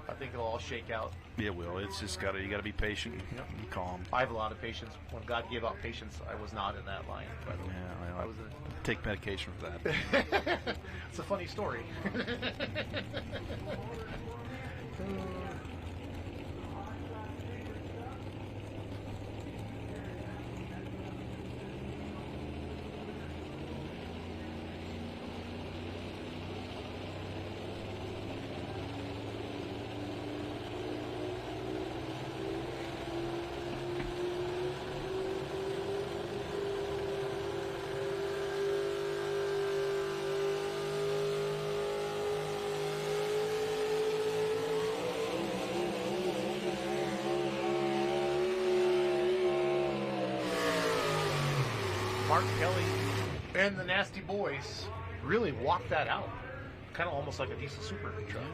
I think it'll all shake out. Yeah, well, it's just you got to be patient and calm. I have a lot of patience. When God gave out patience, I was not in that line. By the way, I was take medication for that. It's a funny story. Mark Kelly and the Nasty Boys really walked that out. Kind of almost like a diesel super truck.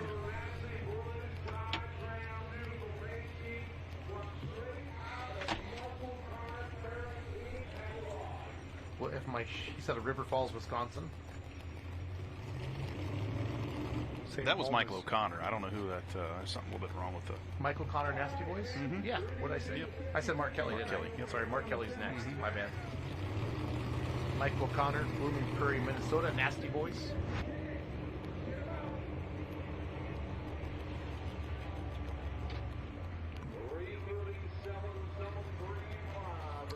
What if he's out of River Falls, Wisconsin? That was Michael O'Connor. I don't know who that. There's something a little bit wrong with the. Michael O'Connor, Nasty Boys? Yeah, what did I say? Yep. I said Mark Kelly, didn't I? Yeah, sorry, Mark Kelly's next. My bad. Michael O'Connor, Blooming Prairie, Minnesota, Nasty Boys.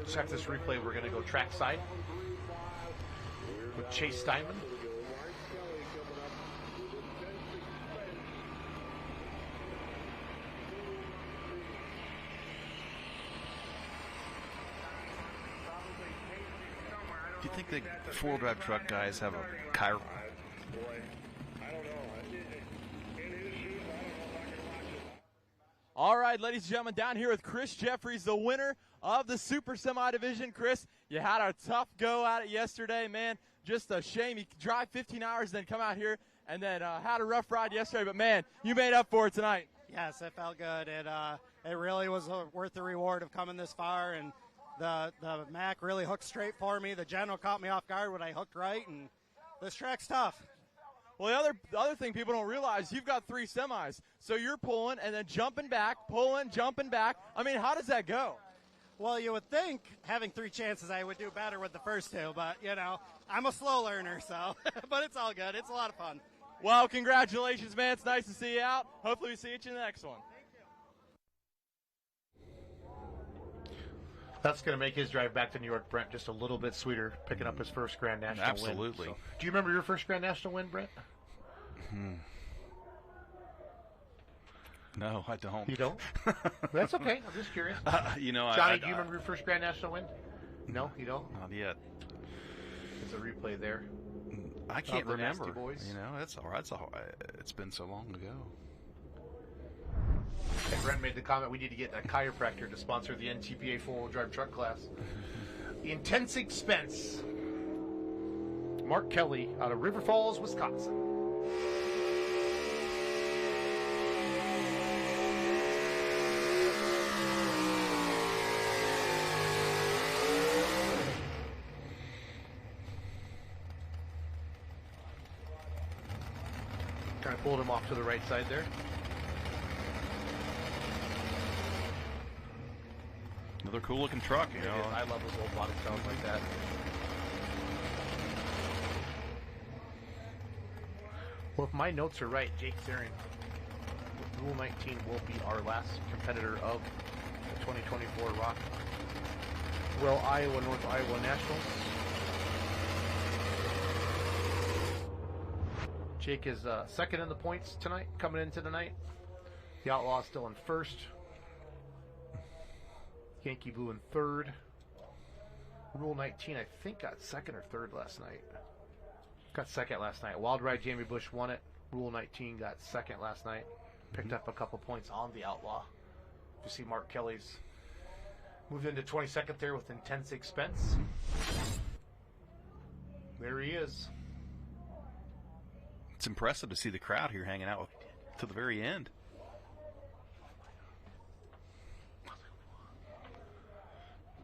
Just after this replay, we're going to go trackside with Chase Steinman. Do you think the four-wheel drive truck guys have a chiro? All right, ladies and gentlemen, down here with Chris Jeffries, the winner of the Super Semi Division. Chris, you had a tough go at it yesterday, man. Just a shame you drive 15 hours, then come out here and then had a rough ride yesterday. But, man, you made up for it tonight. Yes, it felt good. It really was worth the reward of coming this far, and the Mac really hooked straight for me. The General caught me off guard when I hooked right, and this track's tough. Well, the other thing people don't realize, you've got 3 semis. So you're pulling and then jumping back, pulling, jumping back. I mean, how does that go? Well, you would think having 3 chances I would do better with the first 2, but, you know, I'm a slow learner, so. But it's all good. It's a lot of fun. Well, congratulations, man. It's nice to see you out. Hopefully we see you in the next one. That's going to make his drive back to New York, Brent, just a little bit sweeter, picking up his first Grand National win. Absolutely. So, do you remember your first Grand National win, Brent? No, I don't. You don't? That's okay. I'm just curious. You know, Johnny, do you remember your first Grand National win? No, you don't? Not yet. There's a replay there. I can't the remember. Nasty Boys. You know, that's all right. It's been so long ago. And Brent made the comment we need to get a chiropractor to sponsor the NTPA four-wheel drive truck class. Intense expense. Mark Kelly out of River Falls, Wisconsin. Kind of pulled him off to the right side there. Another cool looking truck, you know. I love those old body styles like that. Well, if my notes are right, Jake Zarin with Rule 19 will be our last competitor of the 2024 Rockwell, Iowa, North Iowa Nationals. Jake is second in the points tonight, coming into the night. The Outlaw is still in first. Yankee Blue in third. Rule 19, I think, got second or third last night. Got second last night. Wild Ride Jamie Bush won it. Rule 19 got second last night. Picked up a couple points on the Outlaw. You see Mark Kelly's moved into 22nd there with Intense Expense. There he is. It's impressive to see the crowd here hanging out with to the very end.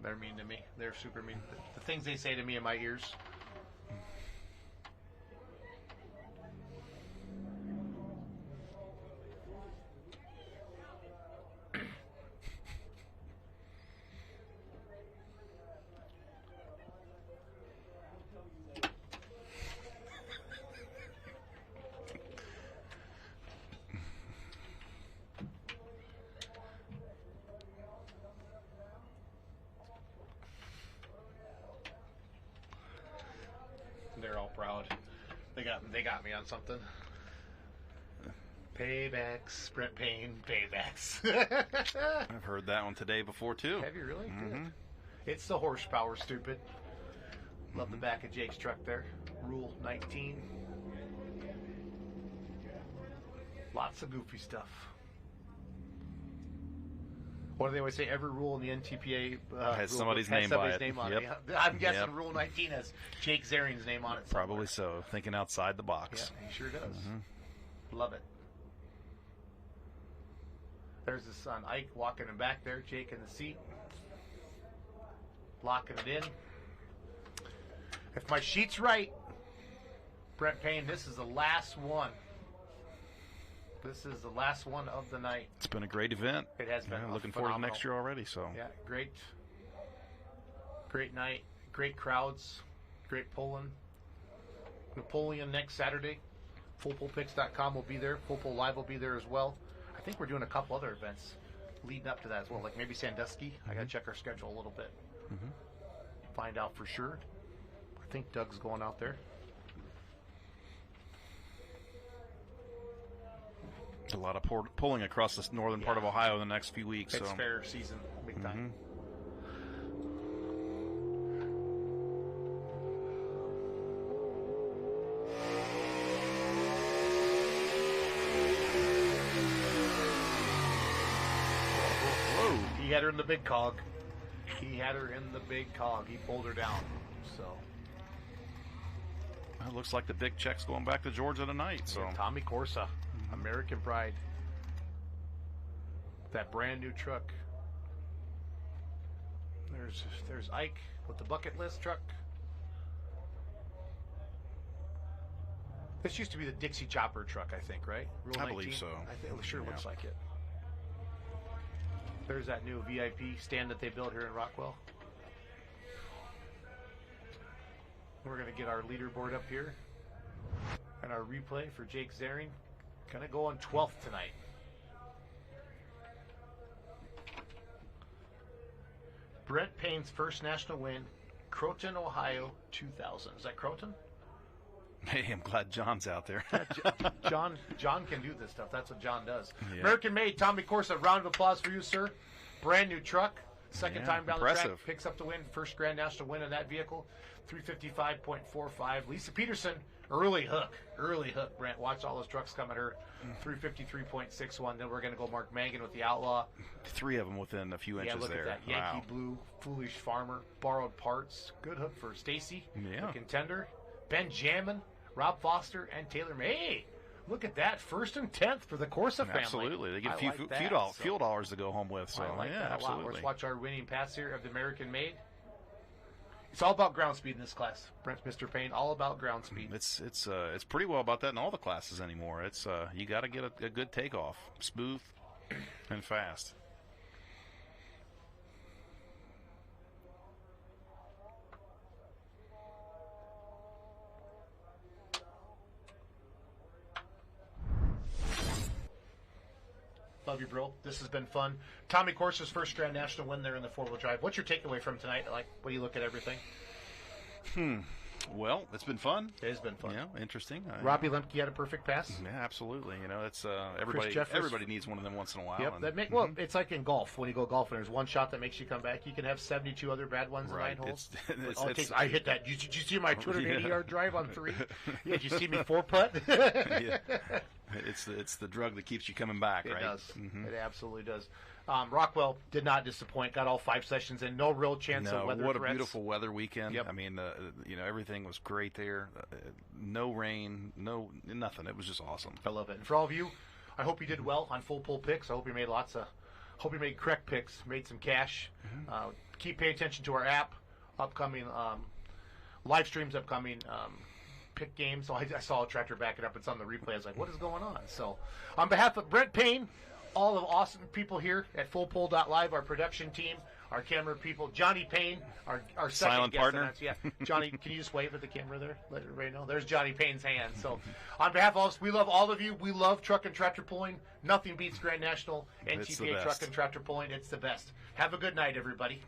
They're mean to me. They're super mean. The things they say to me in my ears. They're all proud. They got me on something. Paybacks, Brent Payne, paybacks. I've heard that one today before too. Have you really? Mm-hmm. Good. It's the horsepower, stupid. Love the back of Jake's truck there. Rule 19. Lots of goofy stuff. What do they always say? Every rule in the NTPA has rule somebody's book name on Yep. it. I'm guessing Yep. Rule 19 has Jake Zaring's name on it somewhere. Probably so. Thinking outside the box. Yeah, he sure does. Mm-hmm. Love it. There's his son Ike walking him back there, Jake in the seat. Locking it in. If my sheet's right, Brent Payne, this is the last one. This is the last one of the night. It's been a great event. It has been looking forward to next year already. So yeah, great night, great crowds, great pulling. Napoleon next Saturday. FullPullPicks.com will be there. Full Pull Live will be there as well. I think we're doing a couple other events leading up to that as well, like maybe Sandusky. I got to check our schedule a little bit. Find out for sure. I think Doug's going out there. a lot of pulling across this northern part of Ohio in the next few weeks. It's so. fair season, big time. Whoa. He had her in the big cog. He had her in the big cog. He pulled her down. So it looks like the big check's going back to Georgia tonight. So Tommy Corsa, American Pride. That brand new truck. There's Ike with the bucket list truck. This used to be the Dixie Chopper truck, I think, right? Rule I 19? believe so. I think it sure looks like it. There's that new VIP stand that they built here in Rockwell. We're going to get our leaderboard up here. And our replay for Jake Zaring. Going to go on 12th tonight. Brent Payne's first national win, Croton, Ohio, 2000. Is that Croton? Hey, I'm glad John's out there. John can do this stuff. That's what John does. Yeah. American made Tommy Corsa. Round of applause for you, sir. Brand new truck. Second time down the track. Picks up the win. First Grand National win in that vehicle. 355.45. Lisa Peterson, early hook. Brent, watch all those trucks come at her. 353.61. Then we're going to go Mark Mangan with the Outlaw. 3 of them within a few inches look there. at that. Yankee Blue, Foolish Farmer, Borrowed Parts. Good hook for Stacy, the contender. Ben Jammin, Rob Foster, and Taylor May. Hey, look at that. 1st and 10th for the Corsa family. Absolutely. They get a few fuel dollars to go home with. So, I like that absolutely. a lot. Let's watch our winning pass here of the American made. It's all about ground speed in this class. Brent, Mr. Payne, all about ground speed. It's pretty well about that in all the classes anymore. It's you got to get a good takeoff, smooth and fast. Love you, bro. This has been fun. Tommy Corsa's first Grand National win there in the four-wheel drive. What's your takeaway from tonight? Like, what do you look at everything? Well, it's been fun. It has been fun. Yeah, interesting. Robbie Lemke had a perfect pass. Yeah, absolutely. You know, it's everybody needs one of them once in a while. Yep. Well, it's like in golf. When you go golfing, there's one shot that makes you come back. You can have 72 other bad ones in 9 holes. I hit that. Did you see my 280-yard drive on 3? Yeah, did you see me 4-putt? Yeah. It's the drug that keeps you coming back, right? It does. It absolutely does. Rockwell did not disappoint. Got all 5 sessions in. No real chance of weather what threats. A beautiful weather weekend. Yep. I mean, everything was great there. No rain, no nothing. It was just awesome. I love it. And for all of you I hope you did well on full pull picks. I hope you made hope you made correct picks, made some cash. Keep paying attention to our app, upcoming live streams, upcoming pick games. So I saw a tractor backing up. It's on the replay. I was like, what is going on? So on behalf of Brent Payne, all the awesome people here at FullPull.live, our production team, our camera people, Johnny Payne, our second silent guest partner. announcer. Yeah, Johnny, can you just wave at the camera there? Let everybody know. There's Johnny Payne's hand. So on behalf of us, we love all of you. We love truck and tractor pulling. Nothing beats Grand National It's the NTPA best. truck and tractor pulling. It's the best. Have a good night, everybody.